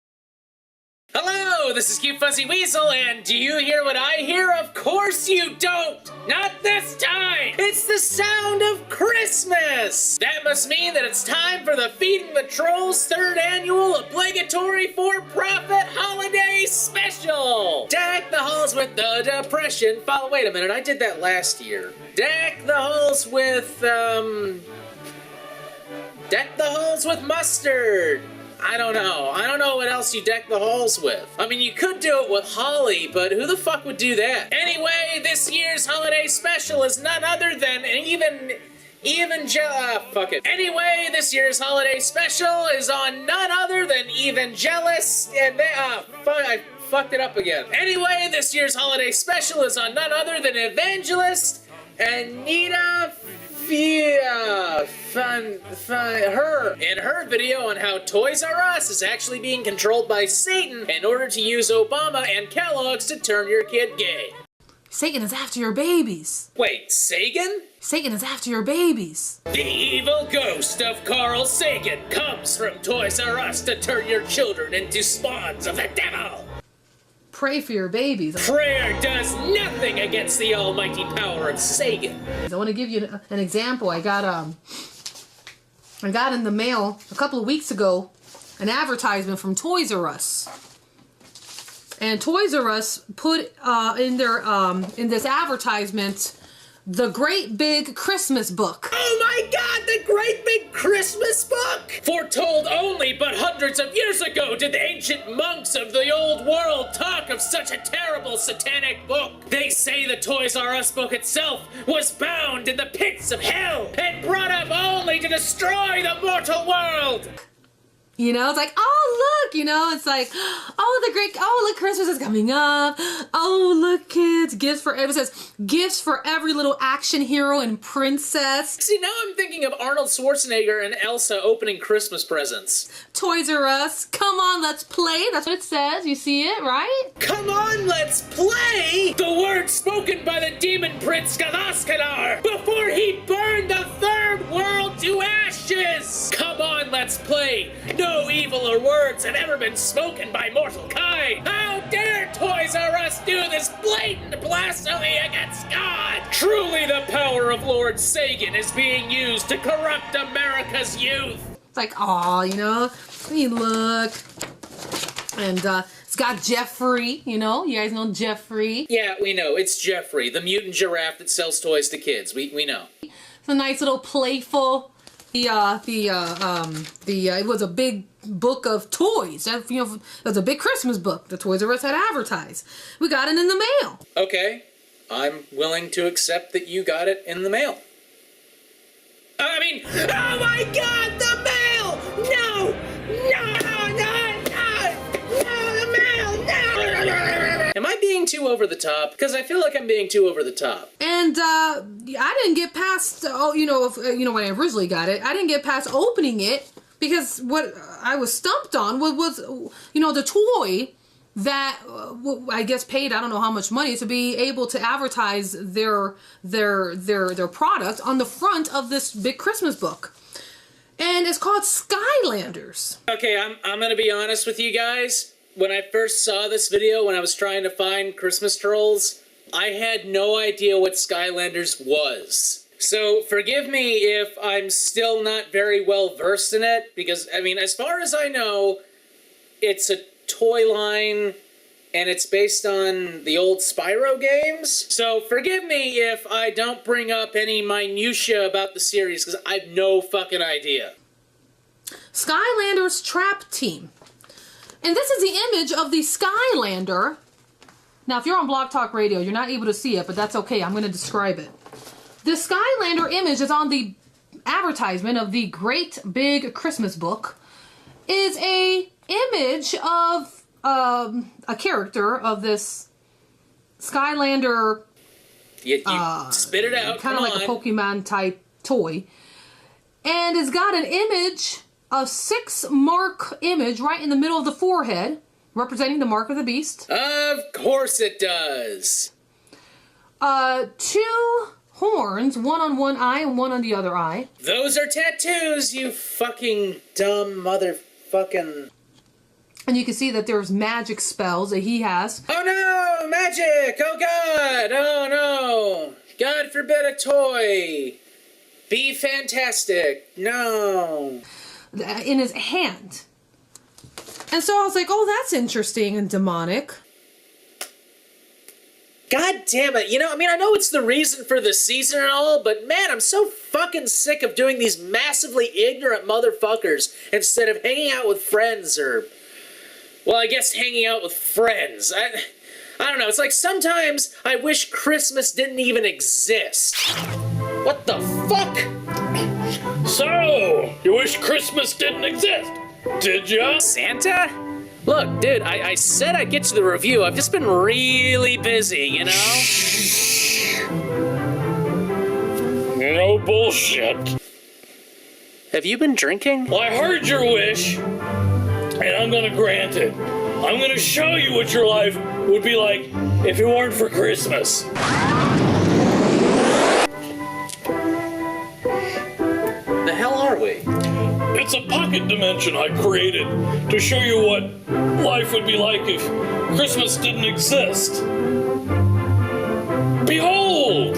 Hello, this is Cute Fuzzy Weasel, and do you hear what I hear? Of course you don't! Not this time! It's the sound of Christmas! That must mean that it's time for the Feeding the Trolls 3rd annual obligatory for-profit holiday special! Deck the halls with the depression. Wait a minute, I did that last year. Deck the halls with, deck the halls with mustard! I don't know what else you deck the halls with. I mean, you could do it with holly, but who the fuck would do that? Anyway, this year's holiday special is none other than fuck it. Anyway, this year's holiday special is on none other than Evangelist, and I fucked it up again. Anyway, this year's holiday special is on none other than Evangelist Anita in her video on how Toys R Us is actually being controlled by Satan in order to use Obama and Kellogg's to turn your kid gay. Satan is after your babies. Wait, Sagan? Satan is after your babies. The evil ghost of Carl Sagan comes from Toys R Us to turn your children into spawns of the devil. Pray for your babies. Prayer does nothing against the almighty power of Sagan. I want to give you an example. I got in the mail a couple of weeks ago an advertisement from Toys R Us. And Toys R Us put in this advertisement the Great Big Christmas Book. Oh my God, the Great Big Christmas Book! Foretold only but hundreds of years ago did the ancient monks of the old world talk of such a terrible satanic book. They say the Toys R Us book itself was bound in the pits of hell and brought up only to destroy the mortal world. You know, it's like, oh, look, you know, it's like, oh, look, Christmas is coming up. Oh, look, kids, it says, gifts for every little action hero and princess. See, now I'm thinking of Arnold Schwarzenegger and Elsa opening Christmas presents. Toys R Us, come on, let's play. That's what it says. You see it, right? Come on, let's play! The words spoken by the demon prince Gavaskalar before he burned the third world to ashes! Come on, let's play! No eviler words have ever been spoken by mortal kind! How dare Toys R Us do this blatant blasphemy against God! Truly the power of Lord Sagan is being used to corrupt America's youth! It's like, aw, you know, you look. And it's got Jeffrey, you know, you guys know Jeffrey. Yeah, we know, it's Jeffrey, the mutant giraffe that sells toys to kids, we know. It's a nice little playful, it was a big book of toys. You know, it was a big Christmas book the Toys R Us had advertised. We got it in the mail. Okay, I'm willing to accept that you got it in the mail. I mean, oh my God, the mail! No! The mail! No! Am I being too over the top? Because I feel like I'm being too over the top. And I didn't get past, when I originally got it, I didn't get past opening it because what I was stumped on was the toy that I guess paid I don't know how much money to be able to advertise their product on the front of this big Christmas book. And it's called Skylanders. Okay, I'm gonna be honest with you guys. When I first saw this video, when I was trying to find Christmas trolls, I had no idea what Skylanders was. So forgive me if I'm still not very well versed in it, because, I mean, as far as I know, it's a toy line, and it's based on the old Spyro games. So forgive me if I don't bring up any minutia about the series, because I have no fucking idea. Skylanders Trap Team. And this is the image of the Skylander. Now, if you're on Blog Talk Radio, you're not able to see it, but that's okay. I'm going to describe it. The Skylander image is on the advertisement of the Great Big Christmas Book. Is a image of a character of this Skylander. You spit it out. Kind of like a Pokemon type toy. And it's got an image, a 6-mark image right in the middle of the forehead, representing the mark of the beast. Of course it does. 2 horns, one on one eye and one on the other eye. Those are tattoos, you fucking dumb motherfucking... And you can see that there's magic spells that he has. Oh no! Magic! Oh God! Oh no! God forbid a toy! Be fantastic! No! In his hand. And so I was like, oh, that's interesting and demonic. God damn it. You know, I mean, I know it's the reason for the season and all, but man, I'm so fucking sick of doing these massively ignorant motherfuckers instead of hanging out with friends or... Well, I guess hanging out with friends. I don't know. It's like sometimes I wish Christmas didn't even exist. What the fuck? So, you wish Christmas didn't exist, did ya? Santa? Look, dude, I said I'd get to the review. I've just been really busy, you know? No bullshit. Have you been drinking? Well, I heard your wish, and I'm gonna grant it. I'm gonna show you what your life would be like if it weren't for Christmas. The hell are we? It's a pocket dimension I created to show you what life would be like if Christmas didn't exist. Behold!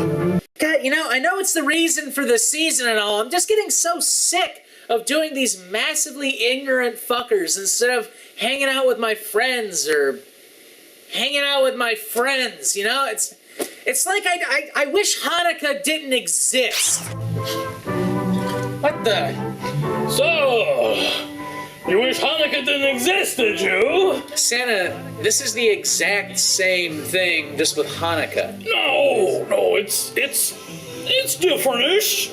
God, you know, I know it's the reason for the season and all. I'm just getting so sick of doing these massively ignorant fuckers instead of hanging out with my friends or hanging out with my friends, you know? It's like I wish Hanukkah didn't exist. What the? So, you wish Hanukkah didn't exist, did you? Santa, this is the exact same thing, just with Hanukkah. No, it's different-ish.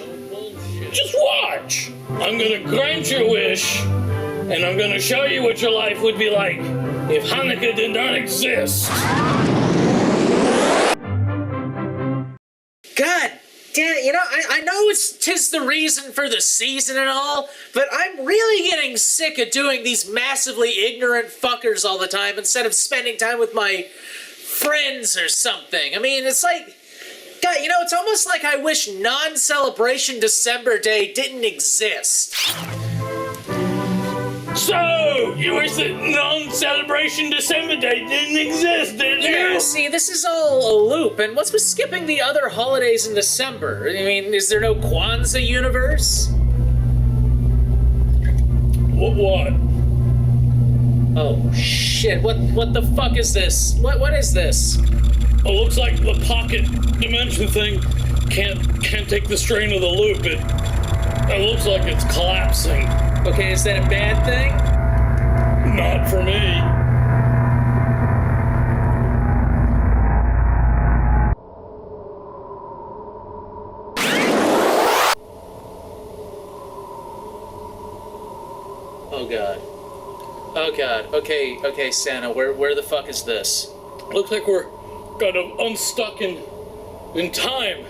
Just watch. I'm gonna grant your wish, And I'm gonna show you what your life would be like if Hanukkah did not exist. God damn it, you know, I know tis the reason for the season and all, but I'm really getting sick of doing these massively ignorant fuckers all the time instead of spending time with my friends or something. I mean, it's like, God, you know, it's almost like I wish non-celebration December Day didn't exist. So, you wish that non-celebration December Day didn't exist, didn't you? Yeah, see, this is all a loop, and what's with skipping the other holidays in December? I mean, is there no Kwanzaa universe? What? Oh, shit, what the fuck is this? What is this? It looks like the pocket dimension thing can't take the strain of the loop. It looks like it's collapsing. Okay, is that a bad thing? Not for me. Oh god. Oh god. Okay, Santa, where the fuck is this? Looks like we're kind of unstuck in time.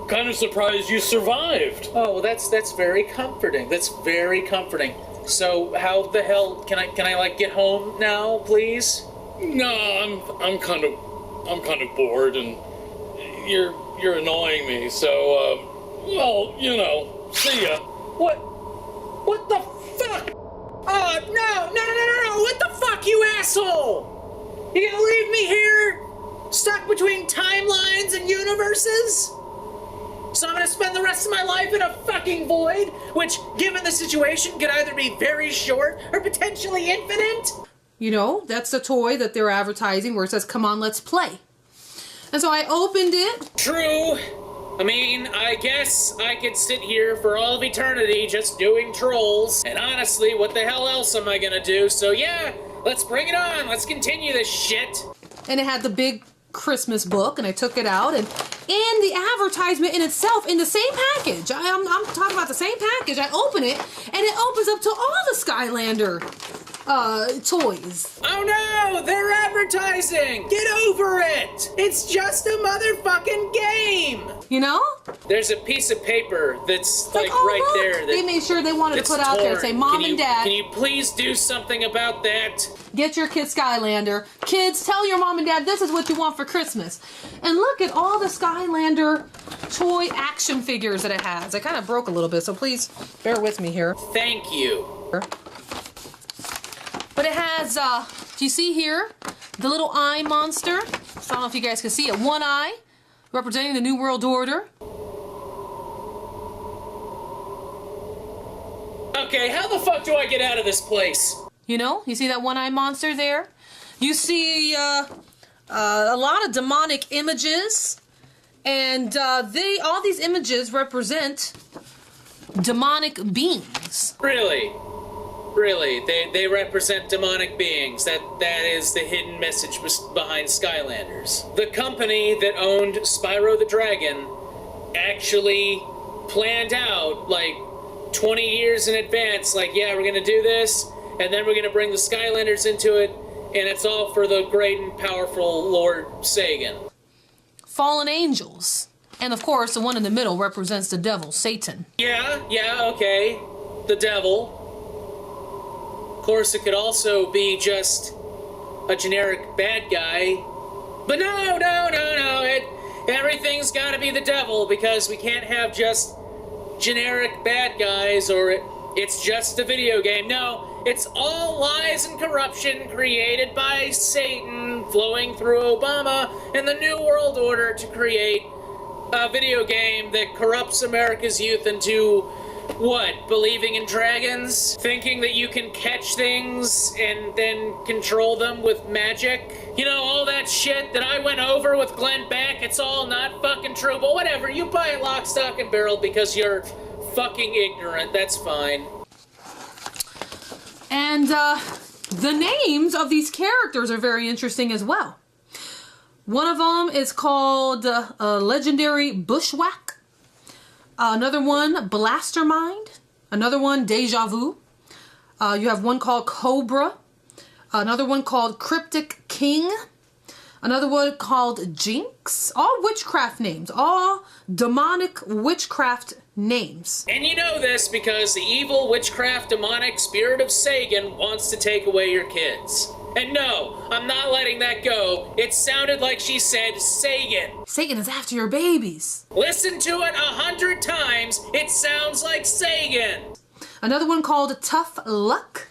Kind of surprised you survived. Oh, well, that's very comforting. That's very comforting. So how the hell can I like get home now, please? No, I'm kind of bored, and you're annoying me. So well, you know, see ya. What the fuck? Oh no! What the fuck, you asshole? You gonna leave me here, stuck between timelines and universes? So I'm gonna spend the rest of my life in a fucking void, which, given the situation, could either be very short or potentially infinite? You know, that's the toy that they're advertising where it says, "Come on, let's play." And so I opened it. True. I mean, I guess I could sit here for all of eternity just doing trolls. And honestly, what the hell else am I gonna do? So yeah, let's bring it on. Let's continue this shit. And it had the big Christmas book, and I took it out, and in the advertisement in itself, in the same package, I'm talking about the same package, I open it, and it opens up to all the Skylander toys. Oh no, they're advertising! Get over it! It's just a motherfucking game! You know? There's a piece of paper that's like oh, right look, there. They made sure they wanted to put out there, say, Mom and Dad. Can you please do something about that? Get your kid Skylander. Kids, tell your mom and dad this is what you want for Christmas. And look at all the Skylander toy action figures that it has. I kind of broke a little bit, so please bear with me here. Thank you. But it has, do you see here? The little eye monster. I don't know if you guys can see it. One eye, representing the New World Order. Okay, how the fuck do I get out of this place? You know, you see that one-eye monster there? You see a lot of demonic images, and all these images represent demonic beings. Really? They represent demonic beings. That is the hidden message behind Skylanders. The company that owned Spyro the Dragon actually planned out, like, 20 years in advance, like, yeah, we're gonna do this, and then we're gonna bring the Skylanders into it, and it's all for the great and powerful Lord Sagan. Fallen angels. And of course, the one in the middle represents the devil, Satan. Yeah, okay. The devil. Of course, it could also be just a generic bad guy. But no. Everything's gotta be the devil, because we can't have just generic bad guys, or it's just a video game. No, it's all lies and corruption created by Satan, flowing through Obama and the New World Order to create a video game that corrupts America's youth into, what, believing in dragons? Thinking that you can catch things and then control them with magic? You know, all that shit that I went over with Glenn Beck, it's all not fucking true, but whatever, you buy it lock, stock, and barrel because you're fucking ignorant, that's fine. And the names of these characters are very interesting as well. One of them is called Legendary Bushwhack. Another one, Blastermind. Another one, Deja Vu. You have one called Cobra, another one called Cryptic King, another one called Jinx. All witchcraft names, all demonic witchcraft names. And you know this because the evil witchcraft demonic spirit of Sagan wants to take away your kids. And no, I'm not letting that go. It sounded like she said Sagan. Satan is after your babies. Listen to it 100 times. It sounds like Sagan. Another one called Tough Luck.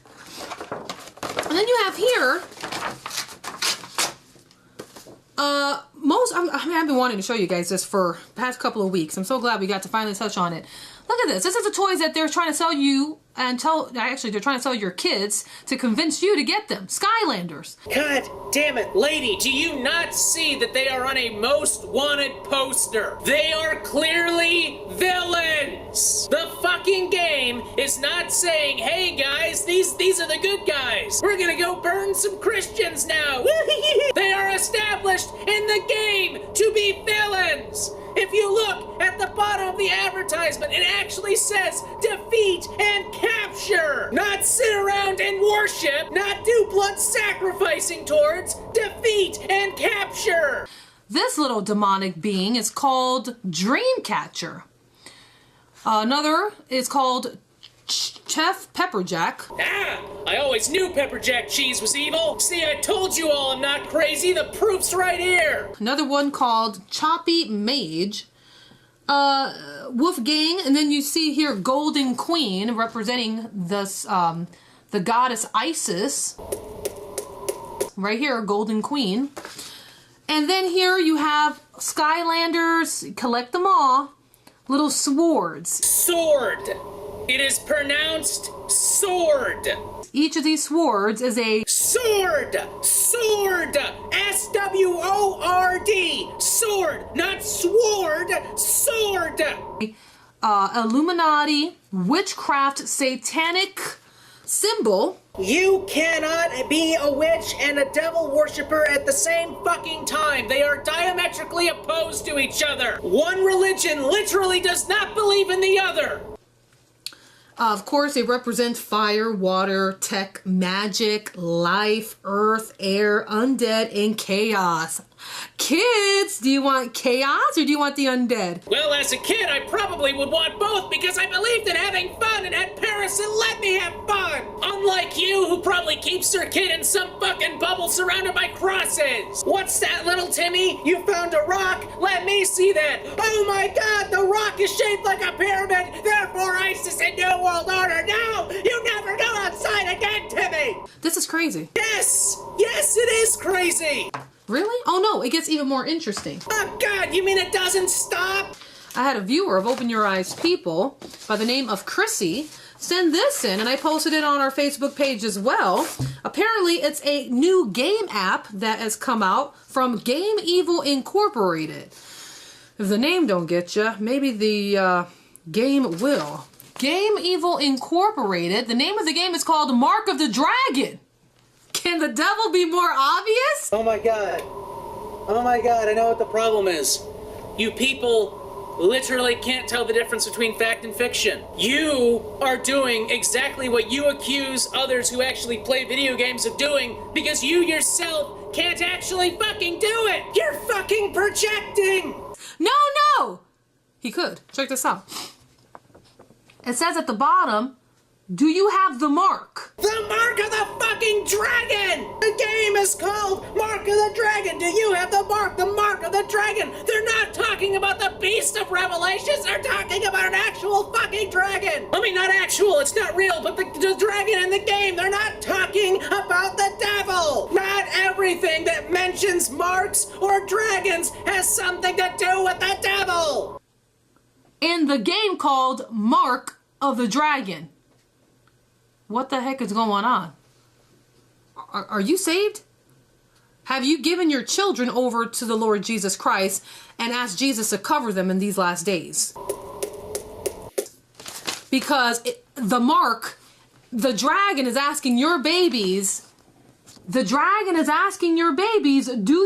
And then you have here, I've been wanting to show you guys this for the past couple of weeks. I'm so glad we got to finally touch on it. Look at this. This is the toys that they're trying to sell you and they're trying to sell your kids to convince you to get them. Skylanders. God damn it, lady, do you not see that they are on a most wanted poster? They are clearly villains. The fucking game is not saying, hey guys, these are the good guys. We're gonna go burn some Christians now. They are established in the game to be villains. If you look at the bottom of the advertisement, it actually says defeat and capture. Not sit around and worship, not do blood sacrificing towards, defeat and capture. This little demonic being is called Dreamcatcher. Another is called Chef Pepperjack. Ah, I always knew Pepperjack cheese was evil. See, I told you all I'm not crazy. The proof's right here. Another one called Choppy Mage. Wolfgang, and then you see here Golden Queen representing this, the goddess Isis. Right here, Golden Queen. And then here you have Skylanders, collect them all, little swords. Sword. It is pronounced sword. Each of these swords is a sword. Sword. S-W-O-R-D. Sword, not sword. Sword. Illuminati, witchcraft, satanic symbol. You cannot be a witch and a devil worshiper at the same fucking time. They are diametrically opposed to each other. One religion literally does not believe in the other. Of course, they represent fire, water, tech, magic, life, earth, air, undead, and chaos. Kids, do you want chaos or do you want the undead? Well, as a kid, I probably would want both because I believed in having fun and had parents that let me have fun. Unlike you, who probably keeps your kid in some fucking bubble surrounded by crosses. What's that, little Timmy? You found a rock? Let me see that. Oh my God, the rock is shaped like a pyramid. Therefore, ISIS and New World Order. No, you never go outside again, Timmy. This is crazy. Yes, yes, it is crazy. Really? Oh no, it gets even more interesting. Oh God, you mean it doesn't stop? I had a viewer of Open Your Eyes People by the name of Chrissy send this in, and I posted it on our Facebook page as well. Apparently, it's a new game app that has come out from Game Evil Incorporated. If the name don't get you, maybe the game will. Game Evil Incorporated, the name of the game is called Mark of the Dragon. Can the devil be more obvious? Oh my God. Oh my God, I know what the problem is. You people literally can't tell the difference between fact and fiction. You are doing exactly what you accuse others who actually play video games of doing because you yourself can't actually fucking do it. You're fucking projecting. No. He could. Check this out. It says at the bottom, do you have the mark? The mark of the fucking dragon! The game is called Mark of the Dragon. Do you have the mark? The mark of the dragon. They're not talking about the beast of Revelations. They're talking about an actual fucking dragon. I mean, not actual. It's not real, but the dragon in the game. They're not talking about the devil. Not everything that mentions marks or dragons has something to do with the devil. In the game called Mark of the Dragon. What the heck is going on? Are you saved? Have you given your children over to the Lord Jesus Christ and asked Jesus to cover them in these last days? Because the mark, the dragon is asking your babies, do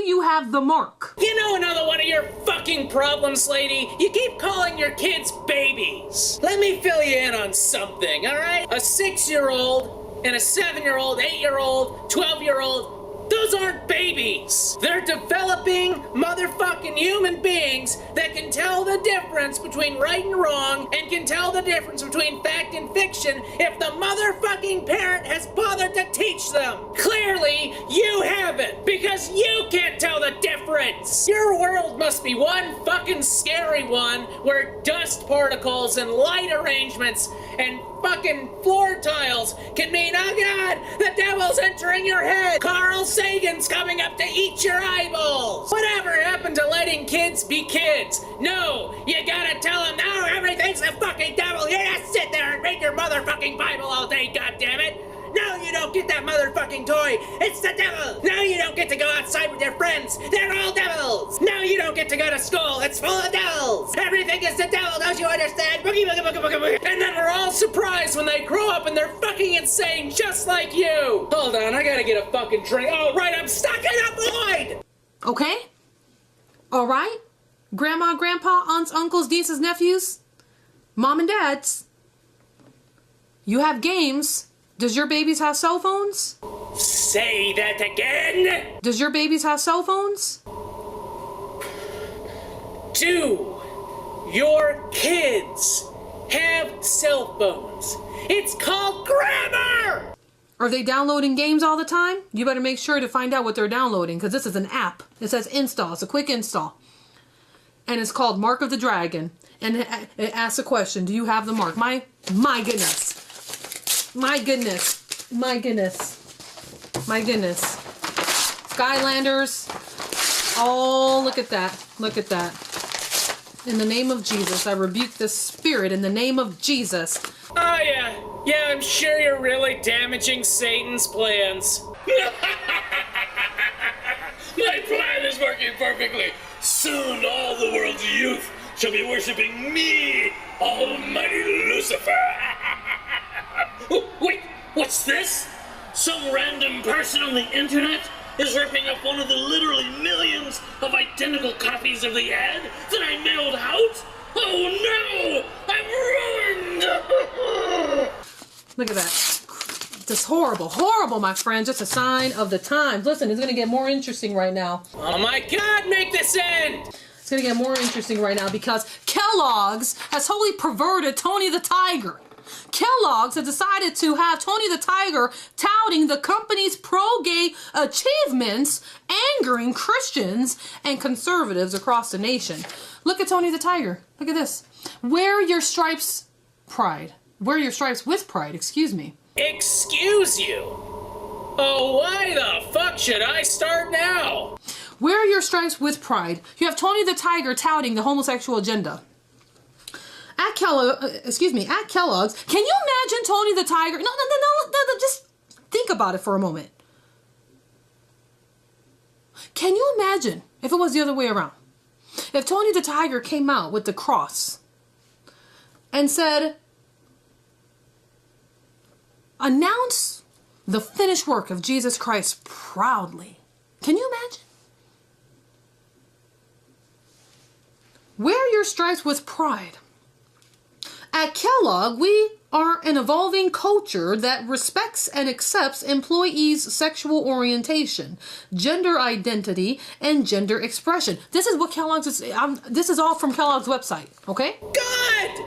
you have the mark? You know another one of your fucking problems, lady? You keep calling your kids babies. Let me fill you in on something, all right? A 6-year-old and a 7-year-old, 8-year-old, 12-year-old, those aren't babies. They're developing motherfucking human beings that can tell the difference between right and wrong and can tell the difference between fact and fiction if the motherfucking parent has bothered to teach them. Clearly, you haven't, because you can't tell the difference. Your world must be one fucking scary one where dust particles and light arrangements and fucking floor tiles can mean, oh god, the devil's entering your head. Carl Sagan's coming up to eat your eyeballs. Whatever happened to letting kids be kids? No, you gotta tell them, no, everything's the fucking devil. You just sit there and read your motherfucking Bible all day, goddammit. No, you don't get that motherfucking toy. It's the devil. No, you don't get to go outside with your friends. They're all devils. No, you don't get to go to school. It's full of devils. Everything is the devil. Don't you understand? Boogie, boogie, boogie, boogie, boogie. And then we're all surprised when they grow up and they're fucking insane just like you. Hold on, I gotta get a fucking drink. Oh, right, I'm stuck in a void. Okay? All right? Grandma, grandpa, aunts, uncles, nieces, nephews, mom and dads. You have games. Does your babies have cell phones? Say that again. Does your babies have cell phones? Do your kids have cell phones? It's called grammar! Are they downloading games all the time? You better make sure to find out what they're downloading, because this is an app. It says install. It's a quick install. And it's called Mark of the Dragon. And it asks a question. Do you have the mark? My goodness. My goodness. My goodness. My goodness. Skylanders. Oh, look at that. Look at that. In the name of Jesus, I rebuke this spirit in the name of Jesus. Oh, yeah. Yeah, I'm sure you're really damaging Satan's plans. My plan is working perfectly. Soon all the world's youth shall be worshiping me, Almighty Lucifer. Oh, wait, what's this? Some random person on the internet is ripping up one of the literally millions of identical copies of the ad that I mailed out? Oh no! I'm ruined! Look at that. Just horrible, horrible, my friend. Just a sign of the times. Listen, it's going to get more interesting right now. Oh my God, make this end! It's going to get more interesting right now because Kellogg's has totally perverted Tony the Tiger. Kellogg's has decided to have Tony the Tiger touting the company's pro-gay achievements, angering Christians and conservatives across the nation. Look at Tony the Tiger. Look at this. Wear your stripes, pride. Wear your stripes with pride, excuse me. Excuse you? Oh, why the fuck should I start now? Wear your stripes with pride. You have Tony the Tiger touting the homosexual agenda. At Kellogg's, can you imagine Tony the Tiger? No, just think about it for a moment. Can you imagine if it was the other way around? If Tony the Tiger came out with the cross and said, announce the finished work of Jesus Christ proudly. Can you imagine? Wear your stripes with pride. At Kellogg, we are an evolving culture that respects and accepts employees' sexual orientation, gender identity, and gender expression. This is what Kellogg's is. This is all from Kellogg's website, okay? God!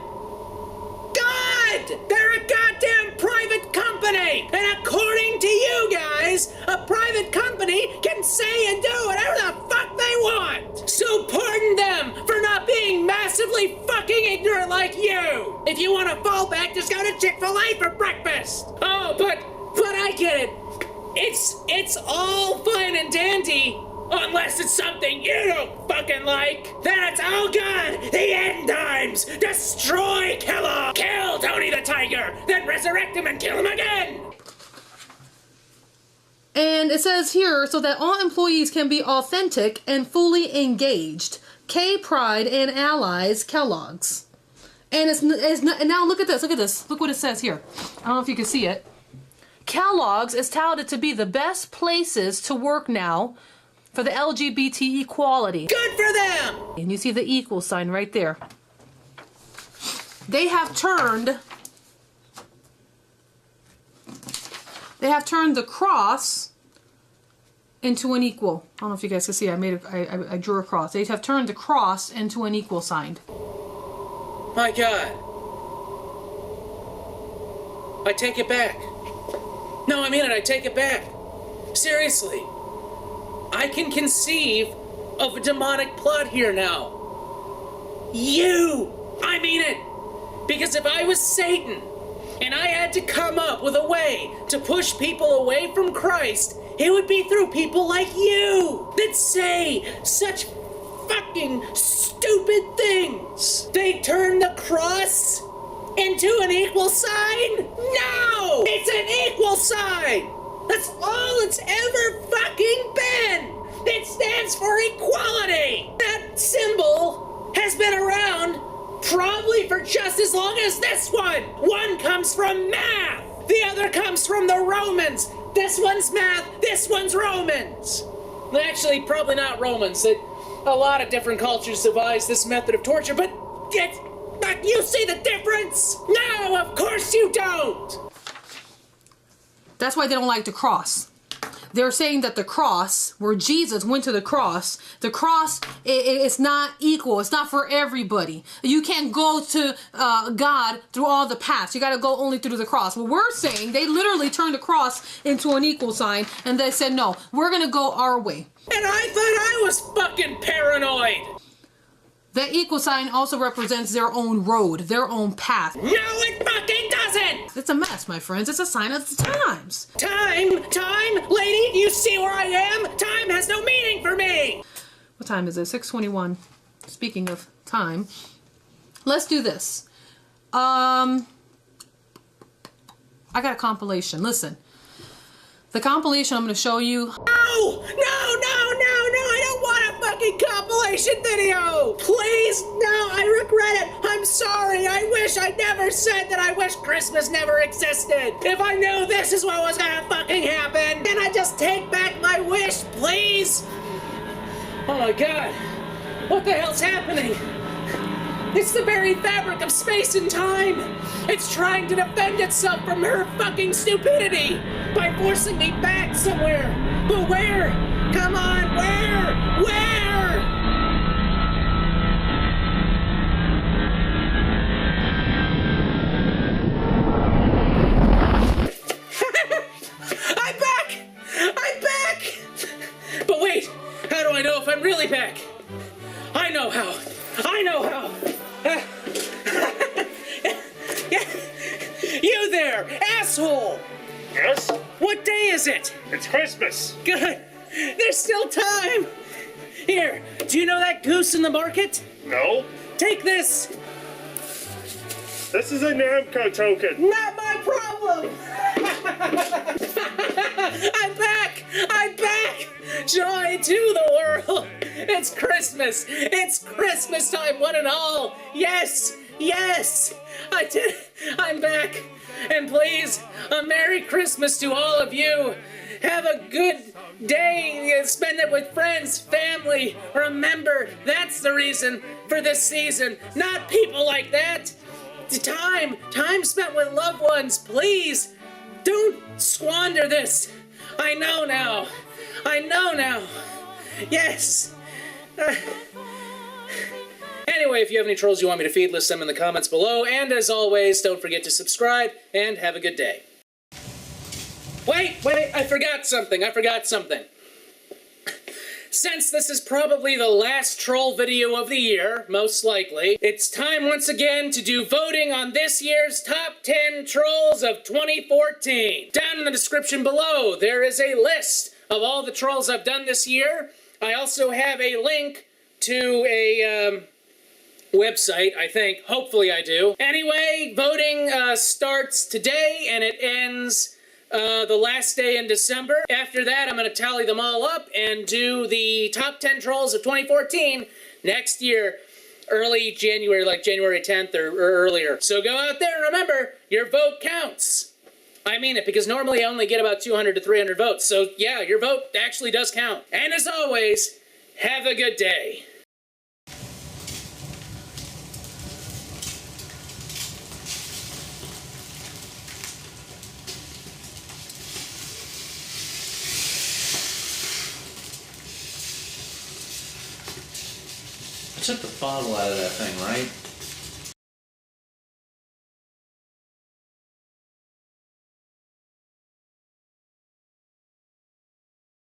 They're a goddamn private company! And according to you guys, a private company can say and do whatever the fuck they want! So pardon them for not being massively fucking ignorant like you! If you want to fall back, just go to Chick-fil-A for breakfast! Oh, but I get it. It's all fine and dandy, unless it's something you don't fucking like. Then it's, oh God, the end times. Destroy Kellogg. Kill Tony the Tiger. Then resurrect him and kill him again. And it says here, so that all employees can be authentic and fully engaged. K-Pride and Allies, Kellogg's. And and now look at this, Look what it says here. I don't know if you can see it. Kellogg's is touted to be the best places to work now for the LGBT equality. Good for them! And you see the equal sign right there. They have turned They have turned the cross into an equal. I don't know if you guys can see. I drew a cross. They have turned the cross into an equal sign. My God. I take it back. No, I mean it. I take it back. Seriously. I can conceive of a demonic plot here now. I mean it. Because if I was Satan and I had to come up with a way to push people away from Christ, it would be through people like you that say such fucking stupid things. They turn the cross into an equal sign? No! It's an equal sign! That's all it's ever fucking been! It stands for equality! That symbol has been around probably for just as long as this one! One comes from math! The other comes from the Romans! This one's math, this one's Romans! Actually, probably not Romans. A lot of different cultures devised this method of torture, but you see the difference? No, of course you don't! That's why they don't like the cross. They're saying that the cross, where Jesus went to the cross it's not equal. It's not for everybody. You can't go to God through all the paths. You got to go only through the cross. Well, we're saying they literally turned the cross into an equal sign, and they said, no, we're going to go our way. And I thought I was fucking paranoid. The equal sign also represents their own road, their own path. No, it fucking doesn't! It's a mess, my friends. It's a sign of the times. Time, lady, do you see where I am? Time has no meaning for me! What time is it? 6:21. Speaking of time, let's do this. I got a compilation. Listen. The compilation I'm going to show you. No! I don't want a fucking compilation video! Please, no, I regret it. I'm sorry. I wish I never said that I wish Christmas never existed. If I knew this is what was gonna fucking happen, can I just take back my wish, please? Oh my God. What the hell's happening? It's the very fabric of space and time. It's trying to defend itself from her fucking stupidity by forcing me back somewhere. But where? Come on, where? Where? I'm back! I'm back! But wait, how do I know if I'm really back? I know how. You there, asshole! Yes? What day is it? It's Christmas. Good. There's still time. Here, do you know that goose in the market? No. Take this. This is a Namco token. Not my problem. I'm back. Joy to the world. It's Christmas. It's Christmas time, one and all. Yes. I did. I'm back. And please, a Merry Christmas to all of you. Have a good day. Spend it with friends, family. Remember, that's the reason for this season. Not people like that. Time spent with loved ones. Please, don't squander this. I know now. Yes. Anyway, if you have any trolls you want me to feed, list them in the comments below. And as always, don't forget to subscribe and have a good day. Wait, I forgot something. Since this is probably the last troll video of the year, most likely, it's time once again to do voting on this year's top 10 trolls of 2014. Down in the description below, there is a list of all the trolls I've done this year. I also have a link to a website, I think. Hopefully I do. Anyway, voting starts today and it ends the last day in December. After that, I'm going to tally them all up and do the top 10 trolls of 2014 next year, early January, like January 10th or earlier. So go out there and remember, your vote counts. I mean it, because normally I only get about 200 to 300 votes. So yeah, your vote actually does count. And as always, have a good day. took the bottle out of that thing, right?